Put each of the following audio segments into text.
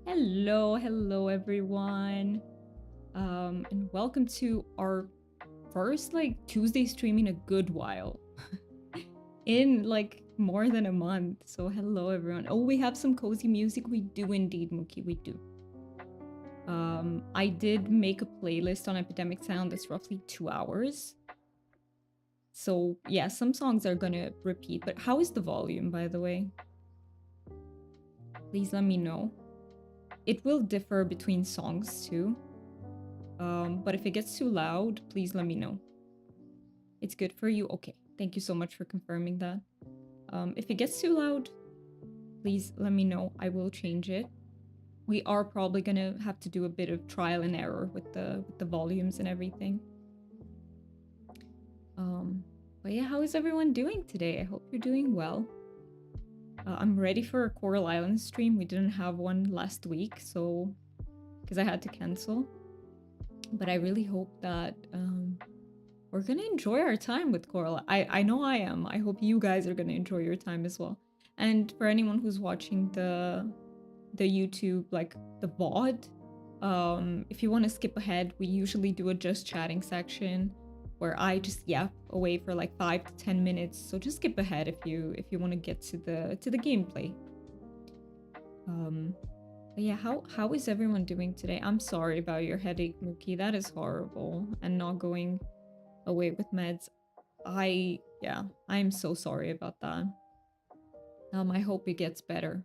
Hello everyone. And welcome to our first Tuesday stream in a good while. In more than a month. So hello everyone. Oh, we have some cozy music. We do indeed, Mookie, we do. I did make a playlist on Epidemic Sound that's roughly 2 hours. So yeah, some songs are gonna repeat, but how is the volume, by the way? Please let me know. It will differ between songs too. But if it gets too loud, please let me know. It's good for you? Okay, thank you so much for confirming that. If it gets too loud, please let me know. I will change it. We are probably gonna have to do a bit of trial and error with the volumes and everything. But yeah, how is everyone doing today? I hope you're doing well. I'm ready for a Coral Island stream. We didn't have one last week, so because I had to cancel. But I really hope that we're gonna enjoy our time with Coral. I know I am. I hope you guys are gonna enjoy your time as well. And for anyone who's watching the YouTube, like the VOD, if you want to skip ahead, we usually do a just chatting section where I just yap away for like 5 to 10 minutes. So just skip ahead if you want to get to the gameplay. But yeah, how is everyone doing today? I'm sorry about your headache, Mookie. That is horrible. And not going away with meds. I'm so sorry about that. I hope it gets better.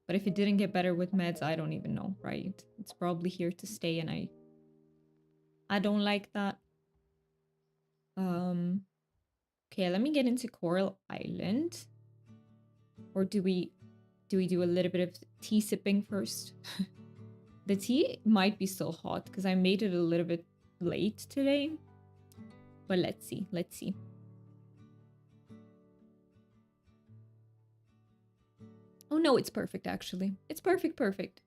But if it didn't get better with meds, I don't even know, right? It's probably here to stay, and I don't like that. Okay, let me get into Coral Island. Or do we do a little bit of tea sipping first? The tea might be still hot because I made it a little bit late today. But let's see. Oh no, it's perfect actually. It's perfect.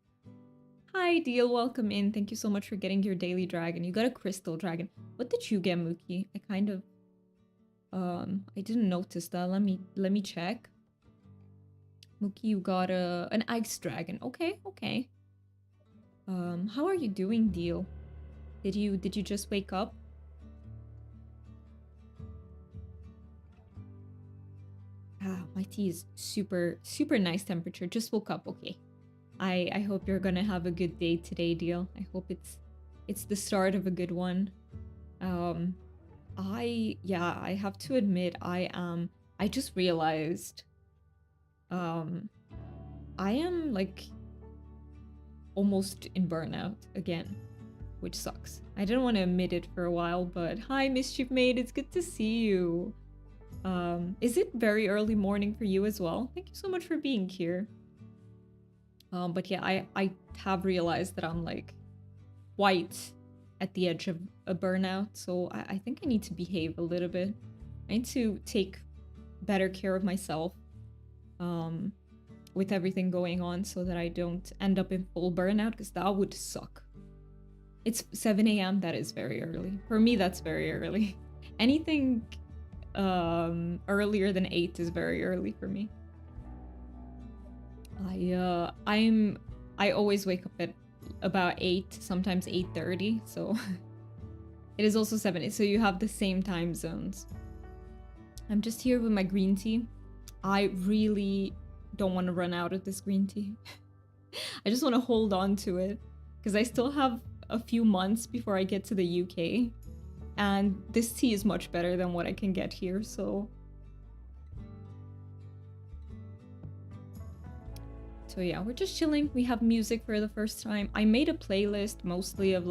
Hi, Deal, welcome in. Thank you so much for getting your daily dragon. You got a crystal dragon. What did you get, Mookie? I kind of I didn't notice that. Let me check. Mookie, you got an ice dragon. Okay. How are you doing, Deal? Did you just wake up? My tea is super nice temperature. Just woke up. Okay. I hope you're gonna have a good day today, Deal. I hope it's the start of a good one. I have to admit I just realized I am like almost in burnout again, which sucks. I didn't want to admit it for a while, but hi, Mischief Maid, it's good to see you. Is it very early morning for you as well? Thank you so much for being here. But yeah, I have realized that I'm like quite at the edge of a burnout, so I think I need to behave a little bit. I need to take better care of myself with everything going on so that I don't end up in full burnout, because that would suck. It's 7 a.m. That is very early. For me, that's very early. Anything earlier than 8 is very early for me. I always wake up at about 8, sometimes 8:30, so it is also 7, so you have the same time zones. I'm just here with my green tea. I really don't want to run out of this green tea. I just want to hold on to it because I still have a few months before I get to the UK, and this tea is much better than what I can get here, so yeah, we're just chilling. We have music for the first time. I made a playlist mostly of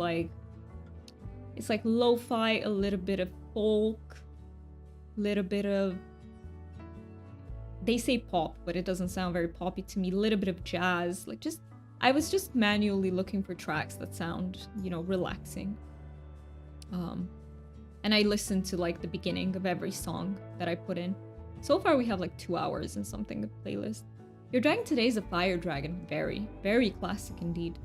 it's like lo-fi, a little bit of folk, a little bit of, they say pop, but it doesn't sound very poppy to me. A little bit of jazz, I was just manually looking for tracks that sound, relaxing. And I listened to the beginning of every song that I put in. So far we have 2 hours and something of playlist. Your dragon today is a fire dragon. Very classic indeed.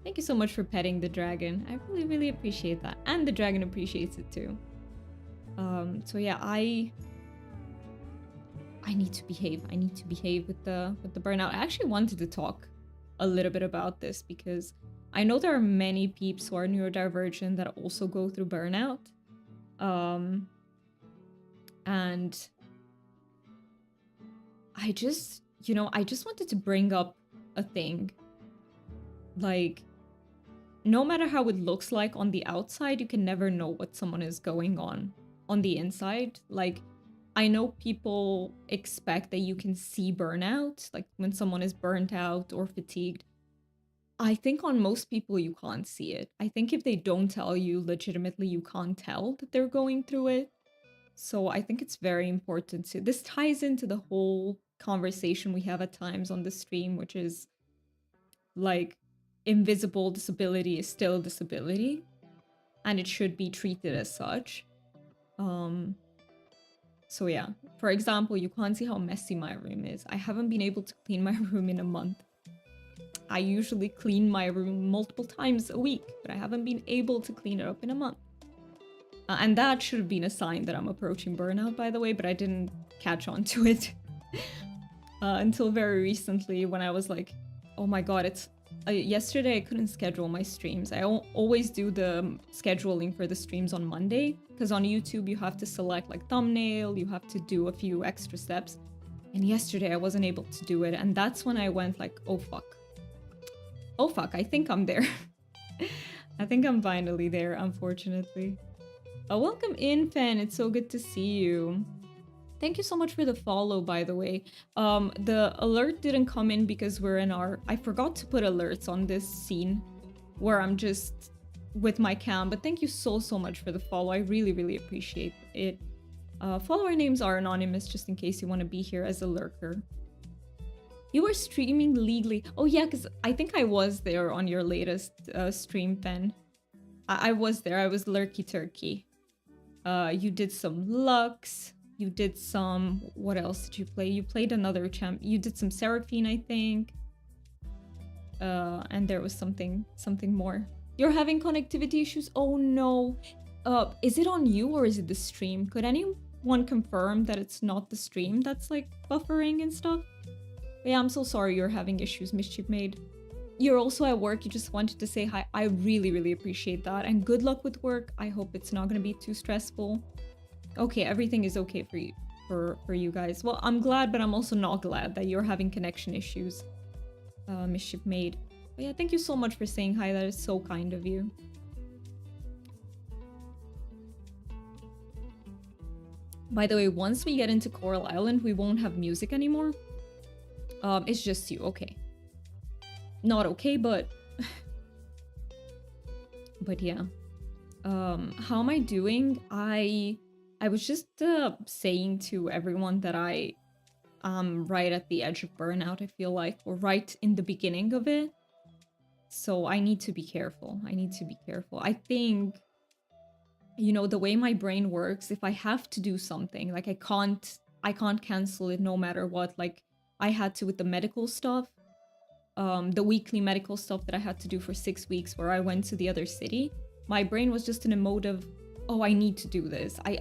Thank you so much for petting the dragon. I really appreciate that. And the dragon appreciates it too. So yeah, I I need to behave. I need to behave with the burnout. I actually wanted to talk a little bit about this because I know there are many peeps who are neurodivergent that also go through burnout. And I just, I just wanted to bring up a thing. Like, no matter how it looks like on the outside, you can never know what someone is going on the inside. Like, I know people expect that you can see burnout, like when someone is burnt out or fatigued. I think on most people, you can't see it. I think if they don't tell you legitimately, you can't tell that they're going through it. So I think it's very important to, this ties into the whole conversation we have at times on the stream, which is like invisible disability is still disability and it should be treated as such. So yeah, for example, you can't see how messy my room is. I haven't been able to clean my room in a month. I usually clean my room multiple times a week, but I haven't been able to clean it up in a month. And that should have been a sign that I'm approaching burnout, by the way, but I didn't catch on to it until very recently when I was like, oh my god, it's... yesterday I couldn't schedule my streams. I always do the scheduling for the streams on Monday, because on YouTube you have to select like thumbnail, you have to do a few extra steps. And yesterday I wasn't able to do it, and that's when I went like, oh fuck. Oh fuck, I think I'm there. I think I'm finally there, unfortunately. Welcome in, Fan. It's so good to see you. Thank you so much for the follow, by the way. The alert didn't come in because we're in our... I forgot to put alerts on this scene where I'm just with my cam, but thank you so much for the follow. I really appreciate it. Follower names are anonymous just in case you want to be here as a lurker. You were streaming legally. Oh yeah, because I think I was there on your latest stream, Fan. I was there. I was lurky turkey. You did some Lux. You did some... What else did you play? You played another champ. You did some Seraphine, I think. And there was something more. You're having connectivity issues? Oh no. Is it on you or is it the stream? Could anyone confirm that it's not the stream that's like buffering and stuff? But yeah, I'm so sorry you're having issues, Mischief Made. You're also at work. You just wanted to say hi. I really appreciate that. And good luck with work. I hope it's not going to be too stressful. Okay, everything is okay for you, for you guys. Well, I'm glad, but I'm also not glad that you're having connection issues, Mischief Made. But yeah, thank you so much for saying hi. That is so kind of you. By the way, once we get into Coral Island, we won't have music anymore. It's just you. Okay. Not okay, but... but yeah. How am I doing? I was just saying to everyone that I am right at the edge of burnout, I feel like. Or right in the beginning of it. So I need to be careful. I need to be careful. I think, you know, the way my brain works, if I have to do something, like I can't cancel it no matter what. Like I had to with the medical stuff. The weekly medical stuff that I had to do for 6 weeks where I went to the other city. My brain was just in a mode of, oh, I need to do this. I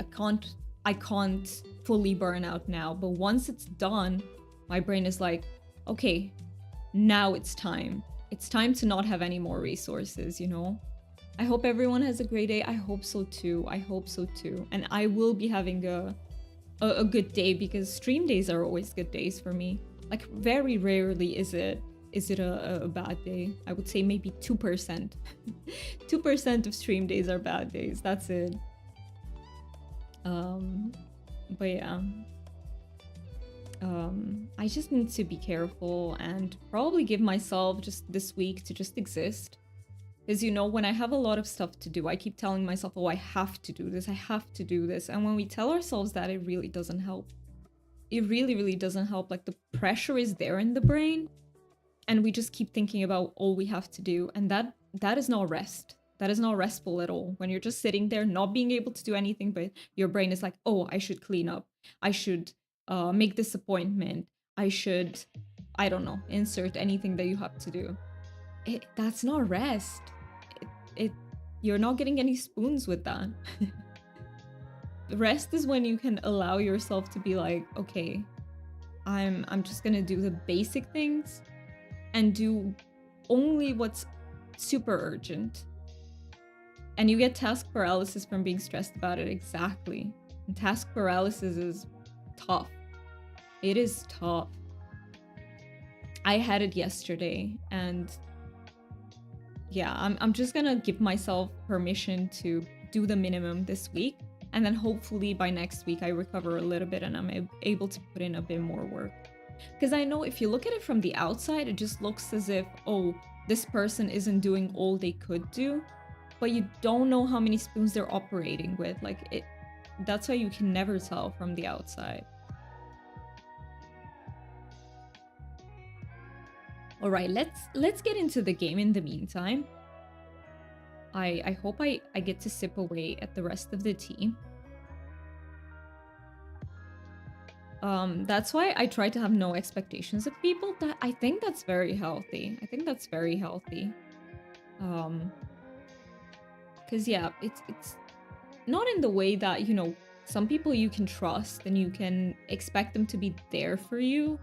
can't fully burn out now. But once it's done, my brain is like, okay, now it's time. It's time to not have any more resources, you know? I hope everyone has a great day. I hope so too. I hope so too. And I will be having a good day because stream days are always good days for me. Like very rarely is it a bad day. I would say maybe 2%. 2% of stream days are bad days. That's it. But yeah. I just need to be careful and probably give myself just this week to just exist. Because, you know, when I have a lot of stuff to do, I keep telling myself, oh, I have to do this. I have to do this. And when we tell ourselves that, it really doesn't help. It really doesn't help. Like the pressure is there in the brain. And we just keep thinking about all we have to do. And that is not rest. That is not restful at all. When you're just sitting there, not being able to do anything, but your brain is like, oh, I should clean up. I should make this appointment. I should, I don't know, insert anything that you have to do. That's not rest. You're not getting any spoons with that. Rest is when you can allow yourself to be like, okay, I'm just gonna do the basic things and do only what's super urgent. And you get task paralysis from being stressed about it, exactly. And task paralysis is tough. It is tough. I had it yesterday, and yeah, I'm just gonna give myself permission to do the minimum this week, and then hopefully by next week I recover a little bit and I'm able to put in a bit more work. Because I know if you look at it from the outside, it just looks as if, oh, this person isn't doing all they could do, but you don't know how many spoons they're operating with. Like it, that's why you can never tell from the outside. All right, let's get into the game in the meantime. I hope I get to sip away at the rest of the tea. That's why I try to have no expectations of people. That I think that's very healthy. I think that's very healthy. Because yeah, it's not in the way that, you know, some people you can trust and you can expect them to be there for you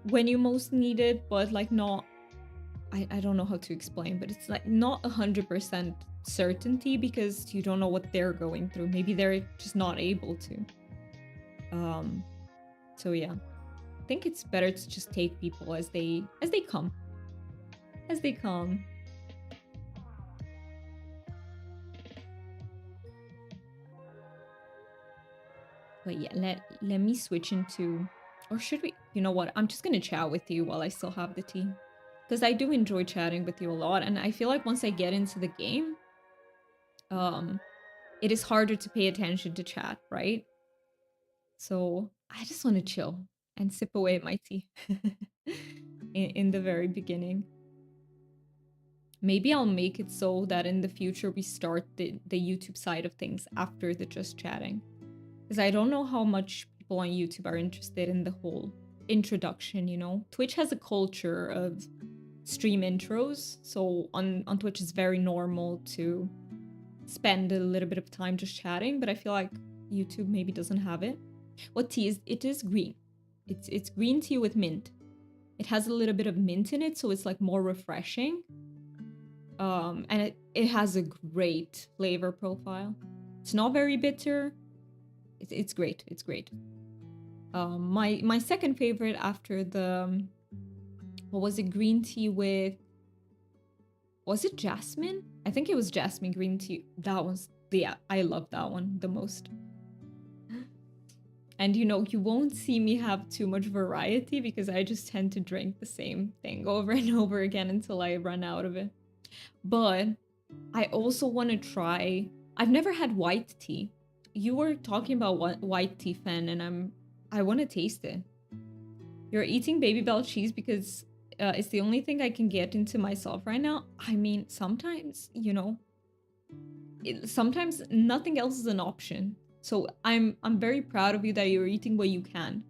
when you most need it, but like not, I don't know how to explain, but it's like not 100% certainty because you don't know what they're going through. Maybe they're just not able to. So yeah, I think it's better to just take people as they come. As they come. But yeah, let me switch into, or should we, you know what? I'm just gonna chat with you while I still have the tea. Because I do enjoy chatting with you a lot, and I feel like once I get into the game, it is harder to pay attention to chat, right? So I just want to chill and sip away at my tea in the very beginning. Maybe I'll make it so that in the future we start the YouTube side of things after the just chatting. Because I don't know how much people on YouTube are interested in the whole introduction, you know? Twitch has a culture of stream intros, so on Twitch it's very normal to spend a little bit of time just chatting, but I feel like YouTube maybe doesn't have it. What tea is it? Is green. It's green tea with mint. It has a little bit of mint in it, so it's like more refreshing. And it has a great flavor profile. It's not very bitter. It's great. It's great. My second favorite after the, what was it? Green tea with, was it jasmine? I think it was jasmine green tea. That was, yeah, I love that one the most. And you know, you won't see me have too much variety because I just tend to drink the same thing over and over again until I run out of it. But I also want to try, I've never had white tea. You were talking about white tea, Fen, and I want to taste it. You're eating Baby Bell cheese because it's the only thing I can get into myself right now. I mean, sometimes, you know, sometimes nothing else is an option. So I'm very proud of you that you're eating what you can.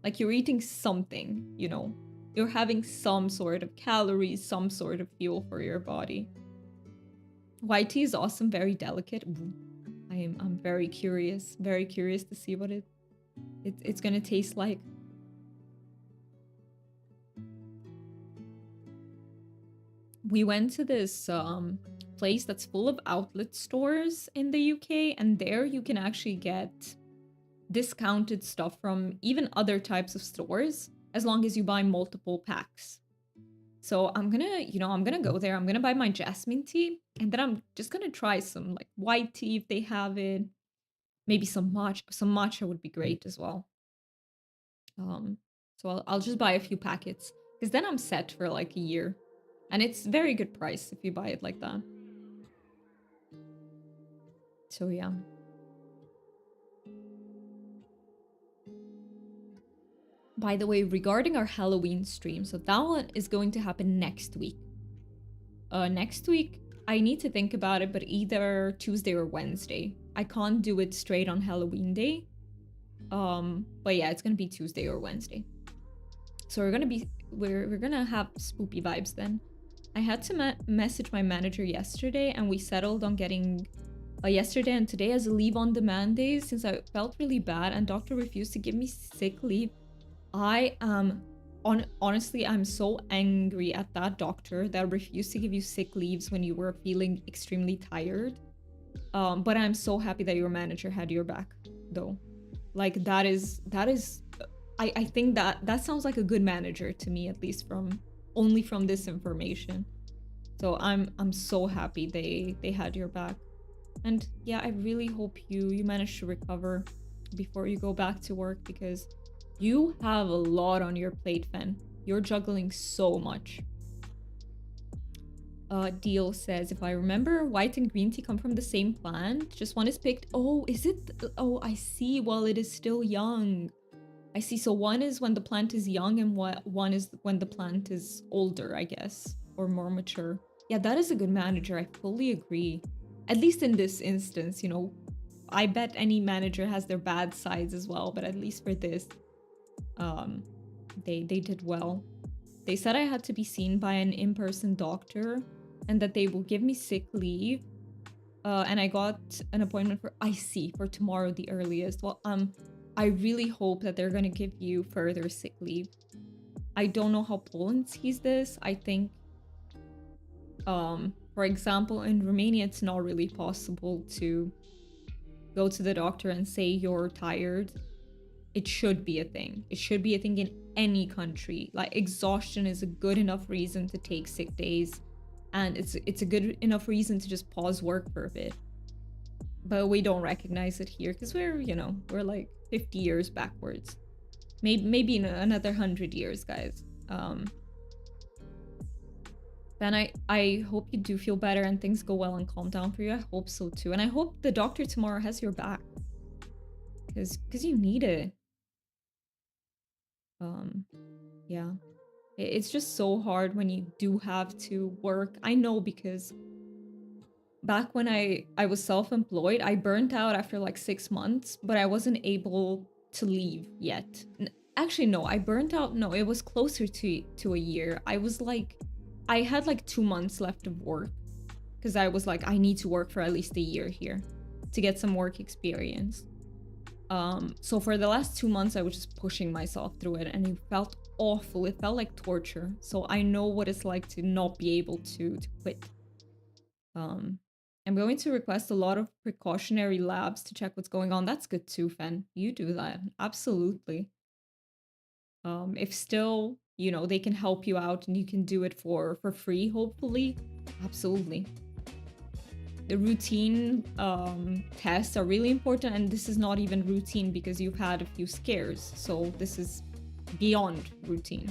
Like you're eating something, you know. You're having some sort of calories, some sort of fuel for your body. White tea is awesome, very delicate. I'm very curious to see what it's gonna taste like. We went to this place that's full of outlet stores in the UK, and there you can actually get discounted stuff from even other types of stores as long as you buy multiple packs. So I'm gonna go there. I'm gonna buy my jasmine tea, and then I'm just gonna try some like white tea if they have it. Maybe some matcha. Some matcha would be great as well. So I'll just buy a few packets because then I'm set for like a year, and it's very good price if you buy it like that. So yeah. By the way, regarding our Halloween stream, so that one is going to happen next week. Next week, I need to think about it, but either Tuesday or Wednesday. I can't do it straight on Halloween day. But yeah, it's gonna be Tuesday or Wednesday. So we're gonna have spoopy vibes then. I had to message my manager yesterday, and we settled on getting yesterday and today as a leave on demand days since I felt really bad and doctor refused to give me sick leave. I am honestly, I'm so angry at that doctor that refused to give you sick leaves when you were feeling extremely tired. But I'm so happy that your manager had your back, though. Like that is I think that sounds like a good manager to me, at least from only from this information. So I'm so happy they had your back. And yeah, I really hope you manage to recover before you go back to work, because you have a lot on your plate, Fen. You're juggling so much. Deal says, if I remember, white and green tea come from the same plant. Just one is picked. Oh, is it? Oh, I see. Well, it is still young. I see. So one is when the plant is young, and one is when the plant is older, I guess, or more mature. Yeah, that is a good manager. I fully agree. At least in this instance, you know, I bet any manager has their bad sides as well, but at least for this, um, they did well. They said I had to be seen by an in-person doctor and that they will give me sick leave. And I got an appointment for IC for tomorrow, the earliest. Well, I really hope that they're gonna give you further sick leave. I don't know how Poland sees this. I think, for example, in Romania, it's not really possible to go to the doctor and say you're tired. It should be a thing. It should be a thing in any country. Like, exhaustion is a good enough reason to take sick days, and it's a good enough reason to just pause work for a bit. But we don't recognize it here because we're, you know, we're like 50 years backwards. Maybe in another 100 years, guys. Then I hope you do feel better and things go well and calm down for you. I hope so too. And I hope the doctor tomorrow has your back, because you need it. Yeah. It's just so hard when you do have to work. I know, because back when I was self-employed, I burnt out after like 6 months, but I wasn't able to leave yet. Actually, no, I burnt out. No, it was closer to a year. I had like 2 months left of work because I was like, I need to work for at least a year here to get some work experience. So for the last 2 months, I was just pushing myself through it, and it felt awful. It felt like torture. So I know what it's like to not be able to quit. I'm going to request a lot of precautionary labs to check what's going on. That's good too, Fen. You do that. Absolutely. If still, you know, they can help you out and you can do it for free, hopefully. Absolutely. The routine tests are really important, and this is not even routine because you've had a few scares, so this is beyond routine.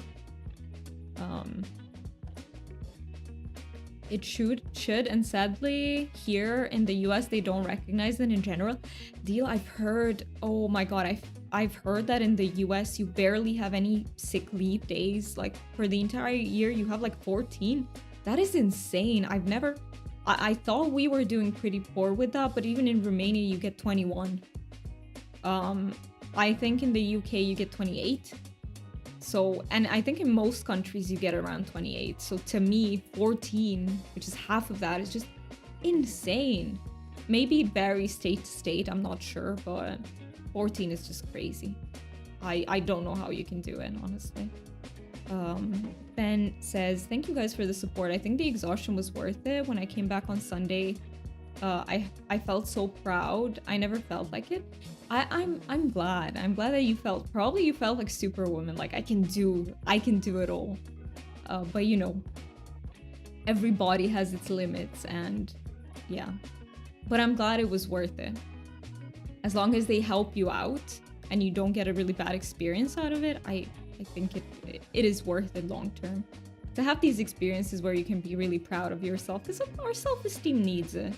It should, and sadly here in the US they don't recognize it in general. Deal, I've heard, oh my god, I've heard that in the US you barely have any sick leave days. Like for the entire year you have like 14. That is insane. I thought we were doing pretty poor with that, but even in Romania you get 21. I think in the UK you get 28. So, and I think in most countries you get around 28. So to me, 14, which is half of that, is just insane. Maybe it varies state to state, I'm not sure, but 14 is just crazy. I don't know how you can do it, honestly. Ben says, thank you guys for the support. I think the exhaustion was worth it. When I came back on Sunday, I felt so proud. I never felt like it. I'm glad. I'm glad that you felt, probably you felt like Superwoman, like I can do it all. But you know, every body has its limits, and yeah. But I'm glad it was worth it. As long as they help you out and you don't get a really bad experience out of it, I think it is worth it long term. To have these experiences where you can be really proud of yourself, because our self-esteem needs it.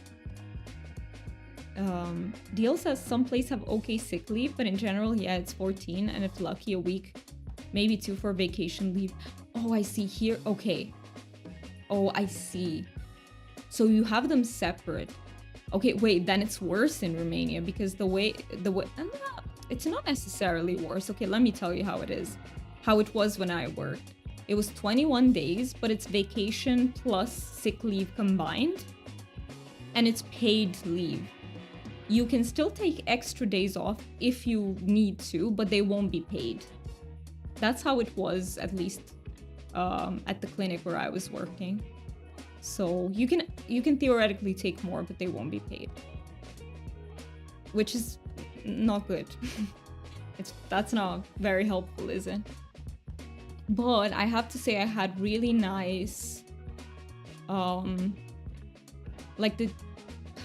Deal says some places have okay sick leave, but in general, yeah, it's 14, and if lucky, a week, maybe 2 for vacation leave. Oh, I see here. Okay. Oh, I see. So you have them separate. Okay, wait, then it's worse in Romania because the way it's not necessarily worse. Okay, let me tell you how it is. How it was when I worked. It was 21 days, but it's vacation plus sick leave combined, and it's paid leave. You can still take extra days off if you need to, but they won't be paid. That's how it was, at least at the clinic where I was working. So you can theoretically take more, but they won't be paid, which is not good. That's not very helpful, is it? But I have to say I had really nice, like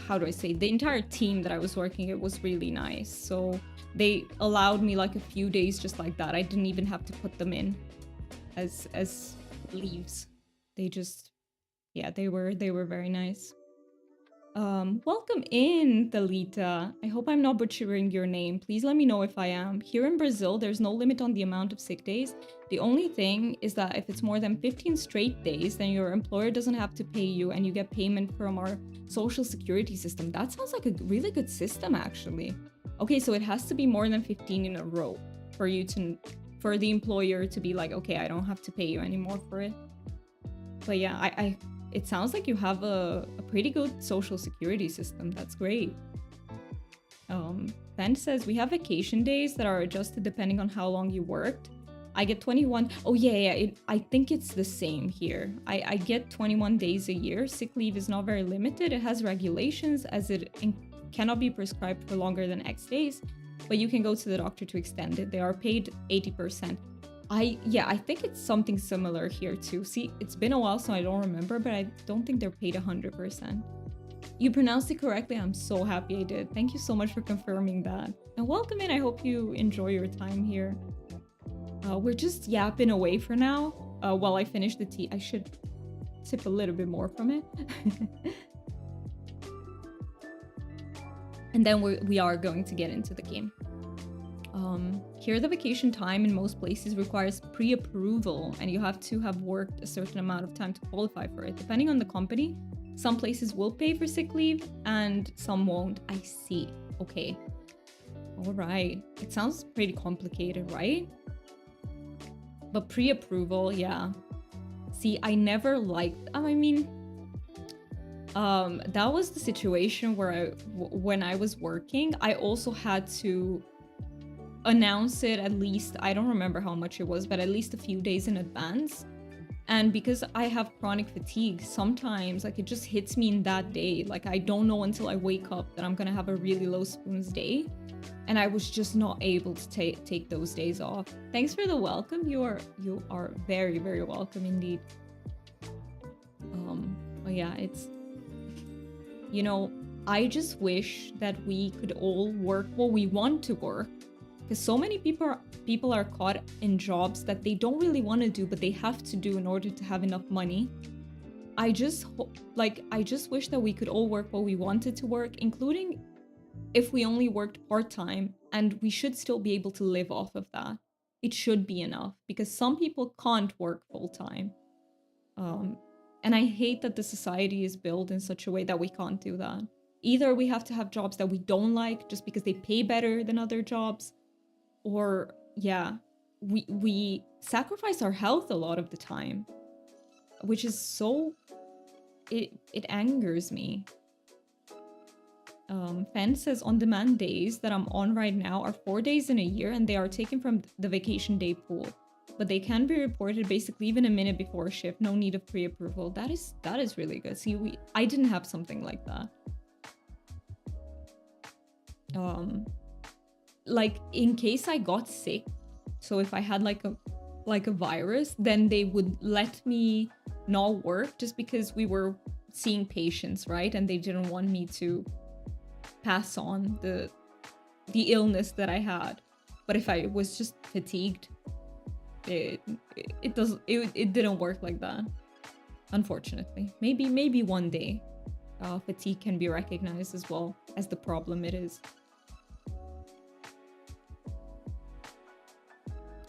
how do I say, the entire team that I was working, it was really nice. So they allowed me like a few days just like that. I didn't even have to put them in as leaves. They just, yeah, they were very nice. Welcome in, Thalita. I hope I'm not butchering your name. Please let me know if I am. Here in Brazil, there's no limit on the amount of sick days. The only thing is that if it's more than 15 straight days, then your employer doesn't have to pay you and you get payment from our social security system. That sounds like a really good system, actually. Okay, so it has to be more than 15 in a row for you to, for the employer to be like, okay, I don't have to pay you anymore for it. But yeah, it sounds like you have a pretty good social security system. That's great. Ben says, we have vacation days that are adjusted depending on how long you worked. I get 21. Oh, yeah. I think it's the same here. I get 21 days a year. Sick leave is not very limited. It has regulations as it cannot be prescribed for longer than X days, but you can go to the doctor to extend it. They are paid 80%. I think it's something similar here too. See, it's been a while, so I don't remember, but I don't think they're paid 100%. You pronounced it correctly. I'm so happy I did. Thank you so much for confirming that. And welcome in. I hope you enjoy your time here. We're just yapping away for now while I finish the tea. I should sip a little bit more from it. And then we are going to get into the game. Here the vacation time in most places requires pre-approval, and you have to have worked a certain amount of time to qualify for it. Depending on the company, some places will pay for sick leave and some won't. I see. Okay. All right. It sounds pretty complicated, right? But pre-approval, yeah. See, I never liked, I mean, that was the situation where when I was working, I also had to announce it at least, I don't remember how much it was, but at least a few days in advance. And because I have chronic fatigue, sometimes like it just hits me in that day. Like I don't know until I wake up that I'm gonna have a really low spoons day. And I was just not able to take those days off. Thanks for the welcome. You are very, very welcome indeed. But yeah, it's, you know, I just wish that we could all work what we want to work. Because so many people are caught in jobs that they don't really want to do, but they have to do in order to have enough money. I just wish that we could all work what we wanted to work, including if we only worked part-time, and we should still be able to live off of that. It should be enough, because some people can't work full-time. And I hate that the society is built in such a way that we can't do that. Either we have to have jobs that we don't like just because they pay better than other jobs, or yeah, we sacrifice our health a lot of the time, which is so, it angers me. Fen says on-demand days that I'm on right now are 4 days in a year, and they are taken from the vacation day pool, but they can be reported basically even a minute before a shift. No need of pre-approval. That is really good. See, I didn't have something like that. Like in case I got sick, so if I had like a virus, then they would let me not work just because we were seeing patients, right? And they didn't want me to pass on the illness that I had. But if I was just fatigued, it didn't work like that, unfortunately. Maybe one day fatigue can be recognized as well as the problem it is.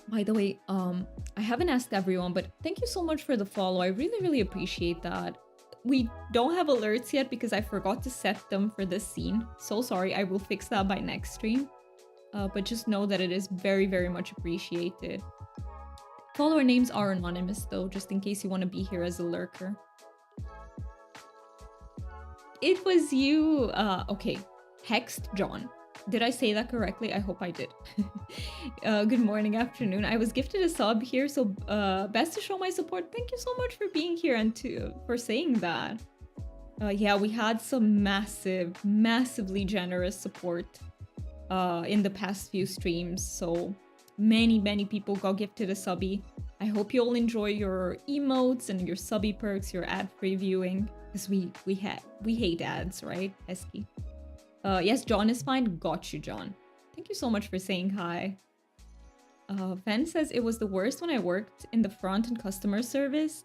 By the way, I haven't asked everyone, but thank you so much for the follow. I really, really appreciate that. We don't have alerts yet because I forgot to set them for this scene. So sorry, I will fix that by next stream. But just know that it is very, very much appreciated. Follower names are anonymous though, just in case you want to be here as a lurker. It was you. Okay, Hexed John. Did I say that correctly? I hope I did. Good morning, afternoon. I was gifted a sub here, so best to show my support. Thank you so much for being here and for saying that. Yeah, we had some massively generous support in the past few streams. So many people got gifted a subby. I hope you all enjoy your emotes and your subby perks, your ad-free viewing, because we hate ads, right, Esky? Yes, John is fine. Got you, John. Thank you so much for saying hi. Fen says it was the worst when I worked in the front and customer service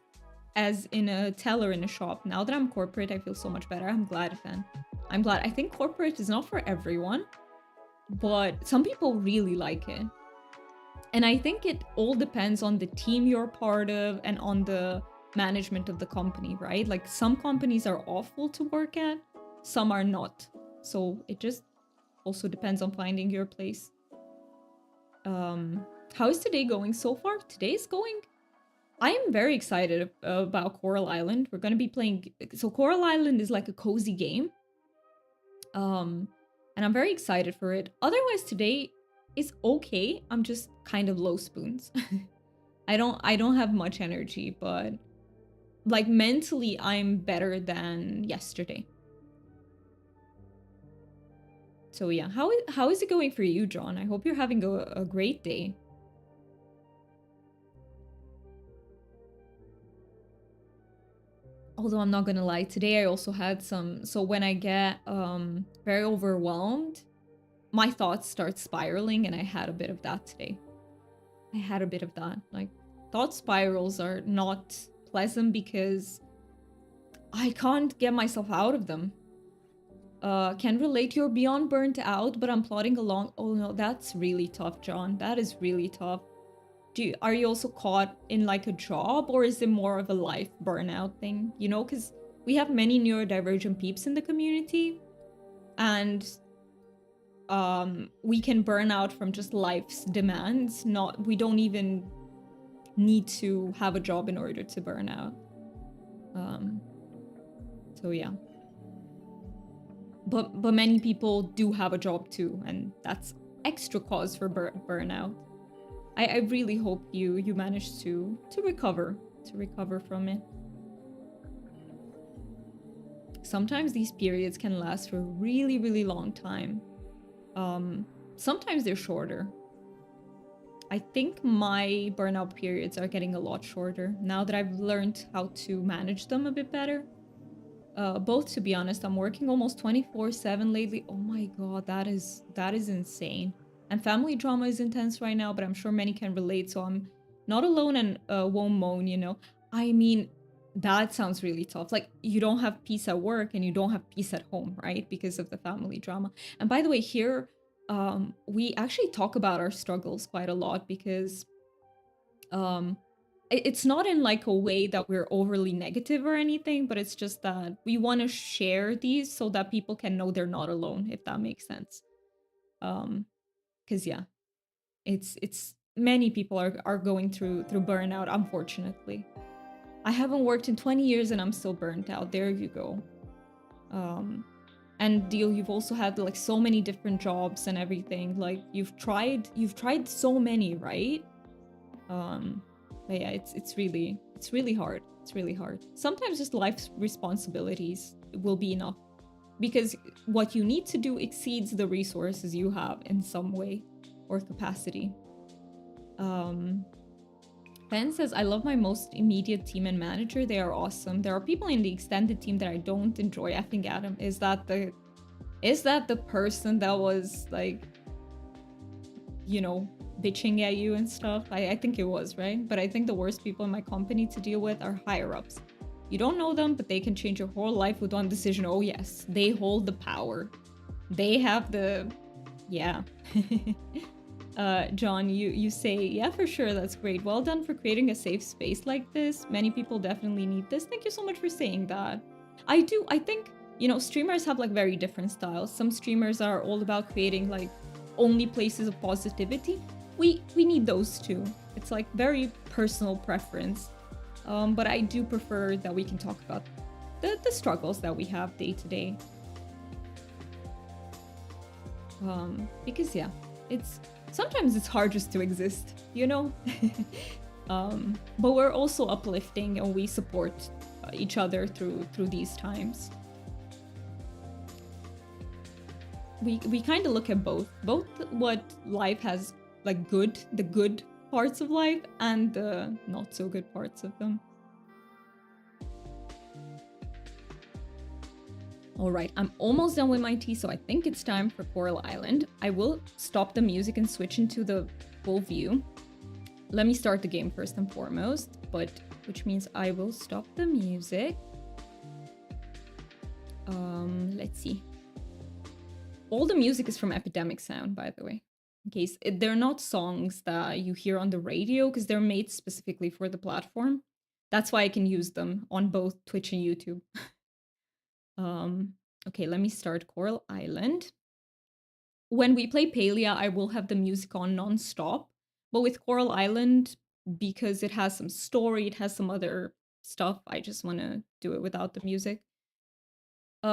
as in a teller in a shop. Now that I'm corporate, I feel so much better. I'm glad, Fen. I'm glad. I think corporate is not for everyone, but some people really like it. And I think it all depends on the team you're part of and on the management of the company, right? Like some companies are awful to work at, some are not. So it just also depends on finding your place. How is today going so far? Today's going... I am very excited about Coral Island. We're going to be playing... So Coral Island is like a cozy game. And I'm very excited for it. Otherwise, today is okay. I'm just kind of low spoons. I don't have much energy, but like mentally, I'm better than yesterday. So yeah, how is it going for you, John? I hope you're having a great day. Although I'm not gonna lie, today I also had some... So when I get very overwhelmed, my thoughts start spiraling, and I had a bit of that today. I had a bit of that. Like, thought spirals are not pleasant because I can't get myself out of them. Can relate, you're beyond burnt out, but I'm plodding along. Oh no, that's really tough, John. That is really tough. Are you also caught in like a job, or is it more of a life burnout thing? You know, because we have many neurodivergent peeps in the community, and we can burn out from just life's demands. We don't even need to have a job in order to burn out. So yeah. But many people do have a job too, and that's extra cause for burnout. I really hope you manage to recover from it. Sometimes these periods can last for a really long time. Sometimes they're shorter. I think my burnout periods are getting a lot shorter now that I've learned how to manage them a bit better. Both, to be honest. I'm working almost 24/7 lately. Oh my god, that is insane. And family drama is intense right now, but I'm sure many can relate, so I'm not alone and won't moan, you know. I mean, that sounds really tough. Like, you don't have peace at work and you don't have peace at home, right? Because of the family drama. And by the way, here, we actually talk about our struggles quite a lot because it's not in like a way that we're overly negative or anything, but it's just that we want to share these so that people can know they're not alone, if that makes sense. Because yeah, it's many people are going through burnout, unfortunately. I haven't worked in 20 years and I'm still burnt out. There you go. And Deal, you've also had like so many different jobs and everything. Like you've tried so many, right? But yeah, it's really hard. It's really hard. Sometimes just life's responsibilities will be enough because what you need to do exceeds the resources you have in some way or capacity. Ben says, I love my most immediate team and manager. They are awesome. There are people in the extended team that I don't enjoy. Effing Adam. Is that the person that was like, you know, bitching at you and stuff? I think it was, right? But I think the worst people in my company to deal with are higher ups. You don't know them, but they can change your whole life with one decision. Oh yes, they hold the power. They have the... Yeah. John, you say, yeah, for sure, that's great. Well done for creating a safe space like this. Many people definitely need this. Thank you so much for saying that. I think, you know, streamers have like very different styles. Some streamers are all about creating like only places of positivity. We need those too. It's like very personal preference. But I do prefer that we can talk about the struggles that we have day to day. Because yeah, it's sometimes it's hard just to exist, you know. But we're also uplifting and we support each other through these times. We kind of look at both what life has, like the good parts of life and the not so good parts of them. All right, I'm almost done with my tea, so I think it's time for Coral Island. I will stop the music and switch into the full view. Let me start the game first and foremost, but which means I will stop the music. Let's see. All the music is from Epidemic Sound, by the way. In case they're not songs that you hear on the radio, because they're made specifically for the platform. That's why I can use them on both Twitch and YouTube. Okay, let me start Coral Island. When we play Palia, I will have the music on non-stop. But with Coral Island, because it has some story, it has some other stuff, I just want to do it without the music.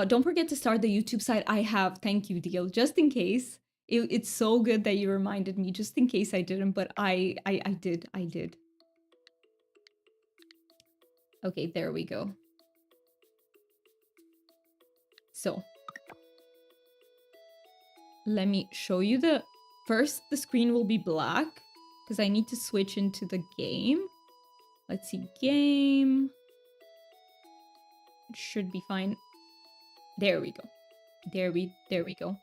Don't forget to start the YouTube side. I have, thank you, Deal, just in case. It's so good that you reminded me, just in case I didn't, but I did. Okay, there we go. So, let me show you first the screen will be black, because I need to switch into the game. Let's see, game. It should be fine. There we go. There we go.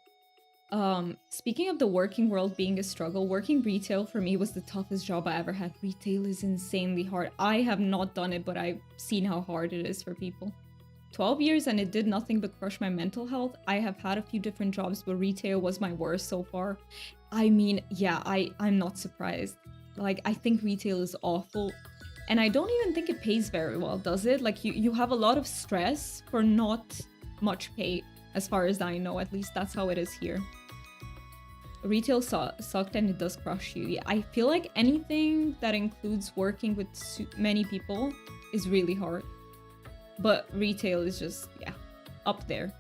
Speaking of the working world being a struggle, working retail for me was the toughest job I ever had. Retail is insanely hard. I have not done it, but I've seen how hard it is for people. 12 years and it did nothing but crush my mental health. I have had a few different jobs, but retail was my worst so far. I mean, yeah, I'm not surprised. Like, I think retail is awful. And I don't even think it pays very well, does it? Like, you have a lot of stress for not much pay, as far as I know. At least that's how it is here. Retail sucked and it does crush you. Yeah, I feel like anything that includes working with many people is really hard. But retail is just, yeah, up there.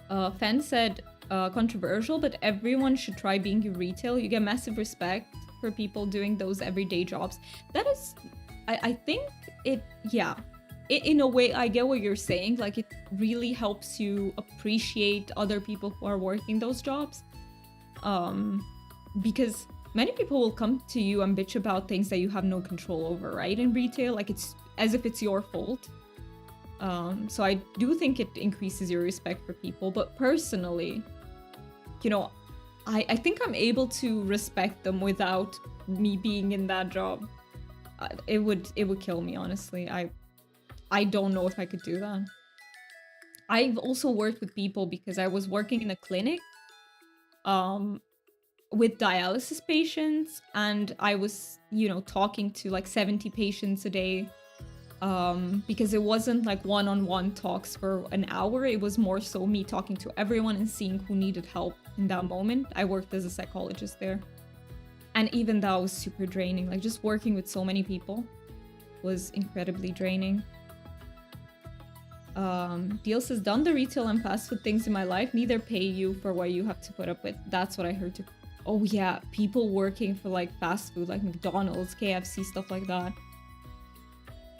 Fan said, controversial, but everyone should try being in retail. You get massive respect for people doing those everyday jobs. That is, I think it, yeah. In a way, I get what you're saying. Like, it really helps you appreciate other people who are working those jobs. Because many people will come to you and bitch about things that you have no control over, right? In retail, like, it's as if it's your fault. So I do think it increases your respect for people. But personally, you know, I think I'm able to respect them without me being in that job. It would kill me, honestly. I don't know if I could do that. I've also worked with people because I was working in a clinic with dialysis patients, and I was, you know, talking to like 70 patients a day because it wasn't like one-on-one talks for an hour. It was more so me talking to everyone and seeing who needed help in that moment. I worked as a psychologist there. And even that was super draining. Like, just working with so many people was incredibly draining. Deal says, done the retail and fast food things in my life, neither pay you for what you have to put up with. That's what I heard too. Oh yeah, people working for like fast food, like McDonald's, KFC, stuff like that.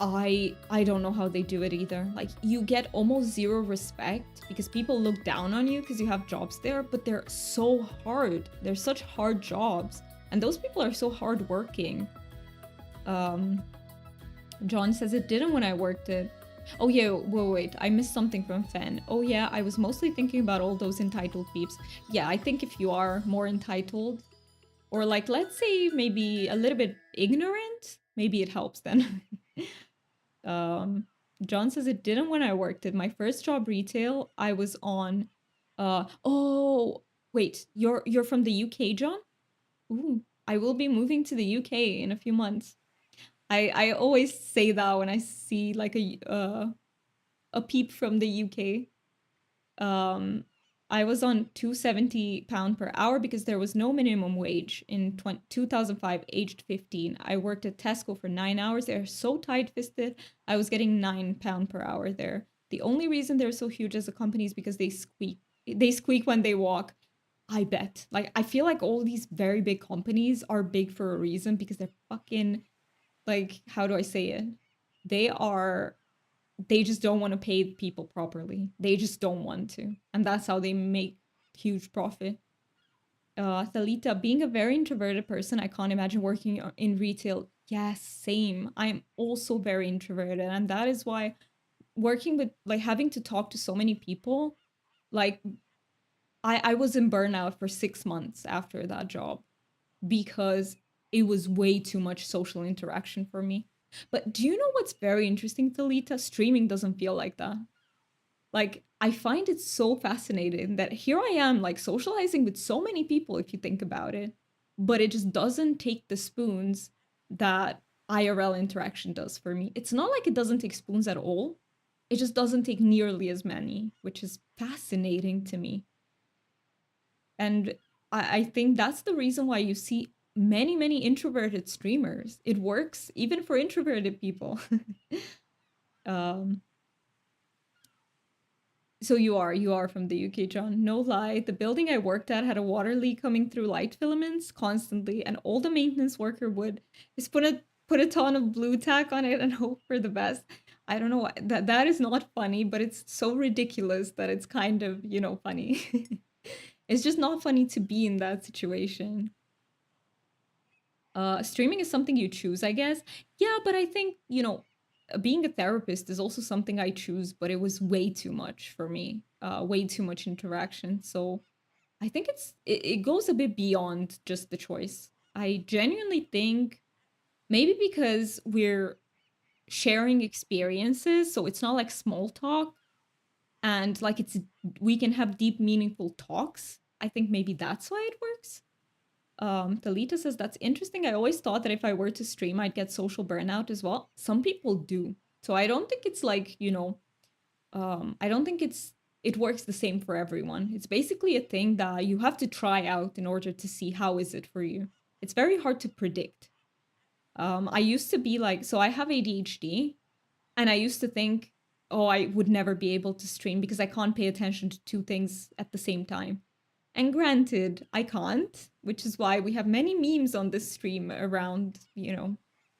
I don't know how they do it either. Like, you get almost zero respect because people look down on you because you have jobs there, but they're so hard. They're such hard jobs. And those people are so hardworking. John says, it didn't when I worked it. Oh yeah, wait, I missed something from Fen. Oh yeah, I was mostly thinking about all those entitled peeps. Yeah, I think if you are more entitled, or like, let's say maybe a little bit ignorant, maybe it helps then. John says, it didn't when I worked it. My first job retail, I was on, oh, wait, you're from the UK, John? Ooh, I will be moving to the UK in a few months. I always say that when I see like a peep from the UK. I was on £270 per hour because there was no minimum wage in 2005, aged 15. I worked at Tesco for 9 hours. They're so tight-fisted. I was getting £9 per hour there. The only reason they're so huge as a company is because they They squeak when they walk. I bet. Like I feel like all these very big companies are big for a reason because they're fucking like how do I say it? They are they just don't want to pay people properly. They just don't want to. And that's how they make huge profit. Thalita, being a very introverted person, I can't imagine working in retail. Yes, same. I'm also very introverted. And that is why working with, like, having to talk to so many people, like, I was in burnout for 6 months after that job because it was way too much social interaction for me. But do you know what's very interesting, Thalita? Streaming doesn't feel like that. Like, I find it so fascinating that here I am, like, socializing with so many people, if you think about it, but it just doesn't take the spoons that IRL interaction does for me. It's not like it doesn't take spoons at all, it just doesn't take nearly as many, which is fascinating to me. And I think that's the reason why you see many, many introverted streamers. It works even for introverted people. um, So you are from the UK, John. No lie, the building I worked at had a water leak coming through light filaments constantly, and all the maintenance worker would is put a ton of blue tack on it and hope for the best. I don't know why that is not funny, but it's so ridiculous that it's kind of, funny. It's just not funny to be in that situation. Streaming is something you choose, I guess. Yeah, but I think, being a therapist is also something I choose, but it was way too much for me. Way too much interaction. So I think it goes a bit beyond just the choice. I genuinely think maybe because we're sharing experiences, so it's not like small talk and like it's we can have deep, meaningful talks. I think maybe that's why it works. Talita says that's interesting. I always thought that if I were to stream, I'd get social burnout as well. Some people do. So I don't think it's like, I don't think it works the same for everyone. It's basically a thing that you have to try out in order to see how is it for you. It's very hard to predict. I used to be like, so I have ADHD, and I used to think, oh, I would never be able to stream because I can't pay attention to two things at the same time. And granted, I can't, which is why we have many memes on this stream around,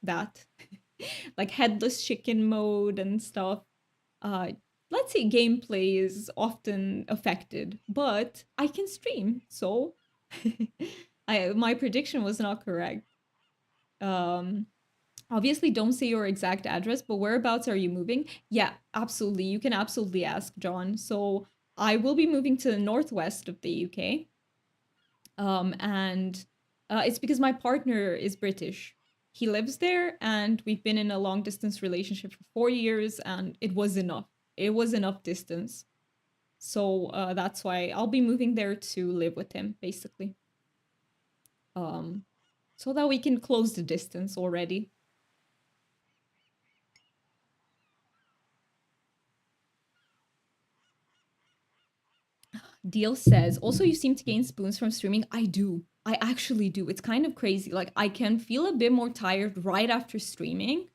that. Like headless chicken mode and stuff. Uh let's say gameplay is often affected, but I can stream, so I my prediction was not correct. Um Obviously don't say your exact address, but whereabouts are you moving? Yeah, absolutely. You can absolutely ask John. So I will be moving to the northwest of the UK. And it's because my partner is British. He lives there, and we've been in a long distance relationship for 4 years, and it was enough. It was enough distance. So that's why I'll be moving there to live with him, basically. Um, so that we can close the distance already. Deal says, also, you seem to gain spoons from streaming. I do. I actually do. It's kind of crazy. Like, I can feel a bit more tired right after streaming,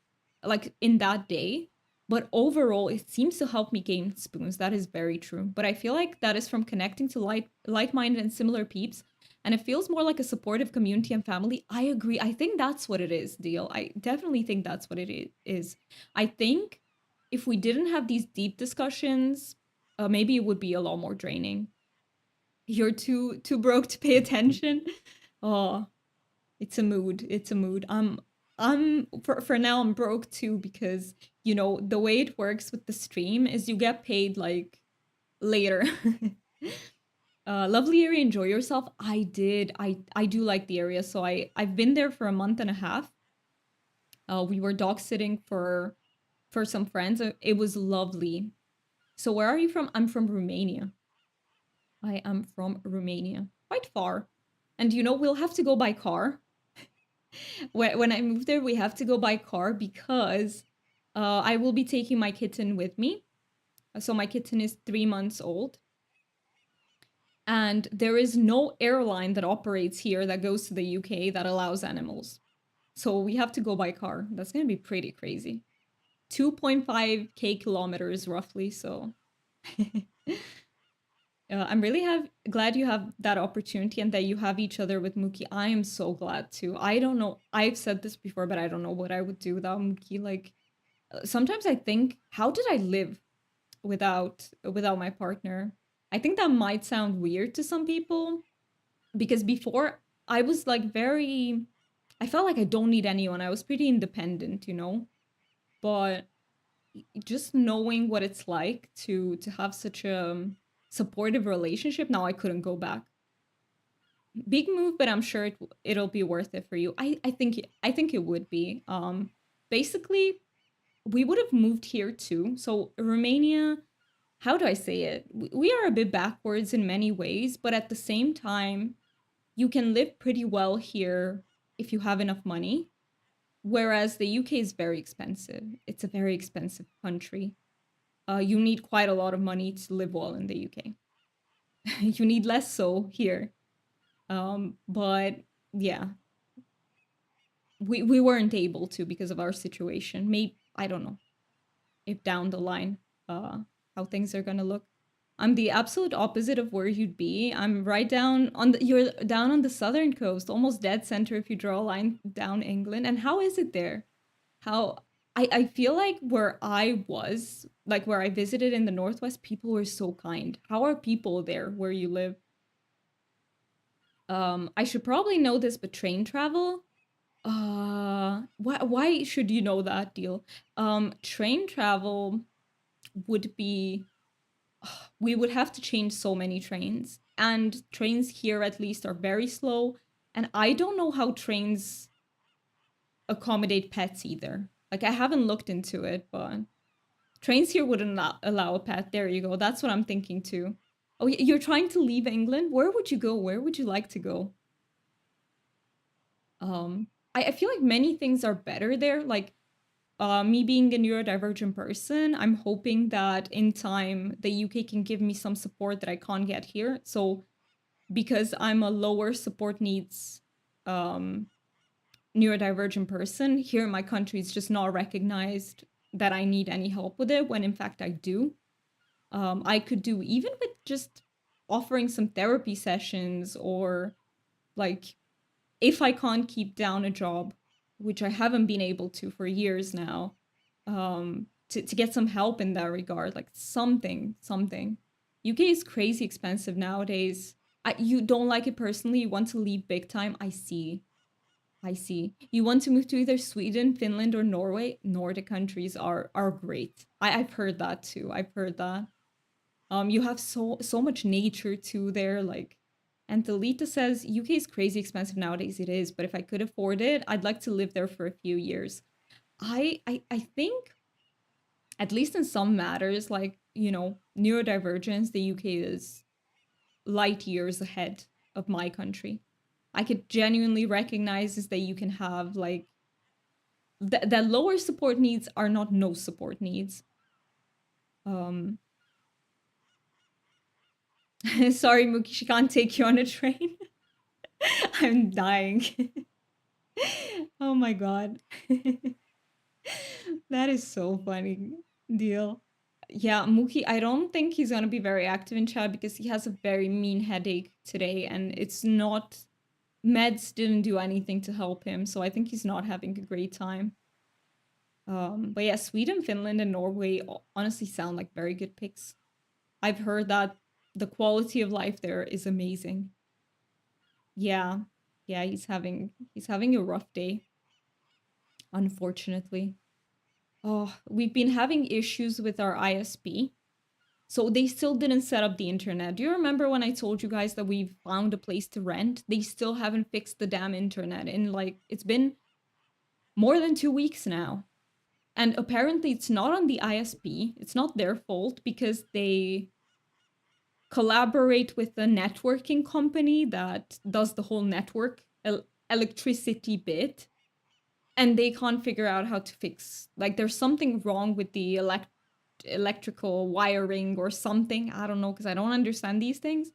like in that day. But overall, it seems to help me gain spoons. That is very true. But I feel like that is from connecting to like-minded and similar peeps. And it feels more like a supportive community and family. I agree. I think that's what it is, Deal. I definitely think that's what it is. I think if we didn't have these deep discussions, maybe it would be a lot more draining. You're too broke to pay attention. Oh, it's a mood. It's a mood. I'm for now I'm broke too because the way it works with the stream is you get paid like later. Lovely area, enjoy yourself. I did. I do like the area. So I've been there for a month and a half. We were dog sitting for some friends. It was lovely. So where are you from? I'm from Romania. I am from Romania. Quite far. And we'll have to go by car. When I move there, we have to go by car because I will be taking my kitten with me. So my kitten is 3 months old. And there is no airline that operates here that goes to the UK that allows animals. So we have to go by car. That's going to be pretty crazy. 2.5k kilometers roughly, so I'm really glad you have that opportunity and that you have each other with Mookie. I am so glad too. I don't know. I've said this before, but I don't know what I would do without Mookie. Like sometimes I think, how did I live without my partner? I think that might sound weird to some people because before I was like very, I felt like I don't need anyone. I was pretty independent, you know. But just knowing what it's like to have such a supportive relationship, now I couldn't go back. Big move, but I'm sure it'll be worth it for you. I think it would be. Basically, we would have moved here too. So Romania, how do I say it? We are a bit backwards in many ways, but at the same time, you can live pretty well here if you have enough money. Whereas the UK is very expensive. It's a very expensive country. You need quite a lot of money to live well in the UK. You need less so here. But yeah, we weren't able to because of our situation. Maybe I don't know if down the line, uh, how things are gonna look. I'm the absolute opposite of where you'd be. I'm right down on the you're down on the southern coast, almost dead center if you draw a line down England. And how is it there? How I feel like where I was, like where I visited in the Northwest, people were so kind. How are people there where you live? I should probably know this, but train travel. Why should you know that deal? Train travel would be we would have to change so many trains, and trains here at least are very slow. And I don't know how trains accommodate pets either. Like I haven't looked into it, but trains here wouldn't allow a pet. There you go. That's what I'm thinking too. Oh, you're trying to leave England? Where would you go? Where would you like to go? I feel like many things are better there. Like me being a neurodivergent person, I'm hoping that in time the UK can give me some support that I can't get here. So because I'm a lower support needs um, neurodivergent person, here in my country it's just not recognized that I need any help with it when in fact I do. I could do even with just offering some therapy sessions or like if I can't keep down a job, which I haven't been able to for years now, to get some help in that regard, like something. UK is crazy expensive nowadays. You don't like it personally. You want to leave big time. I see. I see. You want to move to either Sweden, Finland, or Norway. Nordic countries are great. I've heard that too. I've heard that. You have so much nature too there, like. And Thalita says UK is crazy expensive nowadays. It is, but if I could afford it, I'd like to live there for a few years. I think at least in some matters, like neurodivergence, the UK is light years ahead of my country. I could genuinely recognize is that you can have like that lower support needs are not no support needs. Um, sorry, Mookie, she can't take you on a train. I'm dying. Oh my god. That is so funny. Deal. Yeah, Mookie, I don't think he's gonna be very active in chat because he has a very mean headache today and it's not meds didn't do anything to help him, so I think he's not having a great time. But yeah, Sweden, Finland, and Norway honestly sound like very good picks. I've heard that the quality of life there is amazing. Yeah. Yeah, he's having a rough day, unfortunately. Oh, we've been having issues with our ISP. So they still didn't set up the internet. Do you remember when I told you guys that we found a place to rent? They still haven't fixed the damn internet. And like it's been more than 2 weeks now. And apparently it's not on the ISP. It's not their fault because they collaborate with a networking company that does the whole network electricity bit, and they can't figure out how to fix, like there's something wrong with the electrical wiring or something. I don't know because I don't understand these things,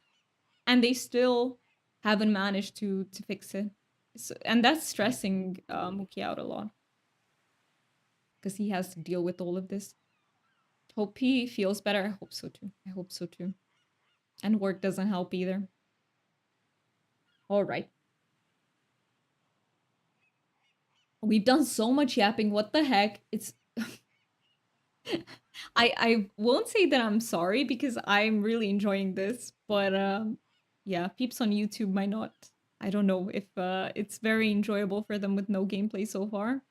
and they still haven't managed to fix it. So, and that's stressing Muki out a lot because he has to deal with all of this. Hope he feels better. I hope so too. I hope so too. And work doesn't help either. All right. We've done so much yapping. What the heck? It's I won't say that I'm sorry because I'm really enjoying this, but yeah, peeps on YouTube might not. I don't know if it's very enjoyable for them with no gameplay so far.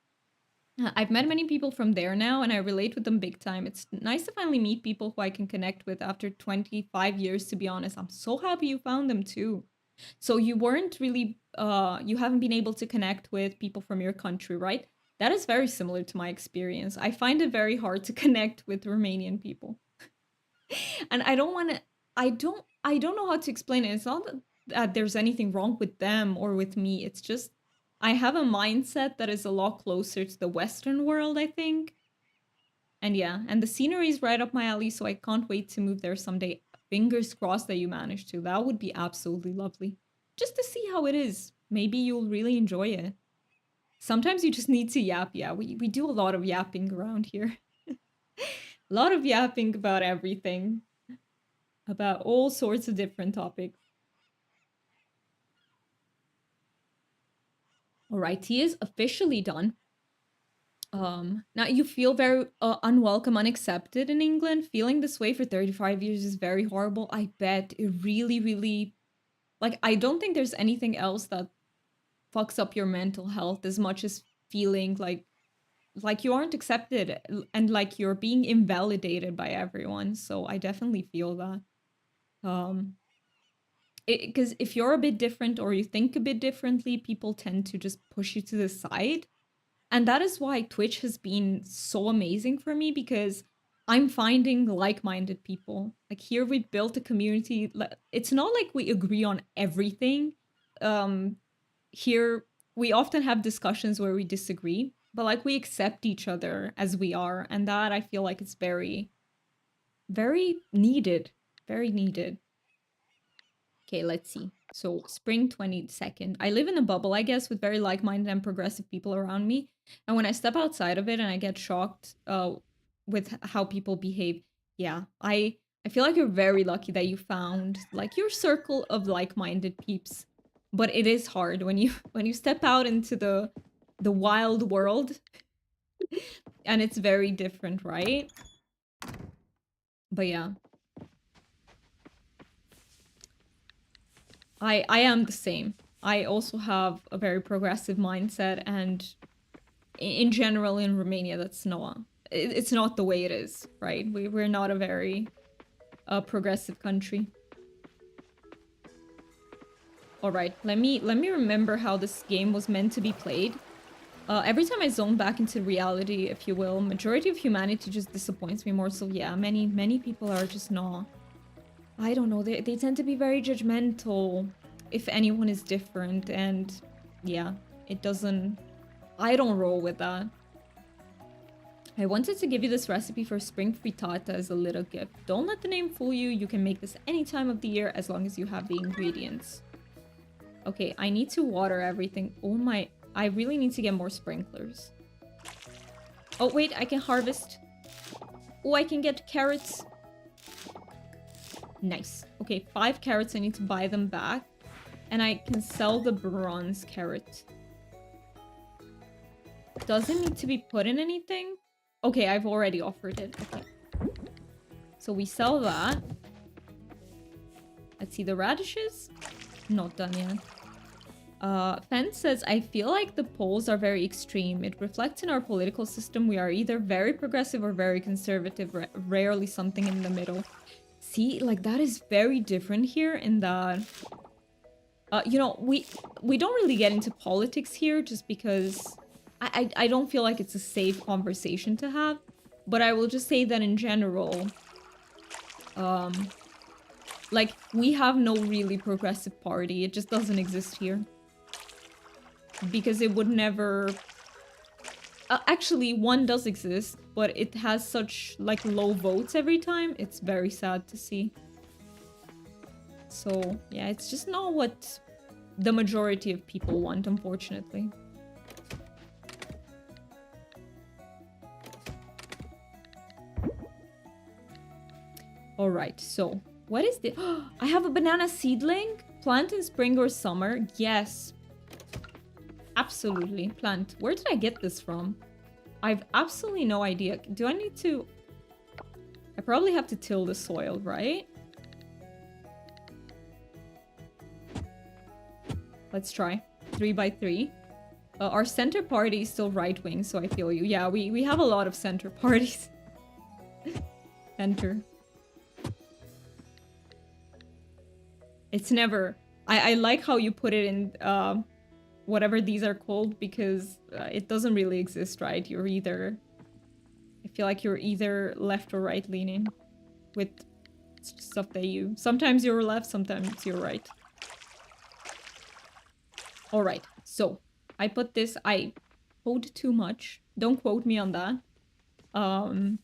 I've met many people from there now and I relate with them big time. It's nice to finally meet people who I can connect with after 25 years, to be honest. I'm so happy you found them too. So you weren't really you haven't been able to connect with people from your country, right? That is very similar to my experience. I find it very hard to connect with Romanian people. And I don't want to I don't know how to explain it. It's not that there's anything wrong with them or with me. It's just I have a mindset that is a lot closer to the Western world, I think. And yeah, and the scenery is right up my alley, so I can't wait to move there someday. Fingers crossed that you manage to. That would be absolutely lovely. Just to see how it is. Maybe you'll really enjoy it. Sometimes you just need to yap. Yeah, we do a lot of yapping around here. A lot of yapping about everything, about all sorts of different topics. All right, tea is officially done. Now you feel very unwelcome, unaccepted in England. Feeling this way for 35 years is very horrible. I bet it really, really like I don't think there's anything else that fucks up your mental health as much as feeling like you aren't accepted and like you're being invalidated by everyone. So I definitely feel that. Um because if you're a bit different or you think a bit differently, people tend to just push you to the side. And that is why Twitch has been so amazing for me because I'm finding like-minded people. Like here we built a community. It's not like we agree on everything. Um here we often have discussions where we disagree, but like we accept each other as we are, and that I feel like it's very very needed. Very needed. Okay, let's see. So, spring 22nd. I live in a bubble, I guess, with very like-minded and progressive people around me. And when I step outside of it and I get shocked with how people behave, yeah, I feel like you're very lucky that you found like your circle of like-minded peeps. But it is hard when you when you step out into the wild world and it's very different, right? But yeah, I am the same. I also have a very progressive mindset, and in general in Romania, that's not it's not the way it is, right? We're not a very progressive country. All right, let me remember how this game was meant to be played. Every time I zone back into reality, if you will, majority of humanity just disappoints me more. So yeah, many people are just not. I don't know. They tend to be very judgmental if anyone is different, and yeah, it doesn't. I don't roll with that. I wanted to give you this recipe for spring frittata as a little gift. Don't let the name fool you. You can make this any time of the year as long as you have the ingredients. Okay, I need to water everything. Oh my, I really need to get more sprinklers. Oh wait, I can harvest. Oh, I can get carrots. Nice. Okay, 5 carrots. I need to buy them back. And I can sell the bronze carrot. Does it need to be put in anything? Okay, I've already offered it. Okay. So we sell that. Let's see, the radishes? Not done yet. Fence says, I feel like the polls are very extreme. It reflects in our political system. We are either very progressive or very conservative, rarely something in the middle. See, like that is very different here in that... you know, we don't really get into politics here just because I don't feel like it's a safe conversation to have. But I will just say that in general, like, we have no really progressive party. It just doesn't exist here. Because it would never... actually, one does exist, but it has such, like, low votes every time. It's very sad to see. So, yeah, it's just not what the majority of people want, unfortunately. Alright, so What is this? I have a banana seedling. Plant in spring or summer. Yes. Absolutely. Plant. Where did I get this from? I've absolutely no idea. Do I need to... I probably have to till the soil, right? Let's try. 3 by 3. Our center party is still right wing, so I feel you. Yeah, we have a lot of center parties. Center. It's never... I like how you put it in whatever these are called, because it doesn't really exist, right? You're either... I feel like you're either left or right leaning with stuff that you... Sometimes you're left, sometimes you're right. Alright, so I put this... I hoed too much. Don't quote me on that. I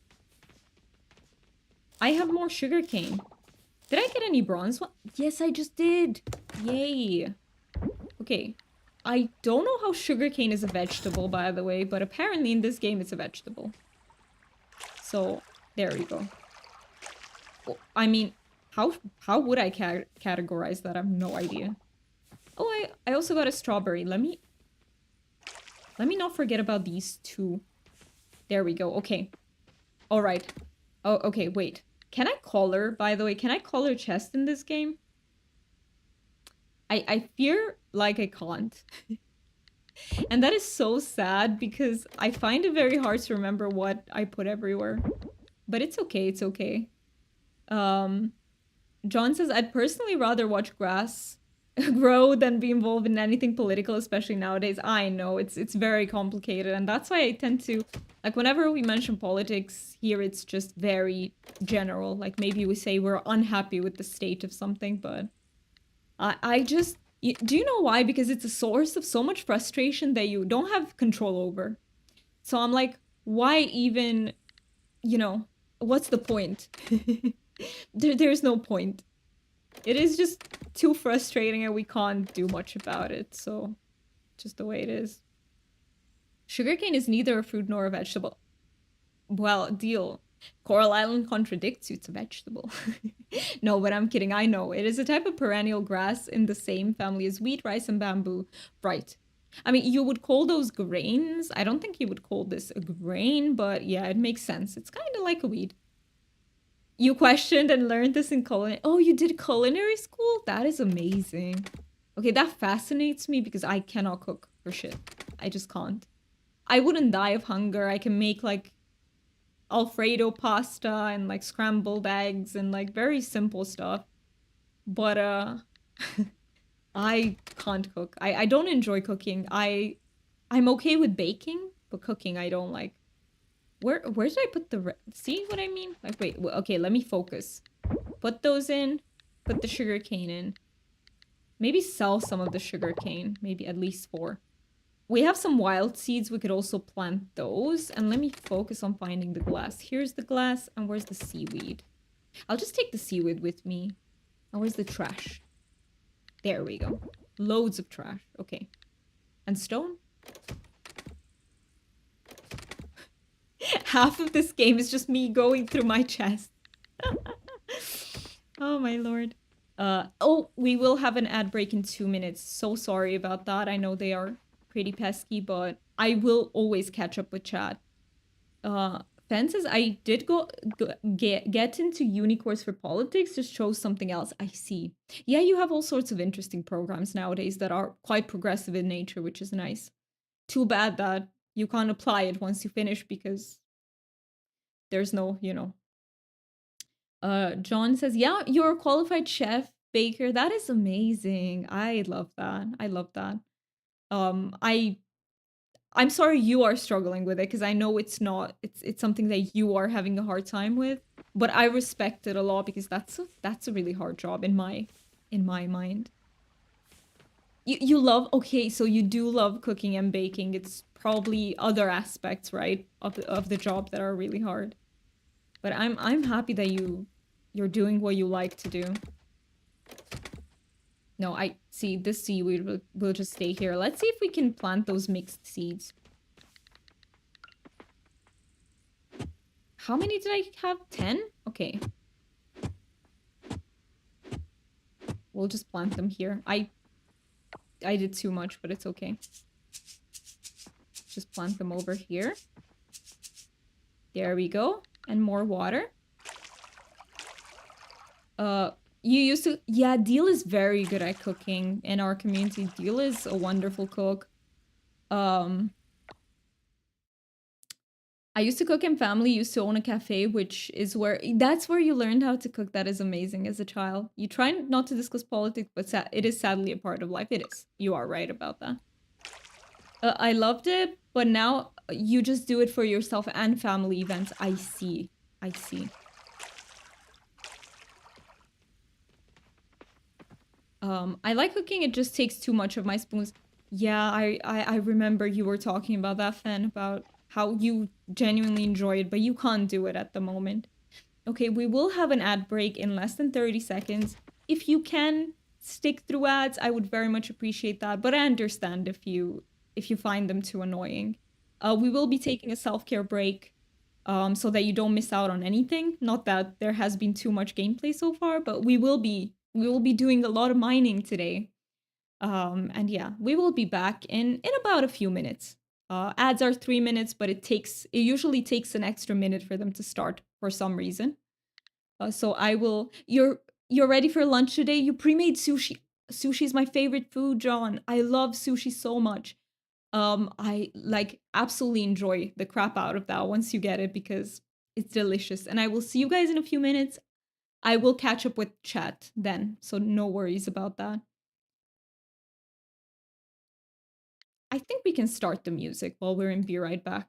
have more sugarcane. Did I get any bronze one? Yes, I just did. Yay. Okay. I don't know how sugarcane is a vegetable, by the way, but apparently in this game it's a vegetable. So, there we go. Well, I mean, how would I categorize that? I have no idea. Oh, I also got a strawberry. Let me not forget about these two. There we go. Okay. All right. Oh, okay, wait. Can I color, by the way? Can I color chest in this game? I fear like I can't. And that is so sad because I find it very hard to remember what I put everywhere. But it's okay, it's okay. John says, I'd personally rather watch grass grow than be involved in anything political, especially nowadays. I know, it's very complicated, and that's why I tend to... Like, whenever we mention politics here, it's just very general. Like, maybe we say we're unhappy with the state of something, but... I just... Do you know why? Because it's a source of so much frustration that you don't have control over. So I'm like, why even... You know, what's the point? There's no point. It is just too frustrating and we can't do much about it, so... Just the way it is. Sugarcane is neither a fruit nor a vegetable. Well, deal. Coral Island contradicts you, it's a vegetable. No, but I'm kidding, I know. It is a type of perennial grass in the same family as wheat, rice, and bamboo. Right. I mean, you would call those grains. I don't think you would call this a grain, but yeah, it makes sense. It's kind of like a weed. You questioned and learned this in culinary... Oh, you did culinary school? That is amazing. Okay, that fascinates me because I cannot cook for shit. I just can't. I wouldn't die of hunger. I can make, like, Alfredo pasta and, like, scrambled eggs and, like, very simple stuff. But, I can't cook. I don't enjoy cooking. I'm okay with baking, but cooking I don't like. Where did I put the... See what I mean? Like, wait, okay, let me focus. Put those in. Put the sugar cane in. Maybe sell some of the sugar cane. Maybe at least 4. We have some wild seeds. We could also plant those. And let me focus on finding the glass. Here's the glass. And where's the seaweed? I'll just take the seaweed with me. And where's the trash? There we go. Loads of trash. Okay. And stone? Half of this game is just me going through my chest. Oh my lord. Oh, we will have an ad break in 2 minutes. So sorry about that. I know they are pretty pesky, but I will always catch up with chat. Fences, I did get into uni course for politics, just chose something else. I see. Yeah, you have all sorts of interesting programs nowadays that are quite progressive in nature, which is nice. Too bad that you can't apply it once you finish because there's no, you know. John says, yeah, you're a qualified chef, baker. That is amazing. I love that. I love that. I'm sorry you are struggling with it because I know it's not, it's something that you are having a hard time with, but I respect it a lot because that's a really hard job in my mind. You love, okay, so you do love cooking and baking. It's probably other aspects, right, of the job that are really hard. But I'm happy that you're doing what you like to do. No, I see this seaweed will just stay here. Let's see if we can plant those mixed seeds. How many did I have? 10? Okay. We'll just plant them here. I did too much, but it's okay. Just plant them over here. There we go. And more water. You used to... Yeah, Deal is very good at cooking in our community. Deal is a wonderful cook. I used to cook in family, used to own a cafe, which is where... That's where you learned how to cook. That is amazing as a child. You try not to discuss politics, but it is sadly a part of life. It is. You are right about that. I loved it, but now you just do it for yourself and family events. I see. I see. I like cooking. It just takes too much of my spoons. Yeah, I remember you were talking about that, Fen, about how you genuinely enjoy it, but you can't do it at the moment. Okay, we will have an ad break in less than 30 seconds. If you can stick through ads, I would very much appreciate that, but I understand if you find them too annoying. We will be taking a self-care break so that you don't miss out on anything. Not that there has been too much gameplay so far, but we will be doing a lot of mining today. And yeah, we will be back in about a few minutes. Ads are 3 minutes, but it usually takes an extra minute for them to start for some reason. So I will... You're ready for lunch today? You pre-made sushi. Sushi is my favorite food, John. I love sushi so much. I like absolutely enjoy the crap out of that once you get it because it's delicious. And I will see you guys in a few minutes. I will catch up with chat then, so no worries about that. I think we can start the music while we're in Be Right Back.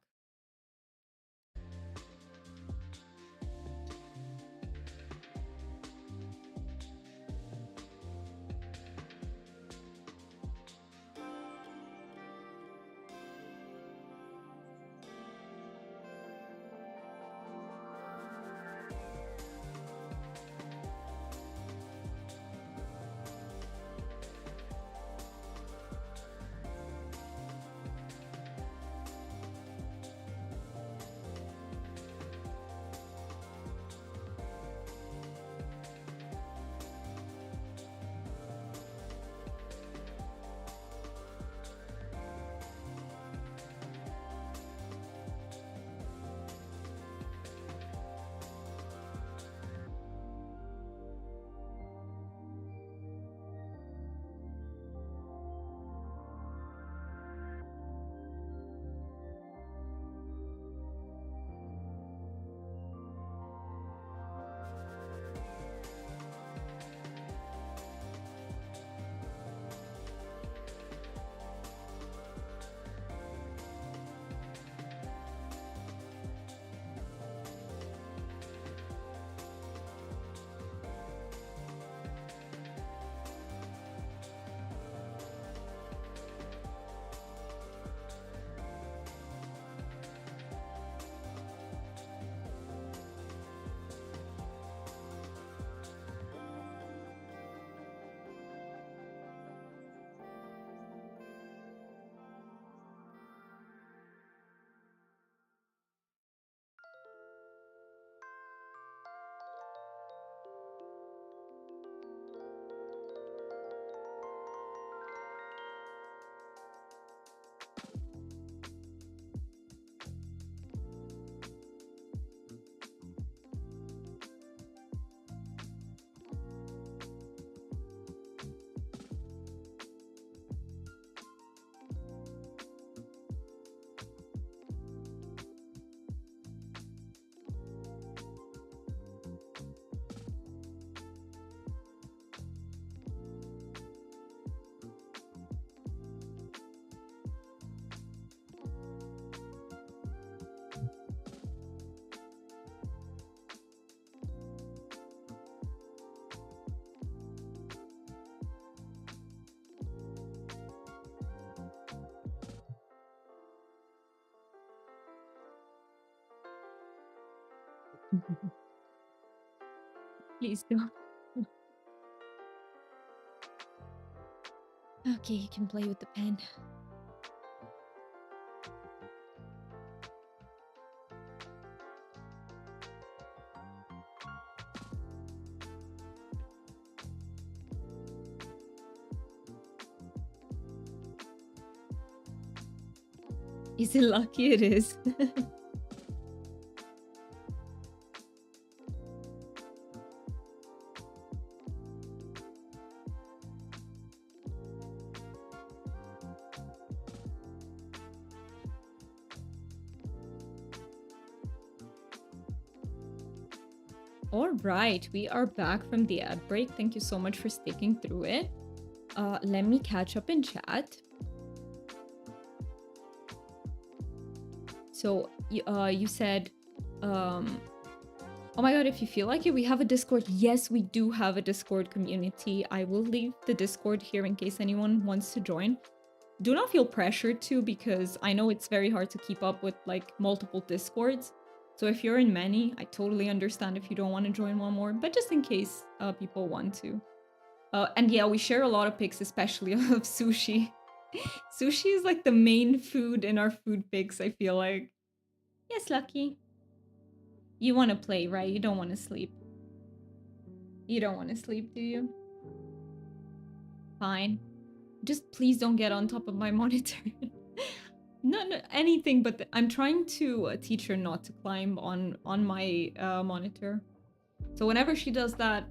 Please don't. Okay, you can play with the pen. Is it lucky? It is. All right, we are back from the ad break. Thank you so much for sticking through it. Let me catch up in chat. So you said, oh my god, if you feel like it, we have a Discord. Yes, we do have a Discord community. I will leave the Discord here in case anyone wants to join. Do not feel pressured to, because I know it's very hard to keep up with like multiple Discords. So if you're in many, I totally understand if you don't want to join one more, but just in case people want to. And yeah, we share a lot of pics, especially of sushi. Sushi is like the main food in our food pics, I feel like. Yes, Lucky. You want to play, right? You don't want to sleep. You don't want to sleep, do you? Fine. Just please don't get on top of my monitor. No, anything, but I'm trying to teach her not to climb on my monitor. So whenever she does that,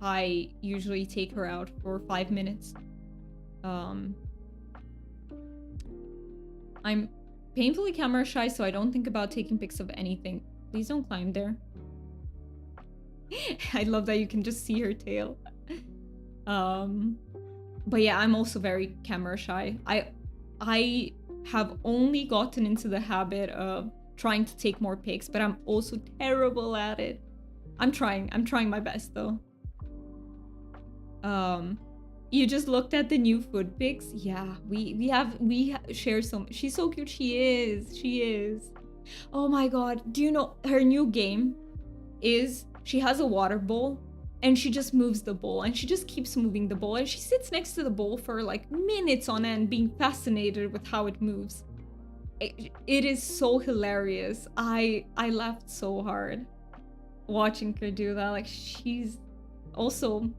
I usually take her out for 5 minutes. I'm painfully camera shy, so I don't think about taking pics of anything. Please don't climb there. I love that you can just see her tail. But yeah, I'm also very camera shy. I have only gotten into the habit of trying to take more pics, but I'm also terrible at it. I'm trying my best though. You just looked at the new food pics? Yeah, we share some. She's so cute. She is. Oh my god, do you know her new game is she has a water bowl and she just moves the bowl and she just keeps moving the bowl and she sits next to the bowl for like minutes on end being fascinated with how it moves. It is so hilarious. I laughed so hard watching her do that. Like, she's also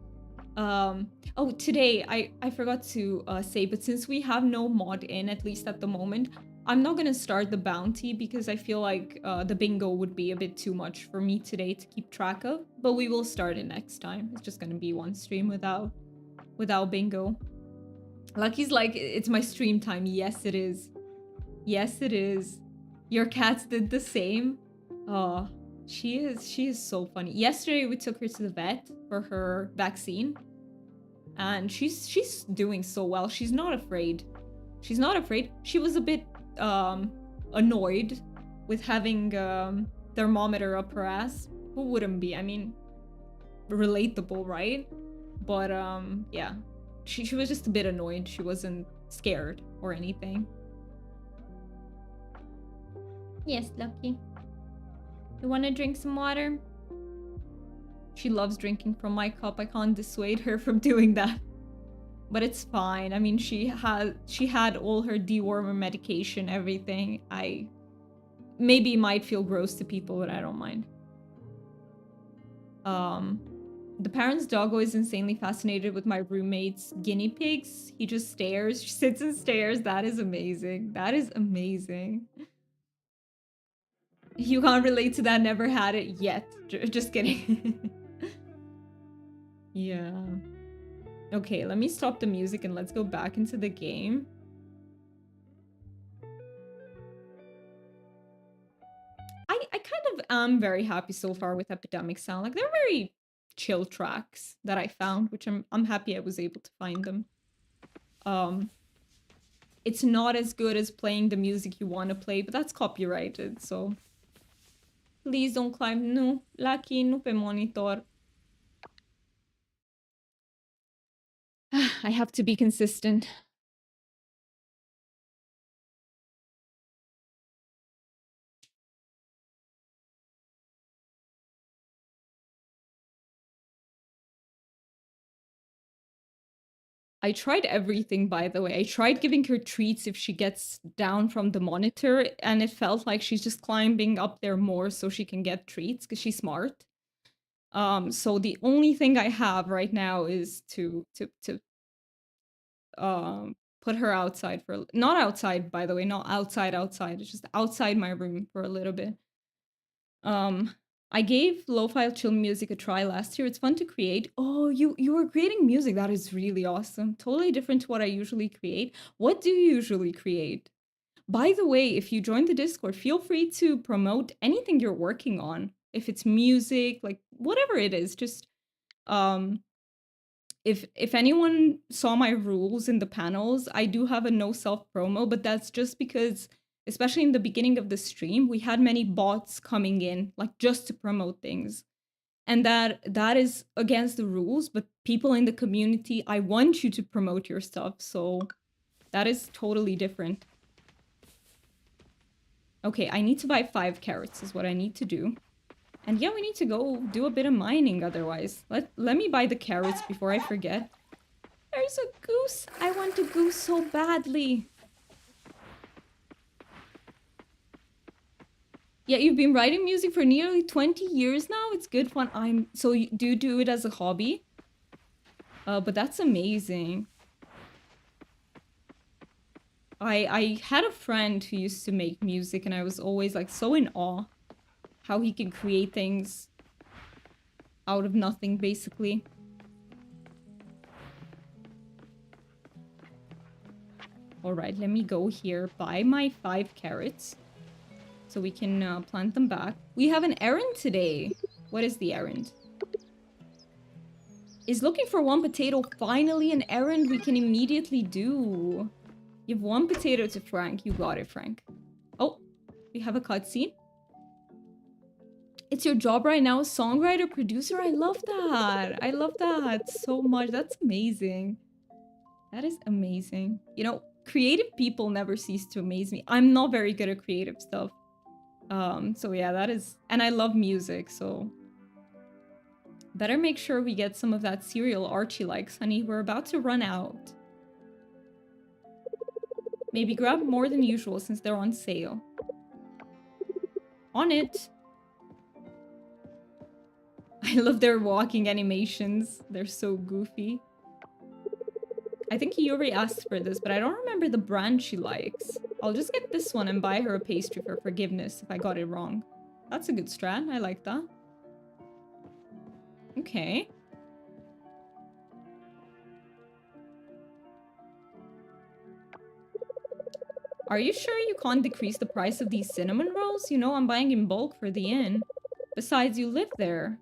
oh, today I forgot to say, but since we have no mod in, at least at the moment, I'm not gonna start the bounty because I feel like the bingo would be a bit too much for me today to keep track of, but we will start it next time. It's just gonna be one stream without bingo. Lucky's like, it's my stream time. Yes, it is. Yes, it is. Your cats did the same. Oh, she is so funny. Yesterday we took her to the vet for her vaccine. And she's doing so well. She's not afraid. She's not afraid. She was a bit annoyed with having thermometer up her ass. Who wouldn't be? I mean, relatable, right? But yeah. She was just a bit annoyed. She wasn't scared or anything. Yes, Lucky. You want to drink some water? She loves drinking from my cup. I can't dissuade her from doing that. But it's fine. I mean, she had all her dewormer medication, everything. Maybe it might feel gross to people, but I don't mind. The parents' doggo is insanely fascinated with my roommate's guinea pigs. He just stares. She sits and stares. That is amazing. That is amazing. You can't relate to that. Never had it yet. Just kidding. Yeah. Okay, let me stop the music and let's go back into the game. I kind of am very happy so far with Epidemic Sound. Like, they're very chill tracks that I found, which I'm happy I was able to find them. It's not as good as playing the music you want to play, but that's copyrighted, so please don't climb. No, Lucky, no pe monitor. I have to be consistent. I tried everything, by the way. I tried giving her treats if she gets down from the monitor, and it felt like she's just climbing up there more so she can get treats because she's smart. So the only thing I have right now is to put her outside for not outside, by the way, not outside. It's just outside my room for a little bit. Um, I gave lo-fi chill music a try last year. It's fun to create. Oh, you were creating music. That is really awesome. Totally different to what I usually create. What do you usually create? By the way, if you join the Discord, feel free to promote anything you're working on. If it's music, like whatever it is, just um if anyone saw my rules in the panels, I do have a no self promo, but that's just because especially in the beginning of the stream, we had many bots coming in like just to promote things. And that is against the rules, but people in the community, I want you to promote your stuff, so that is totally different. Okay, I need to buy 5 carrots is what I need to do. And yeah, we need to go do a bit of mining otherwise. Let me buy the carrots before I forget. There's a goose! I want a goose so badly. Yeah, you've been writing music for nearly 20 years now? It's good fun. So you do it as a hobby? But that's amazing. I had a friend who used to make music and I was always like so in awe how he can create things out of nothing basically. Alright, let me go here, buy my 5 carrots so we can plant them back. We have an errand today. What is the errand? Is looking for 1 potato finally an errand we can immediately do? Give 1 potato to Frank. You got it, Frank. Oh, we have a cutscene. It's your job right now, songwriter, producer. I love that. I love that so much. That's amazing. That is amazing. You know, creative people never cease to amaze me. I'm not very good at creative stuff. So yeah, that is... And I love music, so... Better make sure we get some of that cereal Archie likes, honey. We're about to run out. Maybe grab more than usual since they're on sale. On it! I love their walking animations. They're so goofy. I think he already asked for this, but I don't remember the brand she likes. I'll just get this one and buy her a pastry for forgiveness if I got it wrong. That's a good strat. I like that. Okay. Are you sure you can't decrease the price of these cinnamon rolls? You know, I'm buying in bulk for the inn. Besides, you live there.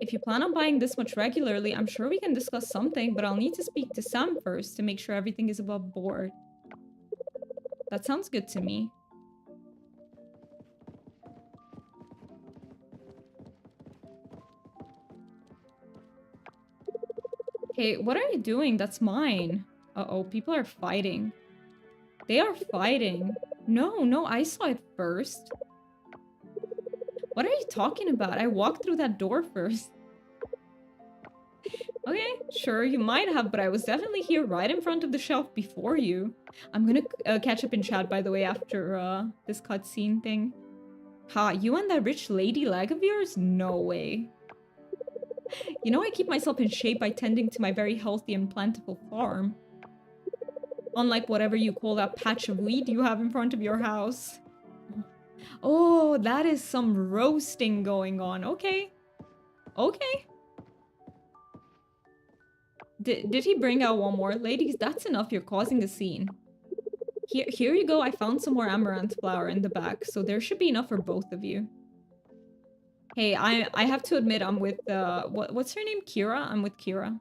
If you plan on buying this much regularly, I'm sure we can discuss something, but I'll need to speak to Sam first to make sure everything is above board. That sounds good to me. Okay, what are you doing? That's mine. Uh-oh, people are fighting. They are fighting. No, I saw it first. What are you talking about? I walked through that door first. Okay, sure, you might have, but I was definitely here right in front of the shelf before you. I'm gonna catch up in chat, by the way, after this cutscene thing. Ha, you and that rich lady leg of yours? No way. You know I keep myself in shape by tending to my very healthy and plentiful farm. Unlike whatever you call that patch of weed you have in front of your house. Oh, that is some roasting going on. Okay. Okay. Did he bring out one more? Ladies, that's enough. You're causing a scene. Here you go. I found some more amaranth flour in the back, so there should be enough for both of you. Hey, I have to admit I'm with what's her name? Kira? I'm with Kira.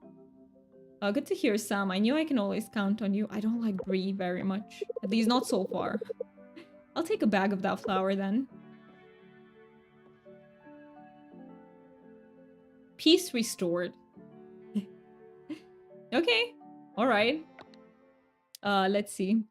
Good to hear, Sam. I knew I can always count on you. I don't like Brie very much. At least not so far. I'll take a bag of that flour then. Peace restored. Okay. Alright. Let's see.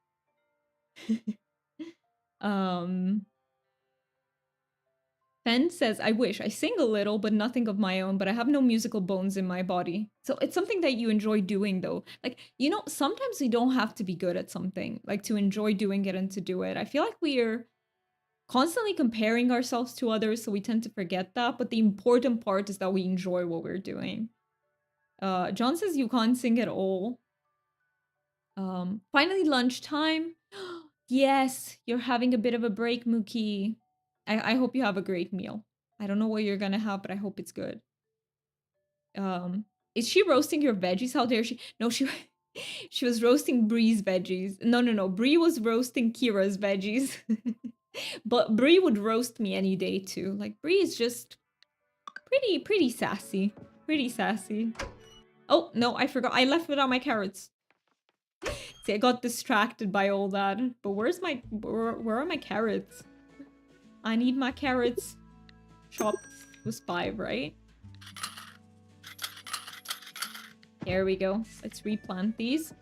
Fen says, I wish. I sing a little, but nothing of my own, but I have no musical bones in my body. So it's something that you enjoy doing, though. Like, you know, sometimes we don't have to be good at something, like to enjoy doing it and to do it. I feel like we're constantly comparing ourselves to others, so we tend to forget that. But the important part is that we enjoy what we're doing. John says you can't sing at all. Finally lunchtime. Yes, you're having a bit of a break, Mookie. I hope you have a great meal. I don't know what you're gonna have, but I hope it's good. Um, is she roasting your veggies? How dare she? No, she she was roasting Bree's veggies. No. Bree was roasting Kira's veggies. But Bree would roast me any day too. Like Bree is just pretty sassy. Pretty sassy. Oh, no, I forgot. I left without my carrots. See, I got distracted by all that. But where are my carrots? I need my carrots. Chopped was 5, right? There we go. Let's replant these.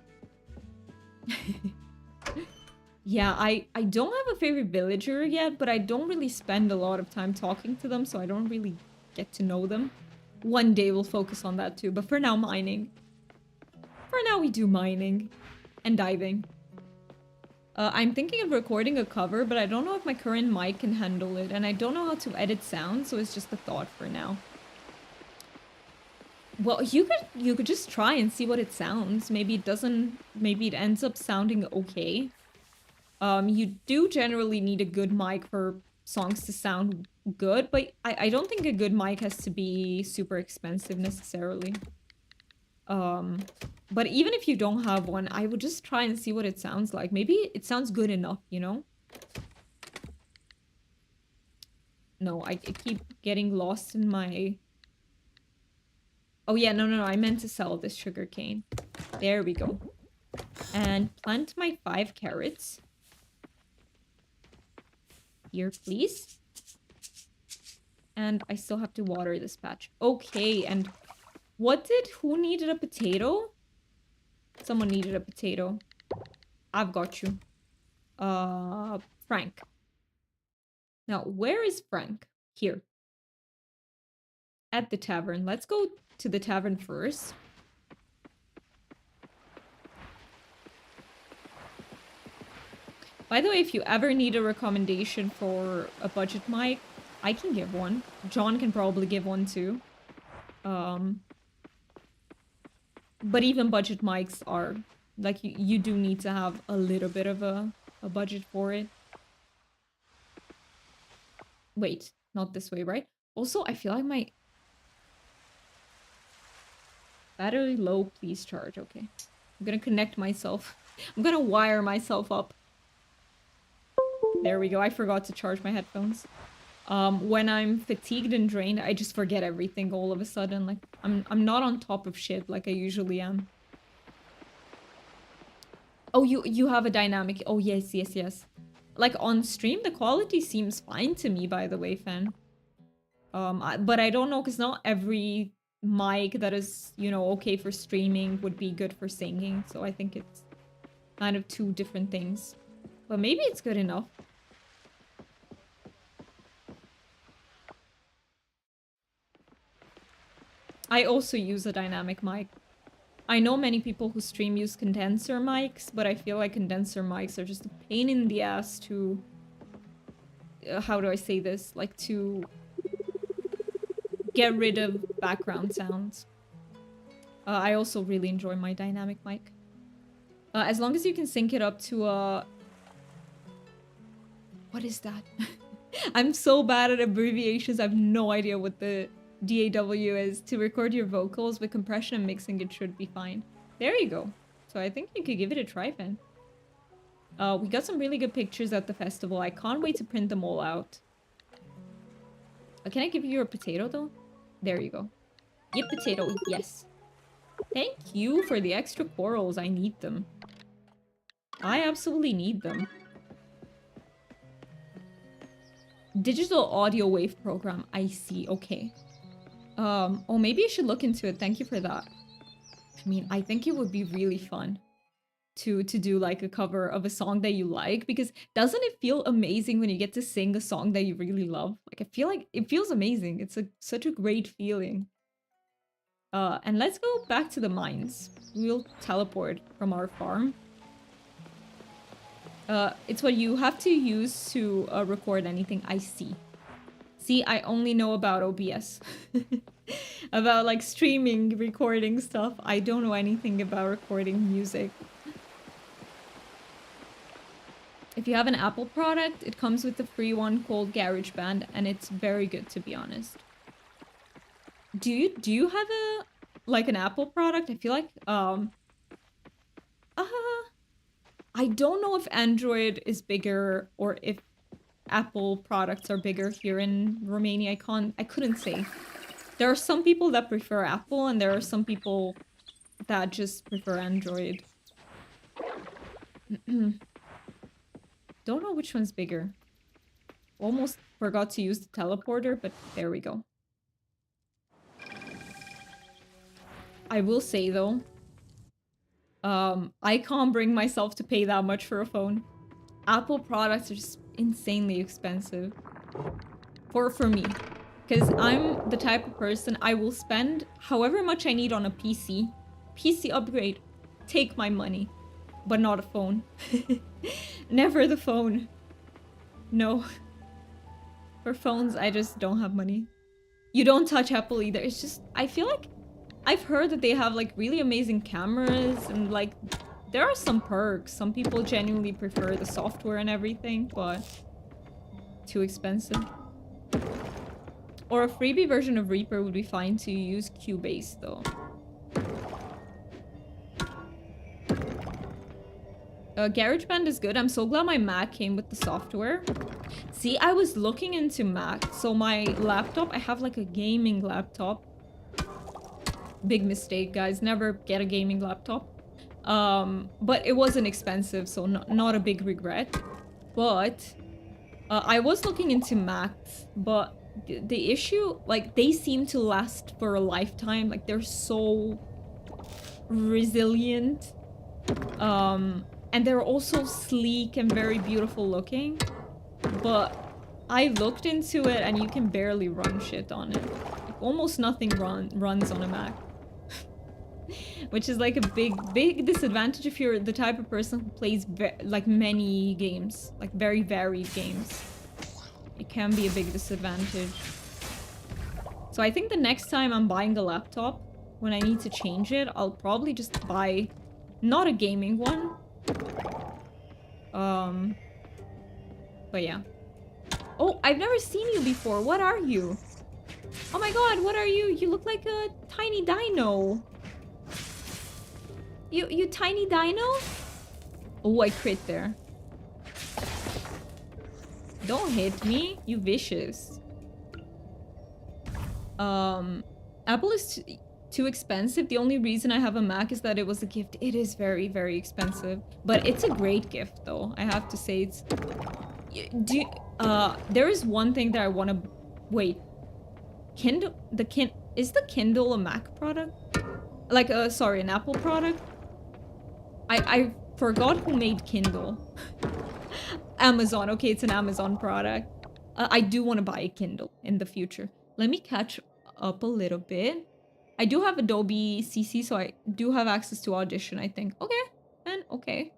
Yeah, I don't have a favorite villager yet, but I don't really spend a lot of time talking to them, so I don't really get to know them. One day we'll focus on that too, but for now, mining. For now, we do mining and diving. I'm thinking of recording a cover, but I don't know if my current mic can handle it, and I don't know how to edit sound, so it's just a thought for now. Well, you could just try and see what it sounds. Maybe it ends up sounding okay. You do generally need a good mic for songs to sound good, but I don't think a good mic has to be super expensive necessarily. But even if you don't have one, I would just try and see what it sounds like. Maybe it sounds good enough, you know? No, I keep getting lost in my... Oh yeah, no, I meant to sell this sugar cane. There we go. And plant my 5 carrots. Here, please. And I still have to water this patch. Okay, and who needed a potato? Someone needed a potato. I've got you. Frank. Now, where is Frank? Here. At the tavern. Let's go to the tavern first. By the way, if you ever need a recommendation for a budget mic, I can give one. John can probably give one too. But even budget mics are... Like, you do need to have a little bit of a budget for it. Wait, not this way, right? Also, I feel like my... Battery low, please charge. Okay. I'm gonna connect myself. I'm gonna wire myself up. There we go. I forgot to charge my headphones. When I'm fatigued and drained, I just forget everything all of a sudden. Like, I'm not on top of shit like I usually am. Oh, you have a dynamic. Oh, yes. Like, on stream, the quality seems fine to me, by the way, Fan. But I don't know, because not every mic that is, you know, okay for streaming would be good for singing. So I think it's kind of 2 different things. But maybe it's good enough. I also use a dynamic mic. I know many people who stream use condenser mics, but I feel like condenser mics are just a pain in the ass to... how do I say this? Like, to get rid of background sounds. I also really enjoy my dynamic mic. As long as you can sync it up to a... What is that? I'm so bad at abbreviations, I have no idea what the DAW is. To record your vocals with compression and mixing, it should be fine. There you go. So I think you could give it a try, Fan. We got some really good pictures at the festival. I can't wait to print them all out. Can I give you a potato, though? There you go. Yep, potato. Yes. Thank you for the extra corals. I need them. I absolutely need them. Digital audio wave program. I see. Okay. Oh, maybe I should look into it. Thank you for that. I mean, I think it would be really fun to do like a cover of a song that you like, because doesn't it feel amazing when you get to sing a song that you really love? Like, I feel like it feels amazing. It's such a great feeling. And let's go back to the mines. We'll teleport from our farm. It's what you have to use to record anything. I see. See, I only know about OBS. About, like, streaming, recording stuff. I don't know anything about recording music. If you have an Apple product, it comes with a free one called GarageBand, and it's very good, to be honest. Do you have an Apple product? I feel like I don't know if Android is bigger or if Apple products are bigger here in Romania. I couldn't say. There are some people that prefer Apple, and there are some people that just prefer Android. Don't know which one's bigger. Almost forgot to use the teleporter, but there we go. I will say though, I can't bring myself to pay that much for a phone. Apple products are just insanely expensive. For me. Because I'm the type of person, I will spend however much I need on a PC. PC upgrade. Take my money. But not a phone. Never the phone. No. For phones, I just don't have money. You don't touch Apple either. It's just, I feel like I've heard that they have like really amazing cameras and like there are some perks. Some people genuinely prefer the software and everything, but too expensive. Or a freebie version of Reaper would be fine to use Cubase though. GarageBand is good. I'm so glad my Mac came with the software. See, I was looking into Mac. So my laptop, I have like a gaming laptop. Big mistake, guys. Never get a gaming laptop. But it wasn't expensive, so not a big regret. But I was looking into Macs, but the issue, like, they seem to last for a lifetime. Like, they're so resilient. And they're also sleek and very beautiful looking. But I looked into it and you can barely run shit on it. Like, almost nothing runs on a Mac. Which is like a big disadvantage if you're the type of person who plays like many games. Like very varied games. It can be a big disadvantage. So I think the next time I'm buying a laptop, when I need to change it, I'll probably just buy not a gaming one. But yeah. Oh, I've never seen you before. What are you? Oh my god, what are you? You look like a tiny dino. You tiny dino? Oh, I crit there. Don't hit me, you vicious. Apple is too expensive. The only reason I have a Mac is that it was a gift. It is very, very expensive. But it's a great gift though. I have to say it's... there is one thing that I want to... Wait. Kindle... Is the Kindle a Mac product? Like, sorry, an Apple product? I forgot who made Kindle. Amazon. Okay, it's an Amazon product. I do want to buy a Kindle in the future. Let me catch up a little bit. I do have Adobe CC, so I do have access to Audition, I think. Okay, and okay.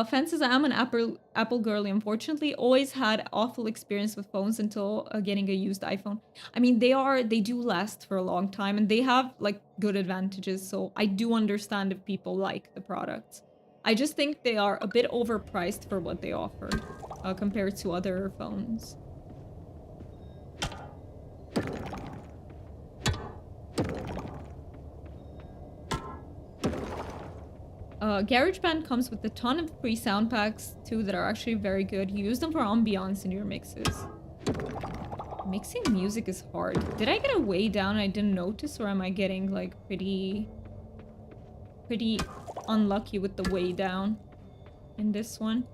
Fan says, I am an Apple girly, unfortunately. Always had awful experience with phones until getting a used iPhone. I mean, they do last for a long time, and they have, like, good advantages, so I do understand if people like the products. I just think they are a bit overpriced for what they offer, compared to other phones. GarageBand comes with a ton of free sound packs too that are actually very good. You use them for ambiance in your mixes. Mixing music is hard. Did I get a way down and I didn't notice, or am I getting like pretty unlucky with the way down in this one?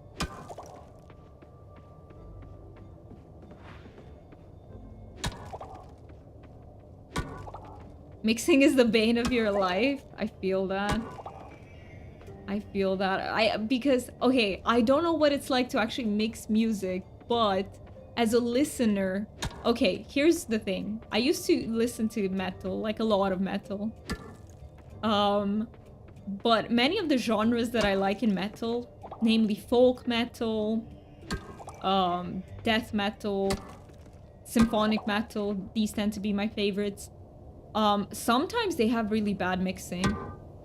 Mixing is the bane of your life. I feel that. I feel that. Because, okay, I don't know what it's like to actually mix music, but as a listener, okay, here's the thing. I used to listen to metal, like a lot of metal. But many of the genres that I like in metal, namely folk metal, death metal, symphonic metal, these tend to be my favorites. Sometimes they have really bad mixing.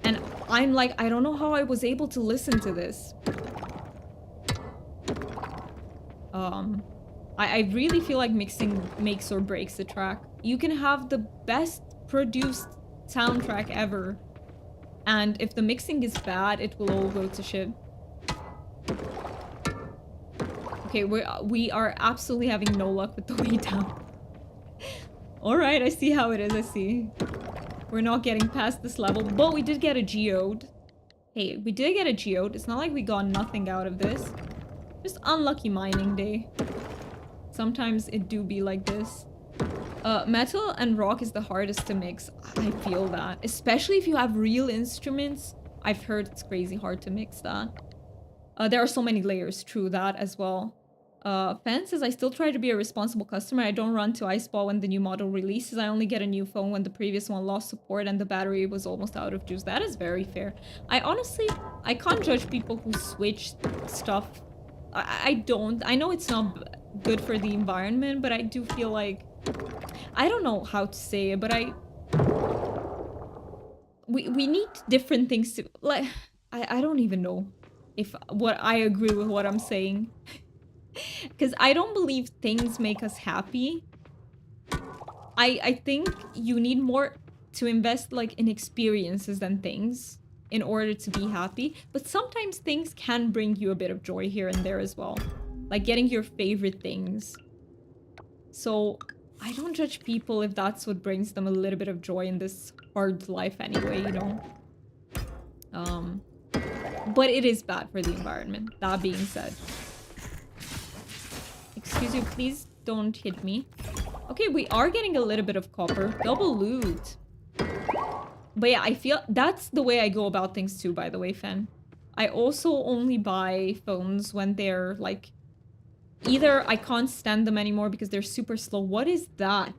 And I'm like, I don't know how I was able to listen to this. Um, I really feel like mixing makes or breaks the track. You can have the best produced soundtrack ever, and if the mixing is bad, it will all go to shit. Okay, we are absolutely having no luck with the way down. Alright, I see how it is, I see. We're not getting past this level, but we did get a geode. Hey, we did get a geode. It's not like we got nothing out of this. Just unlucky mining day. Sometimes it do be like this. Metal and rock is the hardest to mix. I feel that. Especially if you have real instruments. I've heard it's crazy hard to mix that. There are so many layers, true that as well. Fan says, I still try to be a responsible customer. I don't run to Iceball when the new model releases. I only get a new phone when the previous one lost support and the battery was almost out of juice. That is very fair. I honestly, I can't judge people who switch stuff. I don't. I know it's not good for the environment, but I do feel like... I don't know how to say it, but we need different things to... Like, I don't even know if what I agree with what I'm saying. Because I don't believe things make us happy. I think you need more to invest like in experiences than things in order to be happy. But sometimes things can bring you a bit of joy here and there as well. Like getting your favorite things. So I don't judge people if that's what brings them a little bit of joy in this hard life anyway, you know? But it is bad for the environment, that being said. Excuse you, please don't hit me. Okay, we are getting a little bit of copper. Double loot. But yeah, I feel that's the way I go about things too, by the way, Fen. I also only buy phones when they're like... Either I can't stand them anymore because they're super slow. What is that?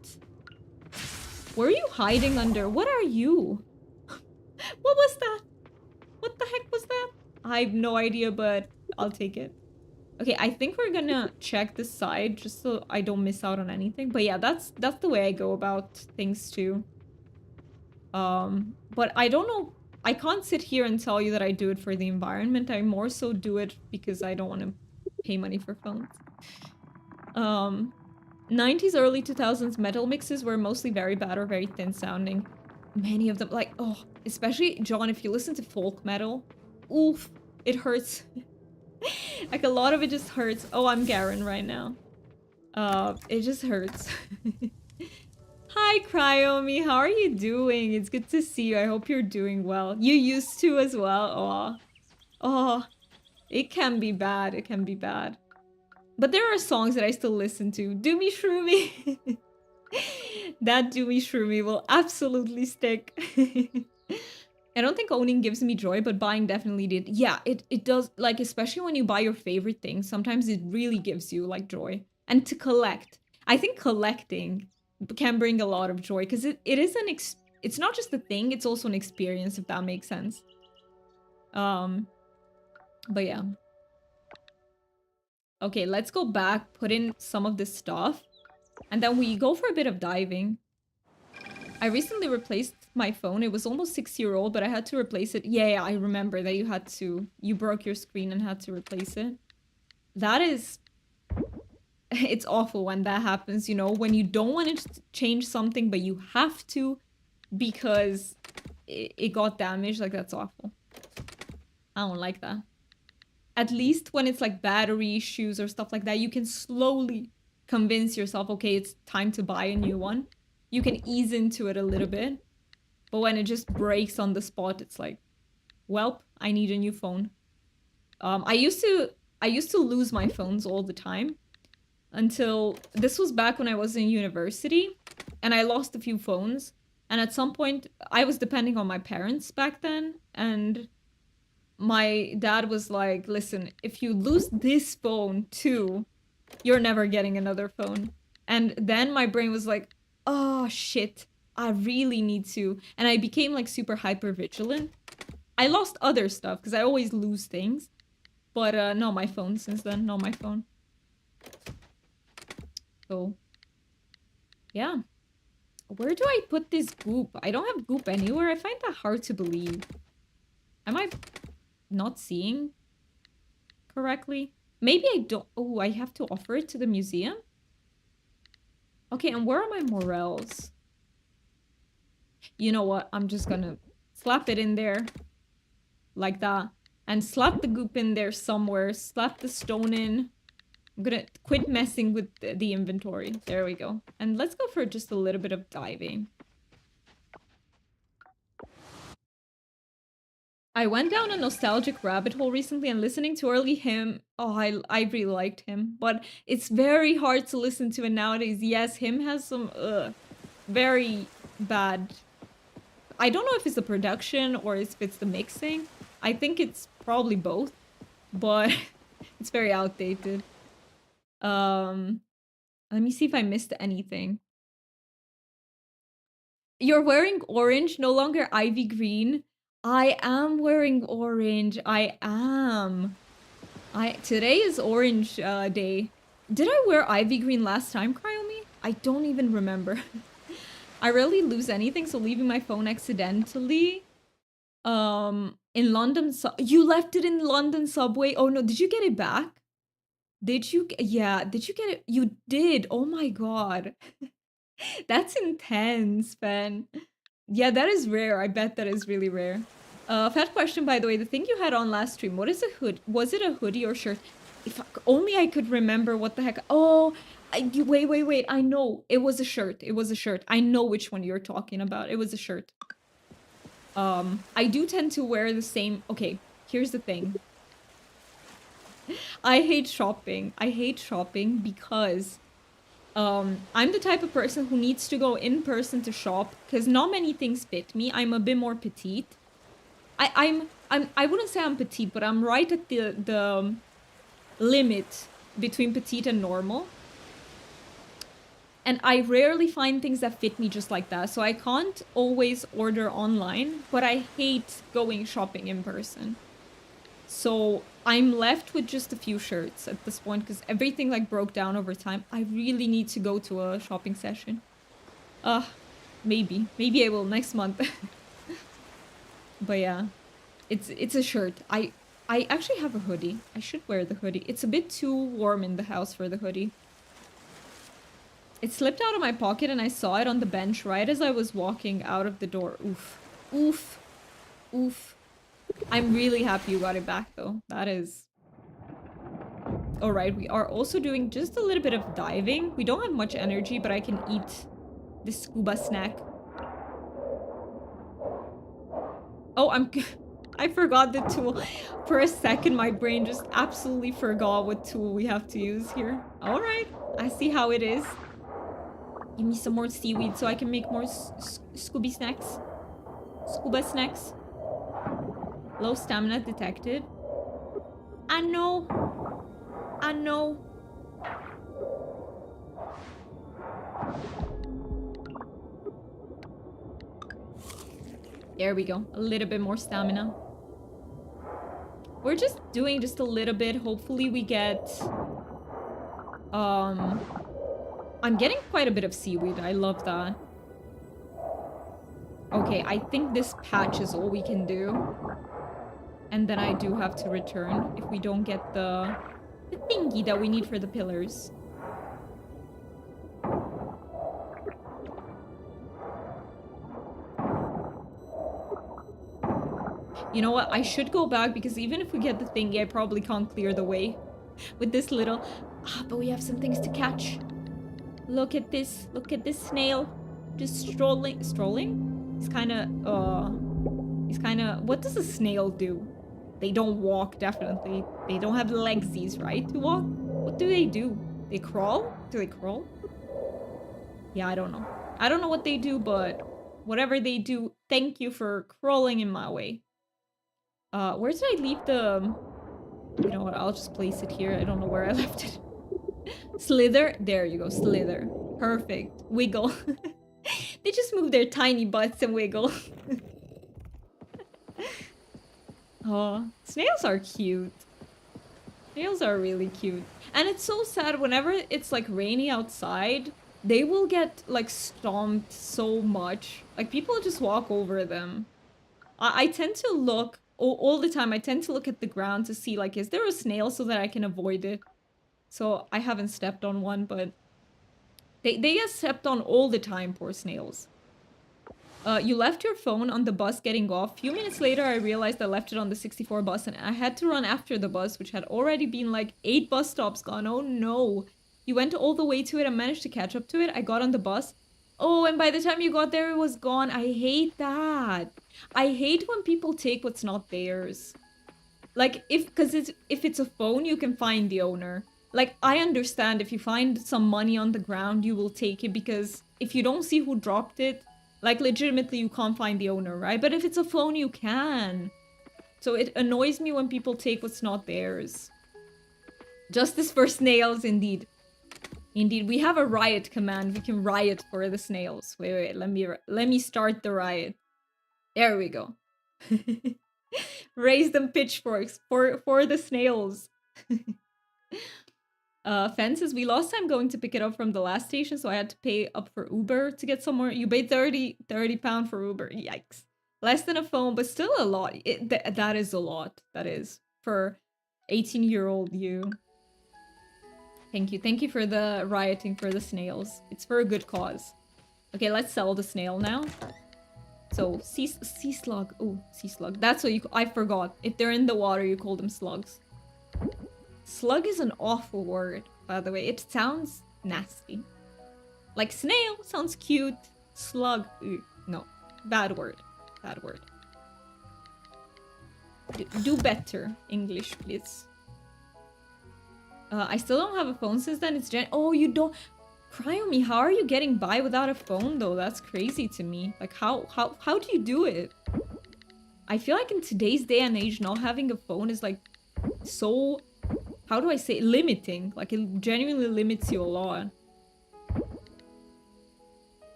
Where are you hiding under? What are you? What was that? What the heck was that? I have no idea, but I'll take it. Okay, I think we're gonna check this side just so I don't miss out on anything. But yeah, that's the way I go about things too. But I don't know. I can't sit here and tell you that I do it for the environment. I more so do it because I don't want to pay money for phones. 90s, early 2000s metal mixes were mostly very bad or very thin sounding. Many of them, like, oh, especially, John, if you listen to folk metal, oof, it hurts. Like, a lot of it just hurts. Oh, I'm Garen right now. It just hurts. Hi, Cryomi, how are you doing? It's good to see you. I hope you're doing well. You used to as well. Oh, oh, it can be bad. It can be bad. But there are songs that I still listen to. Do Me Shroomy. That Do Me Shroomy will absolutely stick. I don't think owning gives me joy, but buying definitely did. Yeah, it does. Like, especially when you buy your favorite thing, sometimes it really gives you, like, joy. And to collect. I think collecting can bring a lot of joy, because it is an... It's not just a thing, it's also an experience, if that makes sense. But yeah. Okay, let's go back, put in some of this stuff, and then we go for a bit of diving. I recently replaced my phone. It was almost 6-year-old, but I had to replace it. Yeah, I remember that you had to... You broke your screen and had to replace it. That is... It's awful when that happens, you know? When you don't want to change something, but you have to because it got damaged. Like, that's awful. I don't like that. At least when it's like battery issues or stuff like that, you can slowly convince yourself, okay, it's time to buy a new one. You can ease into it a little bit. But when it just breaks on the spot, it's like, welp, I need a new phone. I used to lose my phones all the time until this was back when I was in university and I lost a few phones. And at some point I was depending on my parents back then, and my dad was like, listen, if you lose this phone too, you're never getting another phone. And then my brain was like, oh shit, I really need to. And I became like super hyper vigilant. I lost other stuff because I always lose things. But not my phone since then, not my phone. So, yeah. Where do I put this goop? I don't have goop anywhere. I find that hard to believe. Am I not seeing correctly? Maybe I don't... Oh, I have to offer it to the museum? Okay, and where are my morels? You know what? I'm just gonna slap it in there. Like that. And slap the goop in there somewhere. Slap the stone in. I'm gonna quit messing with the inventory. There we go. And let's go for just a little bit of diving. I went down a nostalgic rabbit hole recently and listening to early him. Oh, I really liked him. But it's very hard to listen to it nowadays. Yes, him has some very bad... I don't know if it's the production or if it's the mixing. I think it's probably both. But it's very outdated. Let me see if I missed anything. You're wearing orange, no longer ivy green. I am wearing orange. I am. Today is orange day. Did I wear ivy green last time, Cryomi? I don't even remember. I rarely lose anything, so leaving my phone accidentally. In London, you left it in London subway. Oh no, did you get it back? Did you? Yeah, did you get it? You did. Oh my god. That's intense, Ben. Yeah, that is rare. I bet that is really rare. Fat question, by the way. The thing you had on last stream, what is a hood? Was it a hoodie or shirt? If only I could remember what the heck. Oh, wait. I know. It was a shirt. It was a shirt. I know which one you're talking about. It was a shirt. I do tend to wear the same... Okay, here's the thing. I hate shopping. I hate shopping because... I'm the type of person who needs to go in person to shop because not many things fit me. I'm a bit more petite. I wouldn't say I'm petite, but I'm right at the limit between petite and normal. And I rarely find things that fit me just like that. So I can't always order online, but I hate going shopping in person. So I'm left with just a few shirts at this point because everything like broke down over time. I really need to go to a shopping session. Maybe I will next month. But yeah, it's a shirt. I actually have a hoodie. I should wear the hoodie. It's a bit too warm in the house for the hoodie. It slipped out of my pocket and I saw it on the bench right as I was walking out of the door. Oof. Oof. Oof. I'm really happy you got it back though. That is... Alright, we are also doing just a little bit of diving. We don't have much energy, but I can eat the scuba snack. Oh, I forgot the tool. For a second, my brain just absolutely forgot what tool we have to use here. Alright, I see how it is. Give me some more seaweed so I can make more Scooby snacks. Scuba snacks. Low stamina detected. I know. I know. There we go. A little bit more stamina. We're just doing just a little bit. Hopefully we get... I'm getting quite a bit of seaweed. I love that. Okay, I think this patch is all we can do. And then I do have to return if we don't get the thingy that we need for the pillars. You know what? I should go back because even if we get the thingy, I probably can't clear the way with this little... but we have some things to catch. Look at this. Look at this snail. Just strolling. Strolling? He's kind of... He's kind of... What does a snail do? They don't walk, definitely. They don't have legsies, right, to walk? What do? They crawl? Do they crawl? Yeah, I don't know. I don't know what they do, but whatever they do, thank you for crawling in my way. Where did I leave the... You know what, I'll just place it here. I don't know where I left it. Slither? There you go, slither. Perfect. Wiggle. They just move their tiny butts and wiggle. Oh, snails are cute. Snails are really cute. And it's so sad whenever it's like rainy outside, they will get like stomped so much. Like people just walk over them. I tend to look all the time I tend to look at the ground to see, like, is there a snail so that I can avoid it? So I haven't stepped on one, but they get stepped on all the time, poor snails. You left your phone on the bus getting off. Few minutes later, I realized I left it on the 64 bus and I had to run after the bus, which had already been like 8 bus stops gone. Oh no. You went all the way to it and managed to catch up to it. I got on the bus. Oh, and by the time you got there, it was gone. I hate that. I hate when people take what's not theirs. Like, if it's a phone, you can find the owner. Like, I understand if you find some money on the ground, you will take it because if you don't see who dropped it, like, legitimately, you can't find the owner, right? But if it's a phone, you can. So it annoys me when people take what's not theirs. Justice for snails, indeed. Indeed, we have a riot command. We can riot for the snails. Wait, let me start the riot. There we go. Raise them pitchforks for the snails. Fences, we lost time going to pick it up from the last station, so I had to pay up for Uber to get somewhere. You paid 30 pound for Uber. Yikes. Less than a phone, but still a lot. That is a lot. That is. For 18-year-old you. Thank you. Thank you for the rioting for the snails. It's for a good cause. Okay, let's sell the snail now. So, sea slug. Oh, sea slug. That's what you... I forgot. If they're in the water, you call them slugs. Slug is an awful word, by the way. It sounds nasty. Like snail sounds cute. Slug, no. Bad word. Bad word. Do better, English, please. I still don't have a phone since then. It's oh, you don't... Cry on me. How are you getting by without a phone, though? That's crazy to me. Like, how do you do it? I feel like in today's day and age, not having a phone is, like, so... How do I say it? Limiting. Like, it genuinely limits you a lot.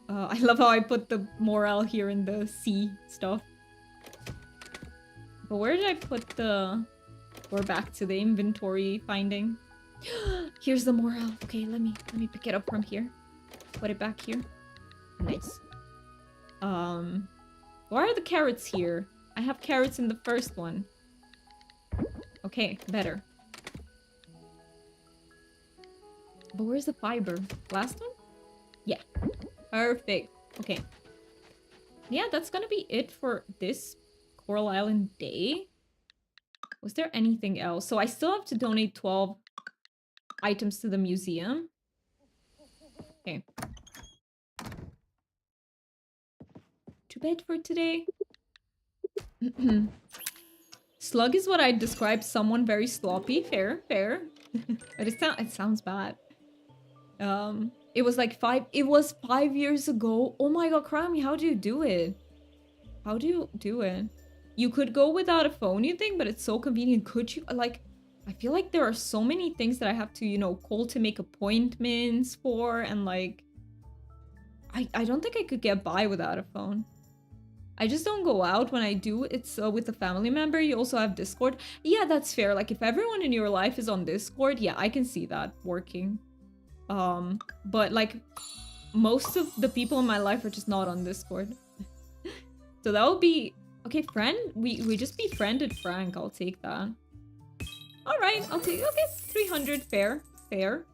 I love how I put the morale here in the sea stuff. But where did I put the... We're back to the inventory finding. Here's the morale. Okay, let me pick it up from here. Put it back here. Nice. Why are the carrots here? I have carrots in the first one. Okay, better. But where's the fiber? Last one? Yeah. Perfect. Okay. Yeah, that's gonna be it for this Coral Island day. Was there anything else? So I still have to donate 12 items to the museum. Okay. To bed for today. Slug is what I'd describe someone very sloppy. Fair, fair. But it sounds bad. It was like 5 years ago. Oh my god, Krami, how do you do it? How do you do it? You could go without a phone, you think, but it's so convenient. Could you, like, I feel like there are so many things that I have to, you know, call to make appointments for, and like, I don't think I could get by without a phone. I just don't go out. When I do, it's with a family member. You also have Discord. Yeah, that's fair. Like, if everyone in your life is on Discord, yeah, I can see that working. But like, most of the people in my life are just not on Discord. So that would be... Okay, friend? We just befriended Frank. I'll take that. Alright, I'll take... Okay, 300. Fair. Fair.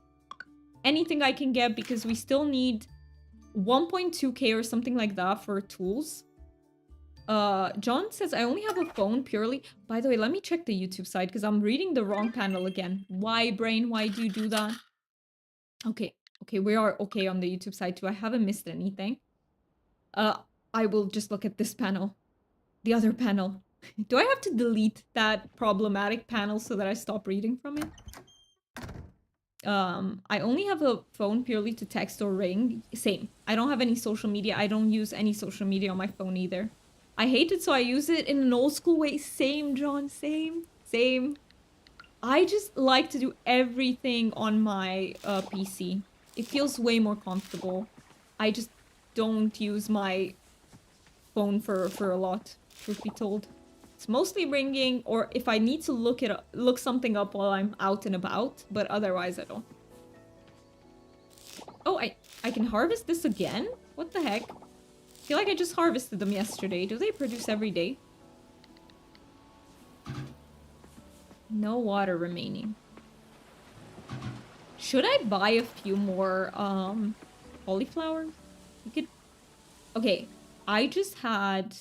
Anything I can get, because we still need 1.2k or something like that for tools. John says, I only have a phone purely... By the way, let me check the YouTube side, because I'm reading the wrong panel again. Why, brain? Why do you do that? Okay. Okay, we are okay on the YouTube side too. I haven't missed anything. I will just look at this panel. The other panel. Do I have to delete that problematic panel so that I stop reading from it? I only have a phone purely to text or ring. Same. I don't have any social media. I don't use any social media on my phone either. I hate it, so I use it in an old school way. Same, John. Same. Same. I just like to do everything on my PC. It feels way more comfortable. I just don't use my phone for a lot, truth be told. It's mostly ringing, or if I need to look something up while I'm out and about, but otherwise I don't. Oh, I can harvest this again? What the heck? I feel like I just harvested them yesterday. Do they produce every day? No water remaining. Should I buy a few more cauliflowers? You could. Okay, I just had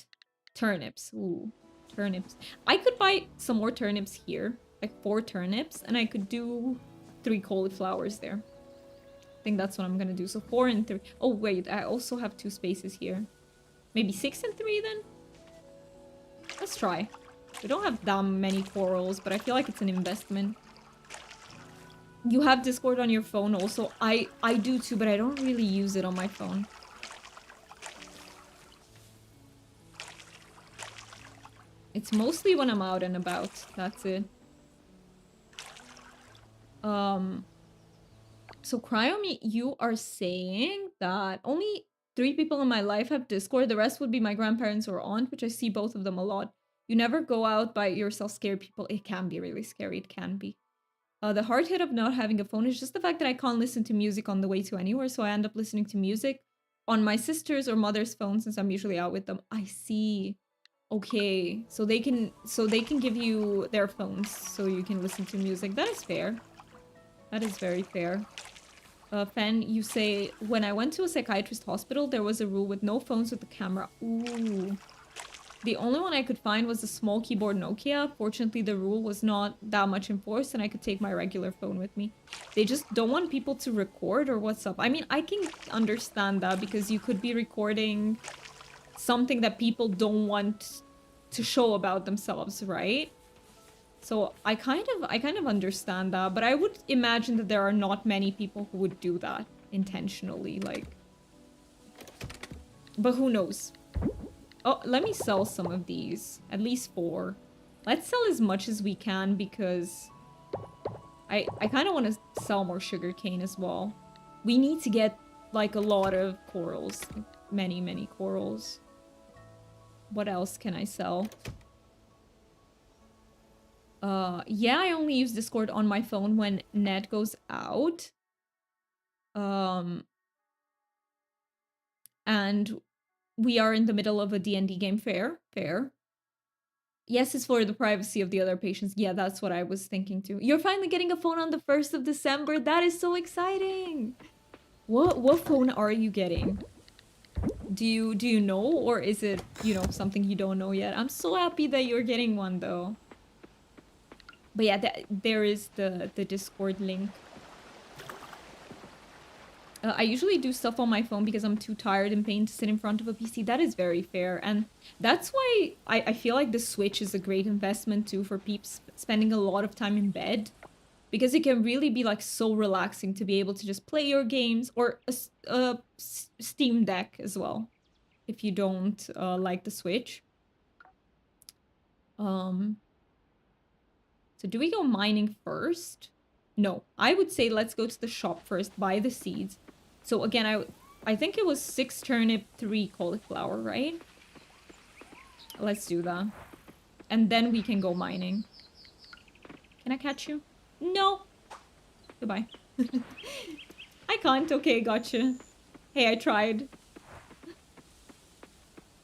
turnips. Ooh, turnips. I could buy some more turnips here, like 4 turnips, and I could do 3 cauliflowers there. I think that's what I'm gonna do. So 4 and 3. Oh wait, I also have 2 spaces here. Maybe 6 and 3 then? Let's try. We don't have that many corals, but I feel like it's an investment. You have Discord on your phone also. I do too, but I don't really use it on my phone. It's mostly when I'm out and about. That's it. So Cryomi, you are saying that only 3 people in my life have Discord. The rest would be my grandparents or aunt, which I see both of them a lot. You never go out by yourself, scare people. It can be really scary. It can be. The hard hit of not having a phone is just the fact that I can't listen to music on the way to anywhere, so I end up listening to music on my sister's or mother's phone since I'm usually out with them. I see. Okay, so they can give you their phones so you can listen to music. That is fair. That is very fair. Fen, you say, when I went to a psychiatrist hospital, there was a rule with no phones with the camera. Ooh. The only one I could find was a small keyboard Nokia. Fortunately, the rule was not that much enforced and I could take my regular phone with me. They just don't want people to record or what's up. I mean, I can understand that because you could be recording something that people don't want to show about themselves, right? So I kind of understand that, but I would imagine that there are not many people who would do that intentionally, like. But who knows? Oh, let me sell some of these. At least 4. Let's sell as much as we can because I kind of want to sell more sugarcane as well. We need to get like a lot of corals. Like, many corals. What else can I sell? Yeah, I only use Discord on my phone when net goes out. And we are in the middle of a D&D game. Fair. Yes, it's for the privacy of the other patients. Yeah, that's what I was thinking too. You're finally getting a phone on the 1st of December. That is so exciting. What phone are you getting? Do you know, or is it, you know, something you don't know yet? I'm so happy that you're getting one though. But yeah, there is the Discord link. I usually do stuff on my phone because I'm too tired and pain to sit in front of a PC. That is very fair. And that's why I feel like the Switch is a great investment too for peeps spending a lot of time in bed. Because it can really be like so relaxing to be able to just play your games, or a Steam Deck as well. If you don't like the Switch. So do we go mining first? No, I would say let's go to the shop first, buy the seeds. So again, I think it was 6 turnip, 3 cauliflower, right? Let's do that. And then we can go mining. Can I catch you? No. Goodbye. I can't. Okay, gotcha. Hey, I tried.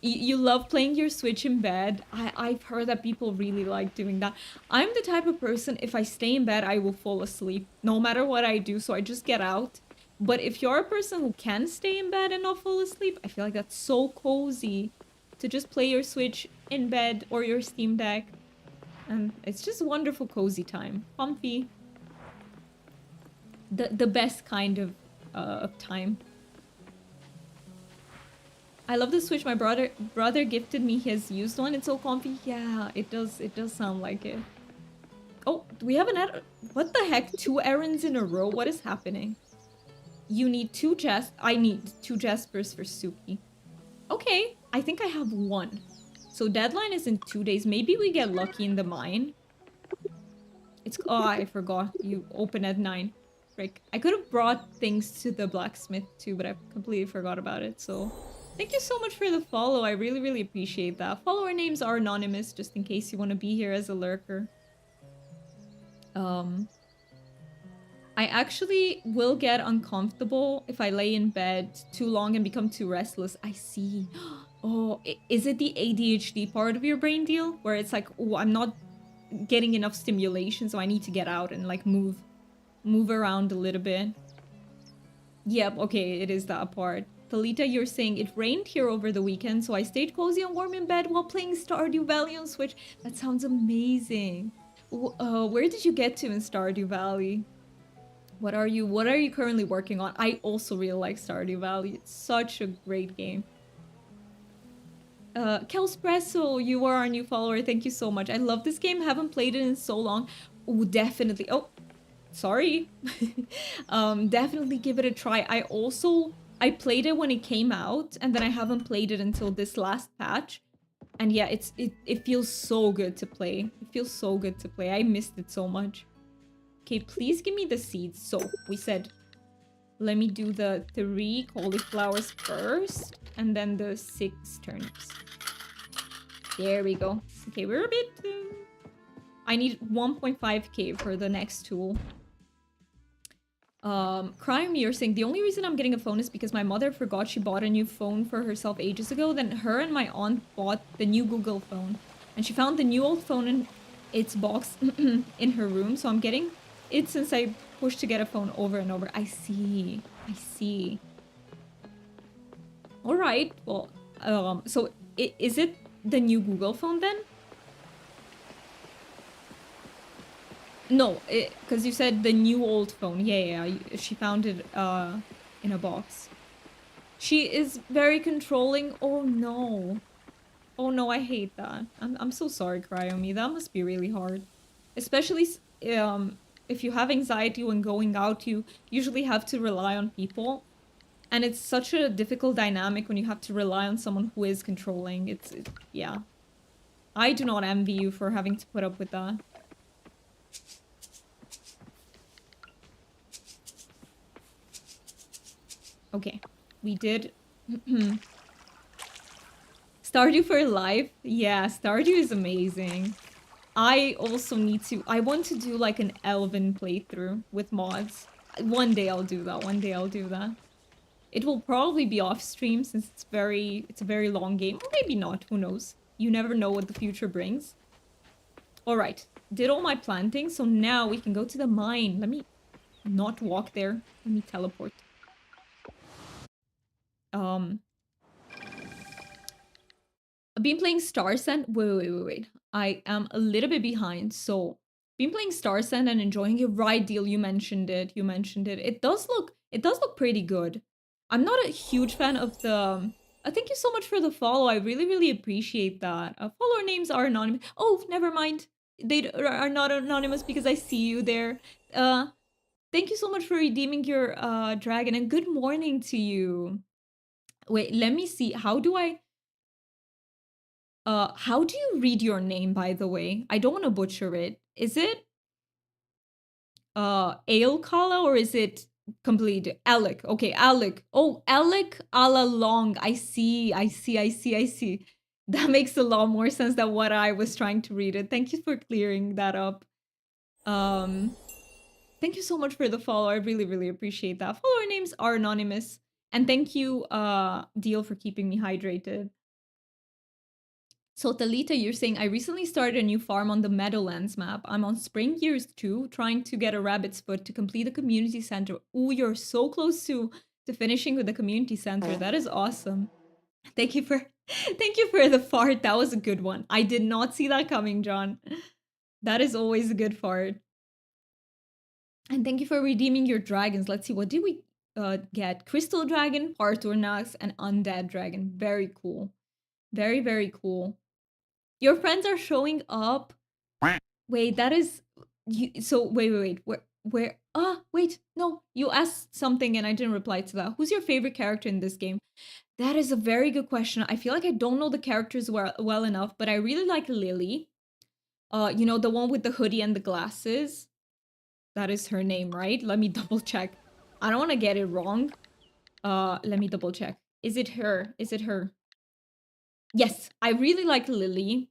You love playing your Switch in bed. I've heard that people really like doing that. I'm the type of person, if I stay in bed, I will fall asleep. No matter what I do, so I just get out. But if you're a person who can stay in bed and not fall asleep, I feel like that's so cozy to just play your Switch in bed or your Steam Deck. And it's just wonderful cozy time. Comfy. The best kind of time. I love the Switch. My brother gifted me his used one. It's so comfy. Yeah, it does sound like it. Oh, do we have an what the heck? 2 errands in a row? What is happening? You need 2 I need 2 Jaspers for Suki. Okay, I think I have 1. So deadline is in 2 days. Maybe we get lucky in the mine. Oh, I forgot. You open at 9. Frick. I could have brought things to the blacksmith too, but I completely forgot about it. So thank you so much for the follow. I really appreciate that. Follower names are anonymous, just in case you want to be here as a lurker. I actually will get uncomfortable if I lay in bed too long and become too restless. I see. Oh, is it the ADHD part of your brain deal? Where it's like, oh, I'm not getting enough stimulation, so I need to get out and like move around a little bit. Yep, okay, it is that part. Talita, you're saying it rained here over the weekend, so I stayed cozy and warm in bed while playing Stardew Valley on Switch. That sounds amazing. Where did you get to in Stardew Valley? What are you currently working on? I also really like Stardew Valley. It's such a great game. Kelspresso, you are our new follower. Thank you so much. I love this game. Haven't played it in so long. Oh, definitely. Oh, sorry. Definitely give it a try. I played it when it came out, and then I haven't played it until this last patch. And yeah, it feels so good to play. It feels so good to play. I missed it so much. Okay, please give me the seeds. So we said, let me do the 3 cauliflowers first, and then the 6 turnips. There we go. Okay, we're a bit... I need 1.5k for the next tool. Crime, you're saying the only reason I'm getting a phone is because my mother forgot she bought a new phone for herself ages ago. Then her and my aunt bought the new Google phone. And she found the new old phone in its box in her room. So I'm getting it since I pushed to get a phone over and over. I see. I see. Alright, well, so is it the new Google phone then? No, because you said the new old phone. Yeah, she found it in a box. She is very controlling. Oh no. Oh no, I hate that. I'm so sorry, Cryomi. That must be really hard. Especially if you have anxiety when going out, you usually have to rely on people. And it's such a difficult dynamic when you have to rely on someone who is controlling. Yeah. I do not envy you for having to put up with that. Okay, we did. Stardew for life? Yeah, Stardew is amazing. I also need to... I want to do like an Elven playthrough with mods. One day I'll do that. One day I'll do that. It will probably be off stream since it's a very long game. Or maybe not, who knows. You never know what the future brings. Alright, did all my planting, so now we can go to the mine. Let me not walk there. Let me teleport. I've been playing Star Sand. Wait. I am a little bit behind. So, been playing Star Sand and enjoying it. Right, Deal, you mentioned it. It does look pretty good. I'm not a huge fan of the... thank you so much for the follow. I really appreciate that. Follower names are anonymous. Oh, never mind. They are not anonymous because I see you there. Thank you so much for redeeming your dragon, and good morning to you. Wait, let me see. How do you read your name, by the way? I don't want to butcher it. Is it Aelkala, or is it complete Alec? Okay, Alec. Oh, Alec all along. I see. That makes a lot more sense than what I was trying to read it. Thank you for clearing that up. Thank you so much for the follow. I really appreciate that. Follower names are anonymous. And thank you, Deal, for keeping me hydrated. So Talita, you're saying, I recently started a new farm on the Meadowlands map. I'm on Spring Years 2, trying to get a rabbit's foot to complete the community center. Ooh, you're so close to finishing with the community center. That is awesome. Thank you for the fart. That was a good one. I did not see that coming, John. That is always a good fart. And thank you for redeeming your dragons. Let's see, what did we get? Crystal Dragon, Partornax, and Undead Dragon. Very cool. Very cool. Your friends are showing up. Wait, that is... So, wait. Where? Wait. No, you asked something and I didn't reply to that. Who's your favorite character in this game? That is a very good question. I feel like I don't know the characters well enough, but I really like Lily. You know, the one with the hoodie and the glasses. That is her name, right? Let me double check. I don't want to get it wrong. Let me double check. Is it her? Yes, I really like Lily.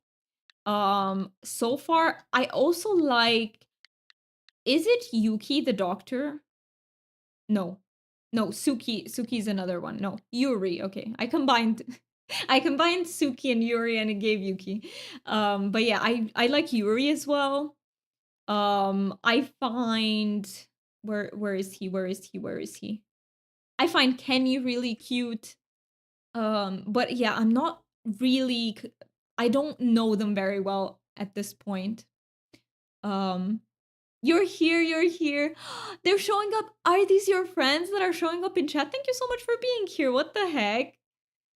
So far, I also like... Is it Yuki the doctor? No, Suki. Suki's another one. No, Yuri. Okay, I combined I combined Suki and Yuri and it gave Yuki. But yeah, I like Yuri as well. I find where is he? Where is he? Where is he? I find Kenny really cute. But yeah, I'm not really I don't know them very well at this point. Um you're here, you're here. They're showing up. Are these your friends that are showing up in chat? Thank you so much for being here. What the heck?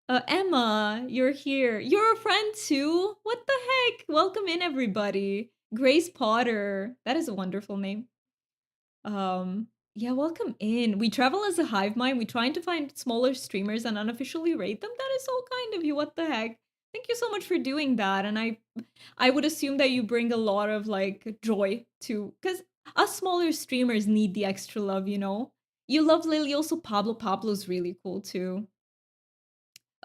Emma, you're here. You're a friend too? What the heck? Welcome in, everybody. Grace Potter. That is a wonderful name. Yeah, welcome in. We travel as a hive mind. We trying to find smaller streamers and unofficially rate them. That is so kind of you. What the heck? Thank you so much for doing that. And I would assume that you bring a lot of like joy to, because us smaller streamers need the extra love, you know? You love Lily, also Pablo's really cool too.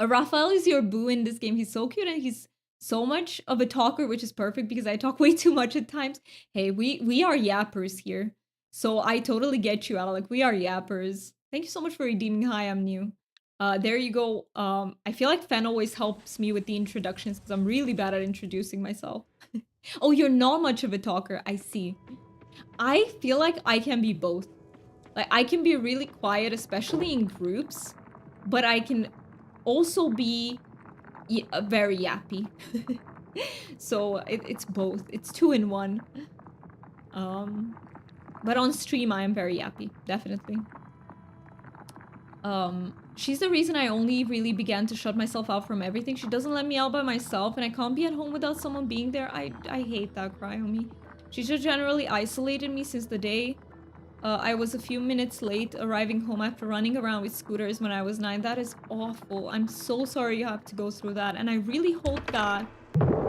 Raphael is your boo in this game. He's so cute and he's so much of a talker, which is perfect because I talk way too much at times. Hey, we are yappers here. So I totally get you, Alec. We are yappers. Thank you so much for redeeming. Hi, I'm new. There you go. I feel like Fen always helps me with the introductions because I'm really bad at introducing myself. Oh, you're not much of a talker. I see. I feel like I can be both. Like, I can be really quiet, especially in groups, but I can also be very yappy. So it's both. It's 2 in 1. But on stream I am very yappy, definitely. She's the reason I only really began to shut myself out from everything. She doesn't let me out by myself and I can't be at home without someone being there. I hate that, Cryomi. She just generally isolated me since the day I was a few minutes late arriving home after running around with scooters when I was 9. That is awful. I'm so sorry you have to go through that. And I really hope that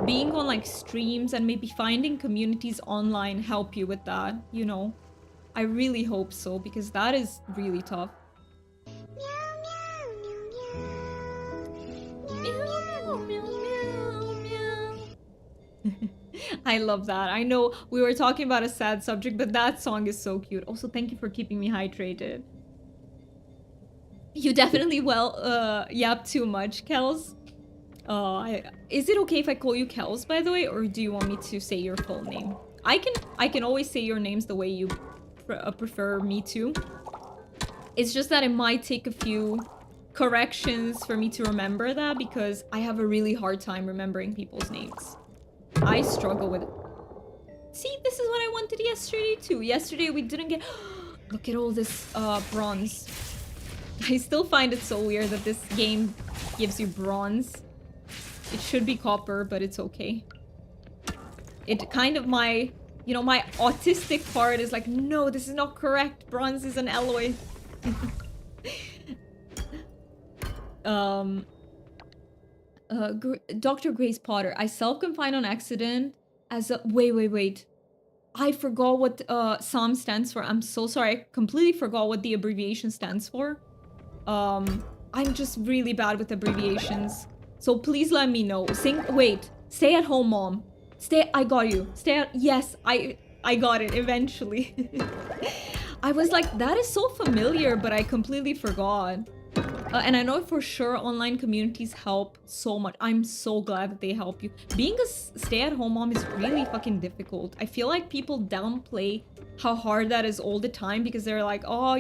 being on like streams and maybe finding communities online help you with that, you know? I really hope so because that is really tough. I love that. I know we were talking about a sad subject, but that song is so cute. Also, thank you for keeping me hydrated. You definitely yap too much, Kels. Is it okay if I call you Kels, by the way, or do you want me to say your full name? I can always say your names the way you prefer me to. It's just that it might take a few corrections for me to remember that because I have a really hard time remembering people's names. I struggle with it. See, this is what I wanted yesterday too. Yesterday we didn't get... Look at all this bronze. I still find it so weird that this game gives you bronze. It should be copper, but it's okay. It kind of my... You know, my autistic part is like, no, this is not correct. Bronze is an alloy. Dr. Grace Potter. I self-confined on accident as a... Wait. I forgot what SAM stands for. I'm so sorry. I completely forgot what the abbreviation stands for. I'm just really bad with abbreviations. So please let me know. Wait. Stay at home, mom. I got you. Yes, I got it eventually. I was like, that is so familiar, but I completely forgot. And I know for sure online communities help so much. I'm so glad that they help you. Being a stay-at-home mom is really fucking difficult. I feel like people downplay how hard that is all the time because they're like, oh,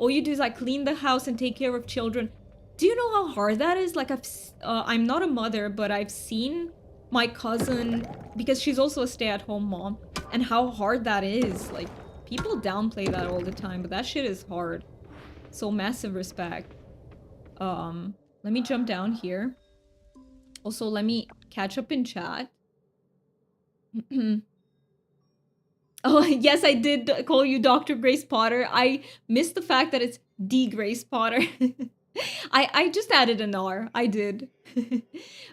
all you do is like clean the house and take care of children. Do you know how hard that is? Like I'm not a mother, but I've seen my cousin, because she's also a stay-at-home mom, and how hard that is. Like, people downplay that all the time, but that shit is hard. So massive respect. Let me jump down here. Also, let me catch up in chat. Oh, yes, I did call you Dr. Grace Potter. I missed the fact that it's D. Grace Potter. I just added an R. I did.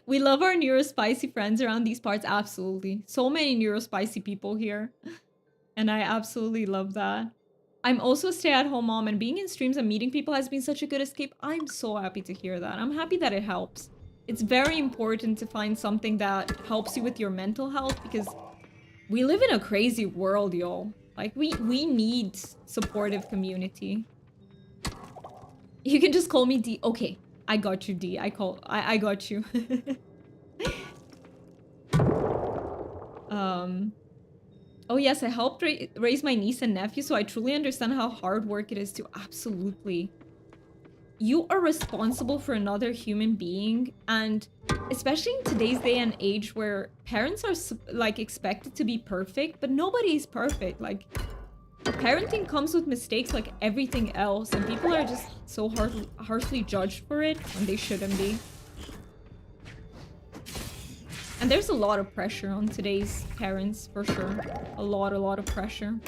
We love our neurospicy friends around these parts. Absolutely. So many neurospicy people here. And I absolutely love that. I'm also a stay-at-home mom, and being in streams and meeting people has been such a good escape. I'm so happy to hear that. I'm happy that it helps. It's very important to find something that helps you with your mental health because we live in a crazy world, y'all. Like, we need supportive community. You can just call me D. Okay. I got you, D. I got you. um oh yes, I helped raise my niece and nephew, so I truly understand how hard work it is to absolutely. You are responsible for another human being, and especially in today's day and age where parents are like expected to be perfect, but nobody is perfect. Like parenting comes with mistakes like everything else, and people are just so harshly judged for it when they shouldn't be. And there's a lot of pressure on today's parents, for sure. A lot of pressure.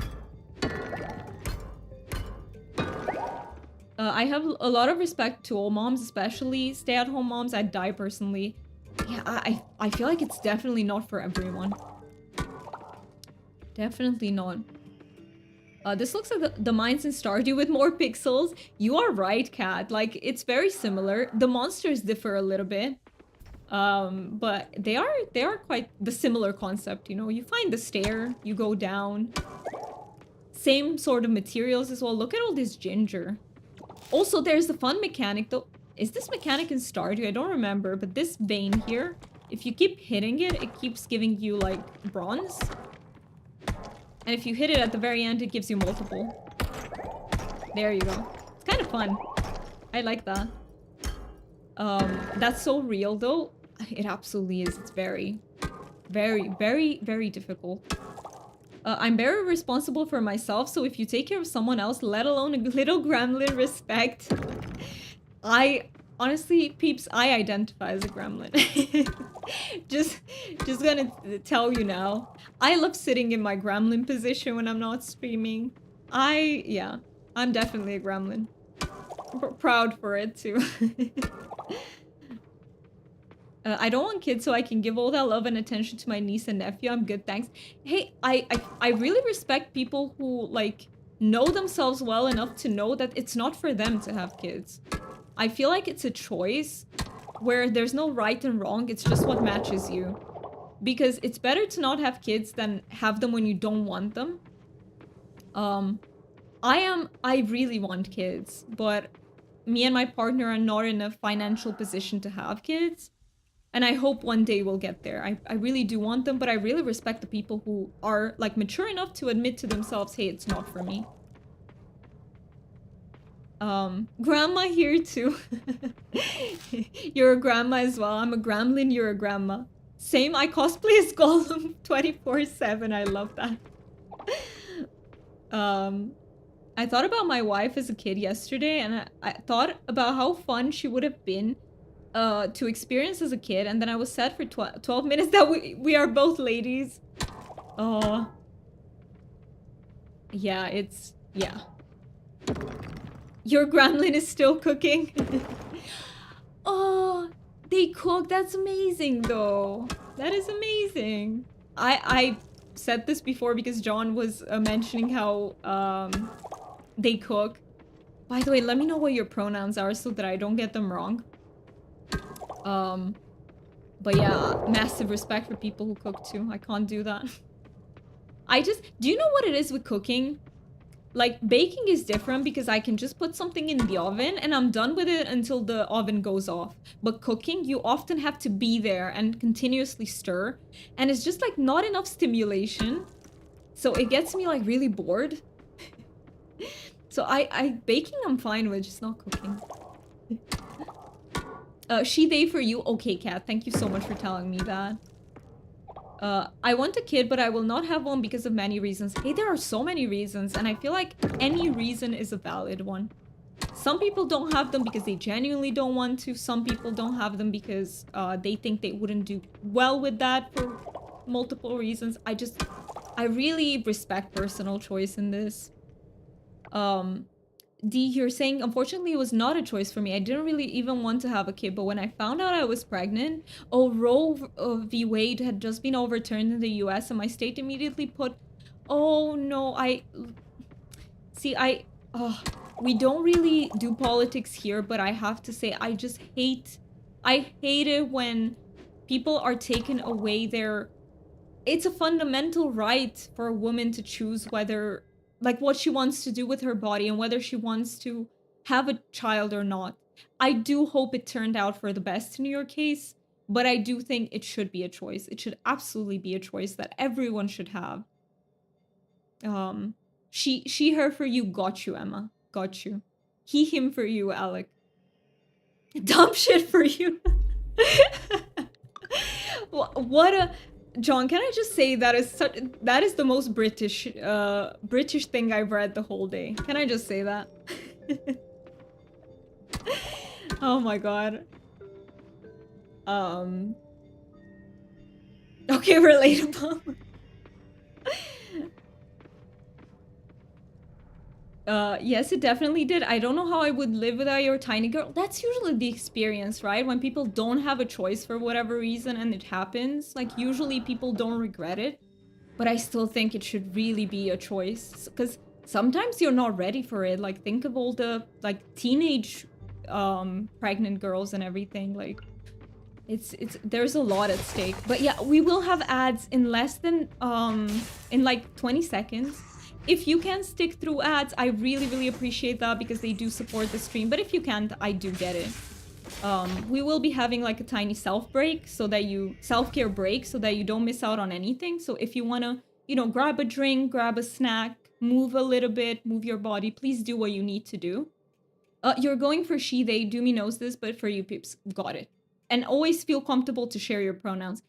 I have a lot of respect to all moms, especially stay-at-home moms. I'd die personally. Yeah, I feel like it's definitely not for everyone. Definitely not. This looks like the mines in Stardew with more pixels. You are right, Kat. Like, it's very similar. The monsters differ a little bit. But they are quite the similar concept, you know? You find the stair, you go down. Same sort of materials as well. Look at all this ginger. Also, there's the fun mechanic, though. Is this mechanic in Stardew? I don't remember, but this vein here, if you keep hitting it, it keeps giving you, like, bronze. And if you hit it at the very end, it gives you multiple. There you go. It's kind of fun. I like that. That's so real, though. It absolutely is. It's very, very difficult. I'm very responsible for myself, so if you take care of someone else, let alone a little gremlin, respect. Honestly, peeps, I identify as a gremlin. just gonna tell you now. I love sitting in my gremlin position when I'm not streaming. Yeah, I'm definitely a gremlin. Proud for it, too. I don't want kids so I can give all that love and attention to my niece and nephew. I'm good, thanks. Hey, I really respect people who, like, know themselves well enough to know that it's not for them to have kids. I feel like it's a choice where there's no right and wrong. It's just what matches you. Because it's better to not have kids than have them when you don't want them. I really want kids, but me and my partner are not in a financial position to have kids. And I hope one day we'll get there. I really do want them, but I really respect the people who are, like, mature enough to admit to themselves, hey, it's not for me. Grandma here too. You're a grandma as well. I'm a gremlin, you're a grandma. Same, I cosplay as Gollum 24/7. I love that. I thought about my wife as a kid yesterday, and I thought about how fun she would have been to experience as a kid, and then I was sad for 12 minutes that we are both ladies. Oh. Yeah, yeah. Your gremlin is still cooking. Oh, they cook. That's amazing, though. That is amazing. I said this before because John was mentioning how they cook. By the way, let me know what your pronouns are so that I don't get them wrong. But yeah, massive respect for people who cook too. I can't do that. Do you know what it is with cooking? Like, baking is different because I can just put something in the oven and I'm done with it until the oven goes off. But cooking, you often have to be there and continuously stir. And it's just, like, not enough stimulation. So it gets me, like, really bored. So baking I'm fine with, just not cooking. They for you. Okay, Kat, thank you so much for telling me that. I want a kid, but I will not have one because of many reasons. Hey, there are so many reasons, and I feel like any reason is a valid one. Some people don't have them because they genuinely don't want to. Some people don't have them because they think they wouldn't do well with that for multiple reasons. I really respect personal choice in this. D, you're saying, unfortunately, it was not a choice for me. I didn't really even want to have a kid, but when I found out I was pregnant, Roe v. Wade had just been overturned in the US, and my state immediately put, oh no, we don't really do politics here, but I have to say, I hate it when people are taken away it's a fundamental right for a woman to choose whether, like, what she wants to do with her body and whether she wants to have a child or not. I do hope it turned out for the best in your case, but I do think it should be a choice. It should absolutely be a choice that everyone should have. Um, she, her for you, got you, Emma, got you. He, him for you, Alec. Dumb shit for you. What a John, can I just say that is the most British thing I've read the whole day. Can I just say that? Oh my god. Um okay, relatable. Yes, it definitely did. I don't know how I would live without your tiny girl. That's usually the experience, right? When people don't have a choice for whatever reason and it happens, like usually people don't regret it. But I still think it should really be a choice because sometimes you're not ready for it. Like think of all the like teenage pregnant girls and everything. Like it's there's a lot at stake. But yeah, we will have ads in less than in like 20 seconds. If you can stick through ads, I really appreciate that because they do support the stream. But if you can't, I do get it. We will be having like a tiny self-care break so that you don't miss out on anything. So if you want to, you know, grab a drink, grab a snack, move a little bit, move your body, please do what you need to do. You're going for she, they, Doomy knows this, but for you peeps, got it. And always feel comfortable to share your pronouns.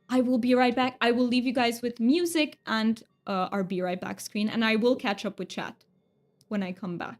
I will be right back. I will leave you guys with music and our be right back screen, and I will catch up with chat when I come back.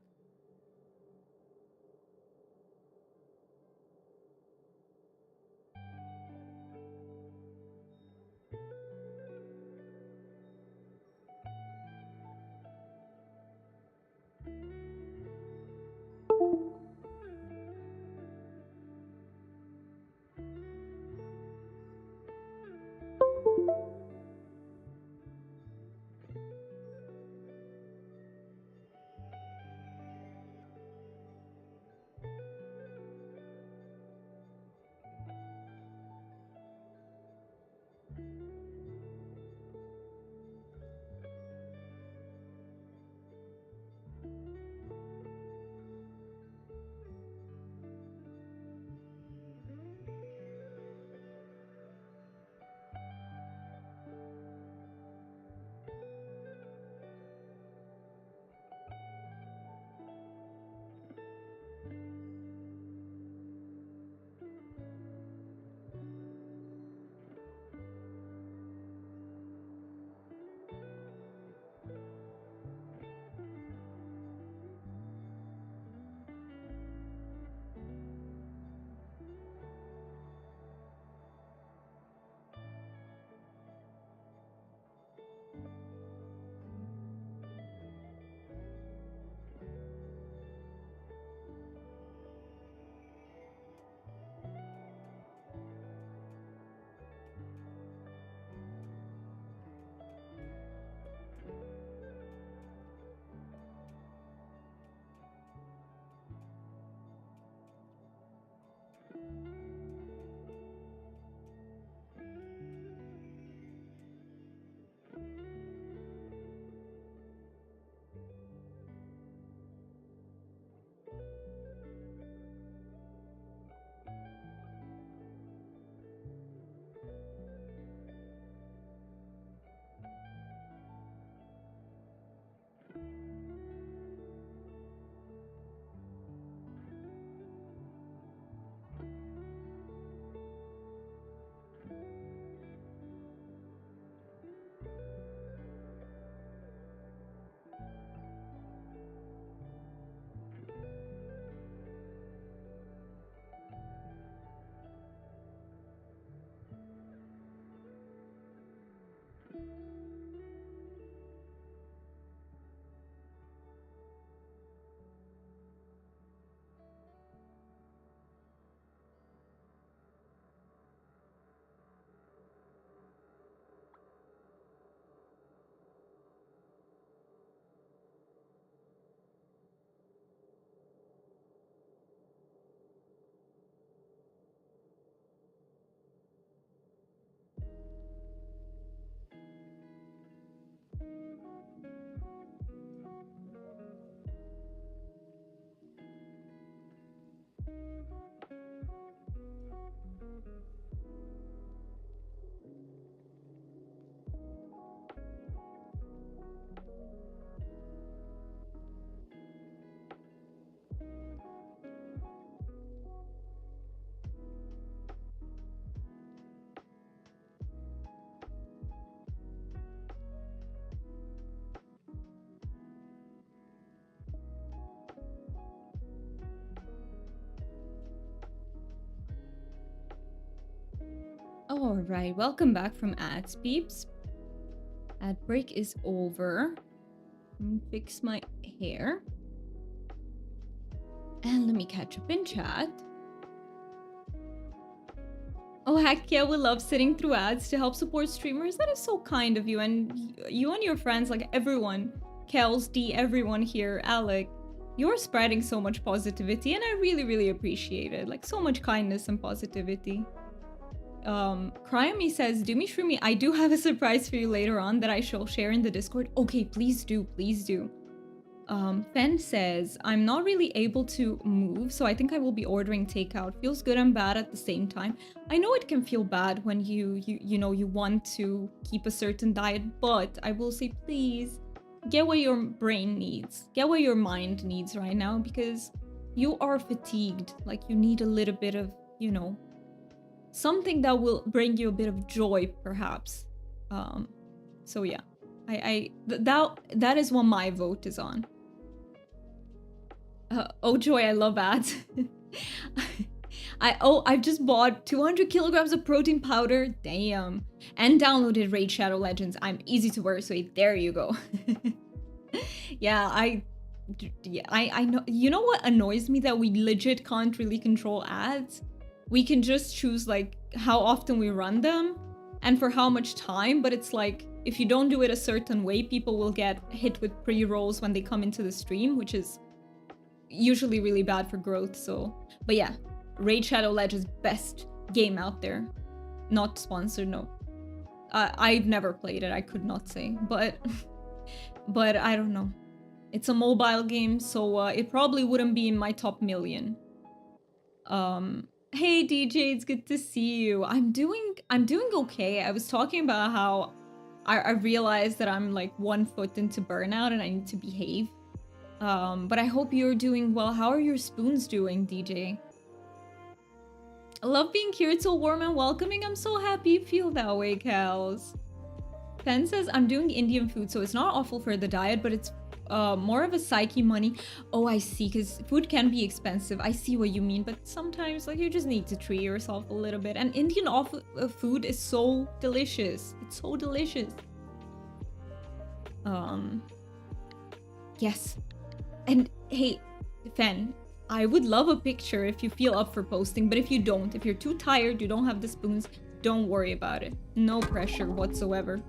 All right, welcome back from ads, peeps. Ad break is over. Let me fix my hair. And let me catch up in chat. Oh, heck yeah, we love sitting through ads to help support streamers. That is so kind of you. And you and your friends, like everyone, Kels, D, everyone here, Alec, you're spreading so much positivity and I really, really appreciate it. Like so much kindness and positivity. Cryome says, do me Shroomy, I do have a surprise for you later on that I shall share in the Discord. Okay, please do, please do. Fen says, I'm not really able to move, so I think I will be ordering takeout. Feels good and bad at the same time. I know it can feel bad when you know, you want to keep a certain diet, but I will say, please, get what your brain needs. Get what your mind needs right now, because you are fatigued. Like, you need a little bit of, you know, something that will bring you a bit of joy, perhaps. So yeah, that is what my vote is on. Oh joy, I love ads. I've just bought 200 kilograms of protein powder, damn, and downloaded Raid Shadow Legends. I'm easy to persuade. There you go. Yeah, I know. You know what annoys me? That we legit can't really control ads. We can just choose like how often we run them and for how much time, but it's like if you don't do it a certain way, people will get hit with pre-rolls when they come into the stream, which is usually really bad for growth. So, but yeah, Raid Shadow Legends, best game out there. Not sponsored, no. I've never played it, I could not say, but I don't know. It's a mobile game, so it probably wouldn't be in my top million. Hey DJ, it's good to see you. I'm doing okay. I was talking about how I realized that I'm like 1 foot into burnout and I need to behave. But I hope you're doing well. How are your spoons doing, DJ? I love being here. It's so warm and welcoming. I'm so happy you feel that way, Kels. Pen says, I'm doing Indian food, so it's not awful for the diet, but it's more of a psyche money. Oh, I see, because food can be expensive. I see what you mean, but sometimes like you just need to treat yourself a little bit. And Indian food is so delicious. It's so delicious. Yes. And hey, Fen, I would love a picture if you feel up for posting, but if you don't, if you're too tired, you don't have the spoons, don't worry about it. No pressure whatsoever.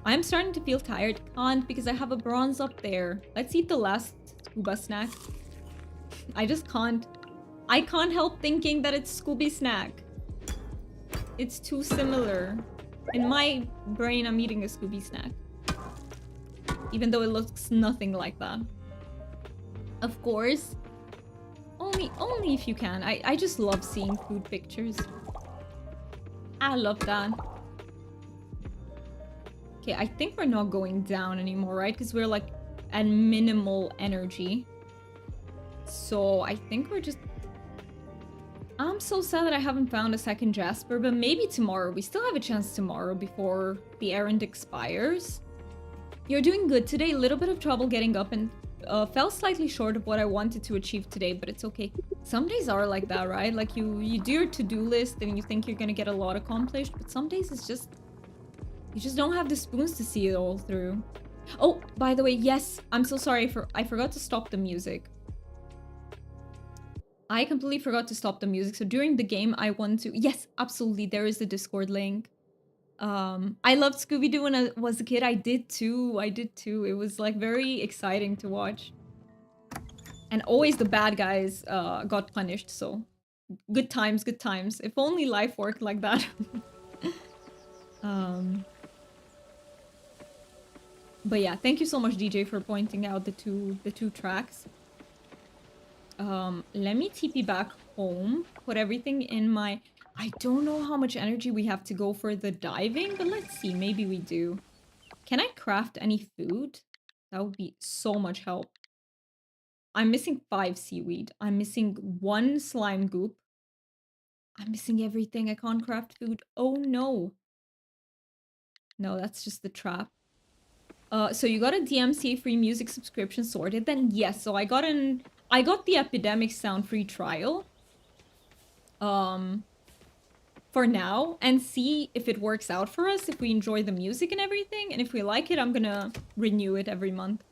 I'm starting to feel tired. Can't, because I have a bronze up there. Let's eat the last scuba snack. I just can't. I can't help thinking that it's Scooby snack. It's too similar. In my brain, I'm eating a Scooby snack. Even though it looks nothing like that. Of course. Only if you can. I just love seeing food pictures. I love that. Okay, I think we're not going down anymore, right? Because we're like at minimal energy. So I think we're just... I'm so sad that I haven't found a second Jasper, but maybe tomorrow. We still have a chance tomorrow before the errand expires. You're doing good today. A little bit of trouble getting up and fell slightly short of what I wanted to achieve today, but it's okay. Some days are like that, right? Like you do your to-do list and you think you're gonna get a lot accomplished, but some days it's just... You just don't have the spoons to see it all through. Oh, by the way, yes, I'm so sorry I forgot to stop the music. I completely forgot to stop the music. So during the game, I want to... Yes, absolutely. There is the Discord link. I loved Scooby-Doo when I was a kid. I did too. It was like very exciting to watch. And always the bad guys got punished. So good times, good times. If only life worked like that. But yeah, thank you so much, DJ, for pointing out the two tracks. Let me TP back home, put everything in my... I don't know how much energy we have to go for the diving, but let's see, maybe we do. Can I craft any food? That would be so much help. I'm missing 5 seaweed. I'm missing 1 slime goop. I'm missing everything. I can't craft food. Oh no. No, that's just the trap. So you got a DMCA free music subscription sorted, then yes. So I got the Epidemic Sound free trial. for now and see if it works out for us, if we enjoy the music and everything. And if we like it, I'm gonna renew it every month.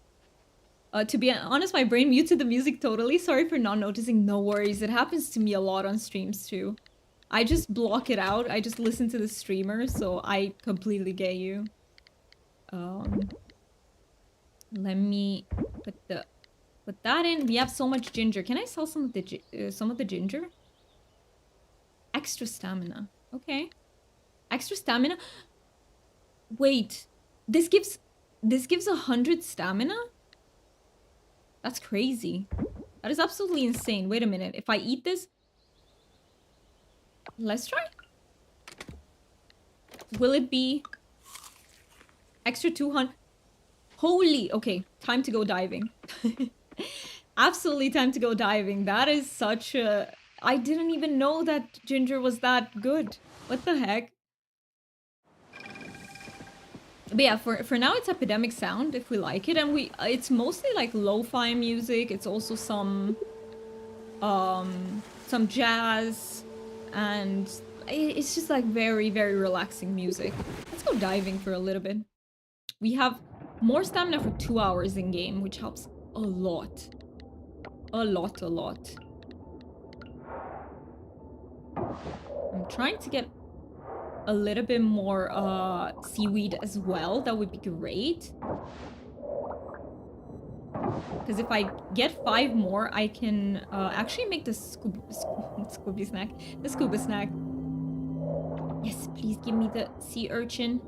To be honest, my brain muted the music totally. Sorry for not noticing. No worries. It happens to me a lot on streams too. I just block it out. I just listen to the streamer, so I completely get you. Let me put that in. We have so much ginger. Can I sell some of the ginger? Extra stamina. Okay. Extra stamina. Wait. This gives 100 stamina? That's crazy. That is absolutely insane. Wait a minute. If I eat this... Let's try. Will it be extra 200? Holy... Okay, time to go diving. Absolutely time to go diving. That is such a... I didn't even know that ginger was that good. What the heck? But yeah, for now it's Epidemic Sound if we like it, and it's mostly like lo-fi music. It's also some jazz, and it's just like very, very relaxing music. Let's go diving for a little bit. We have more stamina for 2 hours in game, which helps a lot. A lot. I'm trying to get a little bit more seaweed as well. That would be great. Because if I get 5 more, I can actually make the Scooby snack. The scuba snack. Yes, please give me the sea urchin.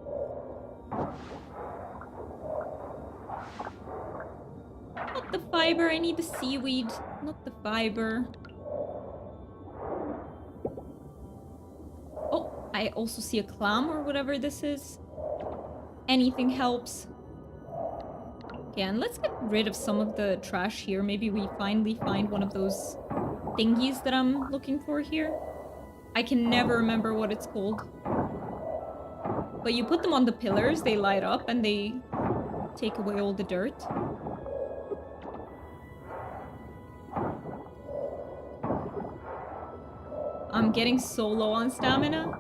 Not the fiber, I need the seaweed, not the fiber. Oh, I also see a clam or whatever this is. Anything helps. Okay, and let's get rid of some of the trash here. Maybe we finally find one of those thingies that I'm looking for here. I can never remember what it's called. But you put them on the pillars, they light up, and they take away all the dirt. I'm getting so low on stamina.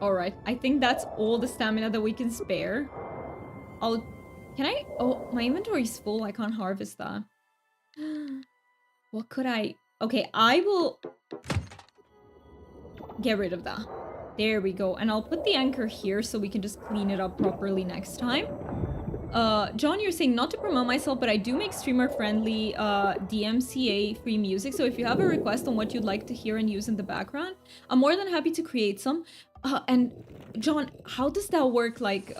Alright, I think that's all the stamina that we can spare. Can I? Oh, my inventory is full. I can't harvest that. What could I... Okay, I will get rid of that. There we go. And I'll put the anchor here so we can just clean it up properly next time. John, you're saying not to promote myself, but I do make streamer-friendly DMCA-free music. So if you have a request on what you'd like to hear and use in the background, I'm more than happy to create some. And John, how does that work? Like,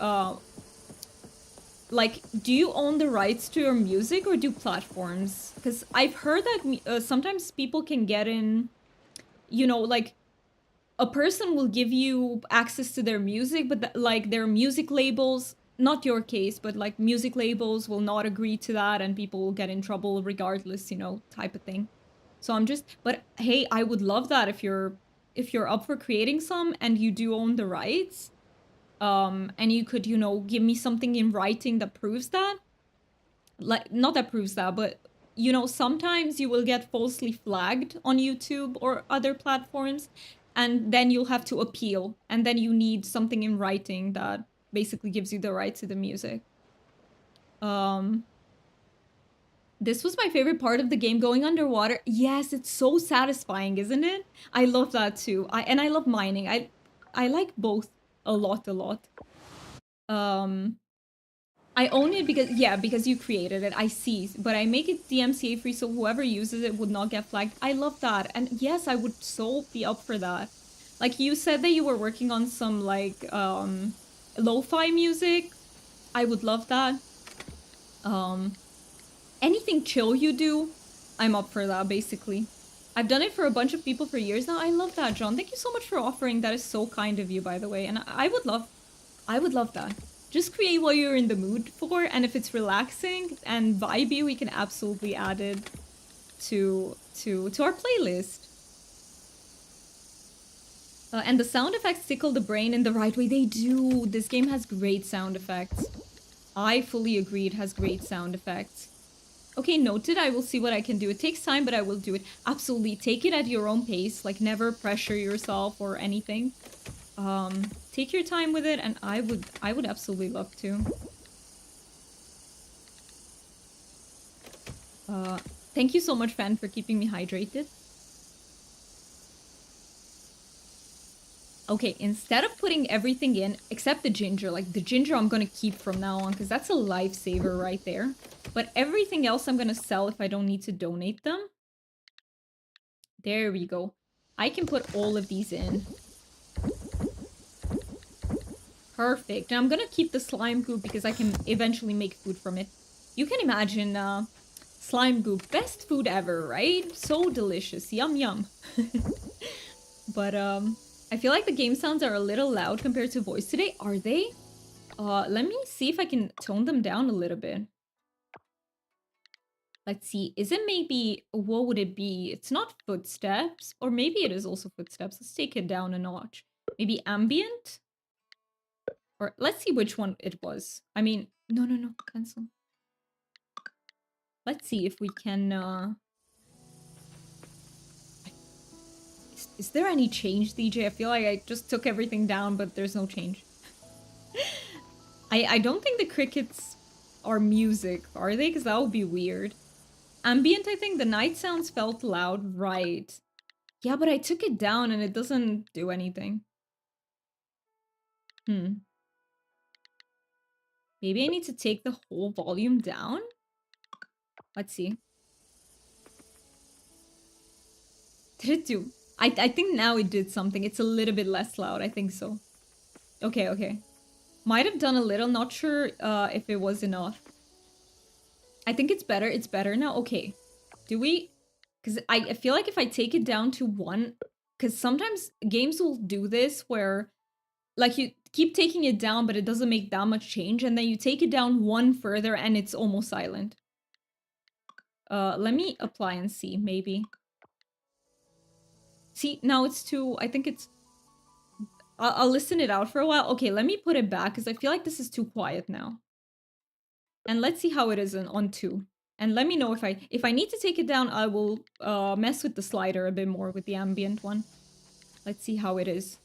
do you own the rights to your music or do platforms? Because I've heard that sometimes people can get in, you know, like, a person will give you access to their music, but like their music labels, not your case, but like music labels will not agree to that and people will get in trouble regardless, you know, type of thing. So I'm just, but hey, I would love that if you're up for creating some and you do own the rights. And you could, you know, give me something in writing that proves that. Like, not that proves that, but, you know, sometimes you will get falsely flagged on YouTube or other platforms, and then you'll have to appeal, and then you need something in writing that basically gives you the right to the music. This was my favorite part of the game, going underwater. Yes, it's so satisfying, isn't it? I love that too. And I love mining. I like both a lot. I own it because, yeah, because you created it, I see. But I make it DMCA free so whoever uses it would not get flagged. I love that. And yes, I would so be up for that. Like, you said that you were working on some, like, lo-fi music. I would love that. Anything chill you do, I'm up for that, basically. I've done it for a bunch of people for years now. I love that, John. Thank you so much for offering. That is so kind of you, by the way. And I would love that. Just create what you're in the mood for, and if it's relaxing and vibey, we can absolutely add it to our playlist. And the sound effects tickle the brain in the right way. They do. This game has great sound effects. I fully agree it has great sound effects. Okay, noted. I will see what I can do. It takes time, but I will do it. Absolutely. Take it at your own pace. Like, never pressure yourself or anything. Take your time with it, and I would absolutely love to. Uh, Thank you so much, Fan, for keeping me hydrated. Okay, instead of putting everything in, except the ginger, like the ginger I'm gonna keep from now on, because that's a lifesaver right there. But everything else I'm gonna sell if I don't need to donate them. There we go. I can put all of these in. Perfect. And I'm gonna keep the slime goop because I can eventually make food from it. You can imagine, slime goop, best food ever, right? So delicious. Yum yum. But, I feel like the game sounds are a little loud compared to voice today. Are they? Let me see if I can tone them down a little bit. Let's see. Is it maybe... What would it be? It's not footsteps. Or maybe it is also footsteps. Let's take it down a notch. Maybe ambient? Or let's see which one it was. I mean... No, cancel. Let's see if we can, Is there any change, DJ? I feel like I just took everything down, but there's no change. I don't think the crickets are music, are they? Because that would be weird. Ambient, I think the night sounds felt loud, right. Yeah, but I took it down and it doesn't do anything. Maybe I need to take the whole volume down? Let's see. Did it do... I think now it did something. It's a little bit less loud. I think so. Okay. Might have done a little. Not sure if it was enough. I think it's better. It's better now. Okay. Do we... Because I feel like if I take it down to 1... Because sometimes games will do this where... Like, you keep taking it down, but it doesn't make that much change. And then you take it down 1 further and it's almost silent. Let me apply and see, maybe. See, now it's too... I think it's... I'll listen it out for a while. Okay, let me put it back, because I feel like this is too quiet now. And let's see how it is on 2. And let me know if I need to take it down, I will mess with the slider a bit more with the ambient one. Let's see how it is.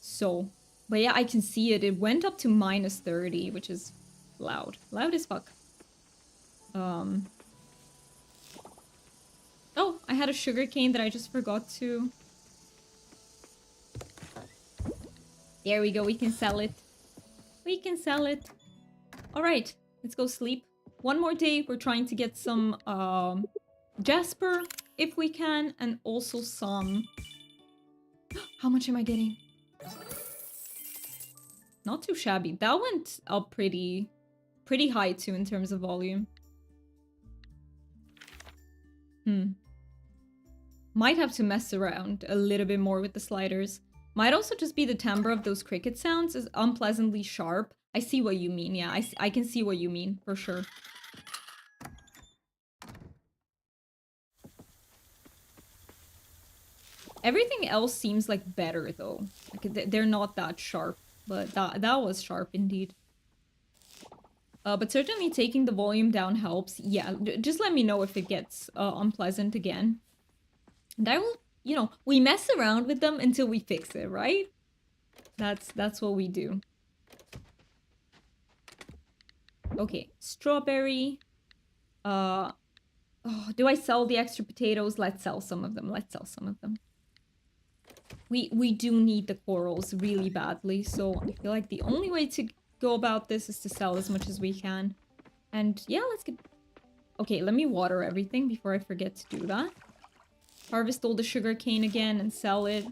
So, but yeah, I can see it. It went up to -30, which is loud. Loud as fuck. Oh, I had a sugar cane that I just forgot to... There we go, we can sell it. We can sell it. Alright, let's go sleep. One more day, we're trying to get some Jasper, if we can, and also some... How much am I getting? Not too shabby. That went up pretty high too in terms of volume. Might have to mess around a little bit more with the sliders. Might also just be the timbre of those cricket sounds is unpleasantly sharp. I see what you mean, yeah. I can see what you mean, for sure. Everything else seems like better, though. Like, they're not that sharp, but that was sharp indeed. But certainly taking the volume down helps. Yeah, just let me know if it gets unpleasant again. And I will, you know, we mess around with them until we fix it, right? That's what we do. Okay, strawberry. Oh, do I sell the extra potatoes? Let's sell some of them. Let's sell some of them. We do need the corals really badly, so I feel like the only way to go about this is to sell as much as we can. And yeah, let's get... Okay, let me water everything before I forget to do that. Harvest all the sugar cane again and sell it.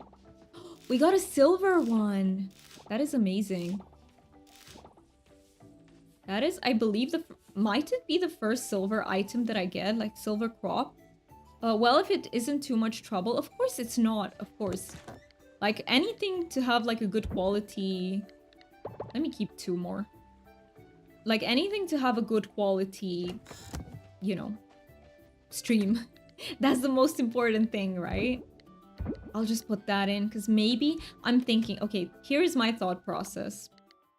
We got a silver one! That is amazing. That is, I believe, might it be the first silver item that I get? Like, silver crop? Well, if it isn't too much trouble. Of course it's not, of course. Like, anything to have, like, a good quality... Let me keep 2 more. Like, anything to have a good quality, you know, stream. That's the most important thing, right? I'll just put that in, because maybe I'm thinking... Okay, here's my thought process.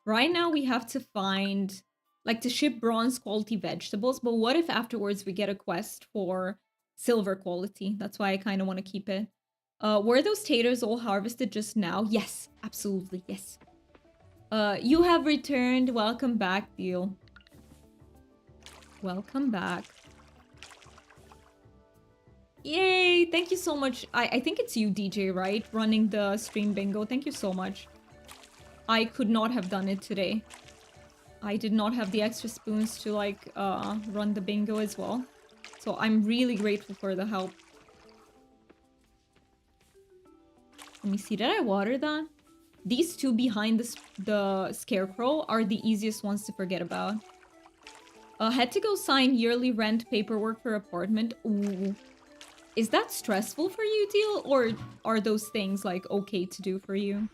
Right now, we have to find like to ship bronze quality vegetables, but what if afterwards we get a quest for silver quality? That's why I kind of want to keep it. Were those taters all harvested just now? Yes, absolutely, yes. You have returned. Welcome back, Deal. Welcome back. Yay! Thank you so much. I think it's you, DJ, right? Running the stream bingo. Thank you so much. I could not have done it today. I did not have the extra spoons to, like, run the bingo as well. So I'm really grateful for the help. Let me see. Did I water that? These two behind the scarecrow are the easiest ones to forget about. Had to go sign yearly rent paperwork for apartment. Ooh. Is that stressful for you, Deal? Or are those things, like, okay to do for you?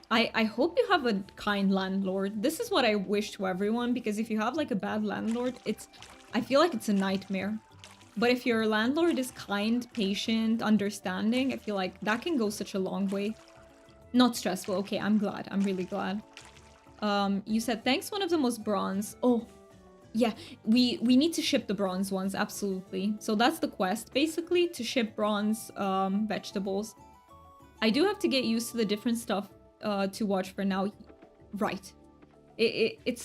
I hope you have a kind landlord. This is what I wish to everyone, because if you have, like, a bad landlord, I feel like it's a nightmare. But if your landlord is kind, patient, understanding, I feel like that can go such a long way. Not stressful. Okay, I'm glad. I'm really glad. You said thanks, one of the most bronze. Oh, yeah, we need to ship the bronze ones, absolutely. So that's the quest, basically, to ship bronze vegetables. I do have to get used to the different stuff to watch for now. Right. It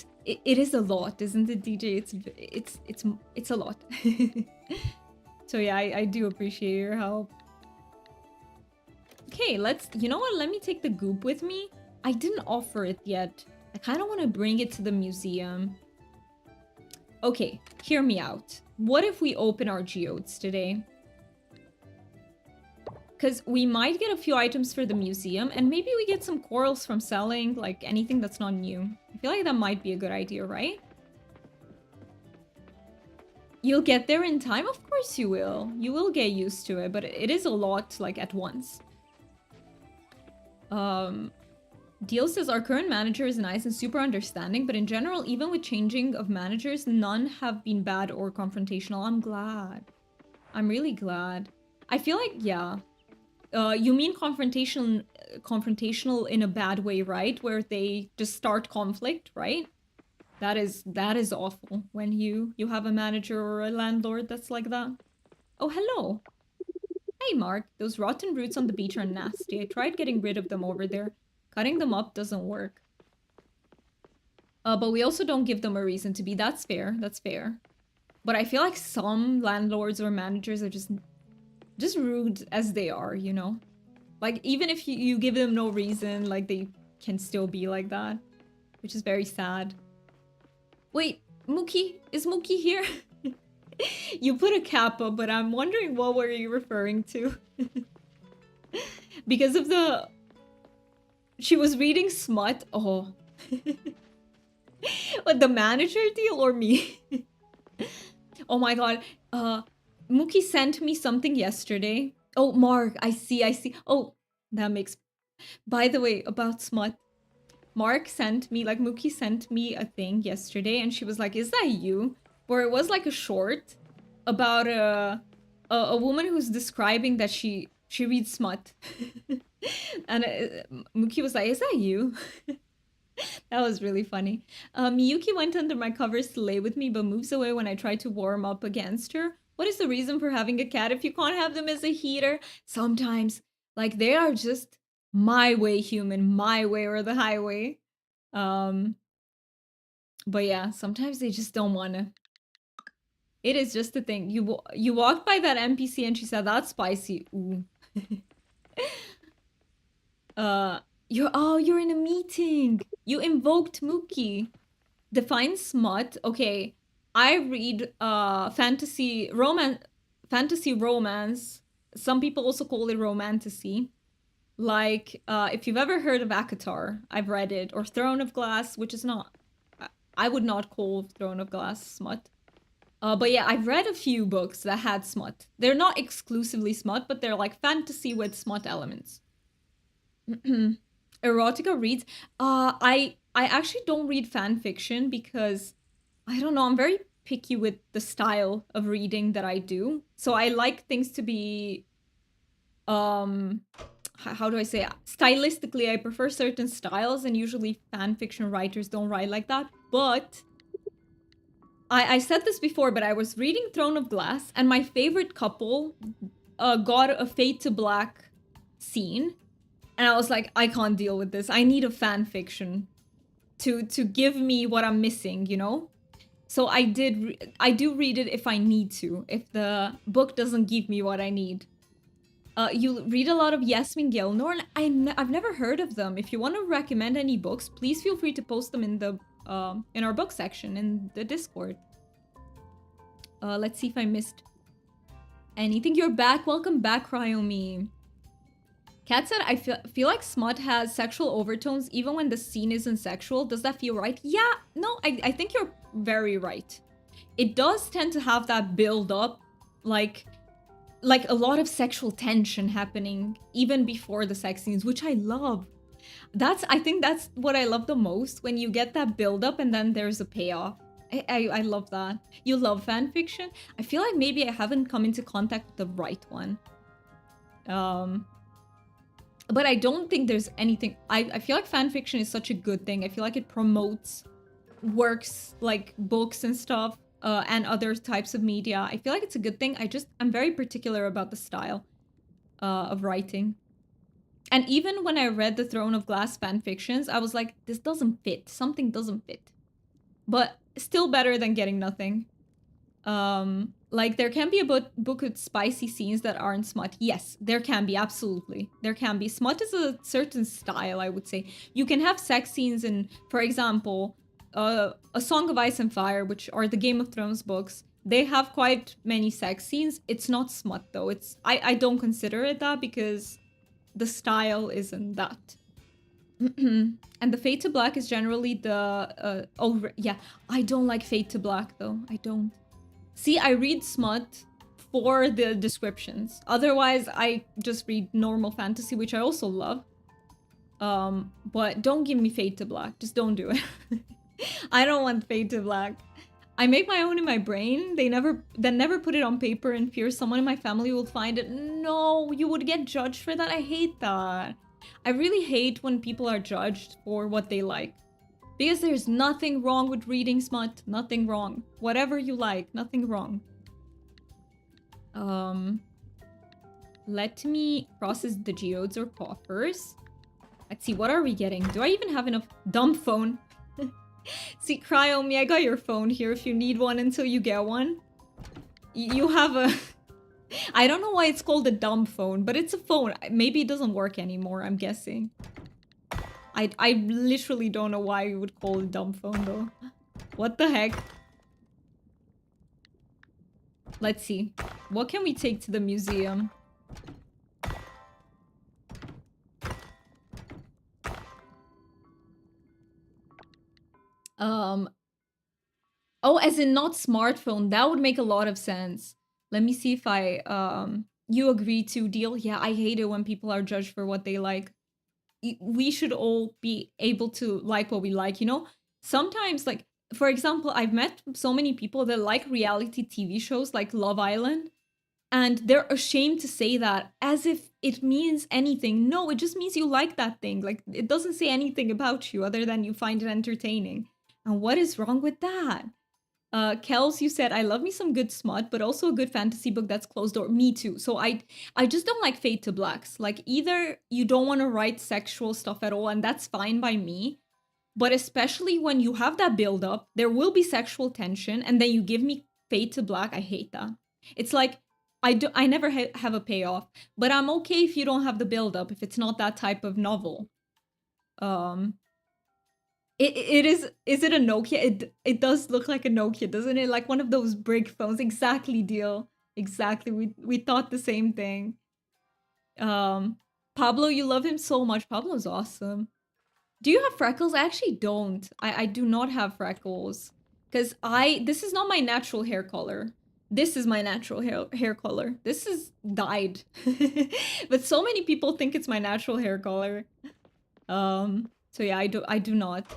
is a lot, isn't it, DJ? It's a lot. So yeah, I do appreciate your help. Okay, you know what? Let me take the goop with me. I didn't offer it yet. I kind of want to bring it to the museum. Okay, hear me out. What if we open our geodes today? Because we might get a few items for the museum, and maybe we get some corals from selling, like, anything that's not new. I feel like that might be a good idea, right? You'll get there in time? Of course you will. You will get used to it, but it is a lot, like, at once. Deal says, our current manager is nice and super understanding, but in general, even with changing of managers, none have been bad or confrontational. I'm glad. I'm really glad. I feel like, yeah. You mean confrontational in a bad way, right? Where they just start conflict, right? That is awful when you have a manager or a landlord that's like that. Oh, hello. Hey, Mark. Those rotten roots on the beach are nasty. I tried getting rid of them over there. Cutting them up doesn't work. But we also don't give them a reason to be. That's fair. That's fair. But I feel like some landlords or managers are just rude as they are, you know? Like, even if you give them no reason, like, they can still be like that. Which is very sad. Wait, Mookie? Is Mookie here? You put a kappa, but I'm wondering what were you referring to? Because of the... She was reading smut. Oh. What, the manager Deal or me? Oh my god. Mookie sent me something yesterday. Oh, Mark, I see. Oh, that makes... By the way, about smut. Mark sent me, like, Mookie sent me a thing yesterday, and she was like, is that you? Where it was, like, a short about a woman who's describing that she reads smut. And Mookie was like, is that you? That was really funny. Miyuki went under my covers to lay with me, but moves away when I try to warm up against her. What is the reason for having a cat if you can't have them as a heater? Sometimes, like, they are just my way human, my way or the highway. But yeah, sometimes they just don't wanna. It is just a thing. You walked by that NPC and she said, that's spicy. Ooh. You're in a meeting. You invoked Mookie. Define smut. Okay. I read fantasy romance. Some people also call it romantasy. Like, if you've ever heard of Akatar, I've read it, or Throne of Glass, which is not... I would not call Throne of Glass smut. But yeah, I've read a few books that had smut. They're not exclusively smut, but they're like fantasy with smut elements. Erotica reads. I actually don't read fan fiction because, I don't know, I'm very picky with the style of reading that I do. So I like things to be how do I say it? Stylistically, I prefer certain styles, and usually fan fiction writers don't write like that. But I said this before, but I was reading Throne of Glass, and my favorite couple got a fade to black scene, and I was like, I can't deal with this. I need a fan fiction to give me what I'm missing, you know? So I do read it if I need to, if the book doesn't give me what I need. You read a lot of Yasmin Gilnor, and I've never heard of them. If you want to recommend any books, please feel free to post them in the in our book section in the Discord. Let's see if I missed anything. You're back. Welcome back, Cryomi. Kat said, I feel like smut has sexual overtones even when the scene isn't sexual. Does that feel right? Yeah, no, I think you're very right. It does tend to have that build up, like a lot of sexual tension happening even before the sex scenes, which I love. I think that's what I love the most, when you get that build up and then there's a payoff. I love that. You love fan fiction? I feel like maybe I haven't come into contact with the right one. But I don't think there's anything... I feel like fan fiction is such a good thing. I feel like it promotes works like books and stuff, and other types of media. I feel like it's a good thing. I'm very particular about the style of writing. And even when I read the Throne of Glass fan fictions, I was like, this doesn't fit. Something doesn't fit. But still better than getting nothing. Like, there can be a book with spicy scenes that aren't smut. Yes, there can be, absolutely. There can be. Smut is a certain style, I would say. You can have sex scenes in, for example, A Song of Ice and Fire, which are the Game of Thrones books. They have quite many sex scenes. It's not smut, though. I don't consider it that because the style isn't that. And the Fade to Black is generally the... yeah, I don't like Fade to Black, though. I don't. See, I read smut for the descriptions. Otherwise, I just read normal fantasy, which I also love. But don't give me Fade to Black. Just don't do it. I don't want Fade to Black. I make my own in my brain. They never put it on paper in fear someone in my family will find it. No, you would get judged for that. I hate that. I really hate when people are judged for what they like. Because there's nothing wrong with reading smut. Nothing wrong. Whatever you like, nothing wrong. Let me process the geodes or coffers. Let's see, what are we getting? Do I even have enough? Dumb phone. See, Cryomi, I got your phone here if you need one until you get one. You have a... I don't know why it's called a dumb phone, but it's a phone. Maybe it doesn't work anymore, I'm guessing. I literally don't know why you would call it a dumb phone, though. What the heck? Let's see. What can we take to the museum? Oh, as in not smartphone. That would make a lot of sense. Let me see if you agree to deal. Yeah, I hate it when people are judged for what they like. We should all be able to like what we like, you know? Sometimes, like, for example, I've met so many people that like reality TV shows like Love Island, and they're ashamed to say that as if it means anything. No, it just means you like that thing. Like, it doesn't say anything about you other than you find it entertaining. And what is wrong with that? Kels, you said, I love me some good smut, but also a good fantasy book that's closed door. Me too. So I just don't like Fade to Blacks. Like, either you don't want to write sexual stuff at all, and that's fine by me. But especially when you have that build up, there will be sexual tension, and then you give me Fade to Black. I hate that. It's like, I never have a payoff, but I'm okay if you don't have the build up, if it's not that type of novel. Is it a Nokia? It does look like a Nokia, doesn't it? Like one of those brick phones. Exactly, Deal. Exactly. We thought the same thing. Pablo, you love him so much. Pablo's awesome. Do you have freckles? I actually don't. I do not have freckles. Because this is not my natural hair color. This is my natural hair color. This is dyed. But so many people think it's my natural hair color. So yeah, I do not.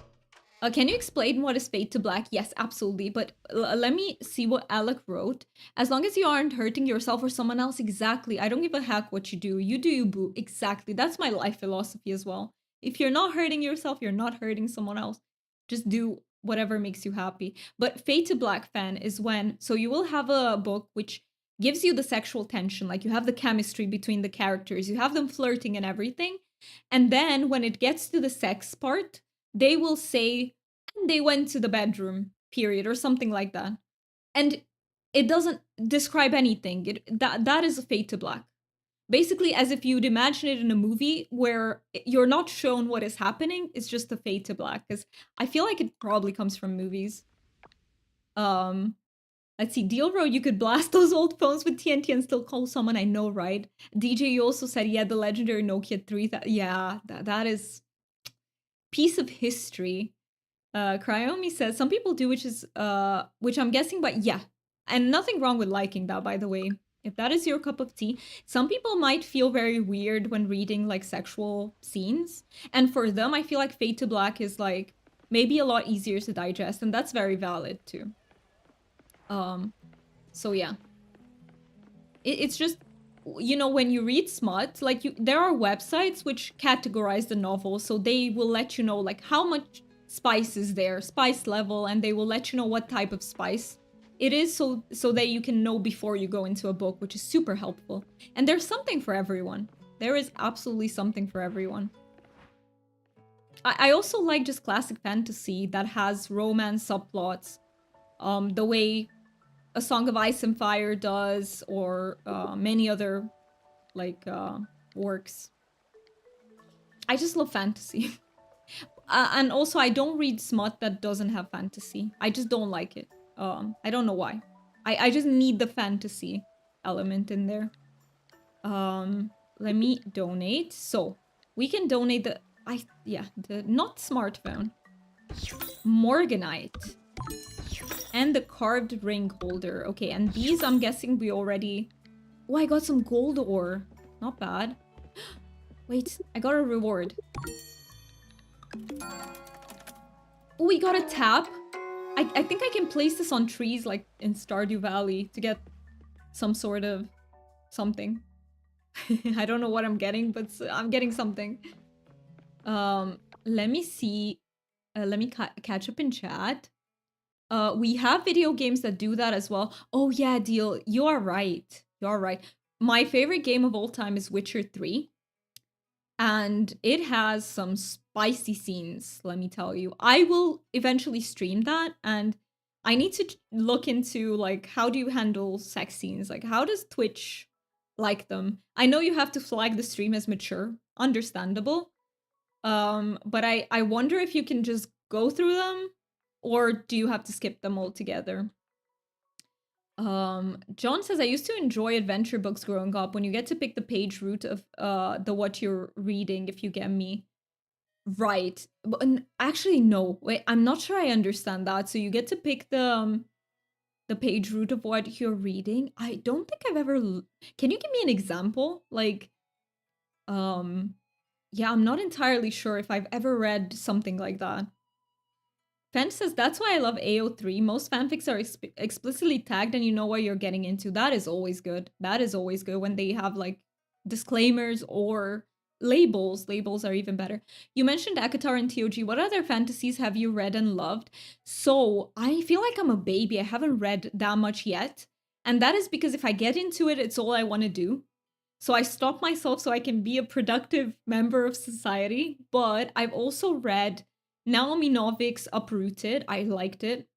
Can you explain what is fade to black? Yes, absolutely. But let me see what Alec wrote. As long as you aren't hurting yourself or someone else, exactly. I don't give a heck what you do. You do you, boo. Exactly. That's my life philosophy as well. If you're not hurting yourself, you're not hurting someone else. Just do whatever makes you happy. But fade to black fan is when, so you will have a book which gives you the sexual tension. Like you have the chemistry between the characters, you have them flirting and everything. And then when it gets to the sex part, they will say, and they went to the bedroom, period, or something like that. And it doesn't describe anything. That is a fade to black. Basically, as if you'd imagine it in a movie where you're not shown what is happening, it's just a fade to black. Because I feel like it probably comes from movies. Um, let's see, Deal Road, you could blast those old phones with TNT and still call someone. I know, right? DJ, you also said, yeah, the legendary Nokia 3. Yeah, that is piece of history. Cryomi says some people do, which I'm guessing, but yeah, and nothing wrong with liking that, by the way. If that is your cup of tea, some people might feel very weird when reading like sexual scenes, and for them, I feel like Fade to Black is like maybe a lot easier to digest, and that's very valid too. So yeah, it's just, you know, when you read smut, like there are websites which categorize the novel, so they will let you know like how much spice is there, spice level, and they will let you know what type of spice it is, so that you can know before you go into a book, which is super helpful. And there's something for everyone. There is absolutely something for everyone. I also like just classic fantasy that has romance subplots, the way A Song of Ice and Fire does, or many other like works. I just love fantasy. And also I don't read smut that doesn't have fantasy. I just don't like it. I don't know why. I just need the fantasy element in there. Let me donate. So we can donate the the not smartphone. Morganite. And the carved ring holder. Okay, and these I'm guessing we already... Oh, I got some gold ore. Not bad. Wait, I got a reward. Oh, we got a tap. I think I can place this on trees like in Stardew Valley to get some sort of something. I don't know what I'm getting, but I'm getting something. Let me see. Let me catch up in chat. We have video games that do that as well. Oh yeah, Deal. You are right. You are right. My favorite game of all time is Witcher 3. And it has some spicy scenes, let me tell you. I will eventually stream that, and I need to look into like how do you handle sex scenes? Like how does Twitch like them? I know you have to flag the stream as mature, understandable. But I wonder if you can just go through them, or do you have to skip them altogether? John says, I used to enjoy adventure books growing up when you get to pick the page route of the what you're reading, if you get me. Right. But actually no. Wait, I'm not sure I understand that. So you get to pick the page route of what you're reading. I don't think I've ever Can you give me an example? Like yeah, I'm not entirely sure if I've ever read something like that. Fen says, that's why I love AO3. Most fanfics are explicitly tagged and you know what you're getting into. That is always good. That is always good when they have like disclaimers or labels. Labels are even better. You mentioned Akatar and TOG. What other fantasies have you read and loved? So I feel like I'm a baby. I haven't read that much yet. And that is because if I get into it, it's all I want to do. So I stop myself so I can be a productive member of society. But I've also read Naomi Novik's Uprooted. I liked it.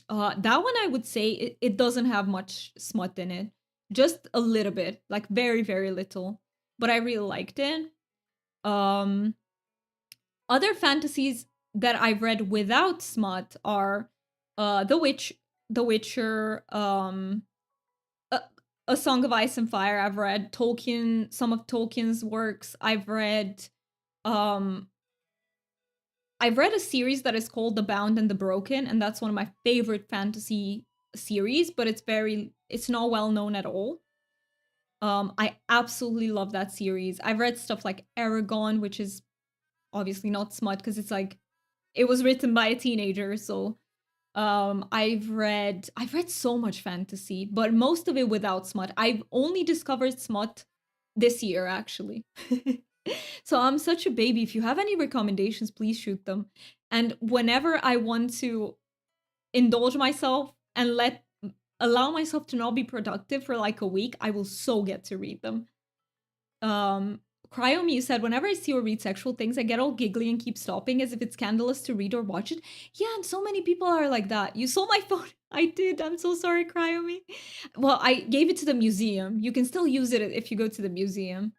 That one I would say it doesn't have much smut in it. Just a little bit, like very, very little. But I really liked it. Other fantasies that I've read without smut are The Witcher, a, a Song of Ice and Fire. I've read Tolkien, some of Tolkien's works. Um I've read a series that is called The Bound and the Broken, and that's one of my favorite fantasy series, but it's not well known at all. I absolutely love that series. I've read stuff like Aragon, which is obviously not smut because it's like it was written by a teenager, so I've read so much fantasy, but most of it without smut. I've only discovered smut this year, actually. So I'm such a baby. If you have any recommendations, please shoot them. And whenever I want to indulge myself and allow myself to not be productive for like a week, I will so get to read them. Um Cryomi said, whenever I see or read sexual things, I get all giggly and keep stopping as if it's scandalous to read or watch it. Yeah, and so many people are like that. You saw my phone. I did. I'm so sorry, Cryomi. Well, I gave it to the museum. You can still use it if you go to the museum.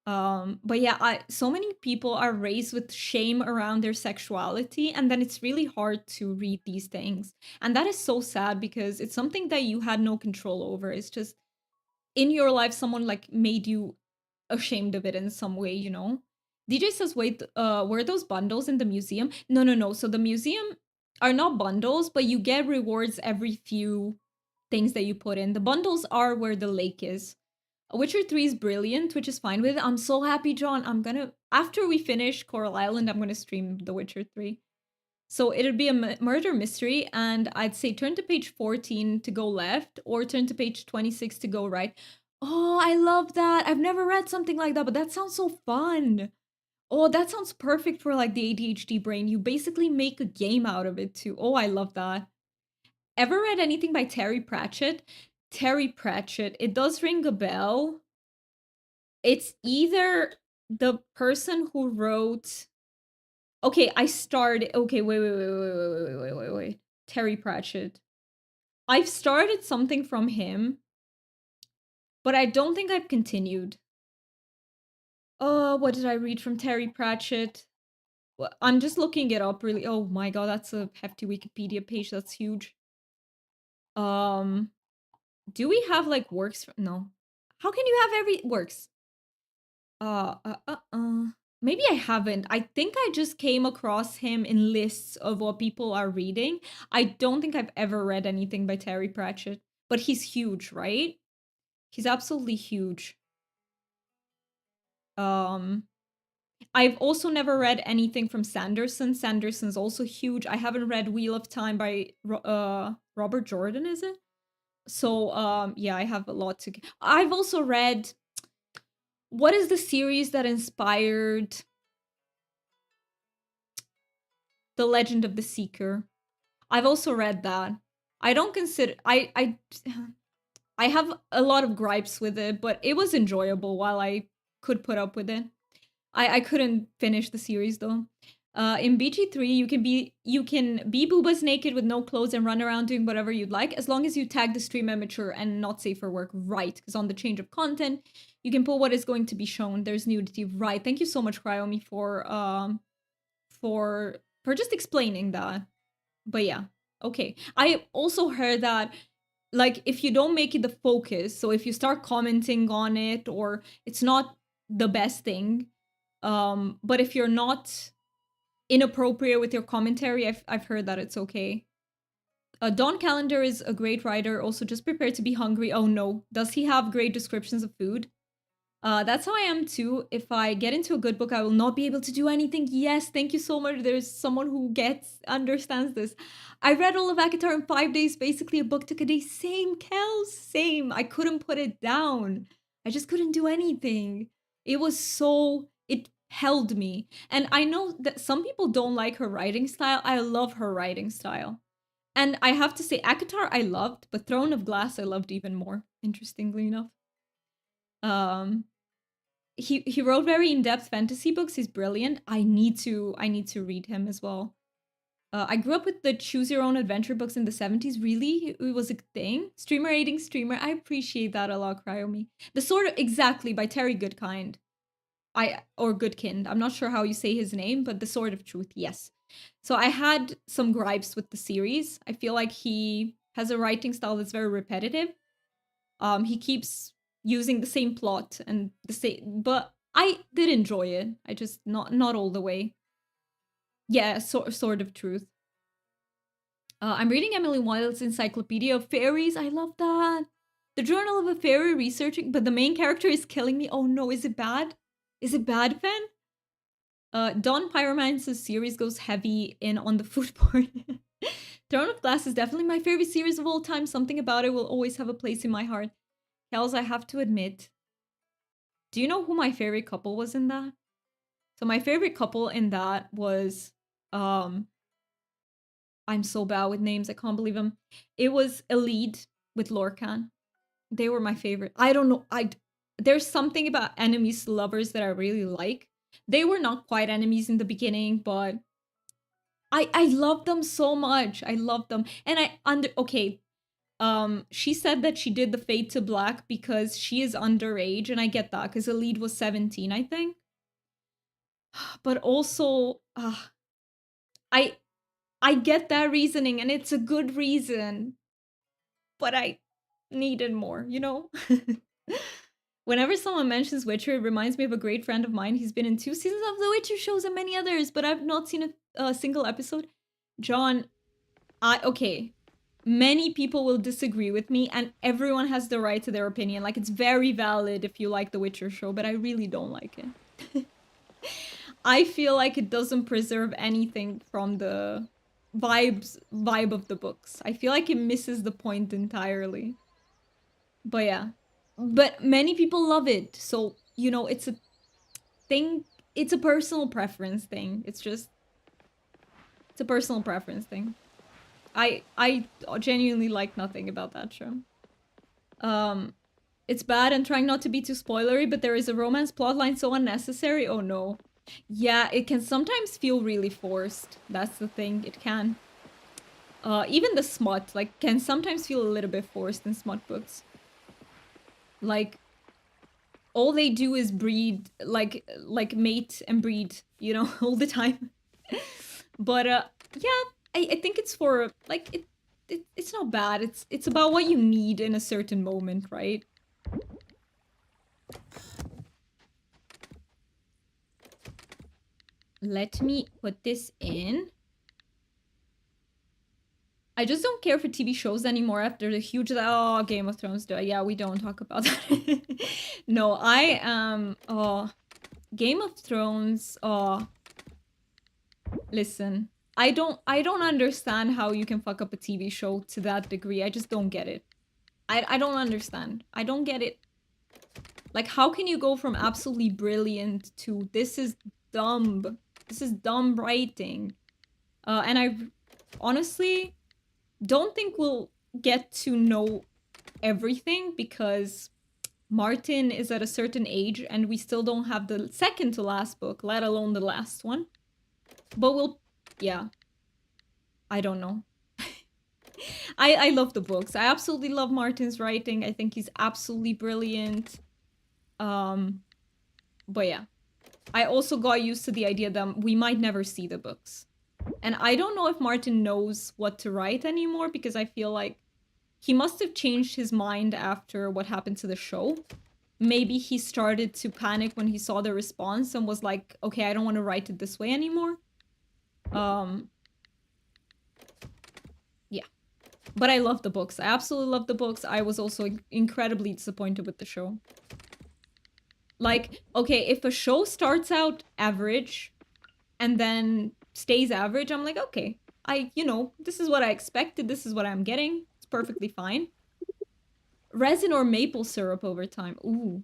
But yeah, so many people are raised with shame around their sexuality, and then it's really hard to read these things. And that is so sad because it's something that you had no control over. It's just in your life someone like made you ashamed of it in some way, you know? DJ says, wait, were those bundles in the museum? No, no, no. So the museum are not bundles, but you get rewards every few things that you put in. The bundles are where the lake is. Witcher 3 is brilliant, which is fine with it. I'm so happy, John. After we finish Coral Island, I'm gonna stream The Witcher 3. So it'll be a murder mystery, and I'd say turn to page 14 to go left, or turn to page 26 to go right. Oh, I love that. I've never read something like that, but that sounds so fun. Oh, that sounds perfect for like the ADHD brain. You basically make a game out of it too. Oh, I love that. Ever read anything by Terry Pratchett? Terry Pratchett. It does ring a bell. It's either the person who wrote. Okay, I started. Okay, wait. Terry Pratchett. I've started something from him, but I don't think I've continued. Oh, what did I read from Terry Pratchett? Well, I'm just looking it up really. Oh my god, that's a hefty Wikipedia page. That's huge. Um, do we have like works? No. How can you have every works? Uh, uh, uh, uh. Maybe I haven't. I think I just came across him in lists of what people are reading. I don't think I've ever read anything by Terry Pratchett, but he's huge, right? He's absolutely huge. Um, I've also never read anything from Sanderson. Sanderson's also huge. I haven't read Wheel of Time by Robert Jordan, is it? So yeah, I have a lot to. I've also read. What is the series that inspired The Legend of the Seeker? I've also read that. I don't consider I have a lot of gripes with it, but it was enjoyable while I could put up with it. I couldn't finish the series though. In BG3, you can be boobas naked with no clothes and run around doing whatever you'd like, as long as you tag the stream amateur and not safe for work, right? Because on the change of content, you can pull what is going to be shown. There's nudity, right? Thank you so much, Cryomi, for just explaining that. But yeah, okay. I also heard that like if you don't make it the focus, so if you start commenting on it or it's not the best thing, but if you're not inappropriate with your commentary, I've heard that it's okay. Don Calendar is a great writer. Also, just prepare to be hungry. Oh no, does he have great descriptions of food? That's how I am too. If I get into a good book, I will not be able to do anything. Yes, thank you so much. There's someone who understands this. I read all of Akatar in 5 days, basically a book took a day. Same, Kels, same. I couldn't put it down. I just couldn't do anything. It held me. And I know that some people don't like her writing style. I love her writing style. And I have to say, Akatar I loved, but Throne of Glass I loved even more, interestingly enough. Um, he wrote very in-depth fantasy books. He's brilliant. I need to read him as well. I grew up with the choose your own adventure books in the 70s. Really, it was a thing. Streamer aiding streamer. I appreciate that a lot, Cryomi. The Sword of, exactly, by Terry Goodkind. Or Goodkind. I'm not sure how you say his name, but The Sword of Truth. Yes. So I had some gripes with the series. I feel like he has a writing style that's very repetitive. He keeps using the same plot and the same, but I did enjoy it. I just not all the way. Yeah, Sword of Truth. I'm reading Emily Wilde's Encyclopedia of Fairies. I love that. The Journal of a Fairy Researching, but the main character is killing me. Oh no, is it bad? Is it bad, Fen? Dawn Pyromance's series goes heavy in on the food porn. Throne of Glass is definitely my favorite series of all time. Something about it will always have a place in my heart. Kels, I have to admit, do you know who my favorite couple was in that? So my favorite couple in that was um I'm so bad with names, I can't believe them. It was Elide with Lorcan. They were my favorite. I don't know. There's something about enemies to lovers that I really like. They were not quite enemies in the beginning, but I love them so much. I love them. And I under okay, she said that she did the Fade to Black because she is underage, and I get that because the lead was 17, I think. But also, I I get that reasoning, and it's a good reason, but I needed more, you know? Whenever someone mentions Witcher, it reminds me of a great friend of mine. He's been in 2 seasons of The Witcher shows and many others, but I've not seen a single episode. John, okay. Many people will disagree with me, and everyone has the right to their opinion. Like, it's very valid if you like The Witcher show, but I really don't like it. I feel like it doesn't preserve anything from the vibe of the books. I feel like it misses the point entirely. But yeah. But many people love it. So, you know, it's a thing. It's a personal preference thing. It's a personal preference thing. I genuinely like nothing about that show. It's bad and trying not to be too spoilery, but there is a romance plotline so unnecessary. Oh no. Yeah, it can sometimes feel really forced. That's the thing. It can. Even the smut, like, can sometimes feel a little bit forced in smut books. Like, all they do is breed, like mate and breed, you know, all the time. But yeah, I think it's for like it's not bad. It's about what you need in a certain moment, right? Let me put this in. I just don't care for TV shows anymore after the huge Game of Thrones. Yeah, we don't talk about that. No, I Game of Thrones. Listen, I don't understand how you can fuck up a TV show to that degree. I just don't get it. I don't understand. I don't get it. Like, how can you go from absolutely brilliant to this is dumb? This is dumb writing. And I honestly don't think we'll get to know everything because Martin is at a certain age and we still don't have the second to last book, let alone the last one. But we'll, yeah. I don't know. I love the books. I absolutely love Martin's writing. I think he's absolutely brilliant. But yeah. I also got used to the idea that we might never see the books. And I don't know if Martin knows what to write anymore because I feel like he must have changed his mind after what happened to the show. Maybe he started to panic when he saw the response and was like, okay, I don't want to write it this way anymore. Yeah. But I love the books. I absolutely love the books. I was also incredibly disappointed with the show. Like, okay, if a show starts out average and then stays average, I'm like, okay, this is what I expected. This is what I'm getting. It's perfectly fine. Resin or maple syrup over time. Ooh.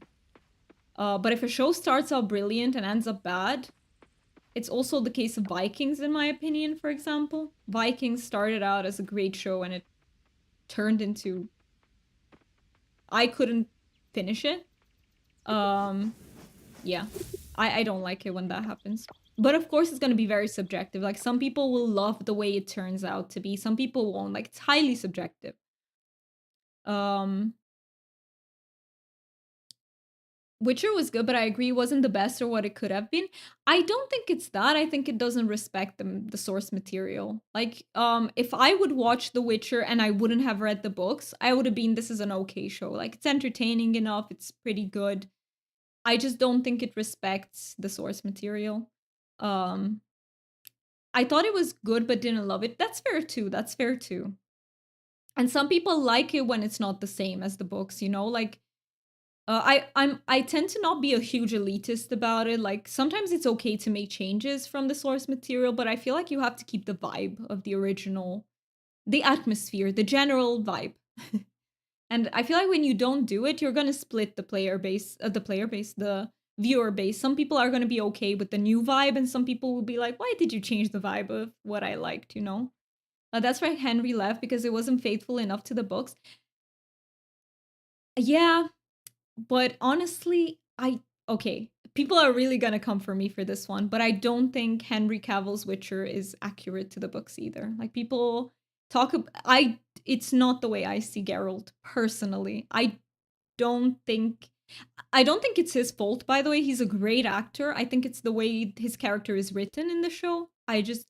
But if a show starts out brilliant and ends up bad, it's also the case of Vikings, in my opinion, for example. Vikings started out as a great show and it turned into... I couldn't finish it. Yeah. I don't like it when that happens. But of course it's going to be very subjective. Like, some people will love the way it turns out to be. Some people won't. Like, it's highly subjective. Witcher was good, but I agree it wasn't the best or what it could have been. I don't think it's that. I think it doesn't respect the source material. Like, if I would watch The Witcher and I wouldn't have read the books, I would have been, this is an okay show. Like, it's entertaining enough. It's pretty good. I just don't think it respects the source material. I thought it was good, but didn't love it. That's fair too. That's fair too. And some people like it when it's not the same as the books, you know? Like, I tend to not be a huge elitist about it. Like sometimes it's okay to make changes from the source material, but I feel like you have to keep the vibe of the original, the atmosphere, the general vibe. And I feel like when you don't do it, you're gonna split the viewer base. Some people are gonna be okay with the new vibe, and some people will be like, "Why did you change the vibe of what I liked?" You know. That's why Henry left because it wasn't faithful enough to the books. Yeah, but honestly, okay. People are really gonna come for me for this one, but I don't think Henry Cavill's Witcher is accurate to the books either. Like people talk it's not the way I see Geralt personally. Don't think I don't think it's his fault, by the way. He's a great actor. I think it's the way his character is written in the show. I just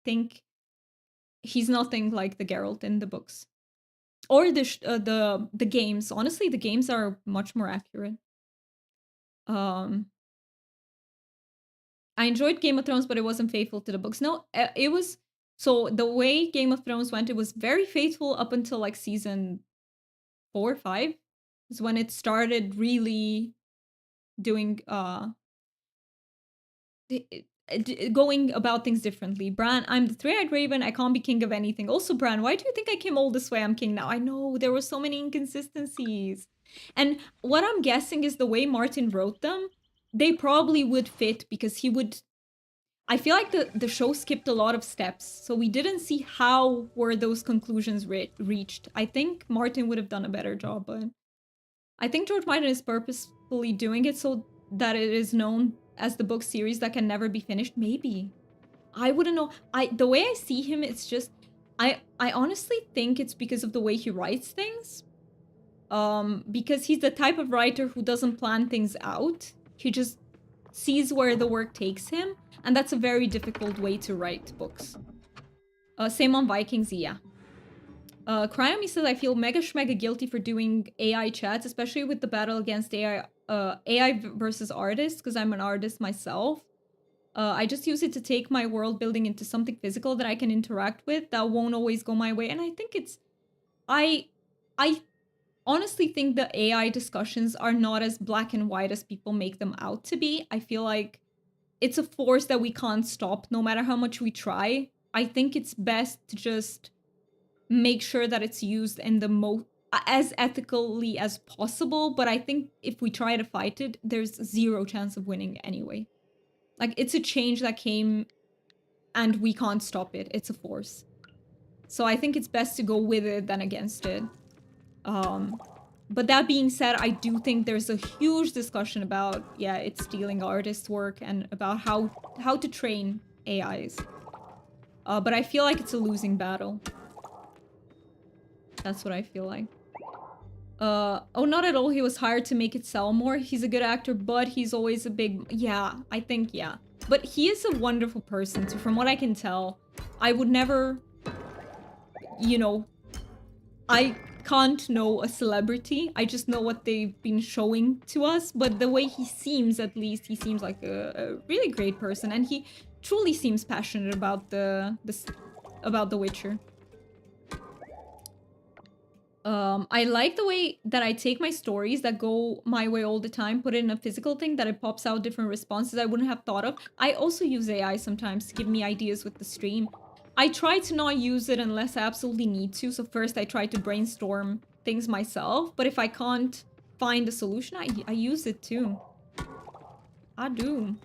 think he's nothing like the Geralt in the books or the games. Honestly, the games are much more accurate. Um, I enjoyed Game of Thrones, but it wasn't faithful to the books. No, it was. So the way Game of Thrones went, it was very faithful up until like season 4 or 5, is when it started really doing going about things differently. Bran, I'm the three-eyed raven. I can't be king of anything. Also, Bran, why do you think I came all this way? I'm king now. I know there were so many inconsistencies. And what I'm guessing is the way Martin wrote them, they probably would fit because he would. I feel like the show skipped a lot of steps, so we didn't see how were those conclusions reached. I think Martin would have done a better job, but I think George Martin is purposefully doing it so that it is known as the book series that can never be finished. Maybe. I wouldn't know. The way I see him, it's just I honestly think it's because of the way he writes things. Because he's the type of writer who doesn't plan things out. He just sees where the work takes him, and that's a very difficult way to write books. Same on Vikings, yeah. Cryomy says, I feel mega schmega guilty for doing AI chats, especially with the battle against AI versus artists, because I'm an artist myself. I just use it to take my world building into something physical that I can interact with that won't always go my way. And I think it's... I honestly think the AI discussions are not as black and white as people make them out to be. I feel like it's a force that we can't stop no matter how much we try. I think it's best to just make sure that it's used in the most as ethically as possible, but I think if we try to fight it, there's zero chance of winning anyway. Like, it's a change that came and we can't stop it. It's a force. So I think it's best to go with it than against it. But that being said, I do think there's a huge discussion about, yeah, it's stealing artists' work and about how to train AIs. But I feel like it's a losing battle. That's what I feel like. Oh, not at all. He was hired to make it sell more. He's a good actor, but he's always a big... Yeah, I think, yeah. But he is a wonderful person, too, from what I can tell. I would never... You know... I can't know a celebrity. I just know what they've been showing to us. But the way he seems, at least, he seems like a really great person. And he truly seems passionate about about The Witcher. I like the way that I take my stories that go my way all the time, put it in a physical thing that it pops out different responses I wouldn't have thought of. I also use AI sometimes to give me ideas with the stream. I try to not use it unless I absolutely need to. So first I try to brainstorm things myself, but if I can't find a solution, I use it too. I do.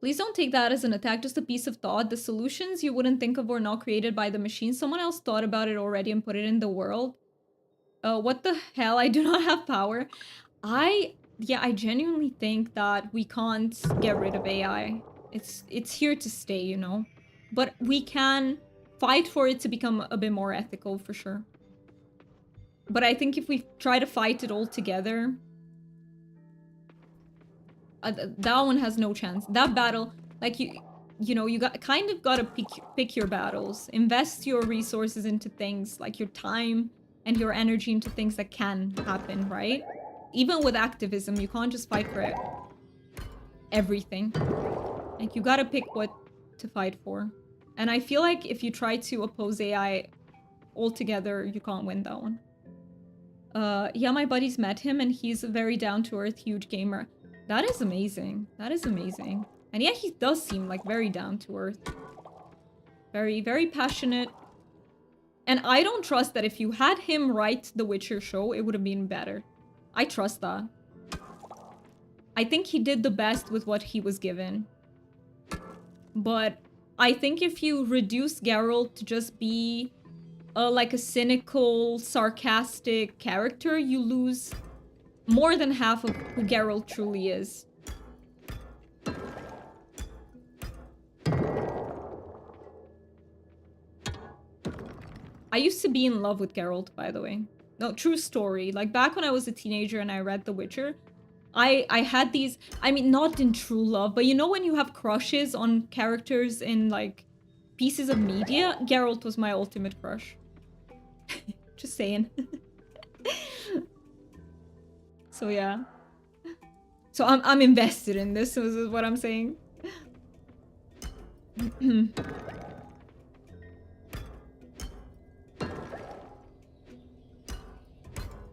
Please don't take that as an attack, just a piece of thought. The solutions you wouldn't think of were not created by the machine. Someone else thought about it already and put it in the world. What the hell? I do not have power. I genuinely think that we can't get rid of AI. It's here to stay, you know? But we can fight for it to become a bit more ethical, for sure. But I think if we try to fight it all together... that one has no chance. That battle, like you know, you kind of gotta pick your battles. Invest your resources into things, like your time and your energy into things that can happen, right? Even with activism, you can't just fight for everything. Like, you gotta pick what to fight for. And I feel like if you try to oppose AI altogether, you can't win that one. Yeah, my buddies met him and he's a very down-to-earth, huge gamer. That is amazing. That is amazing. And yeah, he does seem like very down-to-earth. Very, very passionate. And I don't trust that if you had him write the Witcher show, it would have been better. I trust that. I think he did the best with what he was given. But I think if you reduce Geralt to just be like a cynical, sarcastic character, you lose more than half of who Geralt truly is. I used to be in love with Geralt, by the way. No, true story. Like, back when I was a teenager and I read The Witcher, I had these... I mean, not in true love, but you know when you have crushes on characters in, like, pieces of media? Geralt was my ultimate crush. Just saying. So, yeah. So, I'm invested in this, is what I'm saying.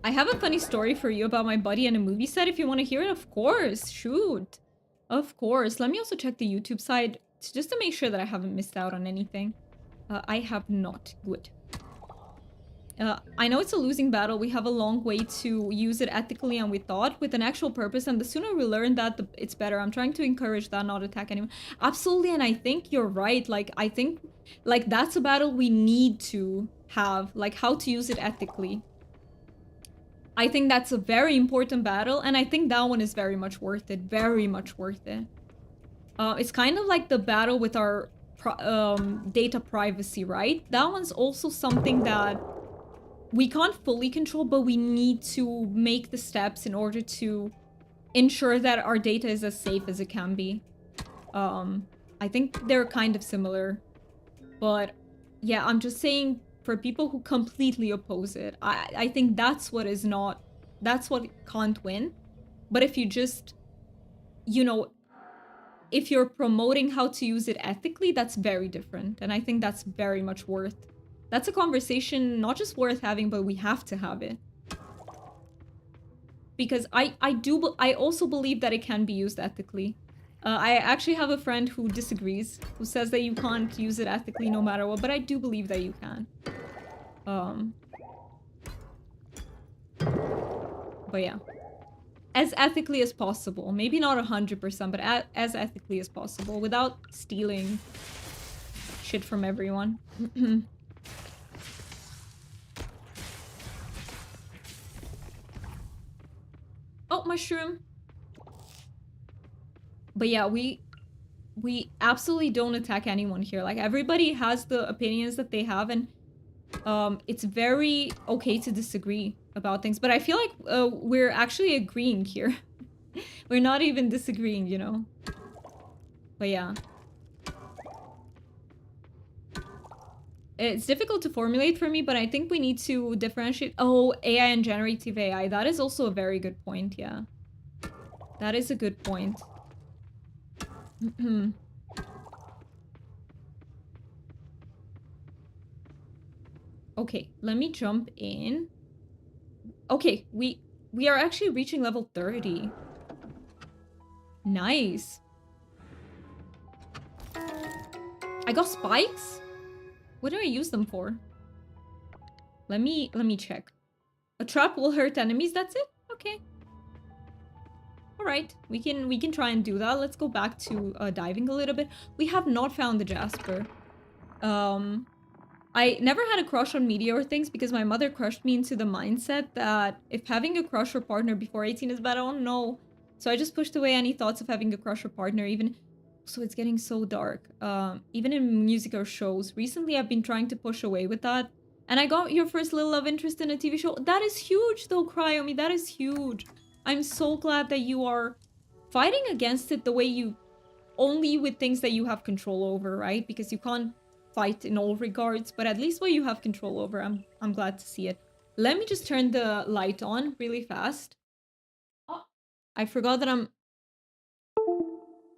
I have a funny story for you about my buddy and a movie set. If you want to hear it, of course. Shoot. Of course. Let me also check the YouTube side just to make sure that I haven't missed out on anything. I have not. Good. I know it's a losing battle. We have a long way to use it ethically and with thought, with an actual purpose. And the sooner we learn that, it's better. I'm trying to encourage that, not attack anyone. Absolutely. And I think you're right. Like, I think, like, that's a battle we need to have. Like, how to use it ethically. I think that's a very important battle, and I think that one is very much worth it. Very much worth it. It's kind of like the battle with our data privacy, right? That one's also something that we can't fully control, but we need to make the steps in order to ensure that our data is as safe as it can be. I think they're kind of similar. But yeah, I'm just saying, for people who completely oppose it, I think that's what is not... That's what can't win. But if you just, you know, if you're promoting how to use it ethically, that's very different. And I think that's very much worth... That's a conversation not just worth having, but we have to have it. Because I also believe that it can be used ethically. I actually have a friend who disagrees, who says that you can't use it ethically no matter what, but I do believe that you can. But yeah. As ethically as possible. Maybe not 100%, but as ethically as possible, without stealing shit from everyone. Oh, mushroom! But yeah, we absolutely don't attack anyone here. Like, everybody has the opinions that they have, and it's very okay to disagree about things. But I feel like we're actually agreeing here. We're not even disagreeing, you know? But yeah. It's difficult to formulate for me, but I think we need to differentiate... Oh, AI and generative AI. That is also a very good point, yeah. That is a good point. Okay, let me jump in. Okay, we are actually reaching level 30. Nice. I got spikes? What do I use them for? Let me check. A trap will hurt enemies, that's it? Okay. Alright, we can try and do that. Let's go back to diving a little bit. We have not found the Jasper. I never had a crush on meteor things because my mother crushed me into the mindset that if having a crush or partner before 18 is bad, I don't know. So I just pushed away any thoughts of having a crush or partner, even... So it's getting so dark. Even in music or shows. Recently, I've been trying to push away with that. And I got your first little love interest in a TV show. That is huge, though, Cryomi. That is huge. I'm so glad that you are fighting against it the way you... Only with things that you have control over, right? Because you can't fight in all regards, but at least what you have control over, I'm glad to see it. Let me just turn the light on really fast. Oh, I forgot that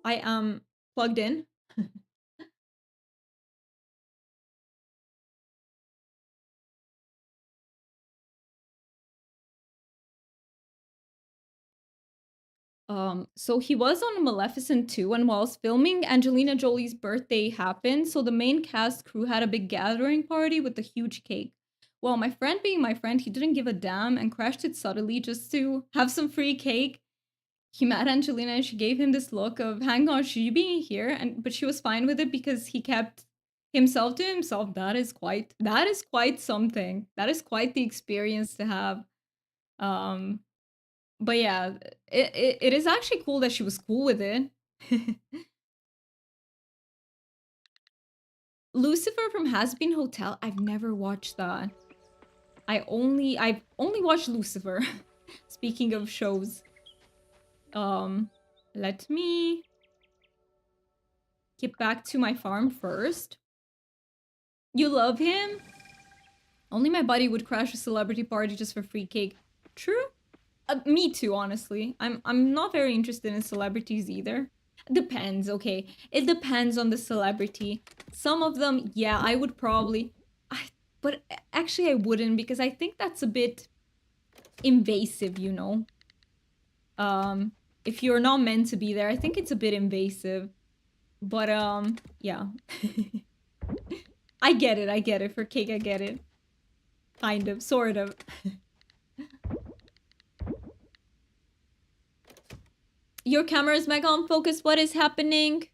I am plugged in. So he was on Maleficent 2, and whilst filming, Angelina Jolie's birthday happened, so the main cast crew had a big gathering party with a huge cake. Well, my friend being my friend, he didn't give a damn and crashed it subtly just to have some free cake. He met Angelina and she gave him this look of, hang on, should you be here? But she was fine with it because he kept himself to himself. That is quite something. That is quite the experience to have. Um but yeah, it is actually cool that she was cool with it. Lucifer from Has Been Hotel. I've never watched that. I've only watched Lucifer. Speaking of shows. Um Let me get back to my farm first. You love him? Only my buddy would crash a celebrity party just for free cake. True? Me too, honestly. I'm not very interested in celebrities either. Depends, okay. It depends on the celebrity. Some of them, yeah, I would probably. But actually, I wouldn't because I think that's a bit invasive, you know. If you're not meant to be there, I think it's a bit invasive. But yeah. I get it. I get it. For cake, I get it. Kind of, sort of. Your camera is mega on focus. What is happening?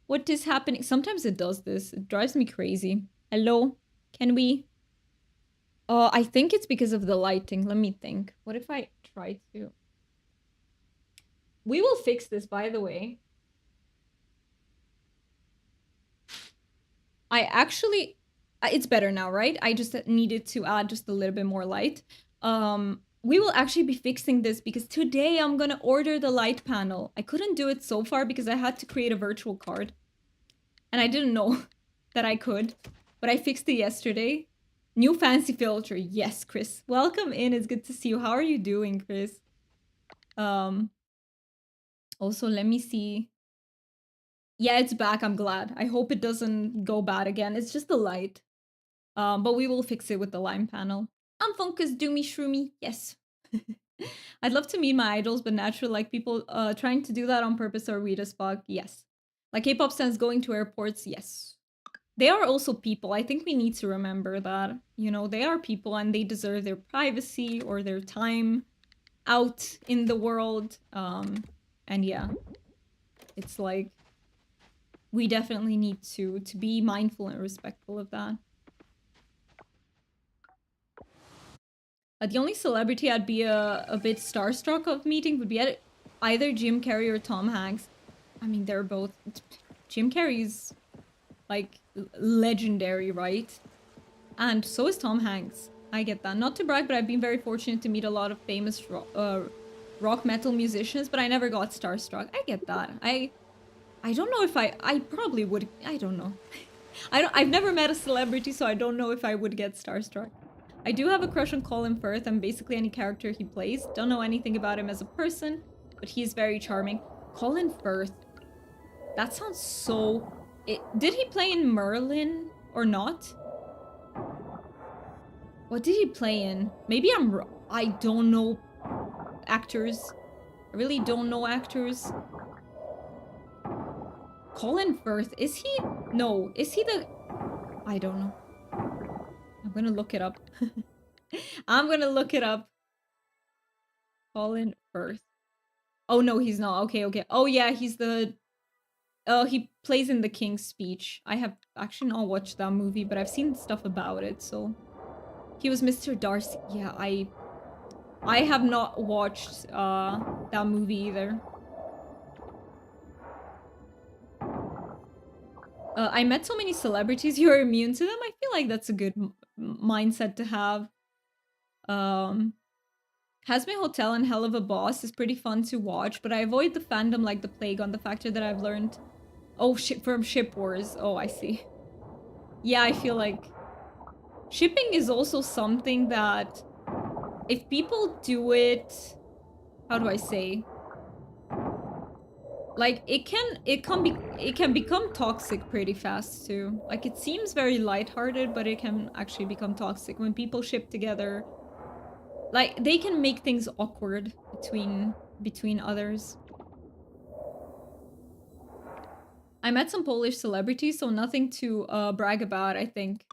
What is happening? Sometimes it does this. It drives me crazy. Hello? Can we? I think it's because of the lighting. Let me think. What if I try to? We will fix this, by the way. I actually... It's better now, right? I just needed to add just a little bit more light. We will actually be fixing this because today I'm gonna order the light panel. I couldn't do it so far because I had to create a virtual card. And I didn't know that I could. But I fixed it yesterday. New fancy filter. Yes, Chris. Welcome in. It's good to see you. How are you doing, Chris? Also, let me see. Yeah, it's back. I'm glad. I hope it doesn't go bad again. It's just the light. But we will fix it with the lime panel. I'm Funkus Doomy Shroomy. Yes. I'd love to meet my idols, but naturally, like people trying to do that on purpose are weird as fuck. Yes. Like K-pop stars going to airports. Yes. They are also people. I think we need to remember that. You know, they are people and they deserve their privacy or their time out in the world. And yeah, it's like we definitely need to be mindful and respectful of that. The only celebrity I'd be a bit starstruck of meeting would be either Jim Carrey or Tom Hanks. I mean, they're both... Jim Carrey's, like, legendary, right? And so is Tom Hanks. I get that. Not to brag, but I've been very fortunate to meet a lot of famous rock metal musicians, but I never got starstruck. I get that. I don't know if I probably would... I don't know. I've never met a celebrity, so I don't know if I would get starstruck. I do have a crush on Colin Firth and basically any character he plays. Don't know anything about him as a person, but he's very charming. Colin Firth. That sounds so... Did he play in Merlin or not? What did he play in? Maybe I don't know actors. I really don't know actors. Colin Firth. Is he... No. Is he the... I don't know. I'm gonna look it up. I'm gonna look it up. Colin Firth. Oh, no, he's not. Okay, okay. Oh, yeah, he's the... Oh, he plays in The King's Speech. I have actually not watched that movie, but I've seen stuff about it, so... He was Mr. Darcy. Yeah, I have not watched that movie either. I met so many celebrities who are immune to them. I feel like that's a good mindset to have. Has My Hotel and Hell of a Boss is pretty fun to watch, but I avoid the fandom like the plague on the factor that I've learned. Oh, from Ship Wars. Oh, I see. Yeah, I feel like shipping is also something that if people do it, how do I say? Like it can become toxic pretty fast too. Like it seems very lighthearted, but it can actually become toxic when people ship together. Like they can make things awkward between others. I met some Polish celebrities, so nothing to brag about, I think.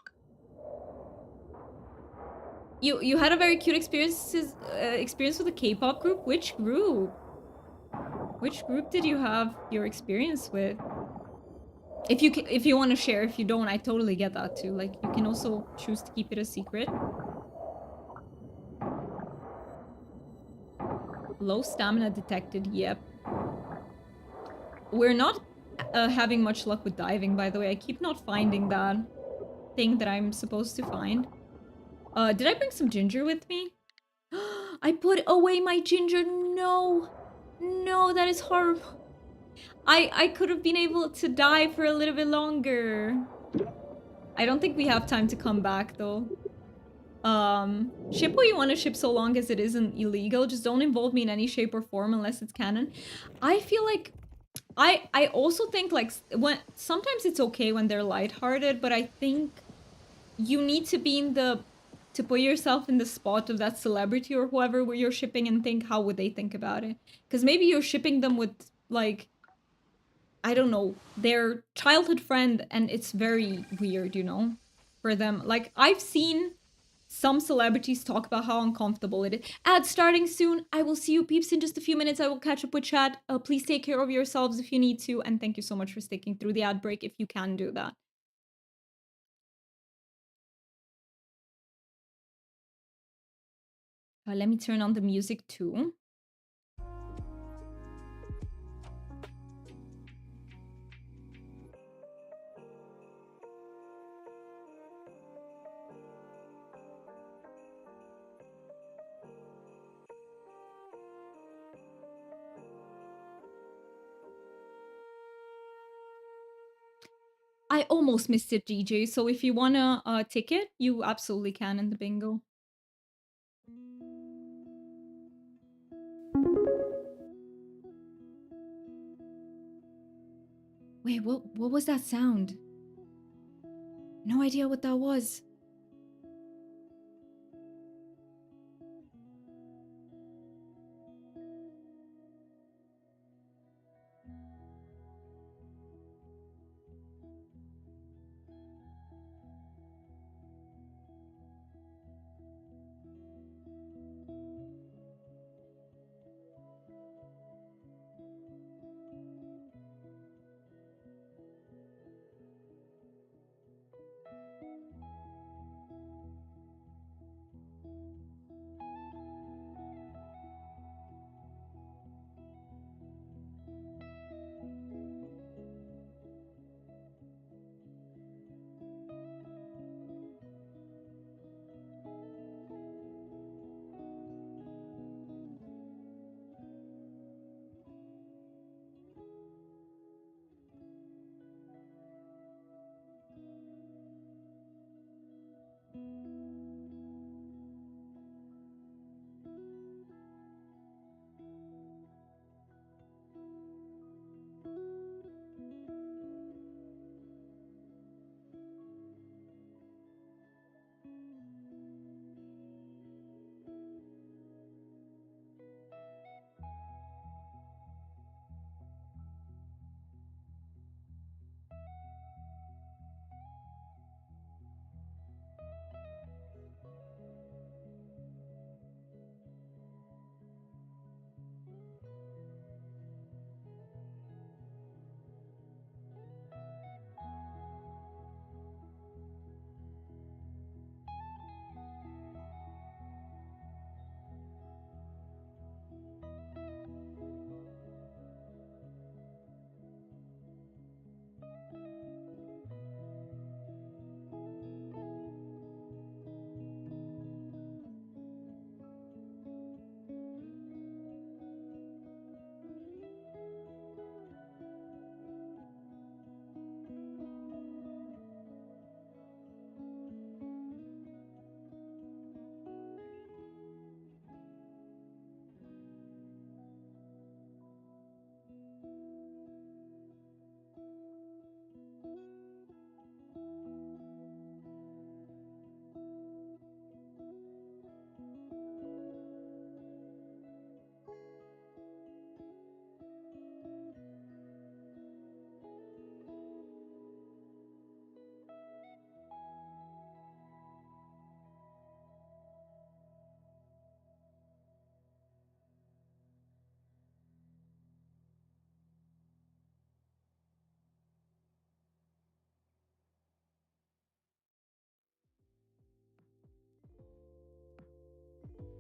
You had a very cute experience with a K-pop group? Which group? Which group did you have your experience with? If you want to share, if you don't, I totally get that too. Like you can also choose to keep it a secret. Low stamina detected. Yep. We're not having much luck with diving, by the way. I keep not finding that thing that I'm supposed to find. Did I bring some ginger with me? I put away my ginger. No. No, that is horrible. I could have been able to dive for a little bit longer. I don't think we have time to come back though. Ship what you want to ship so long as it isn't illegal. Just don't involve me in any shape or form unless it's canon. I feel like I also think like when sometimes it's okay when they're lighthearted, but I think you need to be in the to put yourself in the spot of that celebrity or whoever you're shipping and think how would they think about it? Because maybe you're shipping them with like I don't know, their childhood friend and it's very weird, you know, for them. Like I've seen some celebrities talk about how uncomfortable it is. Ad starting soon. I will see you peeps in just a few minutes. I will catch up with chat. Please take care of yourselves if you need to. And thank you so much for sticking through the ad break if you can do that. Let me turn on the music too. I almost missed it, DJ. So if you want a ticket, you absolutely can in the bingo. Wait, what was that sound? No idea what that was.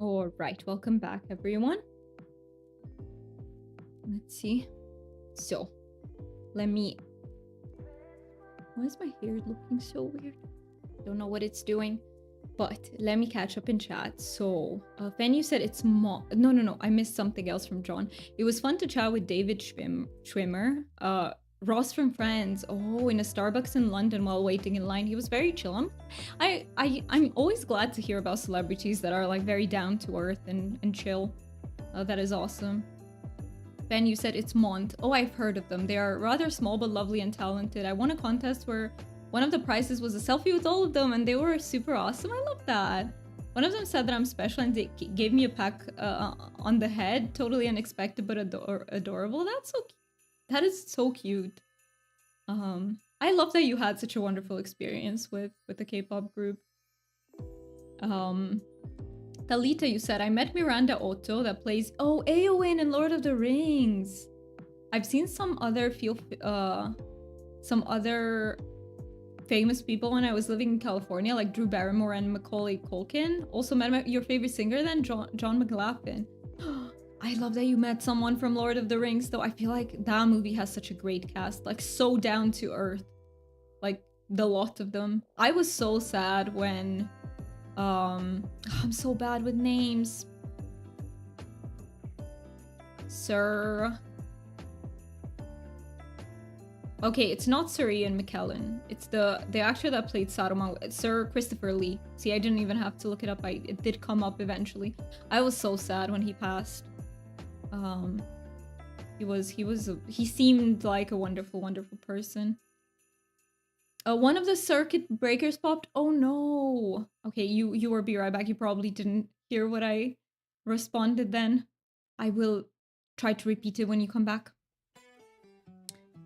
All right, welcome back, everyone. Let's see. So, let me... Why is my hair looking so weird? Don't know what it's doing. But let me catch up in chat. So, Fen, you said it's No, I missed something else from John. It was fun to chat with David Schwimmer. Ross from Friends. Oh, in a Starbucks in London while waiting in line. He was very chill. I'm always glad to hear about celebrities that are like very down to earth and chill. That is awesome. Ben, you said it's Mont. Oh, I've heard of them. They are rather small but lovely and talented. I won a contest where one of the prizes was a selfie with all of them and they were super awesome. I love that. One of them said that I'm special and they gave me a pack on the head. Totally unexpected but adorable. That's so cute. That is so cute. I love that you had such a wonderful experience with the K-pop group. Talita, you said, I met Miranda Otto that plays Eowyn in Lord of the Rings. I've seen some other famous people when I was living in California, like Drew Barrymore and Macaulay Culkin. Also met your favorite singer then, John McLaughlin. I love that you met someone from Lord of the Rings, though. I feel like that movie has such a great cast, like so down to earth, like the lot of them. I was so sad when I'm so bad with names. Sir. Okay, it's not Sir Ian McKellen. It's the actor that played Saruman, Sir Christopher Lee. See, I didn't even have to look it up. It did come up eventually. I was so sad when he passed. He seemed like a wonderful, wonderful person. One of the circuit breakers popped. Oh no. Okay, you were be right back. You probably didn't hear what I responded then. I will try to repeat it when you come back.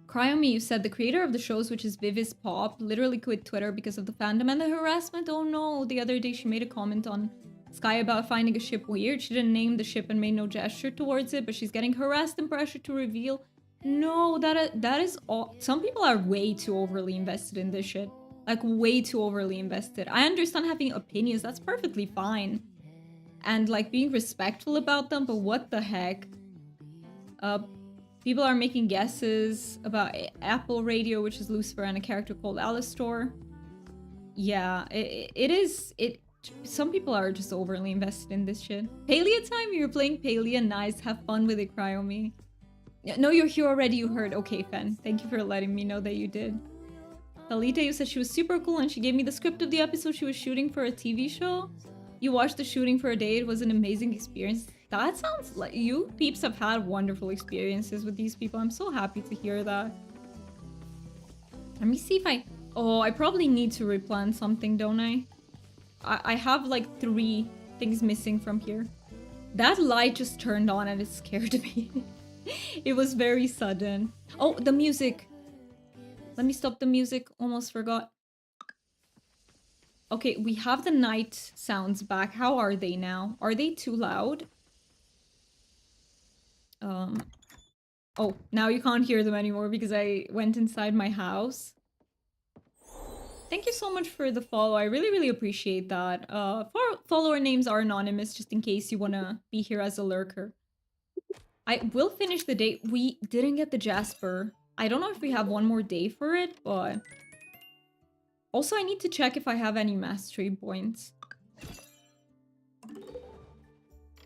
Cry on Me, you said the creator of the shows, which is Vivis Pop, literally quit Twitter because of the fandom and the harassment. Oh no. The other day she made a comment on Sky about finding a ship weird. She didn't name the ship and made no gesture towards it, but she's getting harassed and pressured to reveal. No, that is all. Some people are way too overly invested in this shit. Like, way too overly invested. I understand having opinions, that's perfectly fine. And, like, being respectful about them, but what the heck? People are making guesses about Apple Radio, which is Lucifer, and a character called Alistor. Yeah, it is... Some people are just overly invested in this shit. Palia time? You're playing Palia. Nice. Have fun with it, Cry on Me. No, you're here already. You heard. Okay, Fen. Thank you for letting me know that you did. Talita, you said she was super cool and she gave me the script of the episode she was shooting for a TV show. You watched the shooting for a day. It was an amazing experience. That sounds like you peeps have had wonderful experiences with these people. I'm so happy to hear that. Let me see if I... Oh, I probably need to replan something, don't I? I have like 3 things missing from here. That light just turned on and it scared me. It was very sudden. Oh, the music. Let me stop the music. Almost forgot. Okay, we have the night sounds back. How are they now? Are they too loud? Oh, now you can't hear them anymore because I went inside my house. Thank you so much for the follow. I really, really appreciate that. Follower names are anonymous just in case you want to be here as a lurker. I will finish the day. We didn't get the Jasper. I don't know if we have one more day for it, but... Also, I need to check if I have any mastery points.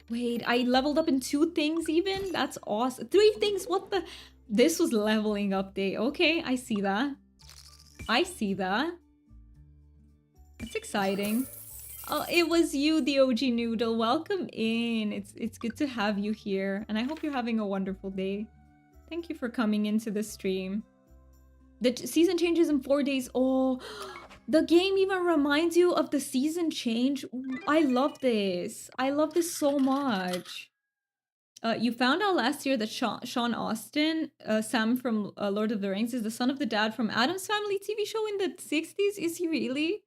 Wait, I leveled up in 2 things even? That's awesome. 3 things? What the... This was leveling up day. Okay, I see that. I see that. That's exciting. Oh, it was you, the OG Noodle. Welcome in. It's good to have you here. And I hope you're having a wonderful day. Thank you for coming into the stream. The season changes in 4 days. Oh, the game even reminds you of the season change. I love this. I love this so much. You found out last year that Sean Austin, Sam from Lord of the Rings, is the son of the dad from Addams Family TV show in the 60s. Is he really?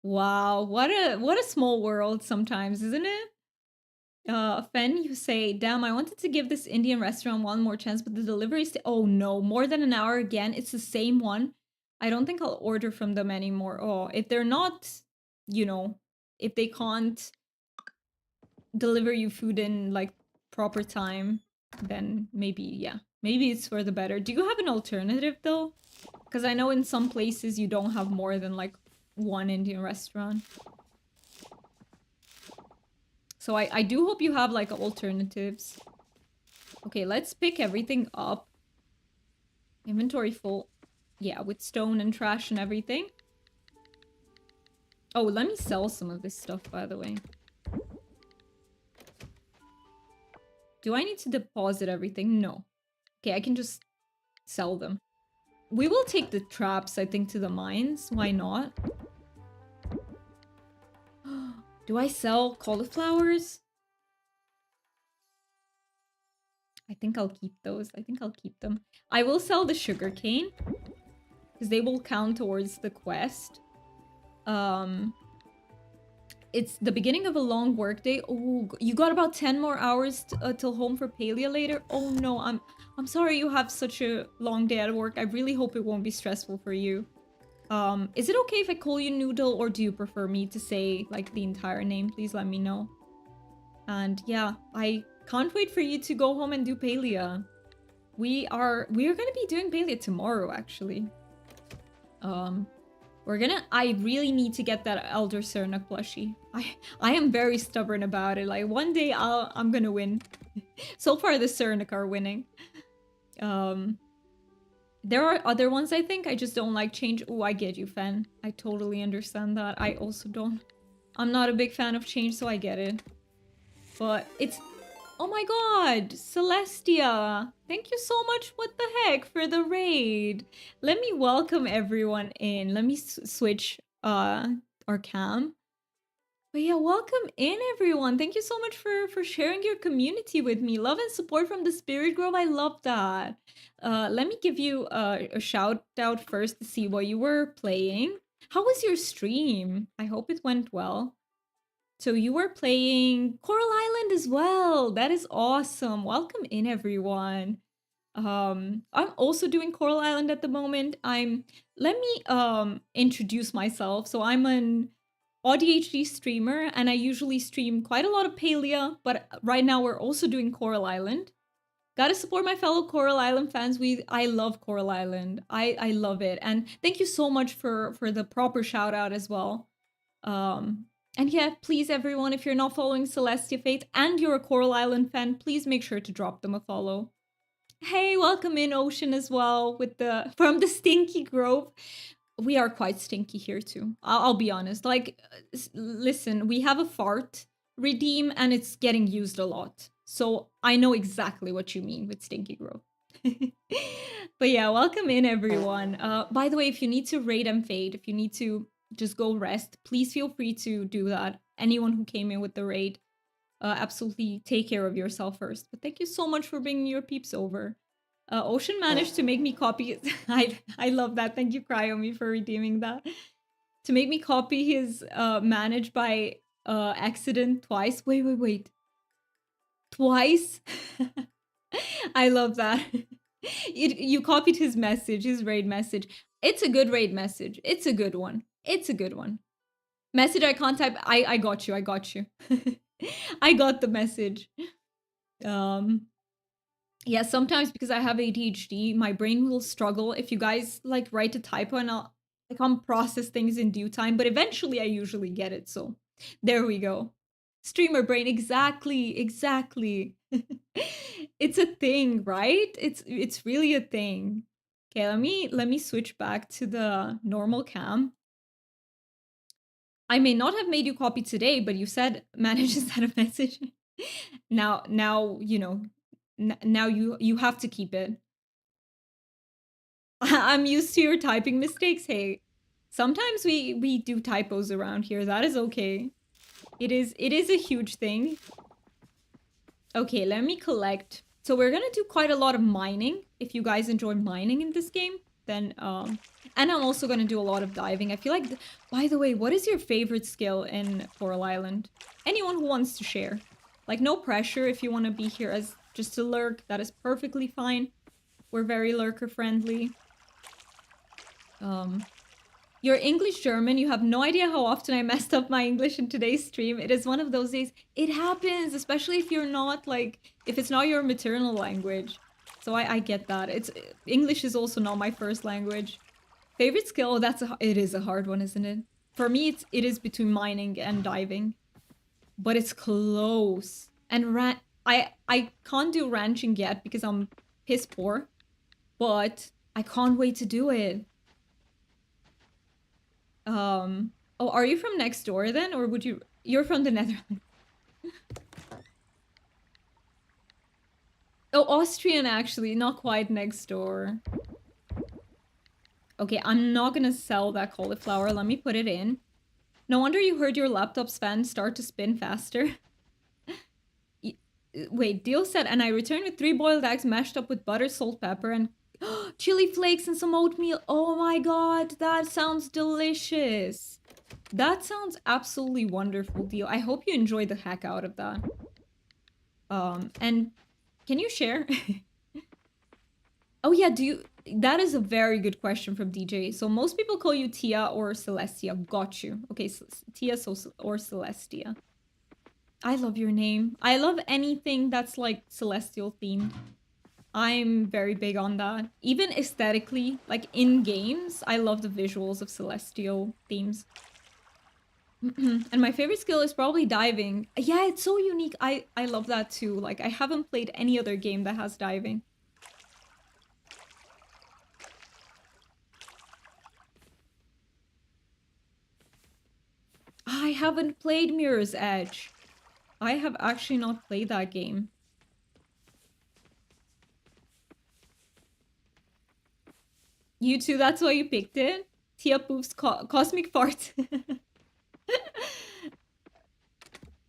Wow, what a small world sometimes, isn't it? Fen, you say, damn, I wanted to give this Indian restaurant one more chance, but the delivery oh no, more than an hour again. It's the same one. I don't think I'll order from them anymore. Oh, if they're not, you know, if they can't deliver you food in like proper time, then maybe, yeah. Maybe it's for the better. Do you have an alternative though? Because I know in some places you don't have more than like one Indian restaurant. So I do hope you have like alternatives. Okay, let's pick everything up. Inventory full. Yeah, with stone and trash and everything. Oh, let me sell some of this stuff, by the way. Do I need to deposit everything? No. Okay, I can just sell them. We will take the traps, I think, to the mines. Why not? Do I sell cauliflowers? I think I'll keep those. I think I'll keep them. I will sell the sugarcane. Because they will count towards the quest. It's the beginning of a long workday. Oh, you got about 10 more hours till home for Palia later. Oh no, I'm sorry you have such a long day at work. I really hope it won't be stressful for you. Is it okay if I call you Noodle, or do you prefer me to say like the entire name? Please let me know. And yeah, I can't wait for you to go home and do Palia. We are gonna be doing Palia tomorrow, actually. I really need to get that Elder Cernak plushie. I am very stubborn about it. Like, one day I'm gonna win. So far, the Cernak are winning. There are other ones, I think. I just don't like change. Oh, I get you, fan. I totally understand that. I also don't. I'm not a big fan of change, so I get it. But it's... Oh my god! Celestia! Thank you so much, what the heck, for the raid! Let me welcome everyone in. Let me switch our cam. But yeah, welcome in, everyone. Thank you so much for sharing your community with me. Love and support from the Spirit Grove. I love that. Let me give you a shout out first to see what you were playing. How was your stream? I hope it went well. So you were playing Coral Island as well. That is awesome. Welcome in, everyone. I'm also doing Coral Island at the moment. Let me introduce myself. So I'm an AuDHD streamer, and I usually stream quite a lot of Palia, but right now we're also doing Coral Island. Gotta support my fellow Coral Island fans. I love Coral Island. I love it. And thank you so much for the proper shout out as well. And yeah, please everyone, if you're not following Celestia Fate and you're a Coral Island fan, please make sure to drop them a follow. Hey, welcome in, Ocean, as well, from the Stinky Grove. We are quite stinky here too. I'll be honest. Like, listen, we have a fart redeem and it's getting used a lot. So I know exactly what you mean with Stinky Grove. But yeah, welcome in, everyone. By the way, if you need to raid and fade, if you need to just go rest, please feel free to do that. Anyone who came in with the raid, absolutely take care of yourself first. But thank you so much for bringing your peeps over. Ocean managed to make me copy. I love that. Thank you, Cryomi, for redeeming that. To make me copy his manage by accident twice. Wait. Twice? I love that. You copied his message, his raid message. It's a good raid message. It's a good one. It's a good one. Message I can't type. I got you. I got you. I got the message. Yeah, sometimes because I have ADHD, my brain will struggle. If you guys like write a typo, and I can't process things in due time, but eventually I usually get it. So there we go. Streamer brain, exactly. It's a thing, right? It's really a thing. Okay, let me switch back to the normal cam. I may not have made you copy today, but you said manage to send a message. Now you know. Now you have to keep it. I'm used to your typing mistakes. Hey, sometimes we do typos around here. That is okay. It is a huge thing. Okay, let me collect. So we're gonna do quite a lot of mining. If you guys enjoy mining in this game, then and I'm also gonna do a lot of diving. I feel like, by the way, what is your favorite skill in Coral Island? Anyone who wants to share. Like, no pressure. If you want to be here as just a lurk, that is perfectly fine. We're very lurker friendly. You're English German. You have no idea how often I messed up my English in today's stream. It is one of those days. It happens, especially if you're not like, if it's not your maternal language. So I get that. It's English is also not my first language. Favorite skill? Oh, it is a hard one, isn't it? For me, it is between mining and diving, but it's close. And I can't do ranching yet because I'm piss poor, but I can't wait to do it. Oh, are you from next door then? Or you're from the Netherlands? Oh, Austrian actually, not quite next door. Okay, I'm not gonna sell that cauliflower. Let me put it in. No wonder you heard your laptop's fan start to spin faster. Wait, Deal said, and I returned with 3 boiled eggs mashed up with butter, salt, pepper, and chili flakes and some oatmeal. Oh my god, that sounds delicious. That sounds absolutely wonderful, Deal. I hope you enjoyed the heck out of that. And can you share? Oh yeah, that is a very good question from DJ. So most people call you Tia or Celestia. Got you. Okay, so Tia or Celestia. I love your name. I love anything that's like celestial themed. I'm very big on that. Even aesthetically, like in games, I love the visuals of celestial themes. And my favorite skill is probably diving. Yeah, it's so unique. I love that too. Like I haven't played any other game that has diving. I haven't played Mirror's Edge. I have actually not played that game. You too, that's why you picked it? Tia Poof's cosmic fart.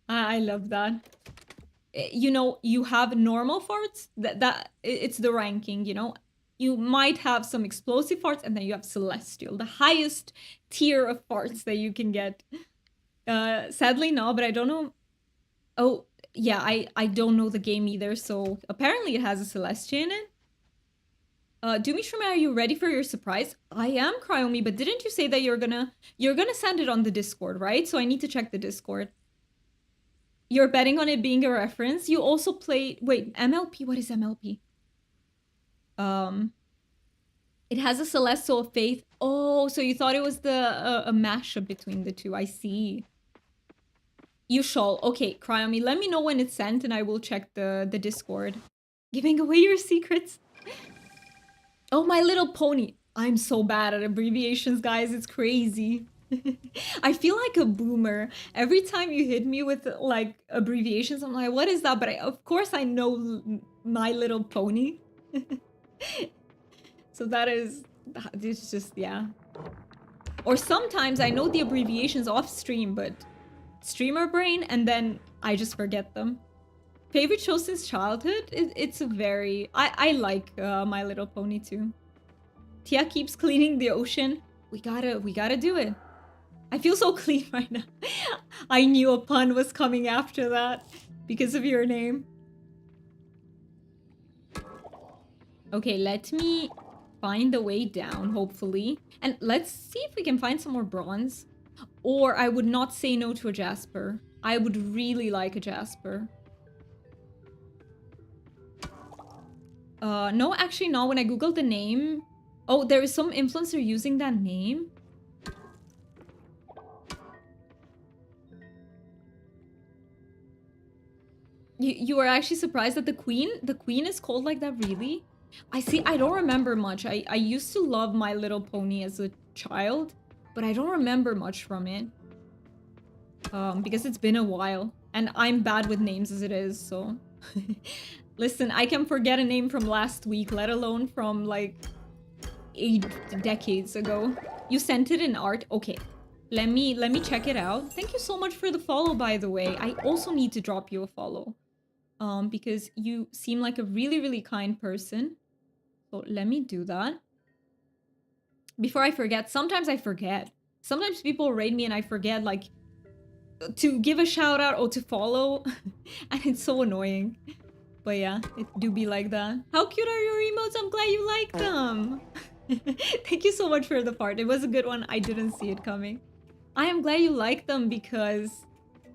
I love that. You know, you have normal farts. It's the ranking, you know? You might have some explosive farts, and then you have celestial, the highest tier of farts that you can get. Sadly, no, but I don't know. Oh, yeah, I don't know the game either, so apparently it has a Celestia in it. Doomy Shroom, are you ready for your surprise? I am, Cryomi, but didn't you say that you're gonna send it on the Discord, right? So I need to check the Discord. You're betting on it being a reference? You also played... Wait, MLP? What is MLP? It has a Celestial of Faith. Oh, so you thought it was a mashup between the two. I see. You shall. Okay, Cryomi, let me know when it's sent and I will check the Discord. Giving away your secrets. Oh, My Little Pony. I'm so bad at abbreviations, guys. It's crazy. I feel like a boomer. Every time you hit me with, like, abbreviations, I'm like, what is that? But of course I know My Little Pony. So it's just, yeah. Or sometimes I know the abbreviations off stream, but streamer brain, and then I just forget them. Favorite show since childhood? It's a very... I like My Little Pony too. Tia keeps cleaning the ocean. We gotta do it. I feel so clean right now. I knew a pun was coming after that because of your name. Okay, let me find the way down, hopefully. And let's see if we can find some more bronze. Or I would not say no to a Jasper. I would really like a Jasper. No, actually not. When I googled the name... Oh, there is some influencer using that name? You were actually surprised that the queen is called like that, really? I see, I don't remember much. I used to love My Little Pony as a child, but I don't remember much from it. Because it's been a while, and I'm bad with names as it is, so... Listen, I can forget a name from last week, let alone from, like, 8 decades ago. You sent it in art? Okay. Let me check it out. Thank you so much for the follow, by the way. I also need to drop you a follow. Because you seem like a really, really kind person. So let me do that. Before I forget, sometimes I forget. Sometimes people raid me and I forget, like, to give a shout out or to follow. And it's so annoying. But yeah, it do be like that. How cute are your emotes? I'm glad you like them. Thank you so much for the part. It was a good one. I didn't see it coming. I am glad you like them because,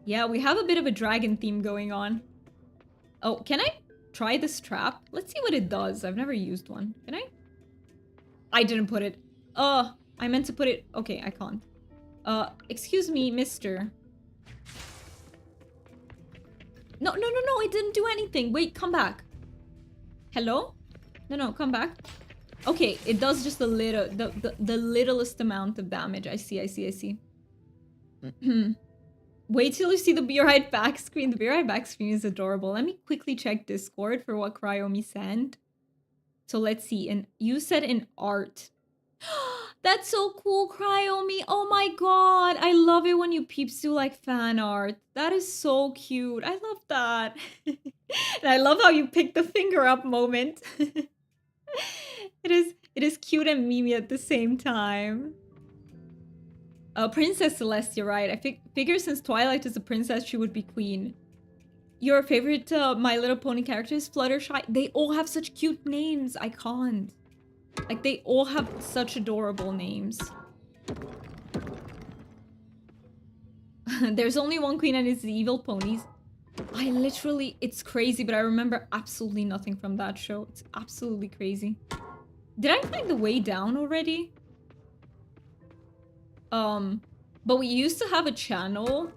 yeah, we have a bit of a dragon theme going on. Oh, can I try this trap? Let's see what it does. I've never used one. Can I? I didn't put it. I meant to put it. Okay, I can't. Excuse me, mister. No, no, no, no, it didn't do anything. Wait, come back. Hello? No, no, come back. Okay, it does just a little, the littlest amount of damage. I see, I see, I see. Wait till you see the Be Right Back screen. The Be Right Back screen is adorable. Let me quickly check Discord for what Cryomi sent. So let's see. And you said in art. That's so cool, Cryomi. Oh my god. I love it when you peeps do like fan art. That is so cute. I love that. And I love how you pick the finger up moment. It is cute and memey at the same time. Princess Celeste, you're right. I figure since Twilight is a princess, she would be queen. Your favorite My Little Pony characters, Fluttershy, they all have such cute names. I can't. Like, they all have such adorable names. There's only one queen and it's the evil ponies. I literally, it's crazy, but I remember absolutely nothing from that show. It's absolutely crazy. Did I find the way down already? But we used to have a channel.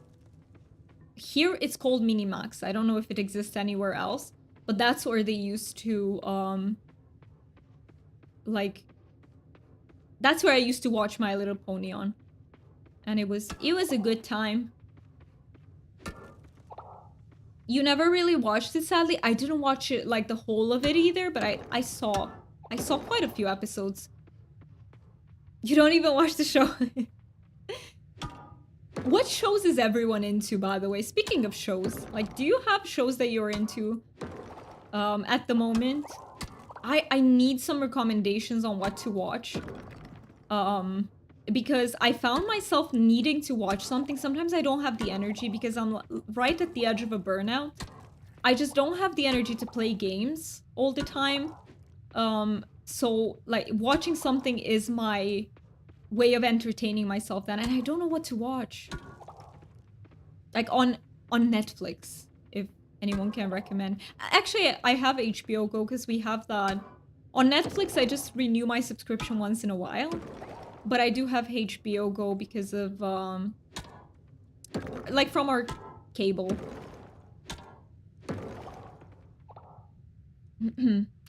Here it's called Minimax. I don't know if it exists anywhere else, but that's where they used to, like, that's where I used to watch My Little Pony on. And it was a good time. You never really watched it, sadly. I didn't watch it, like, the whole of it either, but I saw quite a few episodes. You don't even watch the show. What shows is everyone into, by the way? Speaking of shows, like, do you have shows that you're into at the moment? I need some recommendations on what to watch. Because I found myself needing to watch something. Sometimes I don't have the energy because I'm right at the edge of a burnout. I just don't have the energy to play games all the time. So, like, watching something is my way of entertaining myself then, and I don't know what to watch. Like on Netflix, if anyone can recommend. Actually, I have HBO Go because we have that. On Netflix, I just renew my subscription once in a while. But I do have HBO Go because of, like, from our cable.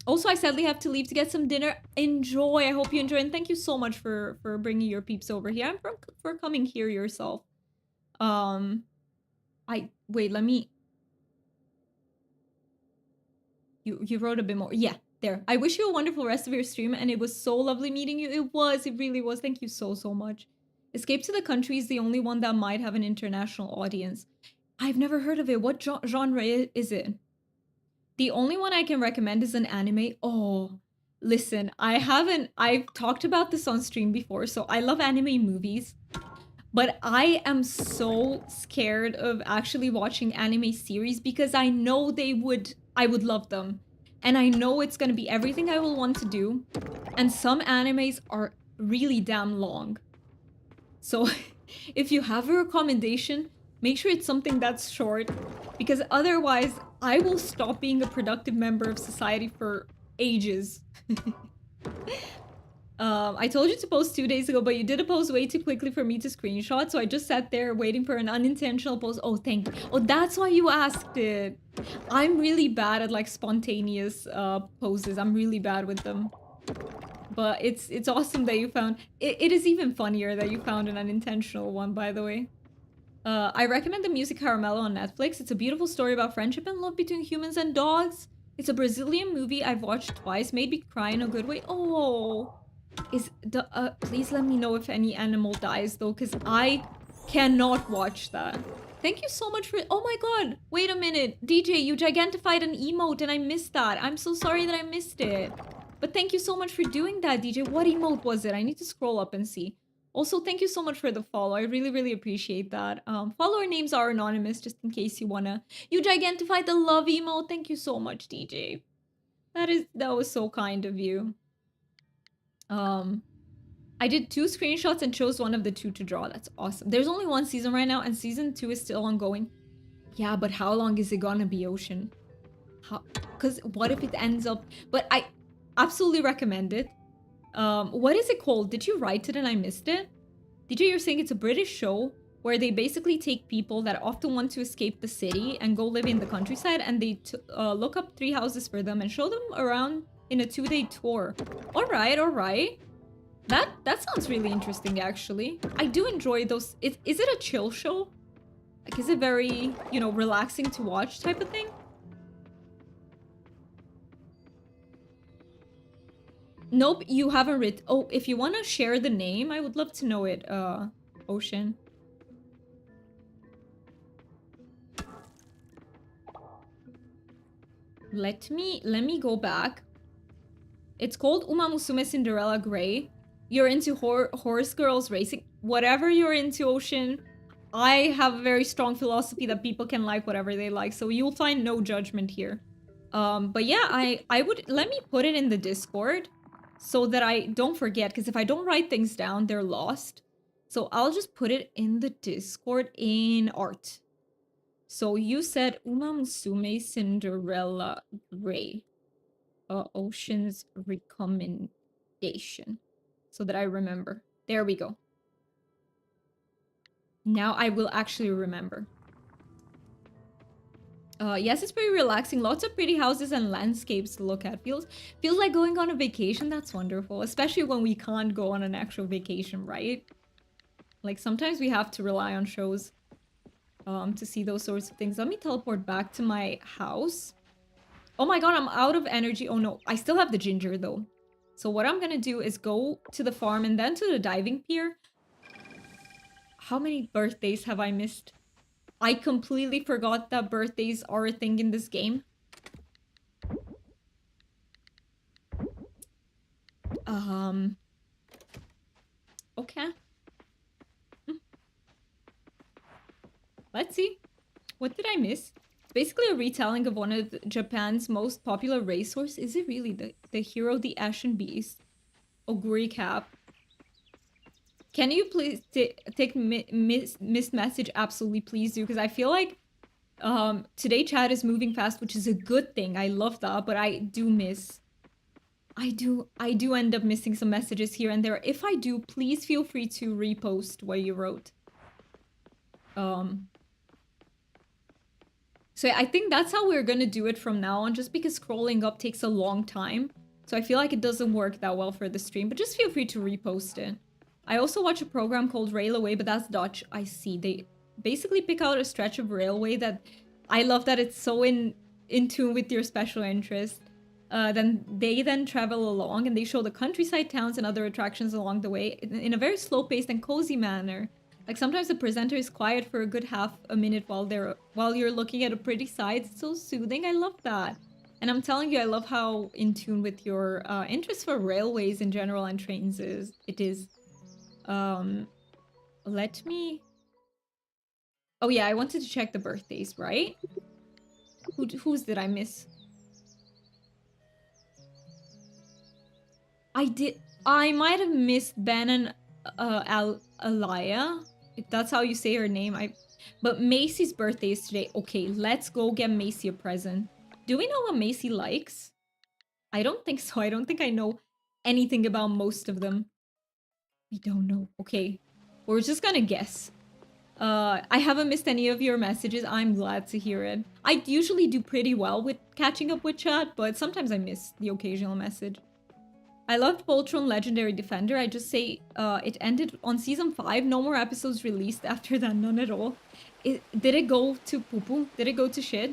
Also, I sadly have to leave to get some dinner. Enjoy. I hope you enjoy, and thank you so much for bringing your peeps over here. For coming here yourself. Wait. Let me. You wrote a bit more. Yeah, there. I wish you a wonderful rest of your stream, and it was so lovely meeting you. It was. It really was. Thank you so much. Escape to the Country is the only one that might have an international audience. I've never heard of it. What genre is it? The only one I can recommend is an anime. Oh, listen, I've talked about this on stream before, so I love anime movies. But I am so scared of actually watching anime series because I know I would love them. And I know it's gonna be everything I will want to do. And some animes are really damn long. So if you have a recommendation, make sure it's something that's short, because otherwise I will stop being a productive member of society for ages. I told you to post 2 days ago, but you did a post way too quickly for me to screenshot, so I just sat there waiting for an unintentional post. Oh, thank you. Oh, that's why you asked it. I'm really bad at, like, spontaneous poses. I'm really bad with them. But it's awesome that you found... It is even funnier that you found an unintentional one, by the way. I recommend the Music Caramello on Netflix. It's a beautiful story about friendship and love between humans and dogs. It's a Brazilian movie I've watched twice. Made me cry in a good way. Oh... please let me know if any animal dies, though, because I cannot watch that. Thank you so much for... Oh my god! Wait a minute! DJ, you gigantified an emote and I missed that. I'm so sorry that I missed it. But thank you so much for doing that, DJ. What emote was it? I need to scroll up and see. Also, thank you so much for the follow. I really appreciate that. Follower names are anonymous, just in case you wanna... You gigantified the love emote. Thank you so much, DJ. That was so kind of you. I did 2 screenshots and chose one of the 2 to draw. That's awesome. There's only 1 season right now, and season 2 is still ongoing. Yeah, but how long is it gonna be, Ocean? How? Because what if it ends up... But I absolutely recommend it. What is it called? Did you write it and I missed it? DJ, you're saying it's a British show where they basically take people that often want to escape the city and go live in the countryside, and they look up 3 houses for them and show them around in a 2-day tour. All right, all right. That sounds really interesting, actually. I do enjoy those. Is it a chill show? Like, is it very, you know, relaxing to watch type of thing? Nope, you haven't written. Oh, if you want to share the name, I would love to know it, Ocean. Let me go back. It's called Uma Musume Cinderella Grey. You're into horse girls racing. Whatever you're into, Ocean, I have a very strong philosophy that people can like whatever they like, so you'll find no judgment here. But yeah, I would... Let me put it in the Discord so that I don't forget, because if I don't write things down, they're lost. So I'll just put it in the Discord in art. So you said Uma Musume Cinderella Grey. Ocean's recommendation. So that I remember. There we go. Now I will actually remember. Yes, it's pretty relaxing. Lots of pretty houses and landscapes to look at. Feels like going on a vacation. That's wonderful. Especially when we can't go on an actual vacation, right? Like, sometimes we have to rely on shows to see those sorts of things. Let me teleport back to my house. Oh my god, I'm out of energy. Oh no, I still have the ginger though. So what I'm gonna do is go to the farm and then to the diving pier. How many birthdays have I missed? I completely forgot that birthdays are a thing in this game. Okay. Let's see. What did I miss? It's basically a retelling of one of Japan's most popular racehorse. Is it really the hero, the Ashen Beast? Oguri Cap. Can you please take missed message? Absolutely, please do, because I feel like today chat is moving fast, which is a good thing. I love that, but I do miss. I do end up missing some messages here and there. If I do, please feel free to repost what you wrote. So I think that's how we're gonna do it from now on, just because scrolling up takes a long time. So I feel like it doesn't work that well for the stream, but just feel free to repost it. I also watch a program called Railway, but that's Dutch. I see. They basically pick out a stretch of railway that... I love that it's so in tune with your special interest. Then they travel along and they show the countryside towns and other attractions along the way in a very slow-paced and cozy manner. Like, sometimes the presenter is quiet for a good half a minute while you're looking at a pretty sight. It's so soothing. I love that. And I'm telling you, I love how in tune with your interest for railways in general and trains it is. Let me... Oh yeah, I wanted to check the birthdays, right? Whose did I miss? I might have missed Ben and Alaya. If that's how you say her name. But Macy's birthday is today. Okay, let's go get Macy a present. Do we know what Macy likes? I don't think so. I don't think I know anything about most of them. We don't know. Okay, we're just gonna guess. I haven't missed any of your messages. I'm glad to hear it. I usually do pretty well with catching up with chat, but sometimes I miss the occasional message. I loved Voltron Legendary Defender. I just say it ended on season 5. No more episodes released after that. None at all. Did it go to poo-poo? Did it go to shit?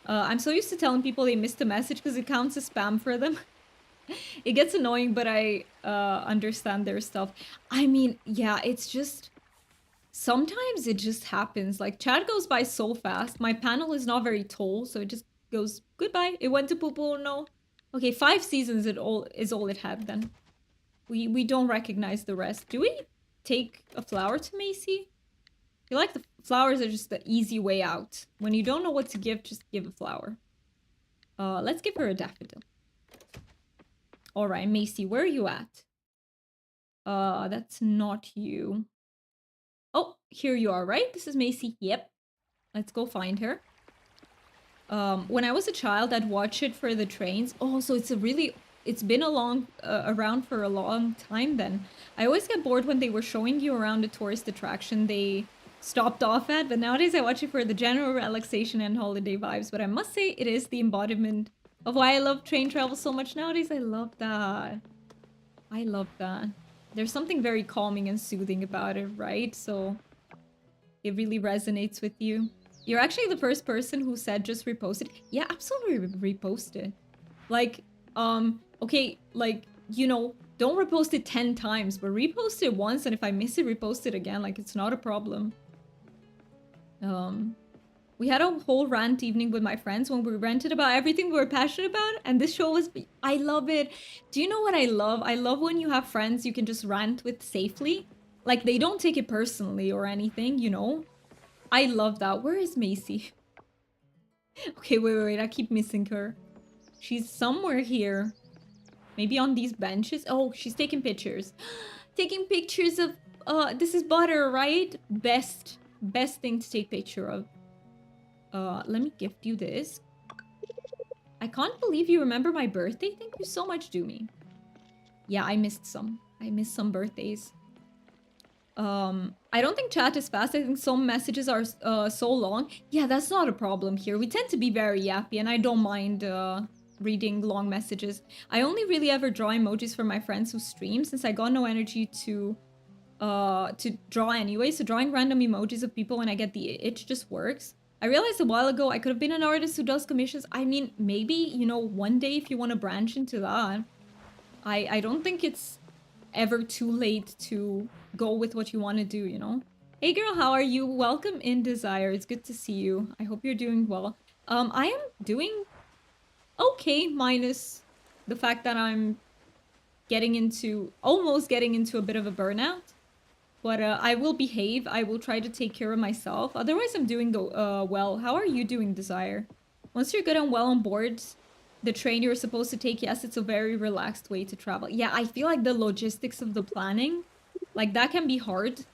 I'm so used to telling people they missed a message because it counts as spam for them. It gets annoying, but I understand their stuff. I mean, yeah, it's just... Sometimes it just happens. Like, chat goes by so fast. My panel is not very tall, so it just goes, goodbye. It went to poo-poo, no. Okay, 5 seasons is all it had then. We don't recognize the rest. Do we take a flower to Macy? I feel like the flowers are just the easy way out. When you don't know what to give, just give a flower. Let's give her a daffodil. All right, Macy, where are you at? That's not you. Oh, here you are, right? This is Macy. Yep. Let's go find her. When I was a child, I'd watch it for the trains. Oh, so it's been a long, around for a long time then. I always get bored when they were showing you around a tourist attraction they stopped off at, but nowadays I watch it for the general relaxation and holiday vibes. But I must say, it is the embodiment of why I love train travel so much nowadays. I love that. I love that. There's something very calming and soothing about it, right? So it really resonates with you. You're actually the first person who said just repost it. Yeah, absolutely repost it. Like, okay, like, you know, don't repost it 10 times, but repost it once, and if I miss it, repost it again. Like, it's not a problem. We had a whole rant evening with my friends when we ranted about everything we were passionate about, and this show was... I love it. Do you know what I love? I love when you have friends you can just rant with safely. Like, they don't take it personally or anything, you know? I love that. Where is Macy? Okay, wait. I keep missing her. She's somewhere here. Maybe on these benches. Oh, she's taking pictures. Taking pictures of... this is butter, right? Best thing to take picture of. Let me gift you this. I can't believe you remember my birthday. Thank you so much, Doomy. Yeah, I missed some. I missed some birthdays. I don't think chat is fast. I think some messages are so long. Yeah, that's not a problem here. We tend to be very yappy, and I don't mind reading long messages. I only really ever draw emojis for my friends who stream, since I got no energy to draw anyway. So drawing random emojis of people when I get the itch just works. I realized a while ago I could have been an artist who does commissions. I mean, maybe, you know, one day if you want to branch into that. I don't think it's ever too late to go with what you want to do, you know? Hey girl, how are you? Welcome in, Desire. It's good to see you. I hope you're doing well. I am doing okay, minus the fact that I'm almost getting into a bit of a burnout. But I will behave. I will try to take care of myself. Otherwise, I'm doing well. How are you doing, Desire? Once you're good and well on board, the train you're supposed to take, yes, it's a very relaxed way to travel. Yeah, I feel like the logistics of the planning, like that can be hard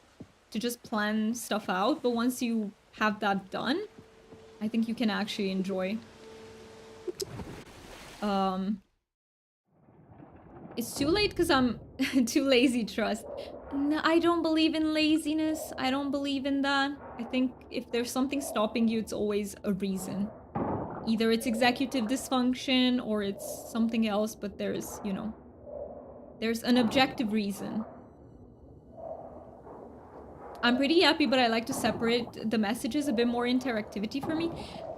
to just plan stuff out. But once you have that done, I think you can actually enjoy. It's too late because I'm too lazy, trust. No, I don't believe in laziness. I don't believe in that. I think if there's something stopping you, it's always a reason. Either it's executive dysfunction or it's something else, but there's, you know, there's an objective reason. I'm pretty happy, but I like to separate the messages, a bit more interactivity for me.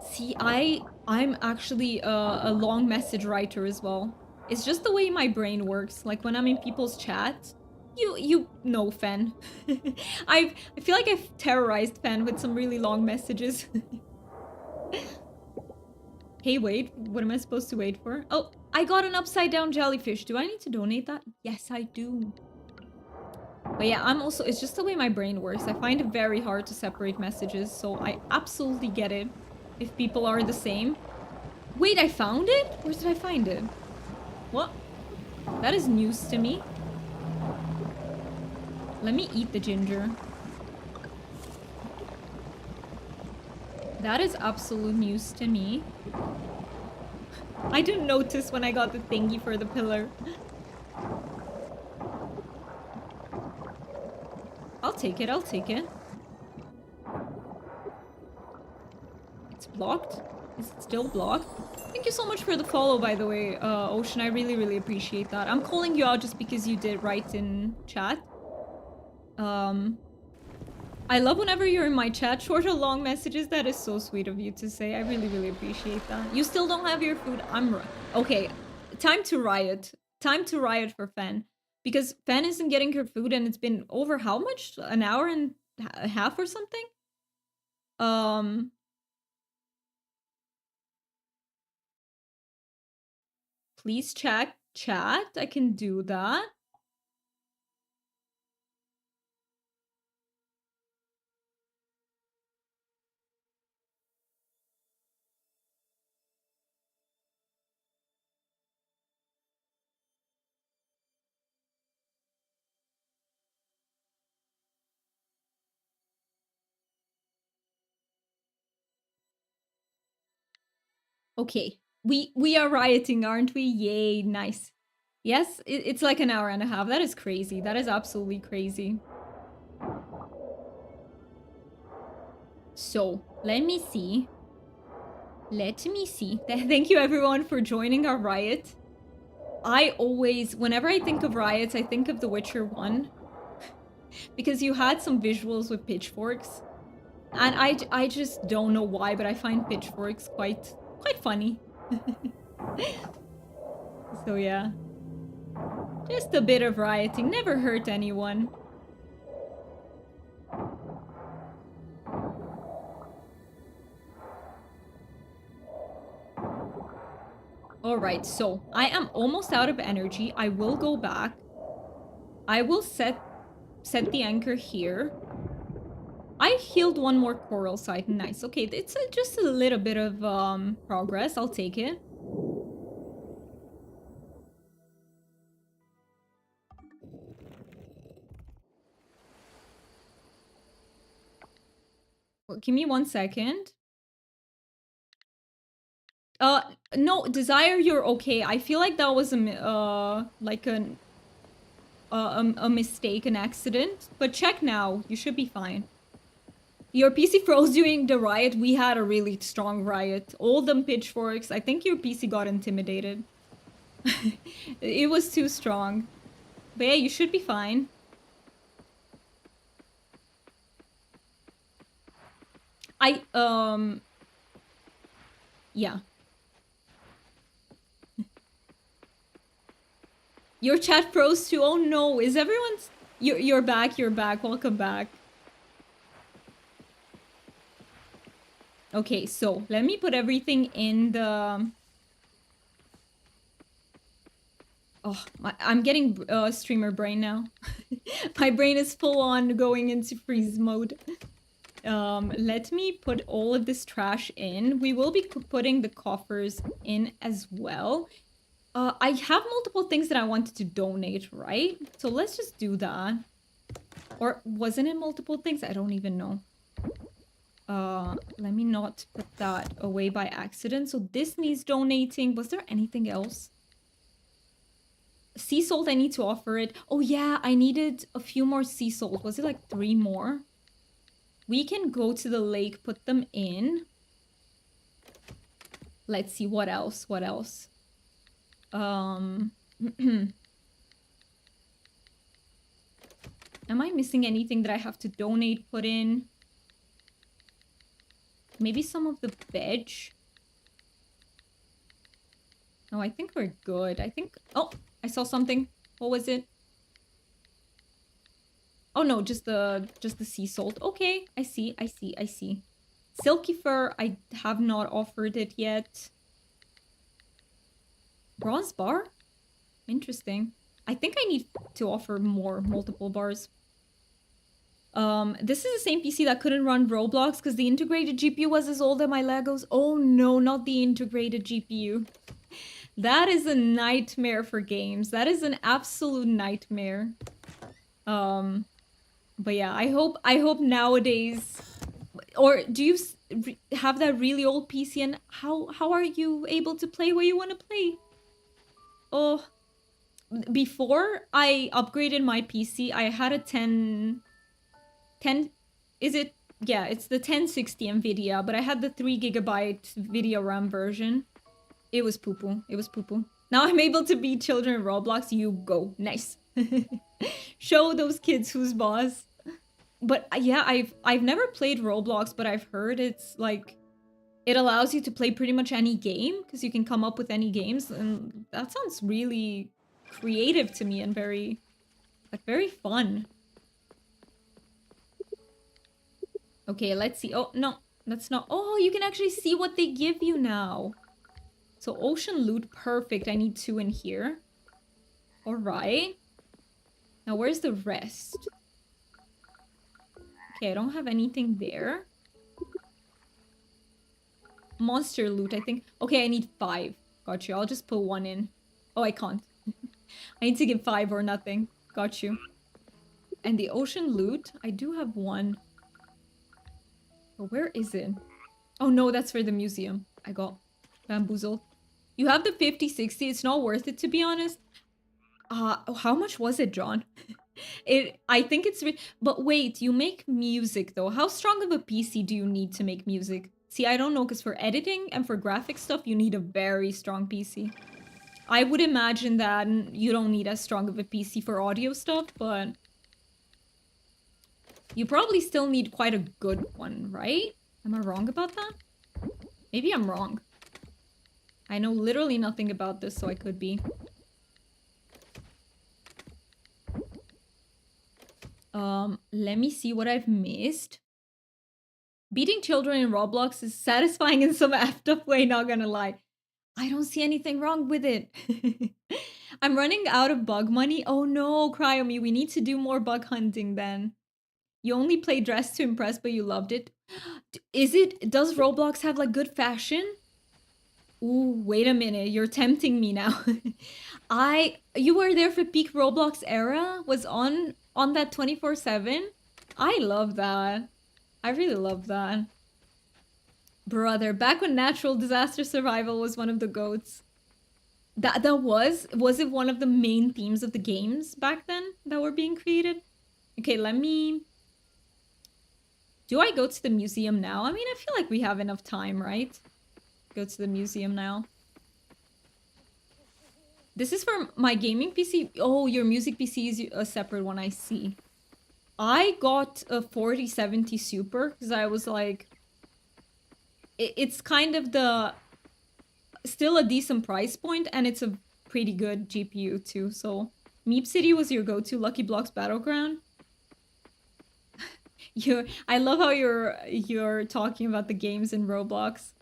See, I'm actually a long message writer as well. It's just the way my brain works. Like when I'm in people's chat, you know Fen. I feel like I've terrorized Fen with some really long messages. Hey, wait, what am I supposed to wait for? Oh, I got an upside down jellyfish. Do I need to donate that? Yes, I do. But yeah, it's just the way my brain works. I find it very hard to separate messages, so I absolutely get it if people are the same. Wait, I found it? Where did I find it? What? That is news to me. Let me eat the ginger. That is absolute news to me. I didn't notice when I got the thingy for the pillar. I'll take it, I'll take it. It's blocked? Is it still blocked? Thank you so much for the follow, by the way, Ocean. I really, really appreciate that. I'm calling you out just because you did write in chat. I love whenever you're in my chat, short or long messages. That is so sweet of you to say. I really, really appreciate that. You still don't have your food? Okay, time to riot. Time to riot for Fen. Because Fen isn't getting her food and it's been over how much? An hour and a half or something? Please check chat. I can do that. Okay. We are rioting, aren't we? Yay, nice. Yes, it's like an hour and a half. That is crazy. That is absolutely crazy. So, let me see. Let me see. Thank you everyone for joining our riot. I always, whenever I think of riots, I think of The Witcher 1. Because you had some visuals with pitchforks. And I just don't know why, but I find pitchforks quite funny. So yeah. Just a bit of rioting. Never hurt anyone. Alright, so I am almost out of energy. I will go back. I will set the anchor here. I healed one more coral site. Nice. Okay, it's just a little bit of progress. I'll take it. Well, give me 1 second. No, Desire, you're okay. I feel like that was like a mistake, an accident. But check now. You should be fine. Your PC froze during the riot. We had a really strong riot. All them pitchforks. I think your PC got intimidated. It was too strong. But yeah, you should be fine. Yeah. Your chat froze too. Oh no, is everyone's... You're back, you're back. Welcome back. Okay, so let me put everything in the... Oh, I'm getting streamer brain now. My brain is full on going into freeze mode. Let me put all of this trash in. We will be putting the coffers in as well. I have multiple things that I wanted to donate, right? So let's just do that. Or wasn't it multiple things? I don't even know. Let me not put that away by accident. So this needs donating. Was there anything else? Sea salt, I need to offer it. Oh yeah, I needed a few more sea salt. Was it like 3 more? We can go to the lake, put them in. Let's see, what else? What else? Am I missing anything that I have to donate, put in? Maybe some of the veg? No, I think we're good. I think... Oh, I saw something. What was it? Oh no, just the sea salt. Okay, I see, I see, I see. Silky fur, I have not offered it yet. Bronze bar? Interesting. I think I need to offer multiple bars. This is the same PC that couldn't run Roblox because the integrated GPU was as old as my Legos. Oh no, not the integrated GPU. That is a nightmare for games. That is an absolute nightmare. But yeah, I hope nowadays... Or do you have that really old PC and how are you able to play what you want to play? Oh, before I upgraded my PC, I had a 10... Is it? Yeah, it's the 1060 NVIDIA, but I had the 3GB video RAM version. It was poo-poo. It was poo-poo. Now I'm able to beat children in Roblox. You go. Nice. Show those kids who's boss. But yeah, I've never played Roblox, but I've heard it's like... It allows you to play pretty much any game, because you can come up with any games, and that sounds really creative to me and very fun. Okay, let's see. Oh, no, that's not... Oh, you can actually see what they give you now. So ocean loot, perfect. I need 2 in here. All right. Now, where's the rest? Okay, I don't have anything there. Monster loot, I think. Okay, I need 5. Got you. I'll just put 1 in. Oh, I can't. I need to give 5 or nothing. Got you. And the ocean loot, I do have 1. But where is it? Oh no, that's for the museum. I got Bamboozled. You have the 50-60. It's not worth it, to be honest. How much was it, John? I think it's... But wait, you make music, though. How strong of a PC do you need to make music? See, I don't know, because for editing and for graphic stuff, you need a very strong PC. I would imagine that you don't need as strong of a PC for audio stuff, but... You probably still need quite a good one, right? Am I wrong about that? Maybe I'm wrong. I know literally nothing about this, so I could be. Let me see what I've missed. Beating children in Roblox is satisfying in some effed up way, not gonna lie. I don't see anything wrong with it. I'm running out of bug money. Oh no, Cryomi, we need to do more bug hunting then. You only played Dress to Impress, but you loved it. Does Roblox have like good fashion? Ooh, wait a minute, you're tempting me now. You were there for peak Roblox era? Was on that 24/7? I love that. I really love that. Brother, back when natural disaster survival was one of the GOATs. Was it one of the main themes of the games back then that were being created? Okay, let me... Do I go to the museum now? I mean, I feel like we have enough time, right? Go to the museum now. This is for my gaming PC. Oh, your music PC is a separate one, I see. I got a 4070 Super because I was like... It's kind of the... Still a decent price point, and it's a pretty good GPU too, so... Meep City was your go-to Lucky Blocks Battleground. I love how you're talking about the games in Roblox.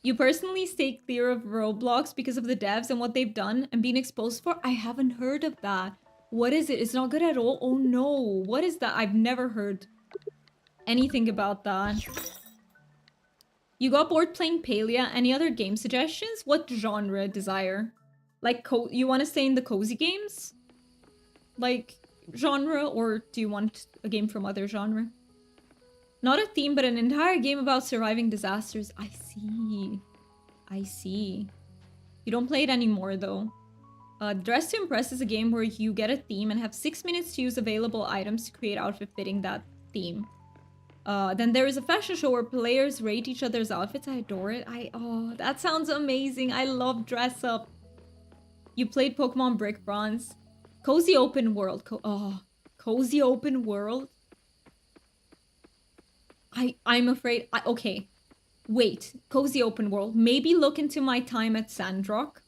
You personally stay clear of Roblox because of the devs and what they've done and been exposed for? I haven't heard of that. What is it? It's not good at all? Oh no. What is that? I've never heard anything about that. You got bored playing Palia? Any other game suggestions? What genre desire? Like, you want to stay in the cozy games? Like, genre? Or do you want a game from other genre? Not a theme, but an entire game about surviving disasters. I see. I see. You don't play it anymore, though. Dress to Impress is a game where you get a theme and have 6 minutes to use available items to create outfit fitting that theme. Then there is a fashion show where players rate each other's outfits. I adore it. Oh, that sounds amazing. I love dress up. You played Pokemon Brick Bronze. Cozy Open World. Cozy Open World? I'm afraid... okay. Wait. Cozy Open World. Maybe look into my time at Sandrock.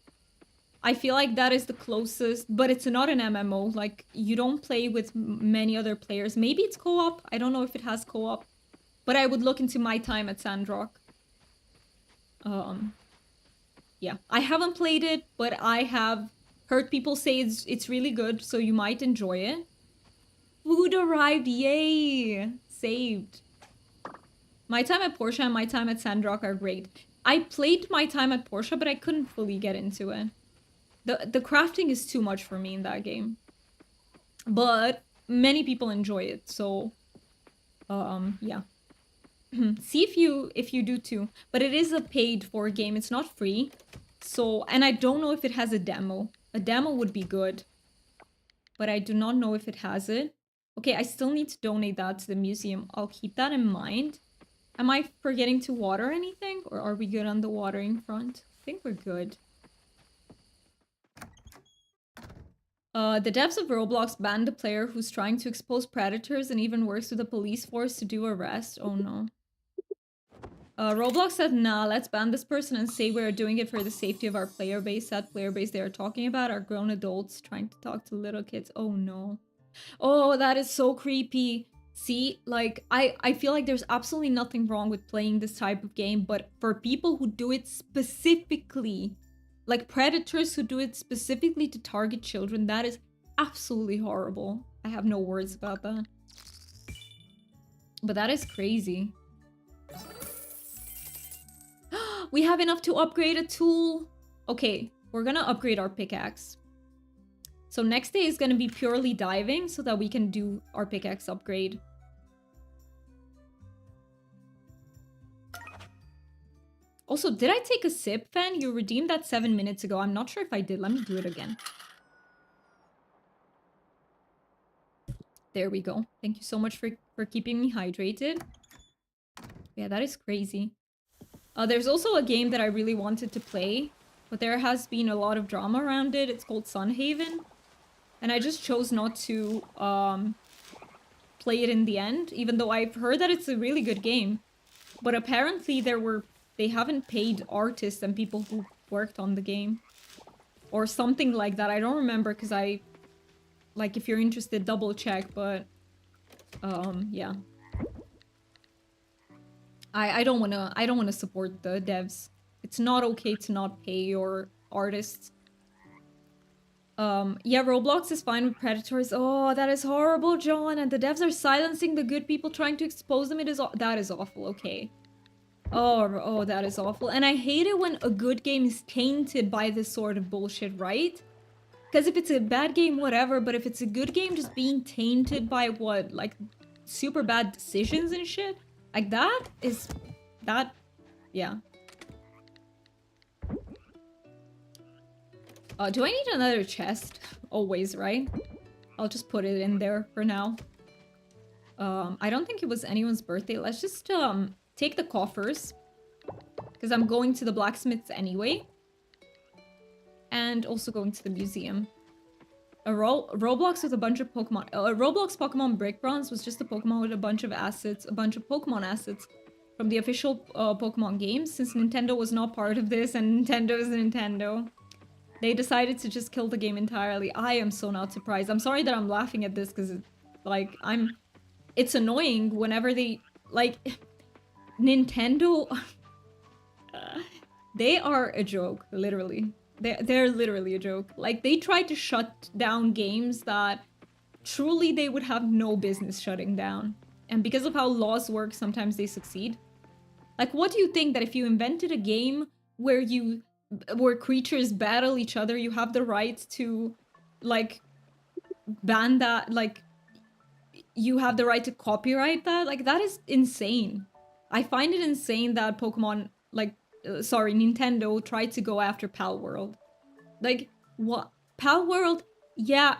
I feel like that is the closest, but it's not an MMO. Like, you don't play with many other players. Maybe it's co-op. I don't know if it has co-op. But I would look into my time at Sandrock. Yeah. I haven't played it, but I have heard people say it's really good, so you might enjoy it. Food arrived. Yay! Saved. My time at Porsche and my time at Sandrock are great. I played my time at Porsche, but I couldn't fully get into it. The crafting is too much for me in that game. But many people enjoy it, so... yeah. See if you do too. But it is a paid-for game, it's not free. So, and I don't know if it has a demo. A demo would be good. But I do not know if it has it. Okay, I still need to donate that to the museum. I'll keep that in mind. Am I forgetting to water anything? Or are we good on the watering front? I think we're good. The devs of Roblox banned a player who's trying to expose predators and even works with the police force to do arrest. Oh no. Roblox said, nah, let's ban this person and say we're doing it for the safety of our player base. That player base they are talking about are grown adults trying to talk to little kids. Oh no. Oh, that is so creepy. See, like, I feel like there's absolutely nothing wrong with playing this type of game, but for people who do it specifically, like predators who do it specifically to target children, that is absolutely horrible. I have no words about that. But that is crazy. We have enough to upgrade a tool. Okay, we're gonna upgrade our pickaxe. So next day is gonna be purely diving so that we can do our pickaxe upgrade. Also, did I take a sip, Fan? You redeemed that 7 minutes ago. I'm not sure if I did. Let me do it again. There we go. Thank you so much for keeping me hydrated. Yeah, that is crazy. There's also a game that I really wanted to play, but there has been a lot of drama around it. It's called Sunhaven. And I just chose not to play it in the end, even though I've heard that it's a really good game. But apparently they haven't paid artists and people who worked on the game. Or something like that. I don't remember because like, if you're interested, double check, but yeah. I don't wanna support the devs. It's not okay to not pay your artists. Yeah, Roblox is fine with predators. Oh, that is horrible, John. And the devs are silencing the good people, trying to expose them. That is awful. Okay. Oh, that is awful. And I hate it when a good game is tainted by this sort of bullshit, right? Because if it's a bad game, whatever. But if it's a good game just being tainted by what, like, super bad decisions and shit, like yeah. Do I need another chest? Always, right? I'll just put it in there for now. I don't think it was anyone's birthday. Let's just, take the coffers. Because I'm going to the blacksmiths anyway. And also going to the museum. Roblox with a bunch of Pokemon. Roblox Pokemon Brick Bronze was just a Pokemon with a bunch of assets. A bunch of Pokemon assets from the official Pokemon games. Since Nintendo was not part of this and Nintendo is Nintendo. They decided to just kill the game entirely. I am so not surprised. I'm sorry that I'm laughing at this because, like, it's annoying whenever they, like, Nintendo, they are a joke, literally. They're literally a joke. Like, they try to shut down games that truly they would have no business shutting down. And because of how laws work, sometimes they succeed. Like, what do you think that if you invented a game where creatures battle each other, you have the right to, like, ban that, like, you have the right to copyright that? Like, that is insane. I find it insane that Pokemon, like, Nintendo tried to go after Pal World. Like, what? Pal World, yeah,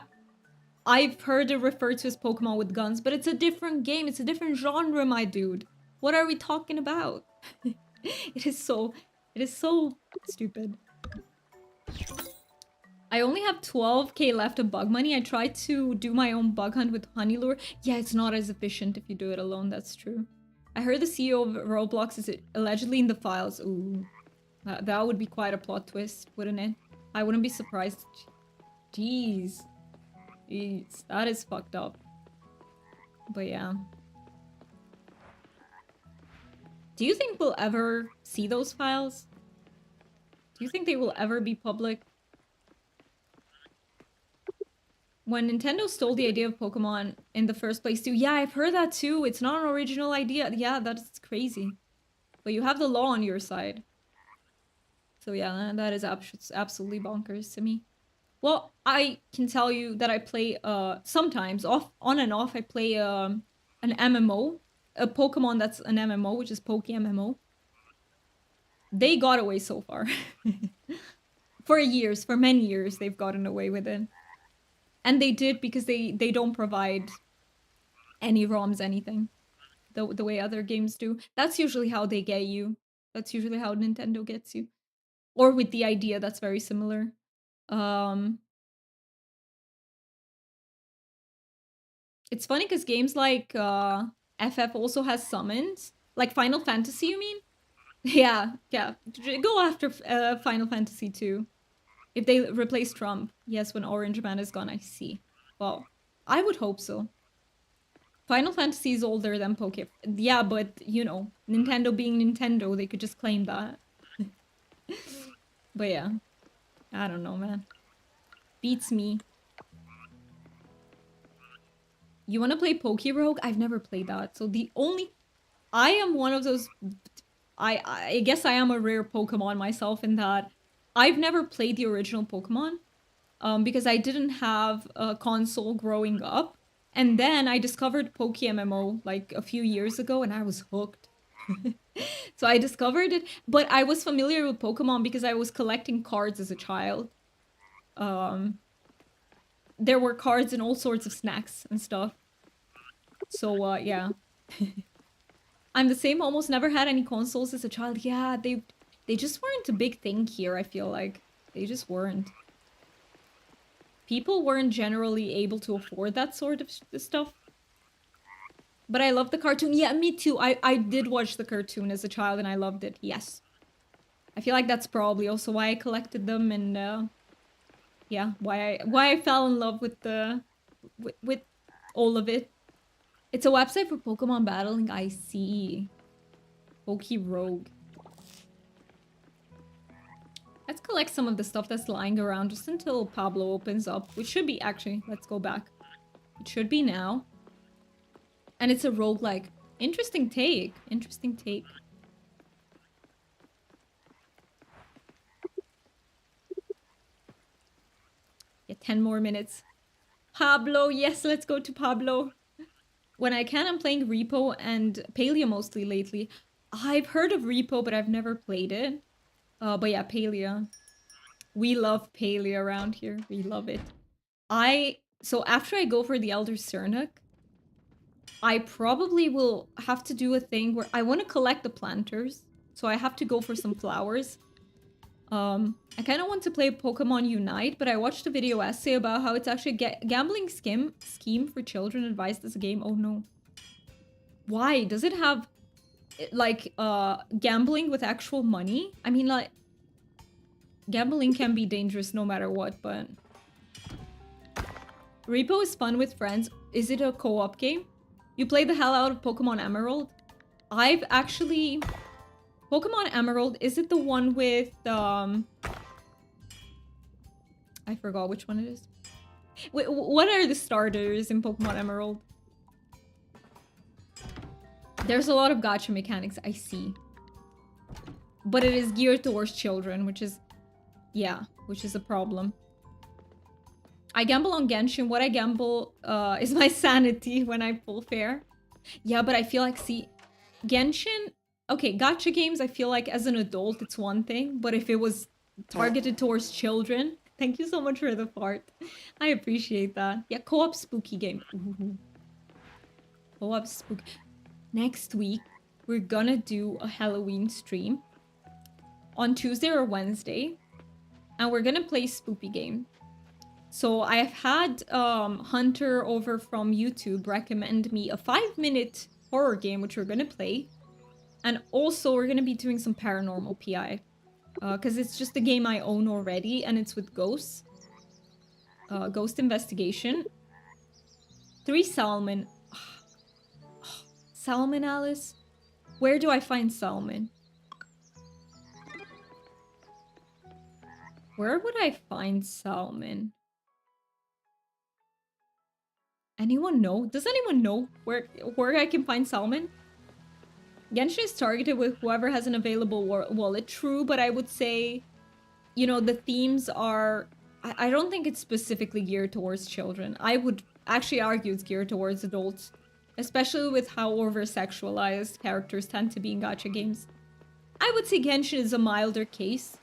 I've heard it referred to as Pokemon with guns, but it's a different game. It's a different genre, my dude. What are we talking about? It is so stupid. I only have 12k left of bug money. I tried to do my own bug hunt with Honey Lure. Yeah, it's not as efficient if you do it alone, that's true. I heard the CEO of Roblox is allegedly in the files. Ooh. That would be quite a plot twist, wouldn't it? I wouldn't be surprised. Jeez. Jeez. That is fucked up. But yeah. Do you think we'll ever see those files? Do you think they will ever be public? When Nintendo stole the idea of Pokemon in the first place too. Yeah, I've heard that too. It's not an original idea. Yeah, that's crazy. But you have the law on your side. So yeah, that is absolutely bonkers to me. Well, I can tell you that I play, sometimes, on and off, I play, an MMO. A Pokemon that's an MMO, which is Poke MMO. They got away so far. For many years, they've gotten away with it. And they did because they don't provide any ROMs, anything. The way other games do. That's usually how they get you. That's usually how Nintendo gets you. Or with the idea that's very similar. It's funny because games like FF also has summons. Like Final Fantasy, you mean? Yeah. Go after Final Fantasy 2. If they replace Trump. Yes, when Orange Man is gone, I see. Well, I would hope so. Final Fantasy is older than Poke. Yeah, but, you know, Nintendo being Nintendo, they could just claim that. But yeah. I don't know, man. Beats me. You want to play Poke Rogue? I've never played that. So I am one of those... I guess I am a rare Pokemon myself in that I've never played the original Pokemon. Because I didn't have a console growing up. And then I discovered Poke MMO like a few years ago and I was hooked. So I discovered it, but I was familiar with Pokemon because I was collecting cards as a child. Um, there were cards and all sorts of snacks and stuff. So yeah. I'm the same, almost never had any consoles as a child. Yeah, they just weren't a big thing here, I feel like. They just weren't. People weren't generally able to afford that sort of stuff. But I love the cartoon. Yeah, me too. I did watch the cartoon as a child and I loved it. Yes. I feel like that's probably also why I collected them and yeah, why I fell in love with the with all of it. It's a website for Pokemon battling. I see. Poke Rogue. Let's collect some of the stuff that's lying around just until Pablo opens up, which should be actually, let's go back. It should be now. And it's a roguelike. Interesting take. Interesting take. Yeah, 10 more minutes. Pablo, yes, let's go to Pablo. When I can, I'm playing Repo and Palia mostly lately. I've heard of Repo, but I've never played it. But yeah, Palia. We love Palia around here. We love it. So after I go for the Elder Cernuk, I probably will have to do a thing where I want to collect the planters. So I have to go for some flowers. I kind of want to play Pokemon Unite, but I watched a video essay about how it's actually a gambling scheme for children advised as a game. Oh no. Why? Does it have, like, gambling with actual money? I mean, like, gambling can be dangerous no matter what, but... Repo is fun with friends. Is it a co-op game? You play the hell out of Pokemon Emerald? I've actually... Pokemon Emerald, is it the one with, I forgot which one it is. Wait, what are the starters in Pokemon Emerald? There's a lot of gacha mechanics, I see. But it is geared towards children, which is... Yeah, which is a problem. I gamble on Genshin. What I gamble is my sanity when I pull fair. Yeah, but I feel like, see... Genshin... Okay, gacha games, I feel like as an adult, it's one thing. But if it was targeted towards children... Thank you so much for the fart. I appreciate that. Yeah, co-op spooky game. Ooh. Co-op spooky... Next week, we're gonna do a Halloween stream. On Tuesday or Wednesday. And we're gonna play Spoopy game. So I've had Hunter over from YouTube recommend me a 5-minute horror game, which we're gonna play. And also we're gonna be doing some paranormal PI. Because it's just a game I own already, and it's with ghosts. Ghost investigation. 3 salmon. Salmon, Alice? Where do I find salmon? Where would I find salmon? Anyone know? Does anyone know where I can find salmon? Genshin is targeted with whoever has an available wallet. True, but I would say, you know, the themes are... I don't think it's specifically geared towards children. I would actually argue it's geared towards adults. Especially with how over-sexualized characters tend to be in gacha games. I would say Genshin is a milder case.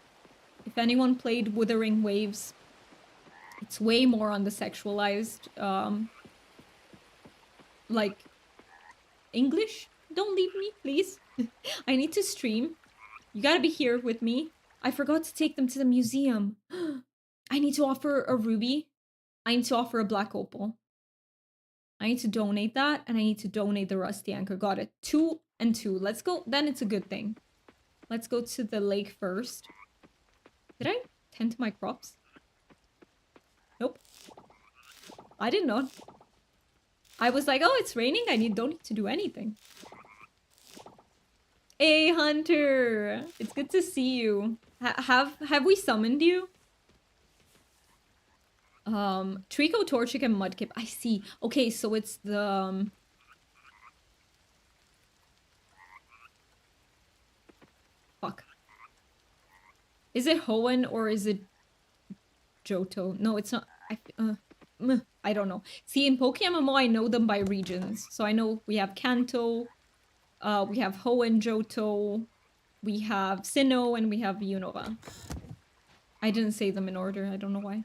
If anyone played Wuthering Waves, it's way more on the sexualized, like, English? Don't leave me, please. I need to stream. You gotta be here with me. I forgot to take them to the museum. I need to offer a ruby. I need to offer a black opal. I need to donate that, and I need to donate the rusty anchor. Got it. 2 and 2. Let's go. Then it's a good thing. Let's go to the lake first. Did I tend to my crops? Nope. I did not. I was like, oh, it's raining. Don't need to do anything. Hey, Hunter. It's good to see you. Have we summoned you? Trico, Torchic, and Mudkip. I see. Okay, so it's the... Fuck. Is it Hoenn or is it Johto? No, it's not. I don't know. See, in PokeMMO, I know them by regions. So I know we have Kanto, We have Ho and Johto. We have Sinnoh and we have Unova. I didn't say them in order. I don't know why.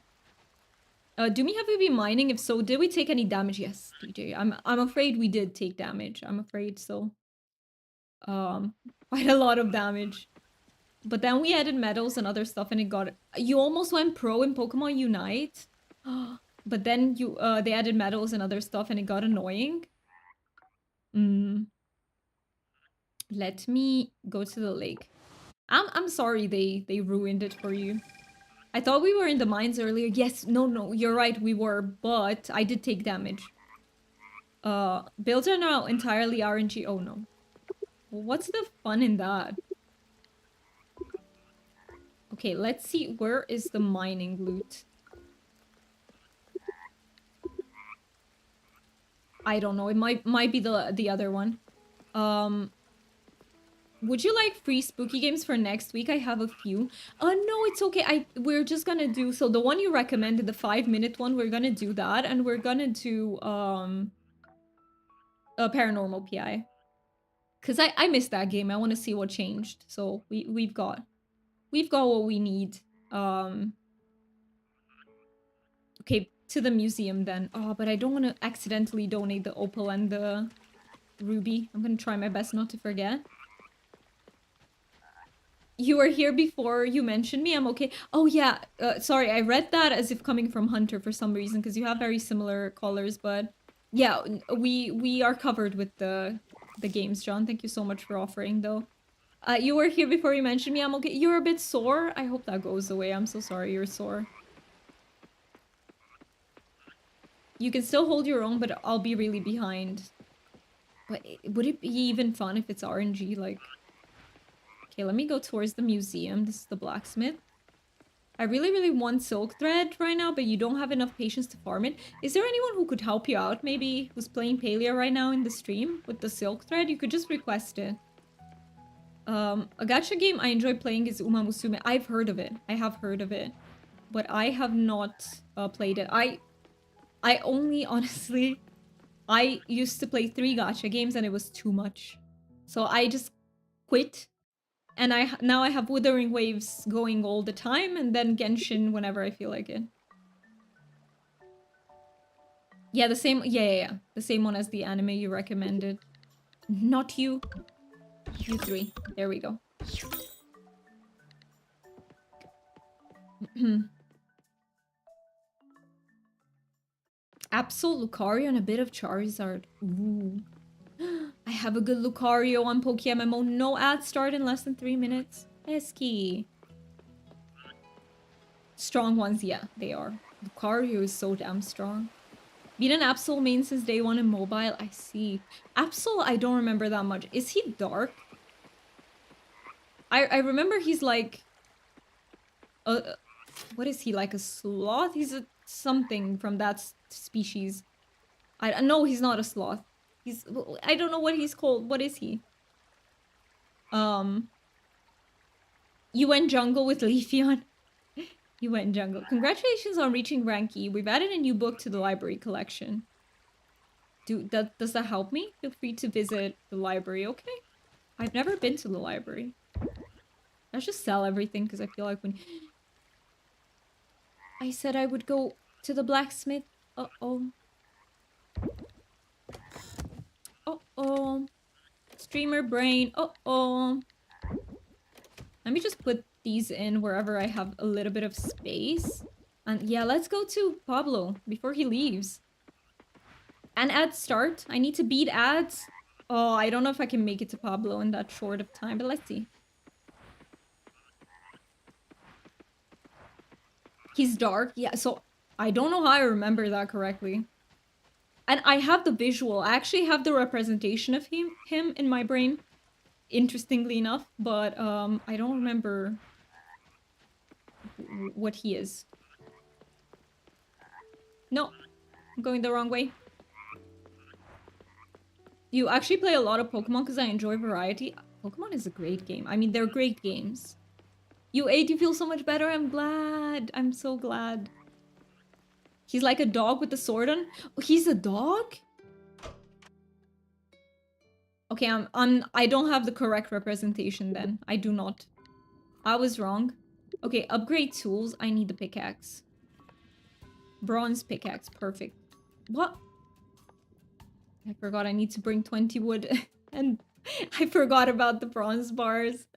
Do we have to be mining? If so, did we take any damage? Yes, DJ. I'm afraid we did take damage. I'm afraid so. Quite a lot of damage. But then we added medals and other stuff, and it got. You almost went pro in Pokemon Unite, but then they added medals and other stuff, and it got annoying. Let me go to the lake. I'm sorry they ruined it for you. I thought we were in the mines earlier. Yes, no, you're right, we were, but I did take damage. Builds are now entirely RNG. Oh no. What's the fun in that? Okay, let's see. Where is the mining loot? I don't know. It might be the other one. Would you like free spooky games for next week? I have a few. No, it's okay. We're just gonna do, so the one you recommended, the 5-minute one, we're gonna do that, and we're gonna do a paranormal PI. Cause I missed that game. I want to see what changed. So we've got what we need. Okay, to the museum then. Oh, but I don't want to accidentally donate the opal and the ruby. I'm gonna try my best not to forget. You were here before you mentioned me. I'm okay. Oh yeah, sorry, I read that as if coming from Hunter for some reason because you have very similar colors. But yeah, we are covered with the games, John. Thank you so much for offering though. You were here before you mentioned me. I'm okay. You're a bit sore. I hope that goes away. I'm so sorry you're sore. You can still hold your own, but I'll be really behind. But would it be even fun if it's RNG? Like, okay, let me go towards the museum. This is the blacksmith. I really want silk thread right now, but you don't have enough patience to farm it. Is there anyone who could help you out? Maybe who's playing Palia right now in the stream with the silk thread? You could just request it. A gacha game I enjoy playing is Uma Musume. I've heard of it. I have heard of it. But I have not played it. I only, honestly, I used to play 3 gacha games and it was too much. So I just quit. And now I have Wuthering Waves going all the time and then Genshin whenever I feel like it. Yeah, the same, yeah. The same one as the anime you recommended. Not you. You 3. There we go. Absol, Lucario, and a bit of Charizard. Ooh. I have a good Lucario on PokeMMO. No ads start in less than 3 minutes. Esky. Strong ones, yeah, they are. Lucario is so damn strong. Been an Absol main since day 1 in mobile. I see. Absol, I don't remember that much. Is he dark? I remember he's like... what is he, like a sloth? He's a something from that species. No, he's not a sloth. He's... I don't know what he's called. What is he? You went jungle with Leafeon. You went jungle. Congratulations on reaching rank E. We've added a new book to the library collection. Does that help me? Feel free to visit the library, okay? I've never been to the library. Let's just sell everything because I feel like when... I said I would go to the blacksmith. Uh-oh. Uh-oh. Streamer brain. Uh-oh. Let me just put these in wherever I have a little bit of space. And yeah, let's go to Pablo before he leaves. And ads start. I need to beat ads. Oh, I don't know if I can make it to Pablo in that short of time, but let's see. He's dark. Yeah, so I don't know how I remember that correctly. And I have the visual. I actually have the representation of him in my brain. Interestingly enough, but I don't remember what he is. No, I'm going the wrong way. You actually play a lot of Pokemon because I enjoy variety. Pokemon is a great game. I mean, they're great games. You ate, you feel so much better. I'm glad. I'm so glad. He's like a dog with a sword on. Oh, he's a dog? Okay, I don't have the correct representation then. I do not. I was wrong. Okay, upgrade tools. I need the pickaxe. Bronze pickaxe. Perfect. What? I forgot I need to bring 20 wood. And I forgot about the bronze bars.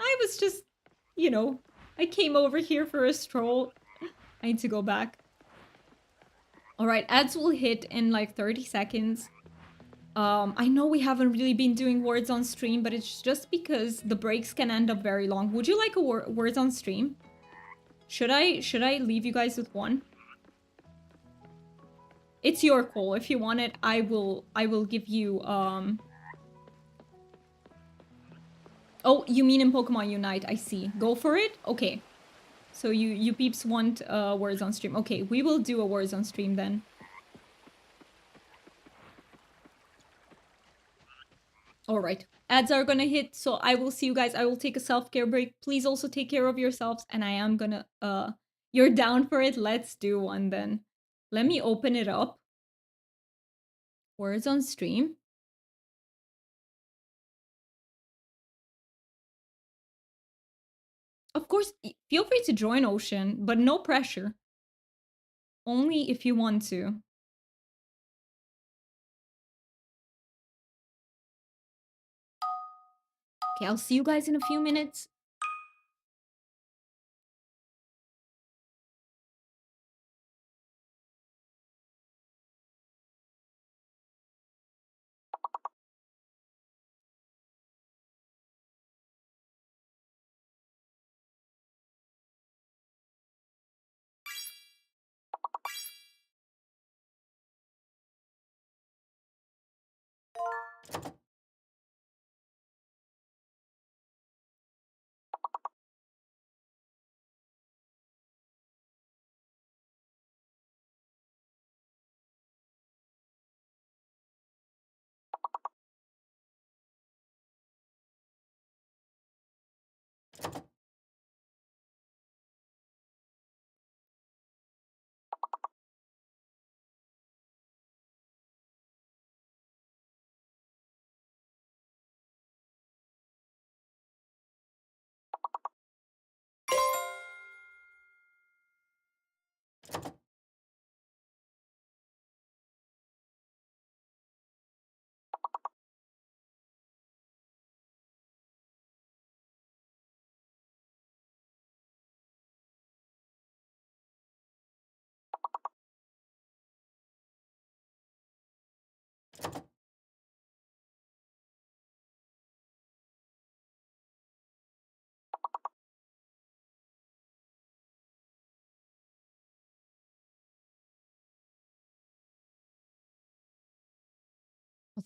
I was just, you know, I came over here for a stroll. I need to go back. Alright, ads will hit in like 30 seconds. I know we haven't really been doing words on stream, but it's just because the breaks can end up very long. Would you like a words on stream? Should I leave you guys with one? It's your call. If you want it, I will give you Oh, you mean in Pokemon Unite? I see. Go for it? Okay. So you peeps want words on stream. Okay, we will do a words on stream then. All right. Ads are gonna hit, so I will see you guys. I will take a self-care break. Please also take care of yourselves, and I am gonna you're down for it? Let's do one then. Let me open it up. Words on stream. Of course, feel free to join Ocean, but no pressure. Only if you want to. Okay, I'll see you guys in a few minutes.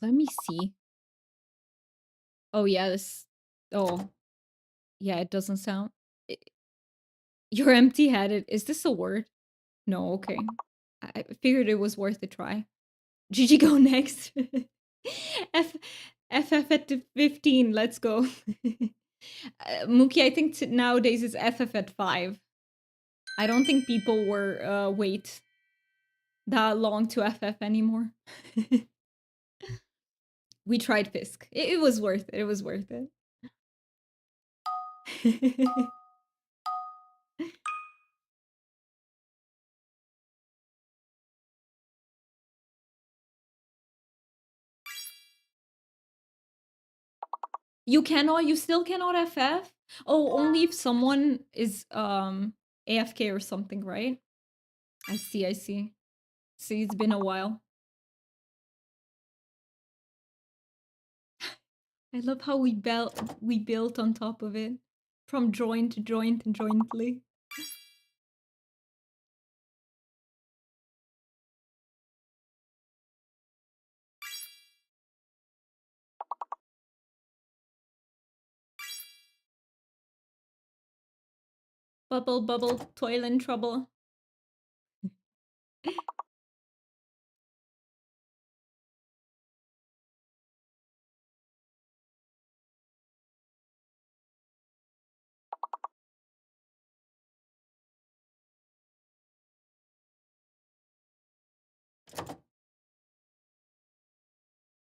Let me see. Oh yeah, this. Oh yeah, it doesn't sound. You're empty-headed. Is this a word? No. Okay. I figured it was worth a try. GG go next. F FF at 15. Let's go. Mookie, I think nowadays it's FF at 5. I don't think people were wait that long to FF anymore. We tried Fisk. It was worth it. It was worth it. You still cannot FF? Oh, only if someone is AFK or something, right? I see, I see. See, it's been a while. I love how we built on top of it. From joint to joint and jointly. Bubble, bubble, toil and trouble.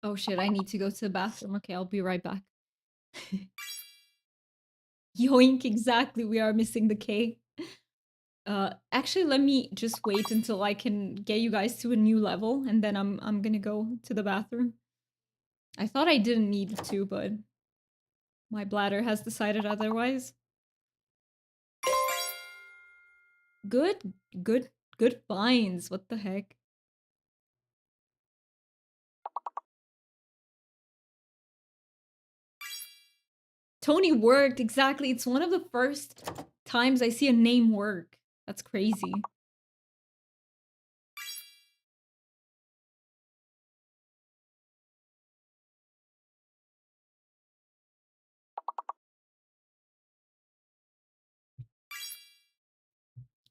Oh shit, I need to go to the bathroom. Okay, I'll be right back. Yoink, exactly. We are missing the K. Actually, let me just wait until I can get you guys to a new level, and then I'm gonna go to the bathroom. I thought I didn't need to, but my bladder has decided otherwise. Good, good, good finds. What the heck? Tony worked, exactly. It's one of the first times I see a name work. That's crazy.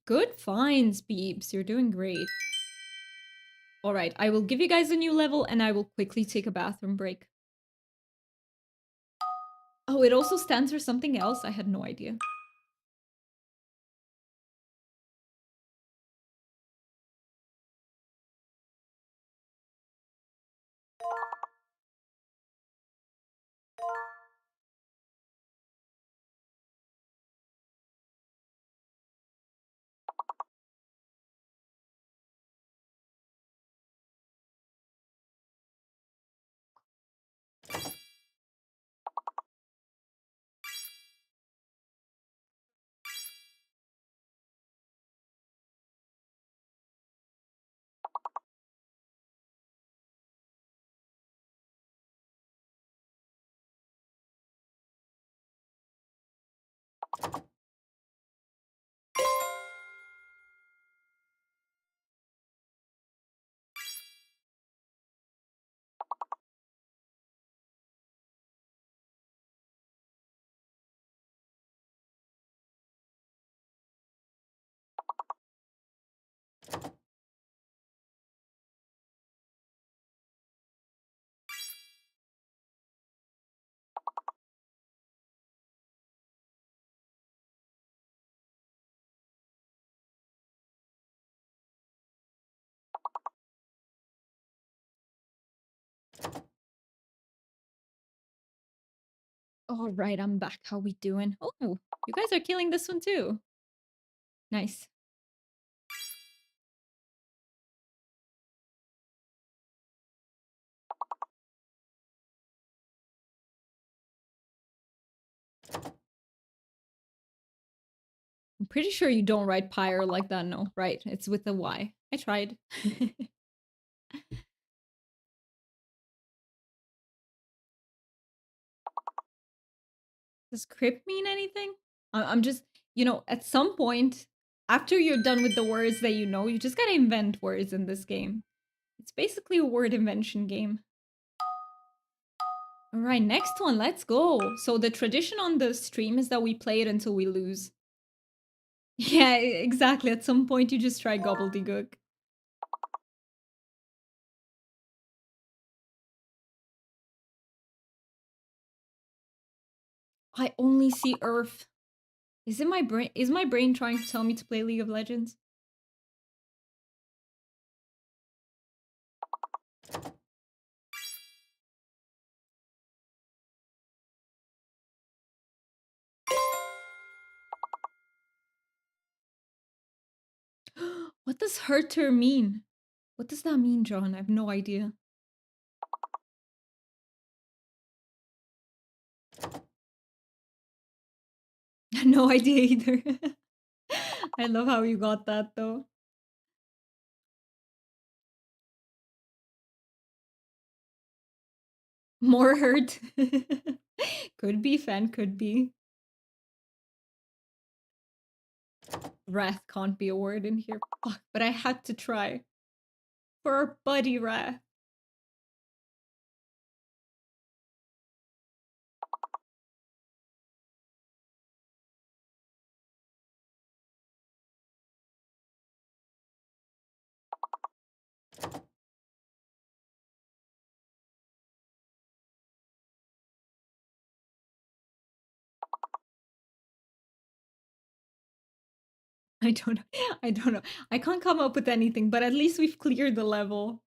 Good finds, Beeps. You're doing great. Alright, I will give you guys a new level and I will quickly take a bathroom break. Oh, it also stands for something else? I had no idea. Alright, I'm back. How we doing? Oh, you guys are killing this one too. Nice. I'm pretty sure you don't write pyre like that, no. Right, it's with a Y. I tried. Does crypt mean anything? I'm just, you know, at some point, after you're done with the words that you know, you just gotta invent words in this game. It's basically a word invention game. Alright, next one, let's go. So the tradition on the stream is that we play it until we lose. Yeah, exactly. At some point you just try gobbledygook. I only see Earth. Is it my brain? Is my brain trying to tell me to play League of Legends? What does hurter mean? What does that mean, John? I have no idea. No idea either. I love how you got that though. More hurt. Could be, fan, could be. Wrath can't be a word in here. Fuck, but I had to try. For our buddy Wrath. I don't know. I don't know. I can't come up with anything, but at least we've cleared the level.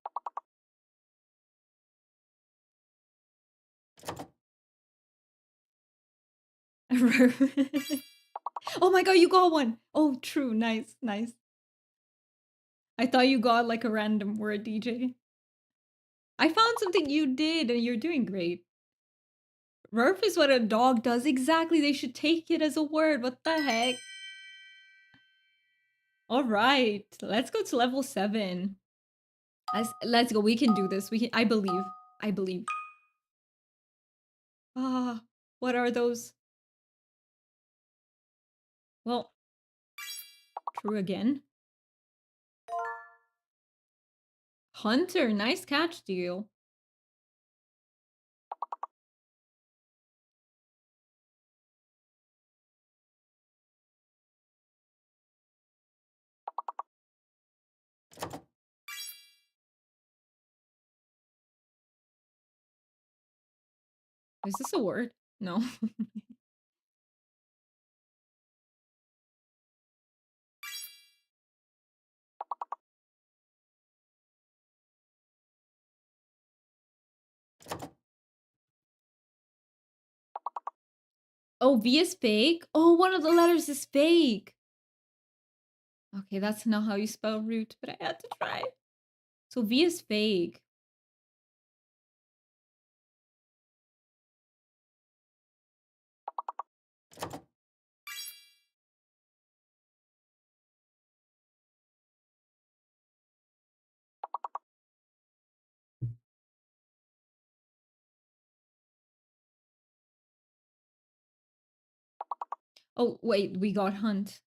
Oh my god, you got one! Oh, true. Nice, nice. I thought you got like a random word, DJ. I found something you did, and you're doing great. Rurf is what a dog does. Exactly. They should take it as a word. What the heck? All right. Let's go to level 7. Let's go. We can do this. We can. I believe. I believe. Ah, what are those? Well, true again. Hunter. Nice catch, deal. Is this a word? No. Oh, V is fake? Oh, one of the letters is fake. Okay, that's not how you spell root, but I had to try. So V is fake. Oh, wait, we got hunt.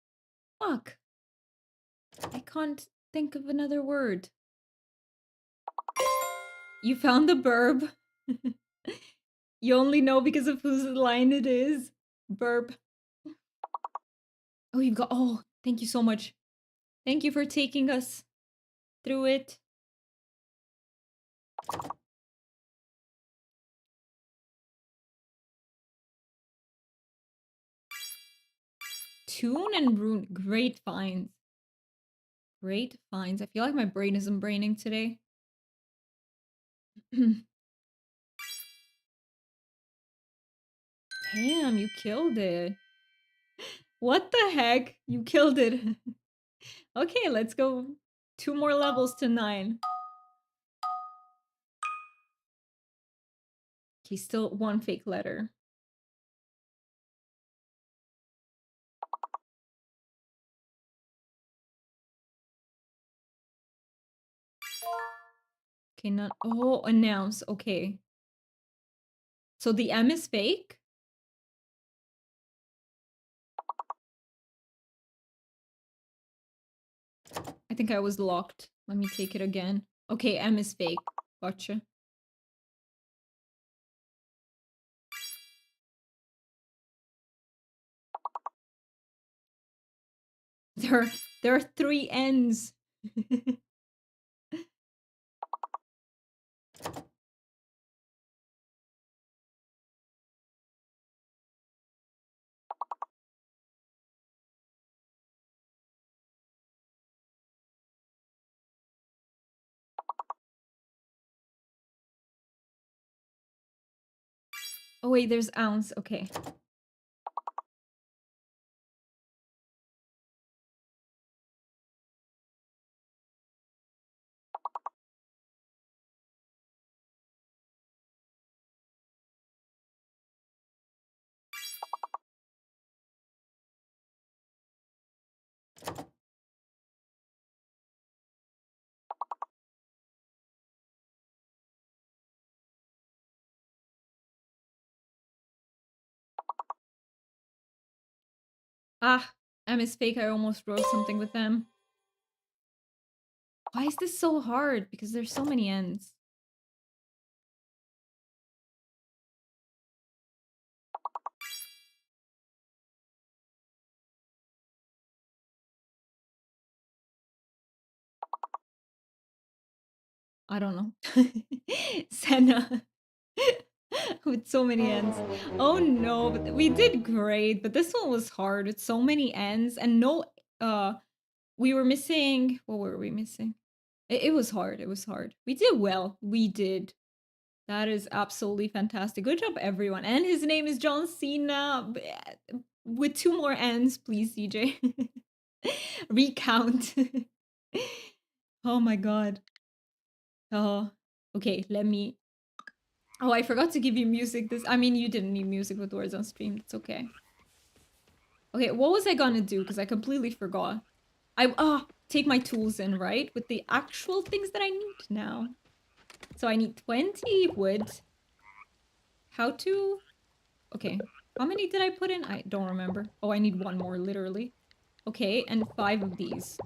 Fuck. I can't think of another word. You found the burb. You only know because of whose line it is. Burb. Oh, you've got. Oh, thank you so much. Thank you for taking us through it. Tune and rune. Great finds. Great finds. I feel like my brain isn't braining today. Damn, you killed it. What the heck? You killed it. Okay, let's go 2 more levels to 9. Okay, still 1 fake letter. Okay, not. Oh, announce. Okay. So the M is fake? I think I was locked. Let me take it again. Okay, M is fake. Gotcha. There are 3 N's. Oh wait, there's ounce. Okay. Ah, M is fake. I almost wrote something with them. Why is this so hard? Because there's so many N's. I don't know. Senna. With so many ends. Oh no, but we did great, but this one was hard with so many ends and no we were missing. What were we missing? It was hard. It was hard. We did well. We did. That is absolutely fantastic. Good job, everyone. And his name is John Cena. With 2 more N's, please, CJ. Recount. Oh my god. Oh, okay, let me... Oh, I forgot to give you music. I mean, you didn't need music with words on stream. It's okay. Okay, what was I gonna do? Because I completely forgot. Take my tools in, right? With the actual things that I need now. So I need 20 wood. How to... Okay. How many did I put in? I don't remember. Oh, I need 1 more, literally. Okay, and 5 of these.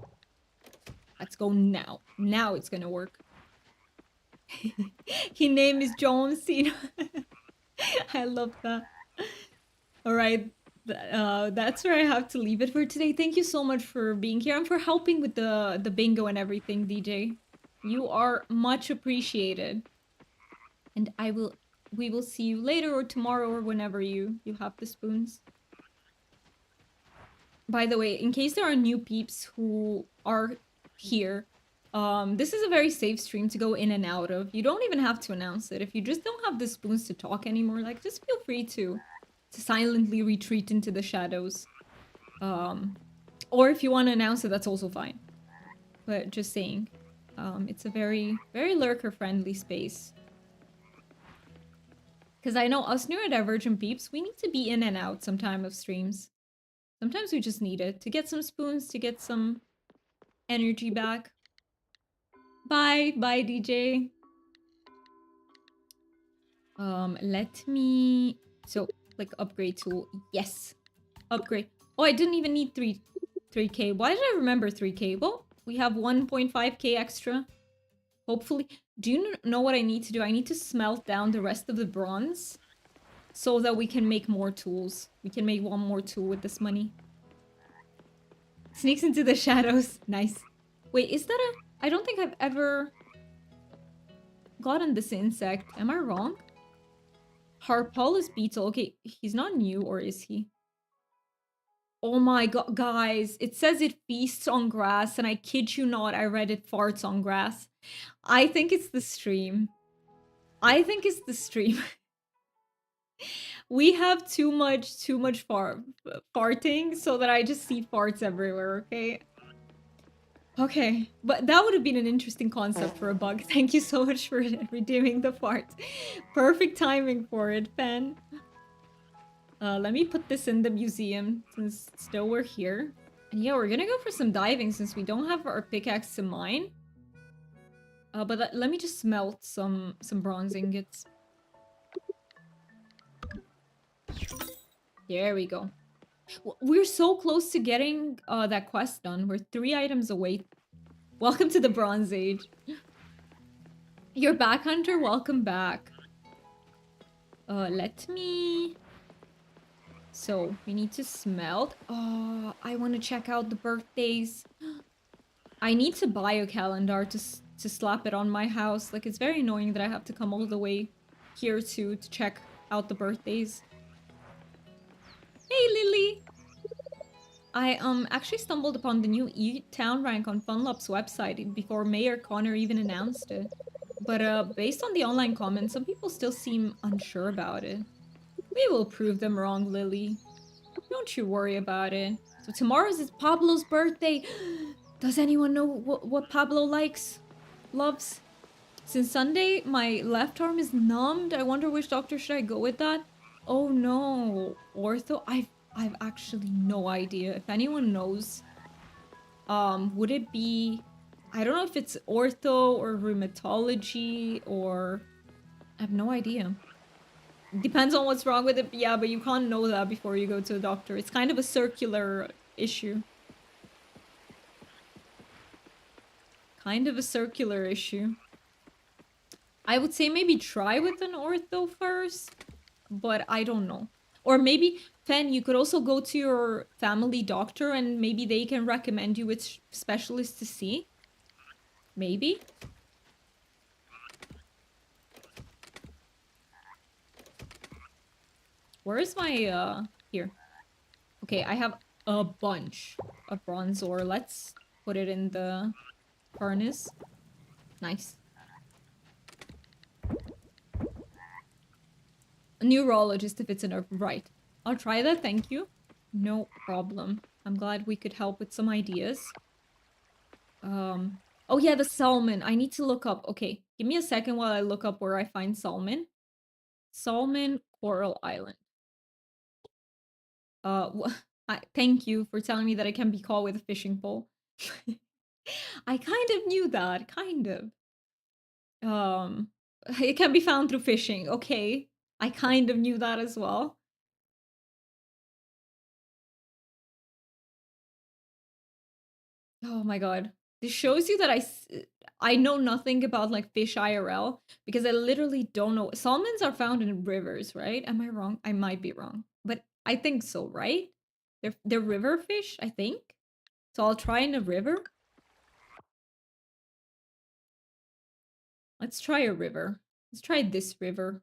Let's go now. Now it's gonna work. His name is John Cena. I love that. All right. That's where I have to leave it for today. Thank you so much for being here and for helping with the bingo and everything, DJ. You are much appreciated. And we will see you later or tomorrow or whenever you have the spoons. By the way, in case there are new peeps who are here, this is a very safe stream to go in and out of. You don't even have to announce it. If you just don't have the spoons to talk anymore, like, just feel free to silently retreat into the shadows. Or if you want to announce it, that's also fine. But just saying, it's a very, very lurker-friendly space. Because I know us neurodivergent peeps, we need to be in and out sometime of streams. Sometimes we just need it to get some spoons, to get some energy back. Bye, bye, DJ. Let me... So, like, upgrade tool. Yes. Upgrade. Oh, I didn't even need 3k. Why did I remember 3k? Well, we have 1.5k extra. Hopefully. Do you know what I need to do? I need to smelt down the rest of the bronze so that we can make more tools. We can make 1 more tool with this money. Sneaks into the shadows. Nice. Wait, is that a... I don't think I've ever gotten this insect. Am I wrong? Harpolus beetle. Okay, he's not new, or is he? Oh my god, guys. It says it feasts on grass, and I kid you not, I read it farts on grass. I think it's the stream. I think it's the stream. We have too much farting so that I just see farts everywhere, okay? Okay, but that would have been an interesting concept for a bug. Thank you so much for redeeming the fart. Perfect timing for it, Fen. Let me put this in the museum since still we're here. And yeah, we're gonna go for some diving since we don't have our pickaxe to mine. But let me just smelt some bronze ingots. There we go. We're so close to getting that quest done. We're 3 items away. Welcome to the Bronze Age. You're back, Hunter. Welcome back. Let me... So, we need to smelt. Oh, I want to check out the birthdays. I need to buy a calendar to slap it on my house. Like, it's very annoying that I have to come all the way here to check out the birthdays. Hey, Lily! I actually stumbled upon the new E-Town rank on Funlop's website before Mayor Connor even announced it. But based on the online comments, some people still seem unsure about it. We will prove them wrong, Lily. Don't you worry about it. So tomorrow's is Pablo's birthday. Does anyone know what Pablo likes? Loves? Since Sunday, my left arm is numbed. I wonder which doctor should I go with that? Oh no. Ortho? I've actually no idea. If anyone knows, would it be... I don't know if it's ortho or rheumatology or... I have no idea. Depends on what's wrong with it. Yeah, but you can't know that before you go to the doctor. It's kind of a circular issue. Kind of a circular issue. I would say maybe try with an ortho first, but I don't know. Or maybe, Fen, you could also go to your family doctor and maybe they can recommend you which specialist to see. Maybe. Where is my, here. Okay, I have a bunch of bronze ore. Let's put it in the furnace. Nice. neurologist if it's a right. I'll try that, thank you. No problem. I'm glad we could help with some ideas. Oh yeah, the salmon. I need to look up. Okay, give me a second while I look up where I find salmon. Salmon Coral Island. Thank you for telling me that I can be caught with a fishing pole. I kind of knew that, kind of. Um, it can be found through fishing. Okay, I kind of knew that as well. Oh my god. This shows you that I know nothing about like fish IRL because I literally don't know. Salmons are found in rivers, right? Am I wrong? I might be wrong, but I think so, right? They're river fish, I think. So I'll try in a river. Let's try a river. Let's try this river.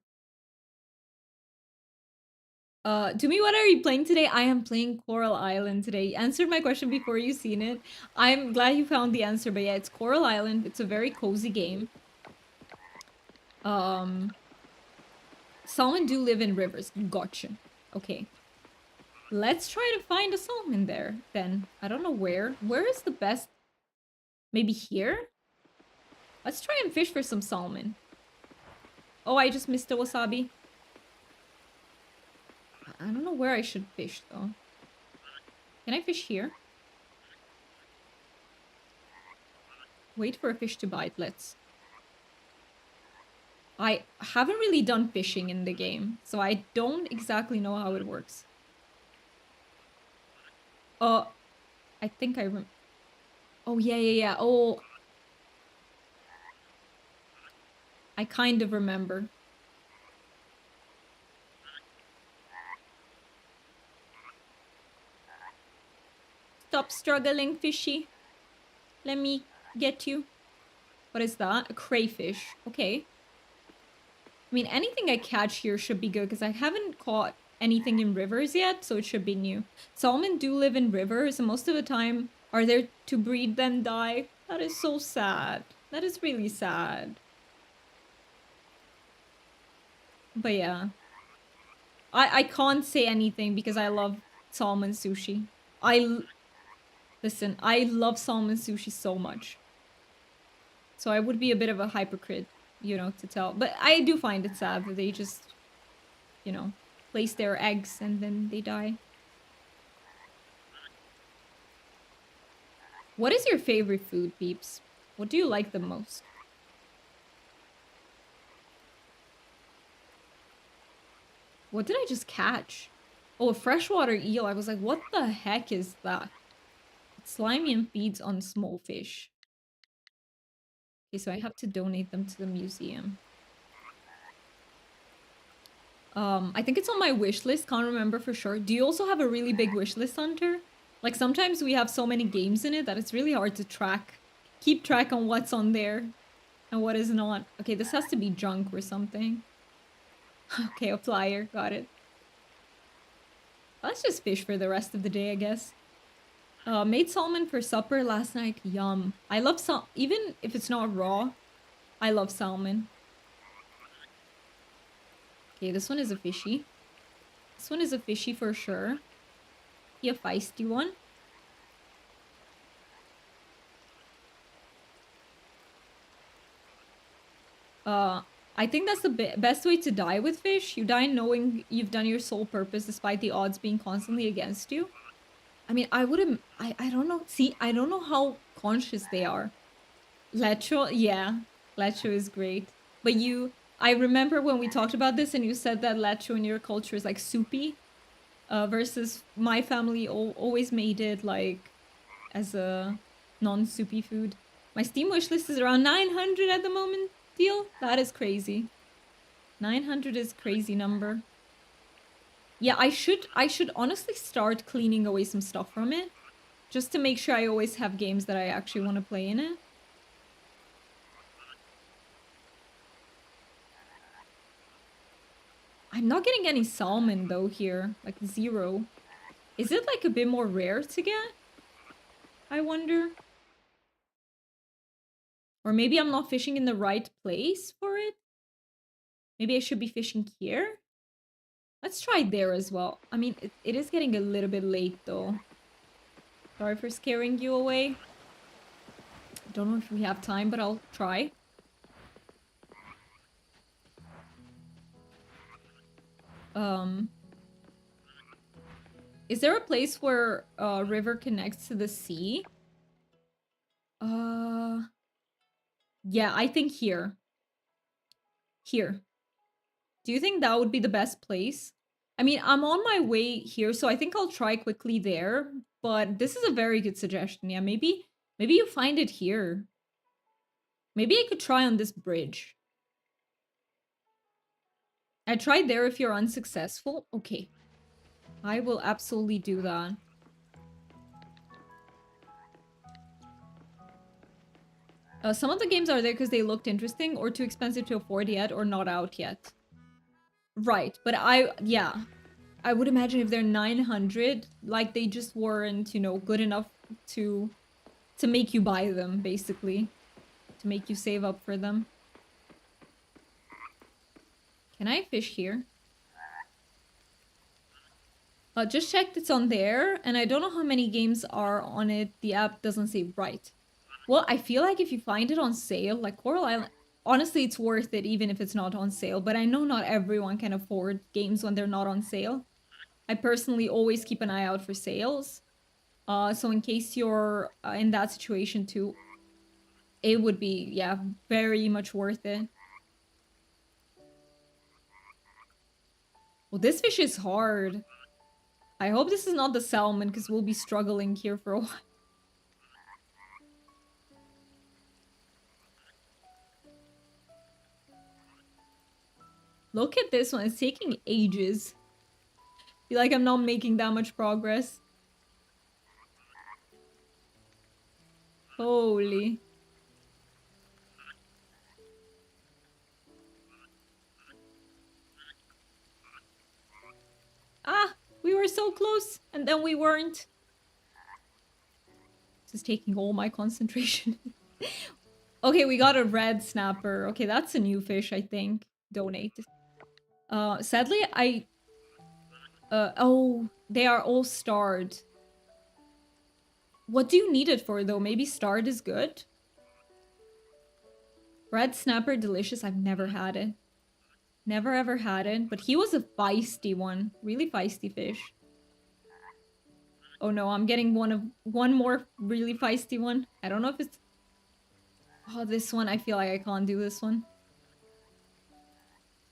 To me, what are you playing today? I am playing Coral Island today. You answered my question before you seen it. I'm glad you found the answer, but yeah, it's Coral Island. It's a very cozy game. Um, Salmon do live in rivers. Gotcha. Okay. Let's try to find a salmon there, then. I don't know where. Where is the best? Maybe here? Let's try and fish for some salmon. Oh, I just missed the wasabi. I don't know where I should fish, though. Can I fish here? Wait for a fish to bite. Let's. I haven't really done fishing in the game, so I don't exactly know how it works. I think Oh, yeah, yeah, yeah. Oh, I kind of remember. Stop struggling, fishy. Let me get you. What is that? A crayfish. Okay. I mean, anything I catch here should be good because I haven't caught anything in rivers yet, so it should be new. Salmon do live in rivers, and most of the time are there to breed then die. That is so sad. That is really sad. But yeah. I can't say anything because I love salmon sushi. Listen, I love salmon sushi so much. So I would be a bit of a hypocrite, to tell. But I do find it sad that they just, place their eggs and then they die. What is your favorite food, peeps? What do you like the most? What did I just catch? Oh, a freshwater eel. I was like, what the heck is that? It's slimy and feeds on small fish. Okay, so I have to donate them to the museum. I think it's on my wish list. Can't remember for sure. Do you also have a really big wish list, Hunter? Like sometimes we have so many games in it that it's really hard to keep track on what's on there and what is not. Okay, this has to be junk or something. Okay, a flyer. Got it. Let's just fish for the rest of the day, I guess. Made salmon for supper last night. Yum. I love even if it's not raw, I love salmon. Okay, this one is a fishy. This one is a fishy for sure. Be a feisty one. I think that's the best way to die with fish. You die knowing you've done your sole purpose despite the odds being constantly against you. I mean, I wouldn't... I don't know. See, I don't know how conscious they are. Lecho, yeah. Lecho is great. But I remember when we talked about this and you said that lecho in your culture is like soupy. Versus my family always made it like as a non-soupy food. My Steam wishlist is around 900 at the moment. Deal? That is crazy. 900 is crazy number. Yeah, I should honestly start cleaning away some stuff from it. Just to make sure I always have games that I actually want to play in it. I'm not getting any salmon though here. Like 0. Is it like a bit more rare to get? I wonder. Or maybe I'm not fishing in the right place for it? Maybe I should be fishing here? Let's try there as well. I mean, it is getting a little bit late though. Sorry for scaring you away. I don't know if we have time, but I'll try. Is there a place where a river connects to the sea? Yeah, I think here. Here. Do you think that would be the best place? I mean, I'm on my way here, so I think I'll try quickly there. But this is a very good suggestion. Yeah, maybe you find it here. Maybe I could try on this bridge. I tried there if you're unsuccessful. Okay. I will absolutely do that. Some of the games are there because they looked interesting or too expensive to afford yet or not out yet. Right, but yeah. I would imagine if they're 900, like they just weren't, you know, good enough to make you buy them, basically. To make you save up for them. Can I fish here? Just checked it's on there, and I don't know how many games are on it. The app doesn't say right. Well, I feel like if you find it on sale, like Coral Island, honestly, it's worth it even if it's not on sale. But I know not everyone can afford games when they're not on sale. I personally always keep an eye out for sales. So in case you're in that situation too, it would be, yeah, very much worth it. Well, this fish is hard. I hope this is not the salmon, because we'll be struggling here for a while. Look at this one. It's taking ages. I feel like I'm not making that much progress. Holy. Ah! We were so close, and then we weren't. This is taking all my concentration. Okay, we got a red snapper. Okay, that's a new fish, I think. Donate. Sadly, oh, they are all starred. What do you need it for, though? Maybe starred is good? Red snapper, delicious. I've never had it. Never ever had it. But he was a feisty one. Really feisty fish. Oh no, I'm getting one more really feisty one. I don't know if it's... Oh, this one, I feel like I can't do this one.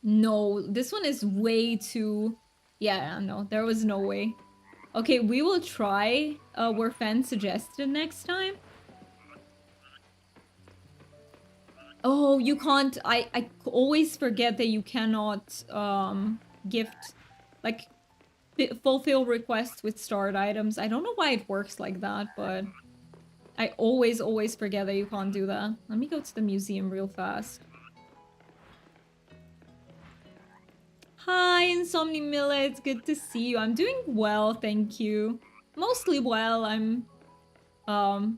No, this one is way too... Yeah, no, there was no way. Okay, we will try where Fen suggested next time. Oh, you can't... I always forget that you cannot gift... Like, fulfill requests with starred items. I don't know why it works like that, but... I always forget that you can't do that. Let me go to the museum real fast. Hi, Insomni Milla. It's good to see you. I'm doing well, thank you. Mostly well. I'm,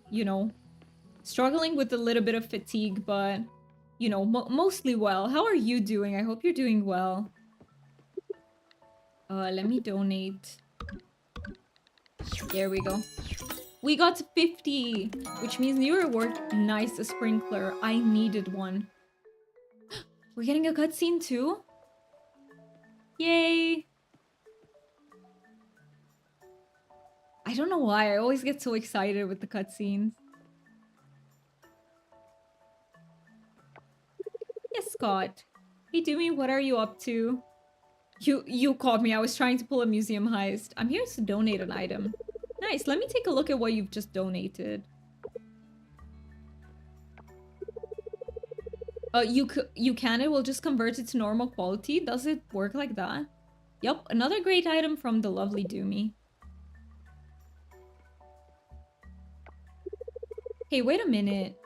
you know, struggling with a little bit of fatigue, but, you know, mostly well. How are you doing? I hope you're doing well. Let me donate. There we go. We got 50, which means new reward. Nice, a sprinkler. I needed one. We're getting a cutscene too? Yay! I don't know why, I always get so excited with the cutscenes. Yes, Scott. Hey, Doomy, what are you up to? You caught me, I was trying to pull a museum heist. I'm here to donate an item. Nice, let me take a look at what you've just donated. You can, it will just convert it to normal quality. Does it work like that? Yup, another great item from the lovely Doomy. Hey, wait a minute.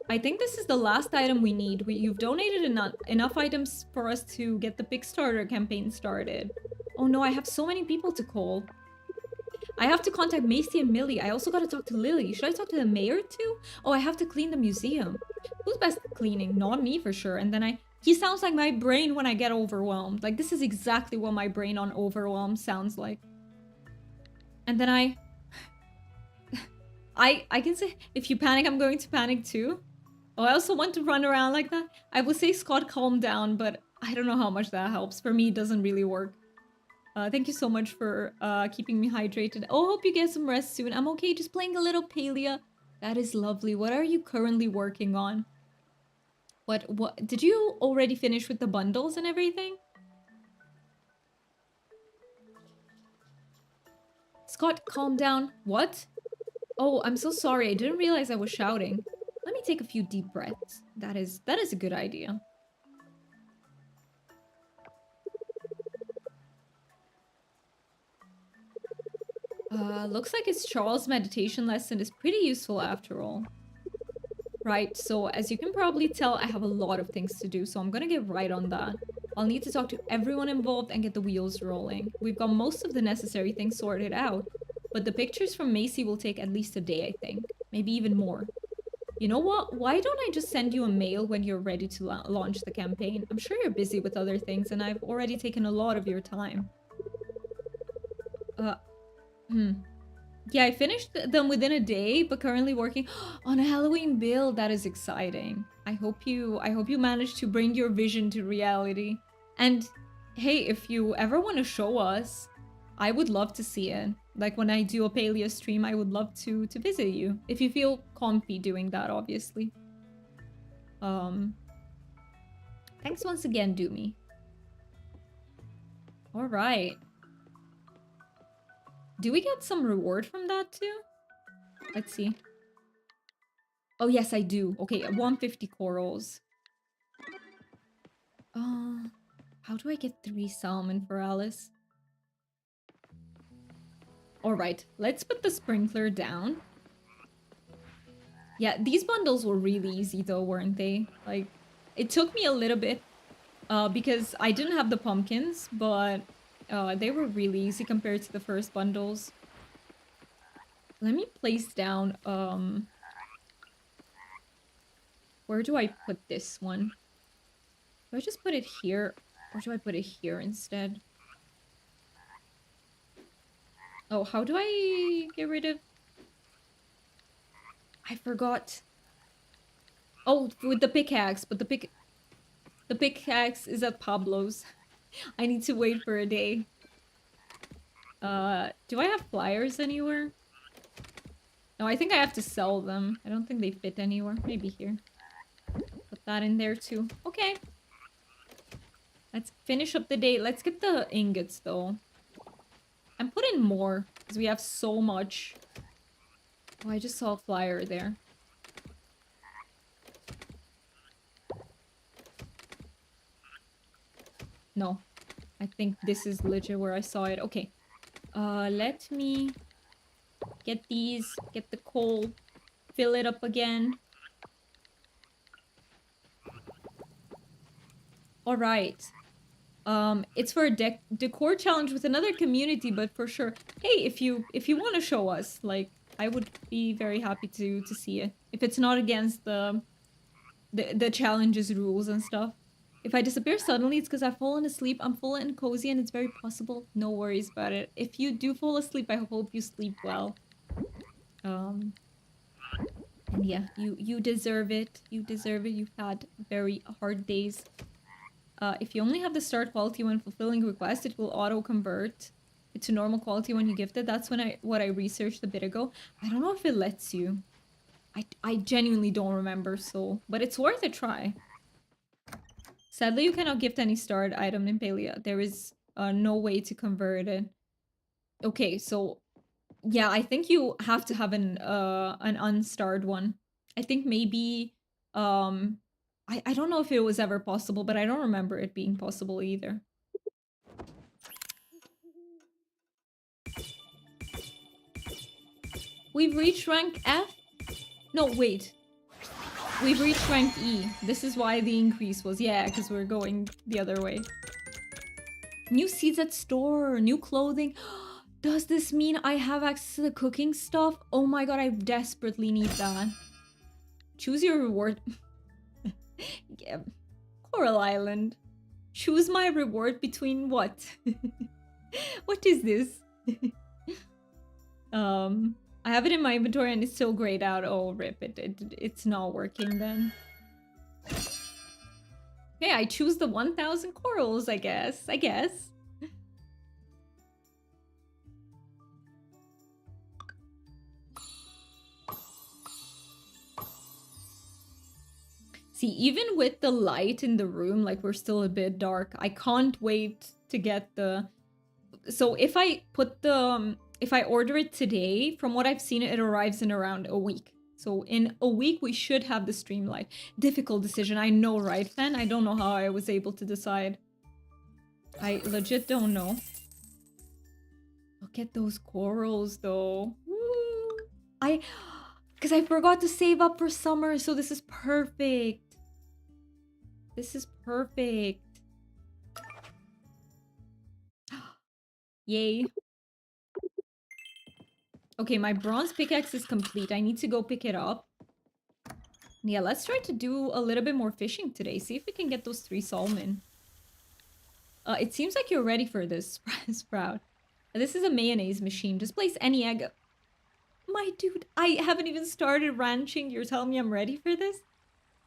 I think this is the last item we need. You've donated enough items for us to get the Kickstarter campaign started. Oh no, I have so many people to call. I have to contact Macy and Millie. I also gotta talk to Lily. Should I talk to the mayor too? Oh, I have to clean the museum. Who's best at cleaning? Not me for sure. And then I He sounds like my brain when I get overwhelmed. Like, this is exactly what my brain on overwhelm sounds like. And then I can say, if you panic, I'm going to panic too. Oh, I also want to run around like that. I would say, Scott, calm down, but I don't know how much that helps. For me, it doesn't really work. Thank you so much for keeping me hydrated. Oh, hope you get some rest soon. I'm okay, just playing a little Palia. That is lovely. What are you currently working on? What did you already finish with the bundles and everything? Scott, calm down. What? Oh, I'm so sorry. I didn't realize I was shouting. Let me take a few deep breaths. That is a good idea. Looks like his Charles meditation lesson is pretty useful after all. Right, so as you can probably tell, I have a lot of things to do, so I'm gonna get right on that. I'll need to talk to everyone involved and get the wheels rolling. We've got most of the necessary things sorted out, but the pictures from Macy will take at least a day, I think. Maybe even more. You know what? Why don't I just send you a mail when you're ready to launch the campaign? I'm sure you're busy with other things, and I've already taken a lot of your time. Yeah, I finished them within a day, but currently working on a Halloween build. That is exciting. I hope you managed to bring your vision to reality. And hey, if you ever want to show us, I would love to see it. Like when I do a Paleo stream, I would love to visit you. If you feel comfy doing that, obviously. Thanks once again, Doomy. All right. Do we get some reward from that too? Let's see. Oh, yes, I do. Okay, 150 corals. How do I get 3 salmon for Alice? Alright, let's put the sprinkler down. Yeah, these bundles were really easy though, weren't they? Like, it took me a little bit because I didn't have the pumpkins, but they were really easy compared to the first bundles. Let me place down, where do I put this one? Do I just put it here, or do I put it here instead? Oh, how do I get rid of... I forgot. Oh, with the pickaxe, but the pickaxe is at Pablo's. I need to wait for a day. Do I have flyers anywhere? No, I think I have to sell them. I don't think they fit anywhere. Maybe here. Put that in there too. Okay. Let's finish up the day. Let's get the ingots though. And put in more, because we have so much. Oh, I just saw a flyer there. No. I think this is legit where I saw it. Okay. Let me get these, get the coal, fill it up again. All right. It's for a decor challenge with another community, but for sure. Hey, if you want to show us, like, I would be very happy to see it. If it's not against the challenge's rules and stuff. If I disappear suddenly, it's because I've fallen asleep. I'm full and cozy, and it's very possible. No worries about it. If you do fall asleep, I hope you sleep well. And yeah, you deserve it. You deserve it. You've had very hard days. If you only have the start quality when fulfilling requests, it will auto-convert it to normal quality when you gift it. That's what I researched a bit ago. I don't know if it lets you. I genuinely don't remember, so... But it's worth a try. Sadly, you cannot gift any starred item in Palia. There is no way to convert it. Okay, so... Yeah, I think you have to have an unstarred one. I think maybe... I don't know if it was ever possible, but I don't remember it being possible either. We've reached rank F? No, wait. We've reached rank E. This is why the increase was... Yeah, because we're going the other way. New seeds at store. New clothing. Does this mean I have access to the cooking stuff? Oh my god, I desperately need that. Choose your reward. Yeah. Coral Island. Choose my reward between what? What is this? I have it in my inventory and it's still grayed out. Oh, rip it. It's not working then. Okay, I choose the 1,000 corals, I guess. See, even with the light in the room, like we're still a bit dark. I can't wait to get the... So if I put the... if I order it today, from what I've seen, it arrives in around a week. So in a week, we should have the stream light. Difficult decision, I know, right, Fen? I don't know how I was able to decide. I legit don't know. Look at those corals, though. Woo. Because I forgot to save up for summer, so this is perfect. This is perfect. Yay. Okay, my bronze pickaxe is complete. I need to go pick it up. Yeah, let's try to do a little bit more fishing today. See if we can get those 3 salmon. It seems like you're ready for this, Sprout. This is a mayonnaise machine. Just place any egg. My dude, I haven't even started ranching. You're telling me I'm ready for this?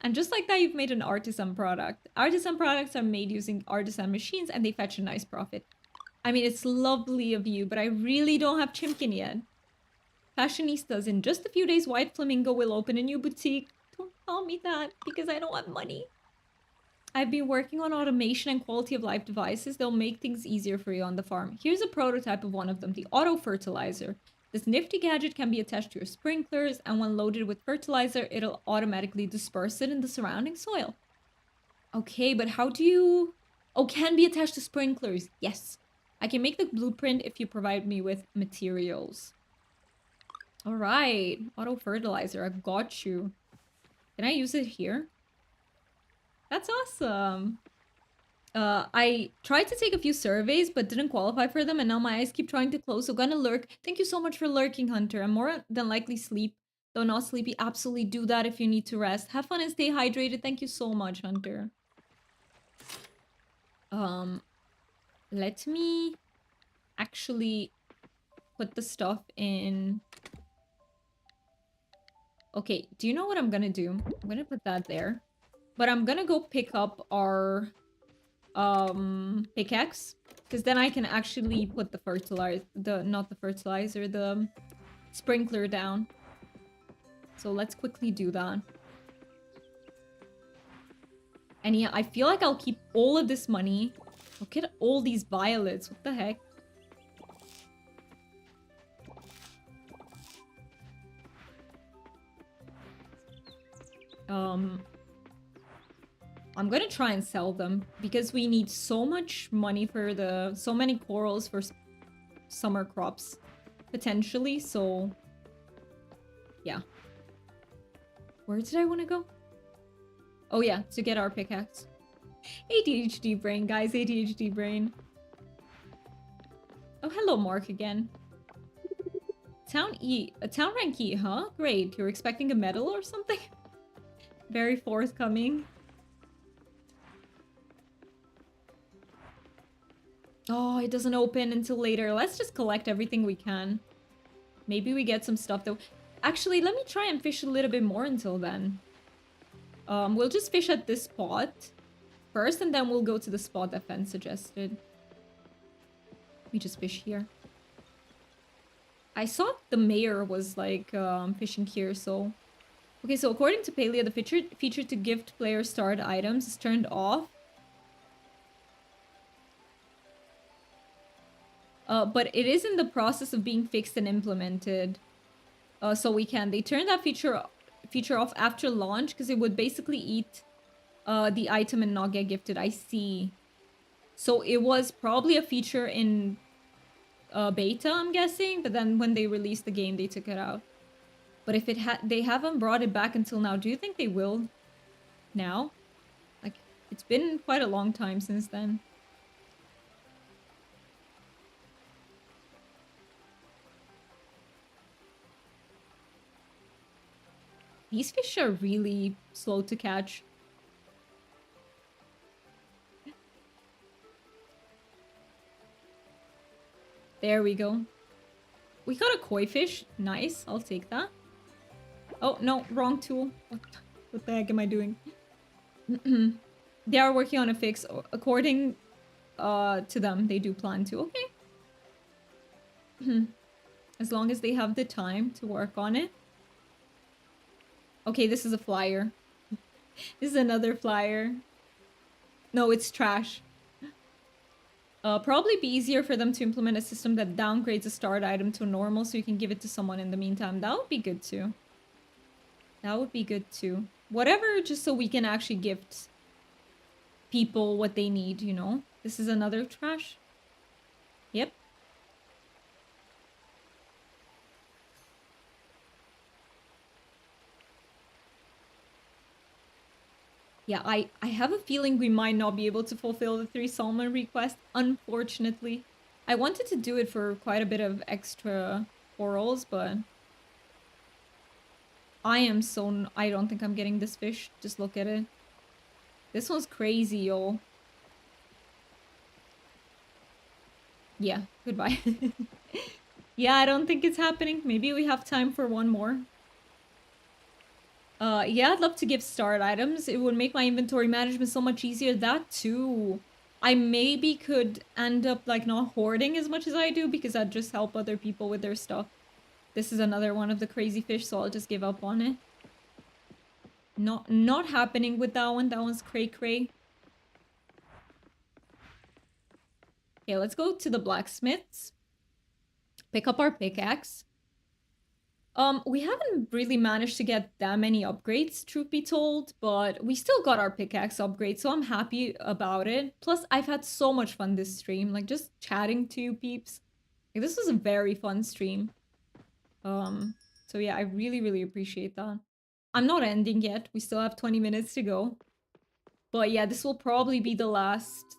And just like that, you've made an artisan product. Artisan products are made using artisan machines and they fetch a nice profit. I mean, it's lovely of you, but I really don't have Chimkin yet. Fashionistas, in just a few days, White Flamingo will open a new boutique. Don't tell me that, because I don't have money. I've been working on automation and quality of life devices. They'll make things easier for you on the farm. Here's a prototype of one of them, the auto fertilizer. This nifty gadget can be attached to your sprinklers, and when loaded with fertilizer, it'll automatically disperse it in the surrounding soil. Okay, but how do you... Oh, can be attached to sprinklers. Yes. I can make the blueprint if you provide me with materials. All right. Auto fertilizer. I've got you. Can I use it here? That's awesome. I tried to take a few surveys, but didn't qualify for them, and now my eyes keep trying to close, so gonna lurk. Thank you so much for lurking, Hunter. I'm more than likely sleep, though not sleepy. Absolutely do that if you need to rest. Have fun and stay hydrated. Thank you so much, Hunter. Let me actually put the stuff in. Okay, do you know what I'm gonna do? I'm gonna put that there. But I'm gonna go pick up our pickaxe, because then I can actually put the fertilizer, the sprinkler down. So let's quickly do that. And yeah, I feel like I'll keep all of this money. Look at all these violets. What the heck? I'm gonna try and sell them because we need so much money for so many corals for summer crops, potentially, so yeah. Where did I want to go? Oh yeah, to get our pickaxe. ADHD brain, guys, ADHD brain. Oh, hello, Mark again. Town rank E, huh? Great, you're expecting a medal or something? Very forthcoming. Oh, it doesn't open until later. Let's just collect everything we can. Maybe we get some stuff though. Actually, let me try and fish a little bit more until then. We'll just fish at this spot first, and then we'll go to the spot that Fen suggested. We just fish here. I saw the mayor was like fishing here, so... Okay, so according to Palia, the feature to gift players starred items is turned off. But it is in the process of being fixed and implemented. So they turned that feature off after launch because it would basically eat the item and not get gifted. I see. So it was probably a feature in beta, I'm guessing, but then when they released the game, they took it out. But if they haven't brought it back until now, do you think they will now? Like, it's been quite a long time since then. These fish are really slow to catch. There we go. We got a koi fish. Nice. I'll take that. Oh, no. Wrong tool. What the heck am I doing? They are working on a fix. According to them, they do plan to. Okay. As long as they have the time to work on it. Okay, this is a flyer. This is another flyer. No, it's trash. Probably be easier for them to implement a system that downgrades a start item to normal so you can give it to someone in the meantime. That would be good too. That would be good too. Whatever, just so we can actually gift people what they need, you know? This is another trash. Yep. Yeah, I have a feeling we might not be able to fulfill the 3 salmon request, unfortunately. I wanted to do it for quite a bit of extra corals, but I don't think I'm getting this fish. Just look at it. This one's crazy, yo. Yeah, goodbye. Yeah, I don't think it's happening. Maybe we have time for one more. Yeah, I'd love to give start items. It would make my inventory management so much easier. That too. I maybe could end up like not hoarding as much as I do because I'd just help other people with their stuff. This is another one of the crazy fish, so I'll just give up on it. Not happening with that one. That one's cray cray. Okay, let's go to the blacksmiths. Pick up our pickaxe. We haven't really managed to get that many upgrades, truth be told, but we still got our pickaxe upgrade, so I'm happy about it. Plus, I've had so much fun this stream, like just chatting to you peeps. Like, this was a very fun stream. So yeah, I really, really appreciate that. I'm not ending yet. We still have 20 minutes to go. But yeah, this will probably be the last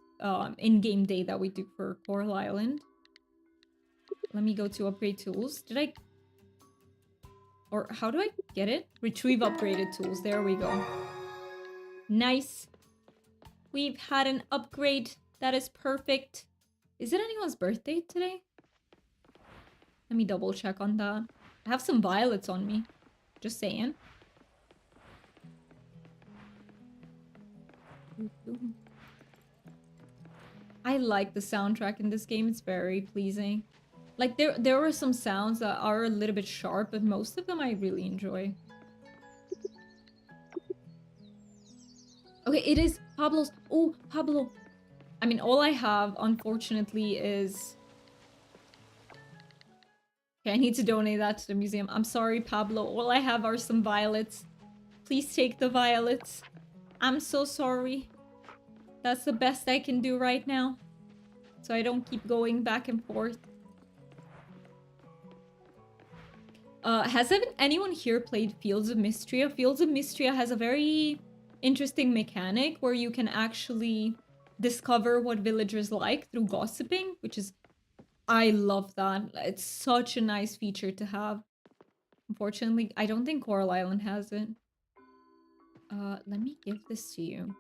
in-game day that we do for Coral Island. Let me go to upgrade tools. Did I... Or how do I get it? Retrieve upgraded tools. There we go. Nice. We've had an upgrade. That is perfect. Is it anyone's birthday today? Let me double check on that. I have some violets on me. Just saying. I like the soundtrack in this game. It's very pleasing. Like, there were some sounds that are a little bit sharp, but most of them I really enjoy. Okay, it is Pablo's. Oh, Pablo. I mean, all I have, unfortunately, is... Okay, I need to donate that to the museum. I'm sorry, Pablo. All I have are some violets. Please take the violets. I'm so sorry. That's the best I can do right now. So I don't keep going back and forth. Has anyone here played Fields of Mystria? Fields of Mystria has a very interesting mechanic where you can actually discover what villagers like through gossiping, which is... I love that. It's such a nice feature to have. Unfortunately, I don't think Coral Island has it. Let me give this to you.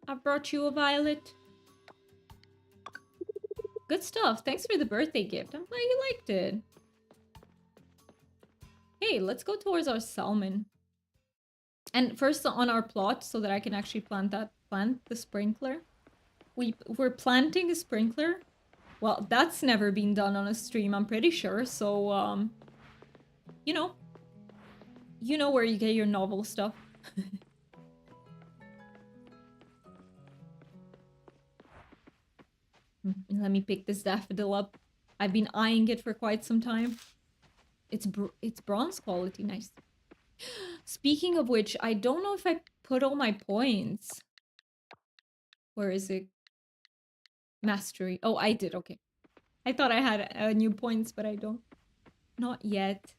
I brought you a violet. Good stuff. Thanks for the birthday gift. I'm glad you liked it. Hey, let's go towards our salmon. And first on our plot, so that I can actually plant the sprinkler. We're planting a sprinkler. Well, that's never been done on a stream, I'm pretty sure. So, you know where you get your novel stuff. Let me pick this daffodil up. I've been eyeing it for quite some time. It's bronze quality, nice. Speaking of which, I don't know if I put all my points. Where is it? Mastery. Oh, I did, okay. I thought I had new points, but I don't. Not yet.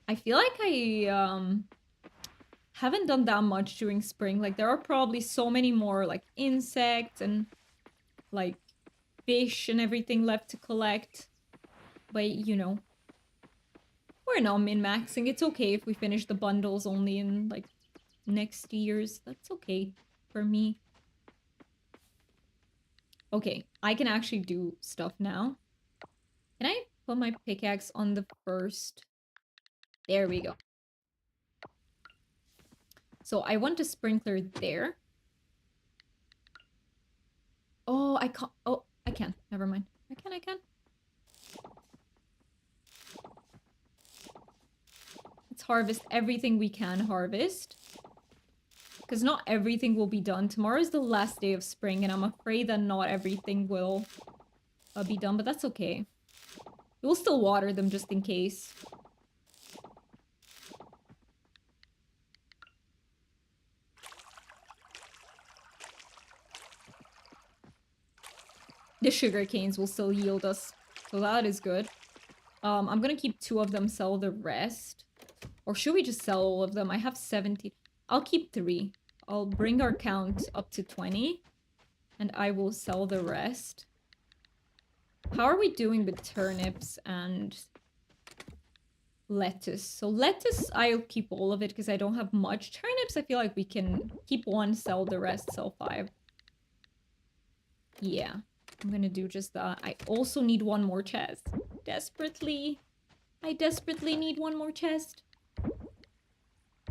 I feel like I haven't done that much during spring. Like, there are probably so many more, like, insects and, like, fish and everything left to collect. But, you know, we're not min-maxing. It's okay if we finish the bundles only in, like, next year's. That's okay for me. Okay, I can actually do stuff now. Can I put my pickaxe on the first? There we go. So I want a sprinkler there. Oh, I can't. Oh, I can. Never mind. I can. Let's harvest everything we can harvest. Because not everything will be done. Tomorrow is the last day of spring, and I'm afraid that not everything will be done, but that's okay. We'll still water them just in case. The sugar canes will still yield us, so that is good. I'm gonna keep 2 of them, sell the rest. Or should we just sell all of them? I have 70. I'll keep 3. I'll bring our count up to 20. And I will sell the rest. How are we doing with turnips and lettuce? So lettuce, I'll keep all of it because I don't have much. Turnips, I feel like we can keep 1, sell the rest, sell 5. Yeah, I'm gonna do just that. I also need 1 more chest. Desperately. I desperately need 1 more chest.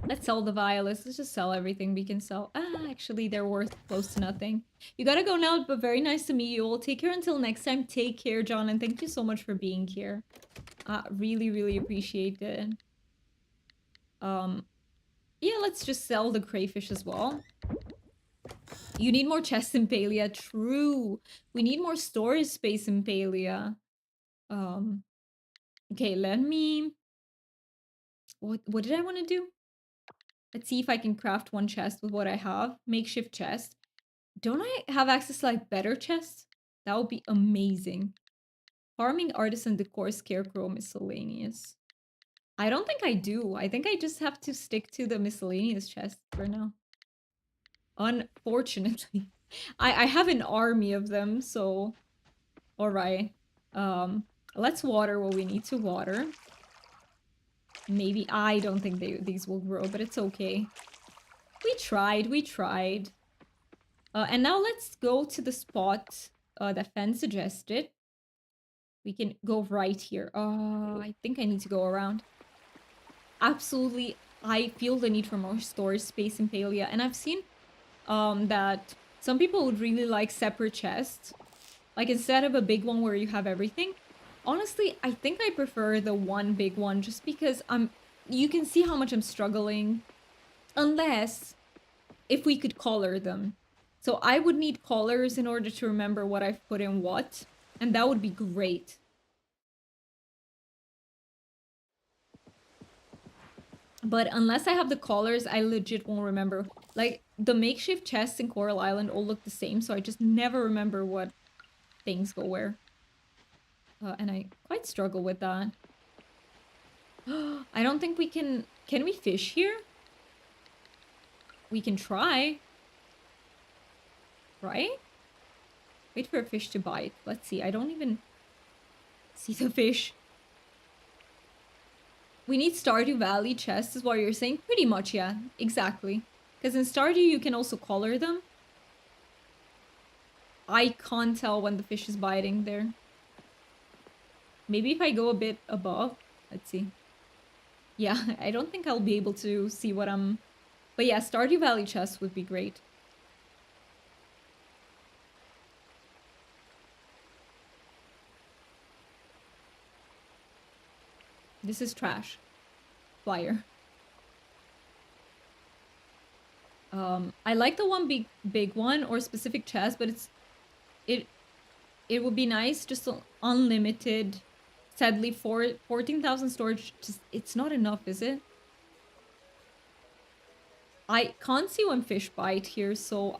Let's sell the violets. Let's just sell everything we can sell. Ah, actually, they're worth close to nothing. You gotta go now, but very nice to meet you all. Take care until next time. Take care, John, and thank you so much for being here. Really, really appreciate it. Yeah, let's just sell the crayfish as well. You need more chests in Palia. True. We need more storage space in Palia. Okay, let me... What did I want to do? Let's see if I can craft 1 chest with what I have. Makeshift chest. Don't I have access to, like, better chests? That would be amazing. Farming, artisan, decor, scarecrow, miscellaneous. I don't think I do. I think I just have to stick to the miscellaneous chest for now. Unfortunately. I have an army of them, so... Alright. Let's water what we need to water. Maybe... I don't think these will grow, but it's okay. We tried. And now let's go to the spot that Fen suggested. We can go right here. I think I need to go around. Absolutely, I feel the need for more storage space in Palia. And I've seen that some people would really like separate chests. Like, instead of a big one where you have everything. Honestly, I think I prefer the one big one just because you can see how much I'm struggling. Unless, if we could color them. So I would need colors in order to remember what I've put in what. And that would be great. But unless I have the colors, I legit won't remember. Like, the makeshift chests in Coral Island all look the same, so I just never remember what things go where. And I quite struggle with that. I don't think we can... Can we fish here? We can try. Right? Wait for a fish to bite. Let's see. I don't even see the fish. We need Stardew Valley chests is what you're saying? Pretty much, yeah. Exactly. Because in Stardew, you can also color them. I can't tell when the fish is biting there. Maybe if I go a bit above. Let's see. Yeah, I don't think I'll be able to see what I'm... But yeah, Stardew Valley chests would be great. This is trash. Flyer. I like the one big one or specific chest, but it would be nice just unlimited. Sadly, 14,000 storage, just it's not enough, is it? I can't see when fish bite here, so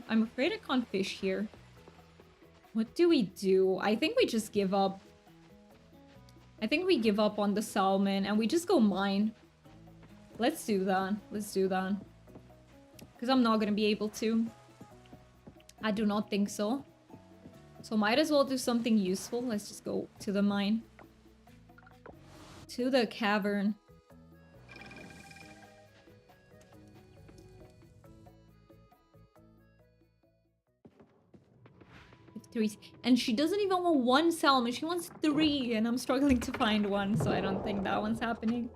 I'm afraid I can't fish here. What do we do? I think we just give up. I think we give up on the salmon and we just go mine. Let's do that. Let's do that. Because I'm not going to be able to. I do not think so. So might as well do something useful. Let's just go to the mine. To the cavern. 3. And she doesn't even want 1 salmon. She wants 3. And I'm struggling to find one. So I don't think that one's happening.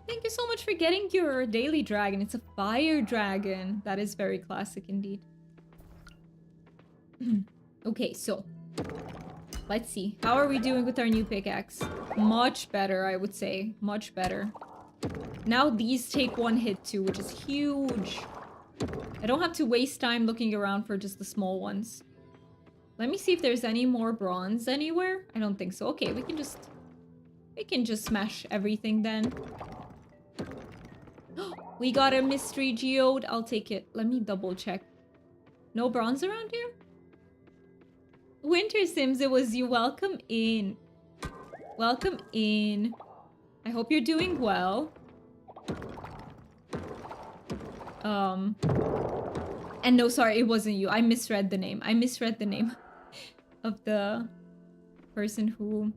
Thank you so much for getting your daily dragon. It's a fire dragon. That is very classic indeed. Okay, so let's see. How are we doing with our new pickaxe? Much better, I would say. Much better. Now these take 1 hit too, which is huge. I don't have to waste time looking around for just the small ones. Let me see if there's any more bronze anywhere. I don't think so. Okay, we can just smash everything then. We got a mystery geode. I'll take it. Let me double check. No bronze around here? Winter Sims, it was you. Welcome in. Welcome in. I hope you're doing well. And no, sorry, it wasn't you. I misread the name. I misread the name of the person who...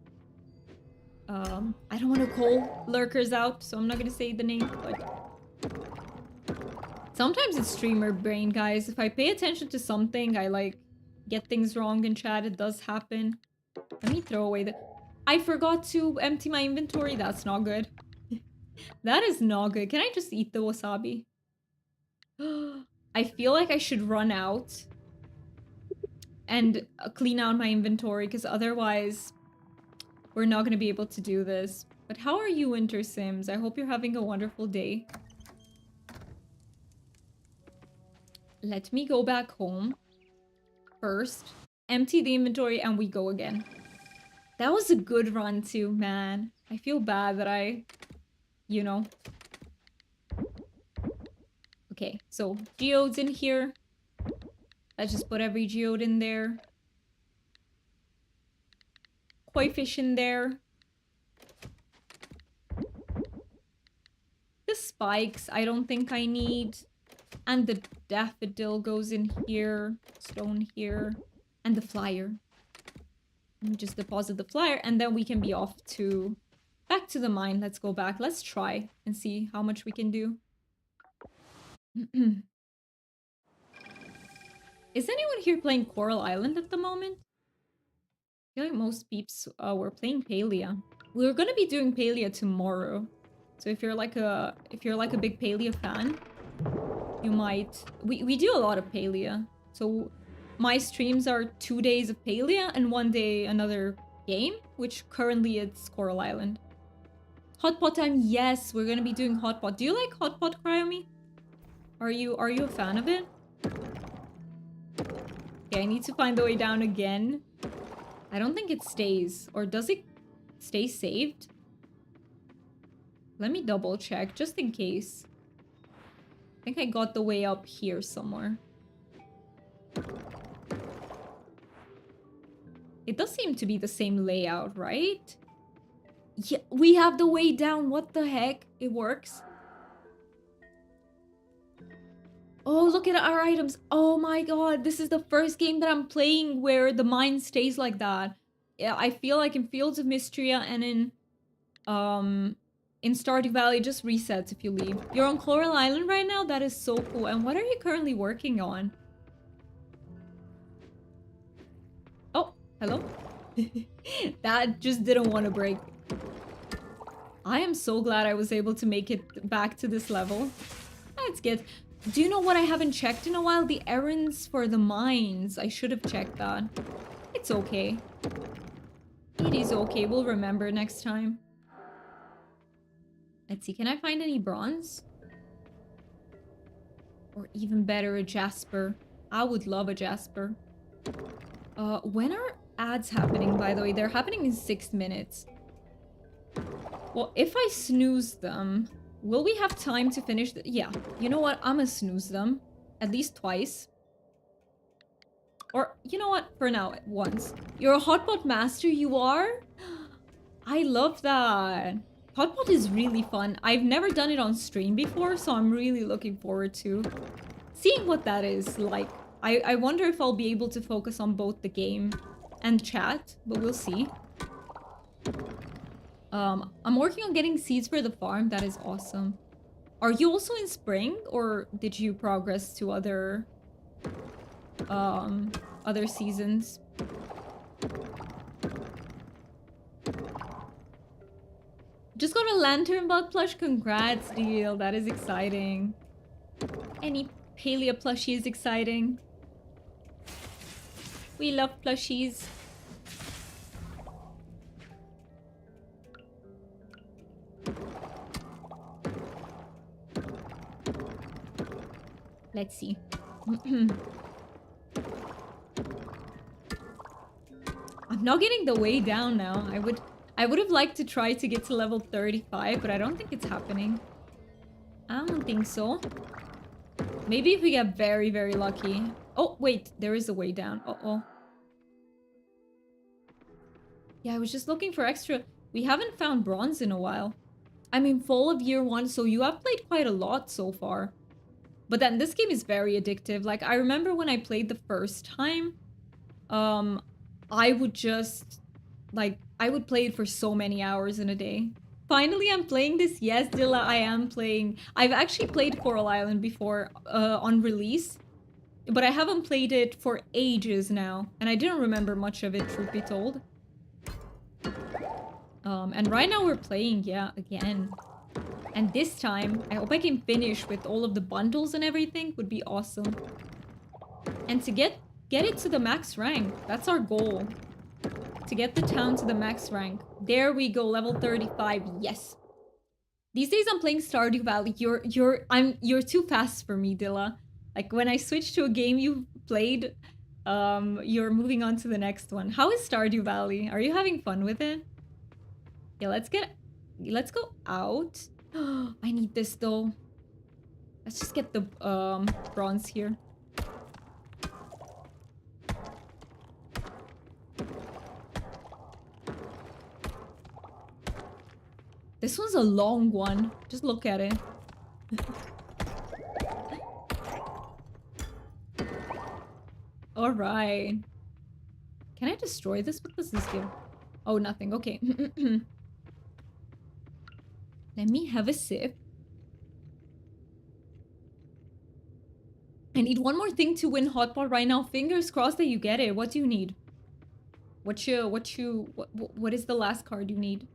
I don't want to call lurkers out, so I'm not gonna say the name, but... Sometimes it's streamer brain, guys. If I pay attention to something, I, like, get things wrong in chat. It does happen. Let me throw away the... I forgot to empty my inventory. That's not good. That is not good. Can I just eat the wasabi? I feel like I should run out and clean out my inventory, because otherwise we're not going to be able to do this. But how are you, Winter Sims? I hope you're having a wonderful day. Let me go back home first, empty the inventory, and we go again. That was a good run too, man. I feel bad that I, you know. Okay, so geodes in here. Let's just put every geode in there. Koi fish in there. The spikes, I don't think I need. And the daffodil goes in here. Stone here. And the flyer. Let me just deposit the flyer, and then we can be off to... Back to the mine. Let's go back. Let's try and see how much we can do. Is anyone here playing Coral Island at the moment? I feel like most peeps were playing Palia. We're gonna be doing Palia tomorrow. So if you're like a big Palia fan, you might... We do a lot of Palia. So my streams are 2 days of Palia and 1 day another game, which currently it's Coral Island. Hotpot time, yes, we're gonna be doing Hotpot. Do you like Hotpot, Cryomi? Are you a fan of it? Okay, I need to find the way down again. I don't think it stays. Or does it stay saved? Let me double check, just in case. I think I got the way up here somewhere. It does seem to be the same layout, right? Yeah, we have the way down. What the heck? It works. Oh, look at our items. Oh my god, this is the first game that I'm playing where the mine stays like that. Yeah, I feel like in Fields of Mystria and in Stardew Valley, it just resets if you leave. You're on Coral Island right now? That is so cool. And what are you currently working on? Oh, hello? That just didn't want to break. I am so glad I was able to make it back to this level. That's good. Do you know what I haven't checked in a while? The errands for the mines. I should have checked that. It's okay. It is okay. We'll remember next time. Let's see. Can I find any bronze? Or even better, a jasper. I would love a jasper. When are ads happening, by the way? They're happening in 6 minutes. Well, if I snooze them... Will we have time to finish the... Yeah, you know what? I'm gonna snooze them. At least twice. Or, you know what? For now, once. You're a Hotpot master, you are? I love that. Hotpot is really fun. I've never done it on stream before, so I'm really looking forward to seeing what that is like. I wonder if I'll be able to focus on both the game and chat, but we'll see. I'm working on getting seeds for the farm. That is awesome. Are you also in spring, or did you progress to other um, other seasons. Just got a lantern bug plush. Congrats, Deal. That is exciting. Any Palea plushie is exciting. We love plushies. Let's see. I'm not getting the way down now. I would have liked to try to get to level 35, but I don't think it's happening. I don't think so. Maybe if we get very, very lucky. Oh, wait, there is a way down. Uh-oh. Yeah, I was just looking for extra. We haven't found bronze in a while. I'm in fall of year 1, so you have played quite a lot so far. But then this game is very addictive. Like, I remember when I played the first time, I would just, like, I would play it for so many hours in a day. Finally, I'm playing this. Yes, Dilla, I am playing. I've actually played Coral Island before on release, but I haven't played it for ages now, and I didn't remember much of it, truth be told. And right now we're playing, yeah, again. And this time, I hope I can finish with all of the bundles and everything. Would be awesome. And to get it to the max rank. That's our goal. To get the town to the max rank. There we go, level 35. Yes. These days I'm playing Stardew Valley. You're too fast for me, Dilla. Like when I switch to a game you've played, you're moving on to the next one. How is Stardew Valley? Are you having fun with it? Yeah, let's go out. I need this though. Let's just get the bronze here. This one's a long one. Just look at it. All right. Can I destroy this? What does this give? Oh, nothing. Okay. Let me have a sip. I need one more thing to win Hotpot right now. Fingers crossed that you get it. What do you need? What is the last card you need?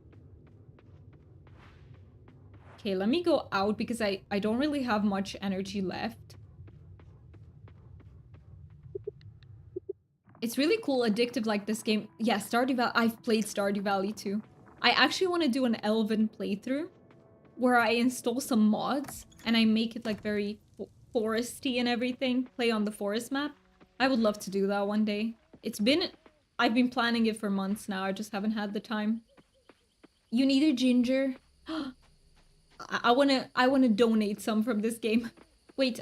Okay, let me go out because I don't really have much energy left. It's really cool, addictive like this game. Yeah, Stardew Valley. I've played Stardew Valley too. I actually want to do an Elven playthrough where I install some mods and I make it like very foresty and everything. Play on the forest map. I would love to do that one day. I've been planning it for months now. I just haven't had the time. You need a ginger. I wanna donate some from this game. Wait,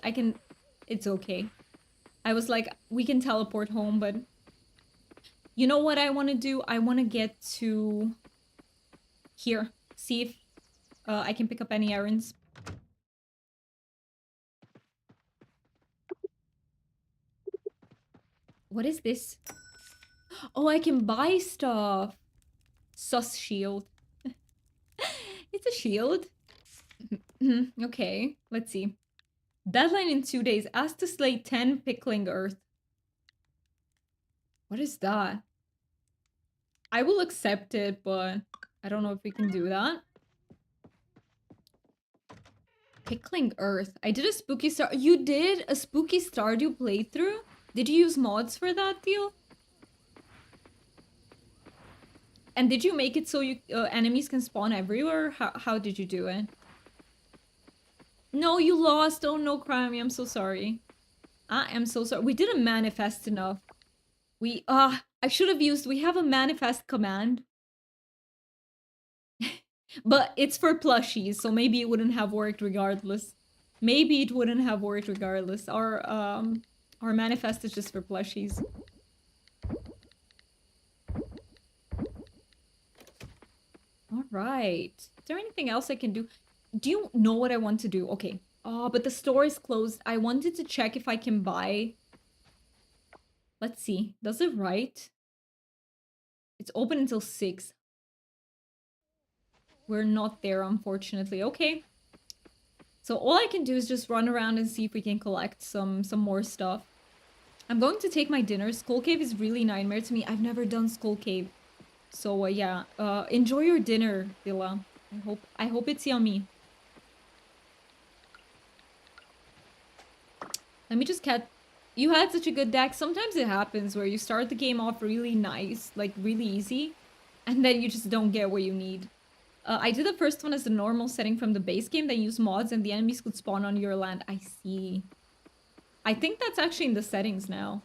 it's okay. I was like, we can teleport home, but you know what I want to do? I want to get to here. See if I can pick up any errands. What is this? Oh, I can buy stuff. Sus shield. It's a shield. Okay, let's see. Deadline in 2 days. Ask to slay 10 pickling earth. What is that? I will accept it, but I don't know if we can do that. Pickling earth. I did a spooky star. You did a spooky Stardew playthrough? Did you use mods for that deal? And did you make it so you enemies can spawn everywhere? How did you do it? No, you lost. Oh no, Crimey, I'm so sorry. I am so sorry. We didn't manifest enough. I should have used, we have a manifest command. But it's for plushies, so maybe it wouldn't have worked regardless. Maybe it wouldn't have worked regardless. Our manifest is just for plushies. Alright. Is there anything else I can do? Do you know what I want to do? Okay. Oh, but the store is closed. I wanted to check if I can buy... Let's see. Does it write? It's open until 6. We're not there, unfortunately. Okay. So all I can do is just run around and see if we can collect some more stuff. I'm going to take my dinner. Skull Cave is really nightmare to me. I've never done Skull Cave. So yeah, enjoy your dinner, Dilla. I hope it's yummy. Let me just catch. You had such a good deck. Sometimes it happens where you start the game off really nice, like really easy, and then you just don't get what you need. I did the first one as the normal setting from the base game, then use mods and the enemies could spawn on your land. I see. I think that's actually in the settings now.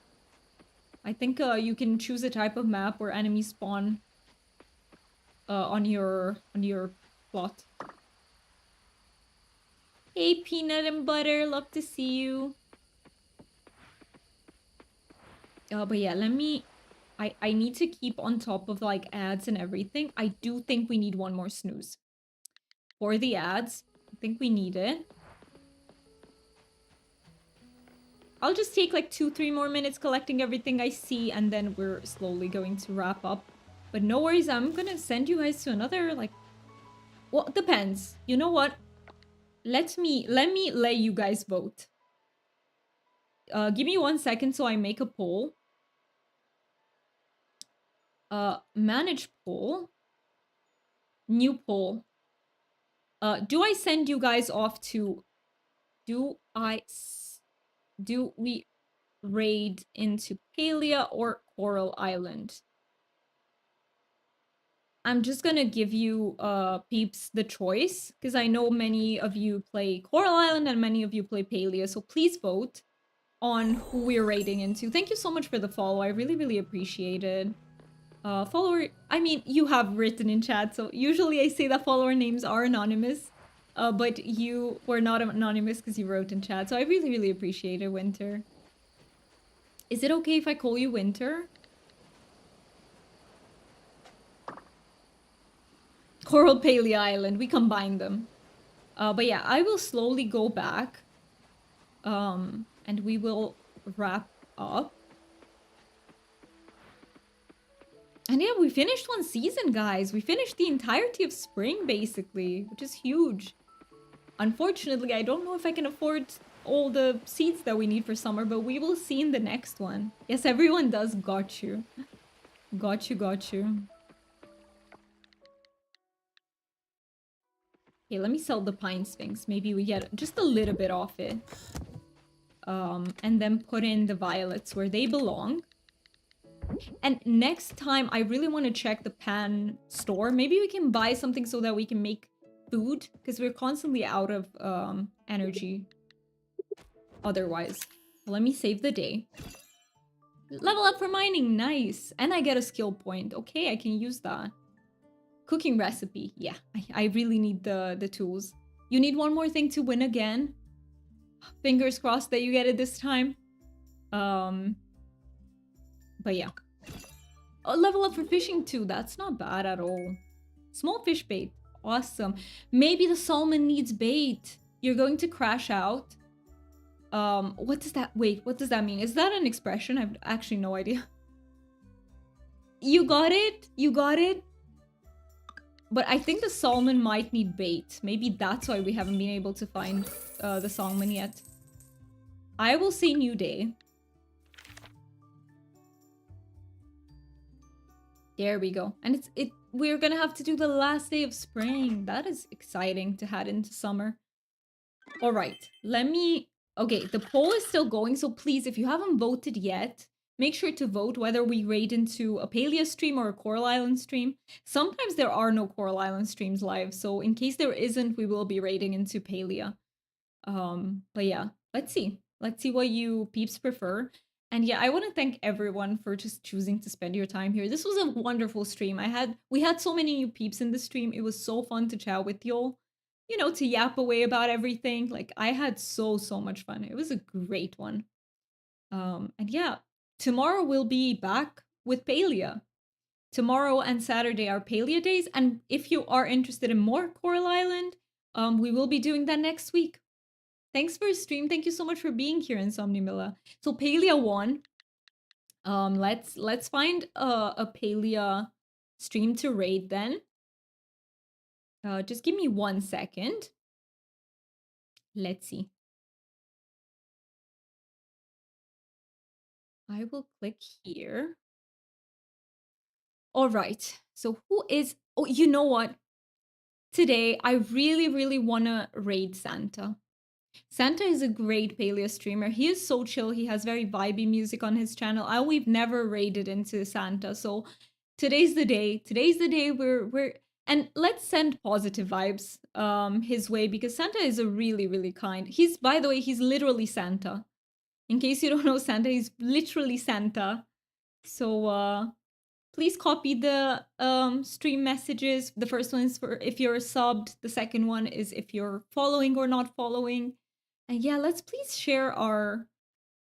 I think you can choose a type of map where enemies spawn on your plot. Hey, peanut and butter, love to see you. But yeah, let me. I need to keep on top of like ads and everything. I do think we need one more snooze for the ads. I think we need it. I'll just take like 2-3 more minutes collecting everything I see, and then we're slowly going to wrap up. But no worries, I'm gonna send you guys to another like. Well, it depends. You know what? Let me let you guys vote. Give me 1 second so I make a poll. Manage poll. New poll. Do I send you guys off to... Do we raid into Palia or Coral Island? I'm just gonna give you, peeps, the choice, because I know many of you play Coral Island and many of you play Palia, so please vote on who we're raiding into. Thank you so much for the follow, I really, really appreciate it. Follower, I mean, you have written in chat, so usually I say that follower names are anonymous, but you were not anonymous because you wrote in chat, so I really, really appreciate it, Winter. Is it okay if I call you Winter? Coral Palea Island, we combine them. But yeah, I will slowly go back, and we will wrap up. And yeah, we finished one season, guys. We finished the entirety of spring, basically, which is huge. Unfortunately, I don't know if I can afford all the seeds that we need for summer, but we will see in the next one. Yes, everyone does. Got you. Got you, got you. Okay, let me sell the Pine Sphinx. Maybe we get just a little bit off it. And then put in the violets where they belong. And next time, I really want to check the pan store. Maybe we can buy something so that we can make food, because we're constantly out of energy otherwise. Let me save the day. Level up for mining, nice. And I get a skill point. Okay, I can use that. Cooking recipe, yeah. I really need the tools. You need one more thing to win again. Fingers crossed that you get it this time. But yeah. Oh, level up for fishing too. That's not bad at all. Small fish bait. Awesome. Maybe the salmon needs bait. You're going to crash out. What does that... Wait, what does that mean? Is that an expression? I've actually no idea. You got it? You got it? But I think the salmon might need bait. Maybe that's why we haven't been able to find the salmon yet. I will say new day. There we go. And we're gonna have to do the last day of spring. That is exciting to head into summer. All right, let me... Okay, the poll is still going, so please, if you haven't voted yet, make sure to vote whether we raid into a Palia stream or a Coral Island stream. Sometimes there are no Coral Island streams live, so in case there isn't, we will be raiding into Palia. But yeah, let's see. Let's see what you peeps prefer. And yeah, I want to thank everyone for just choosing to spend your time here. This was a wonderful stream. We had so many new peeps in the stream. It was so fun to chat with y'all. You know, to yap away about everything. Like, I had so much fun. It was a great one. And yeah, tomorrow we'll be back with Palia. Tomorrow and Saturday are Palia days. And if you are interested in more Coral Island, we will be doing that next week. Thanks for stream. Thank you so much for being here, Insomnimilla. So Palia won. Let's find a Palia stream to raid then. Just give me 1 second. Let's see. I will click here. All right. So who is oh, you know what? Today I really, really wanna raid Santa. Santa is a great paleo streamer. He is so chill. He has very vibey music on his channel. We've never raided into Santa. So today's the day. Today's the day we're and let's send positive vibes his way because Santa is a really, really kind. He's by the way, he's literally Santa. In case you don't know Santa, he's literally Santa. So please copy the stream messages. The first one is for if you're subbed. The second one is if you're following or not following. And yeah, let's please share our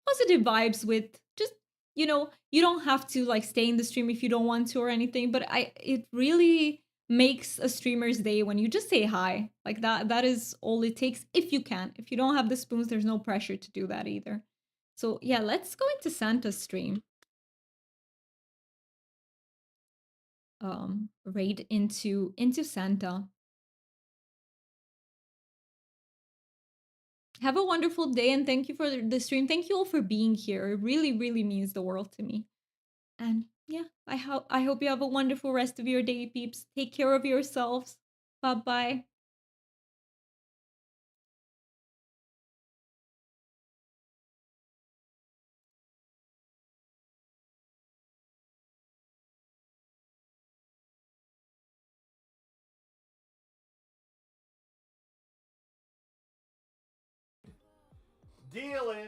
positive vibes with just you don't have to like stay in the stream if you don't want to or anything, but it really makes a streamer's day when you just say hi. Like that is all it takes if you can. If you don't have the spoons, there's no pressure to do that either. So yeah, let's go into Santa's stream. Raid into Santa. Have a wonderful day and thank you for the stream. Thank you all for being here. It really, really means the world to me. And yeah, I hope you have a wonderful rest of your day, peeps. Take care of yourselves. Bye bye. Dealing.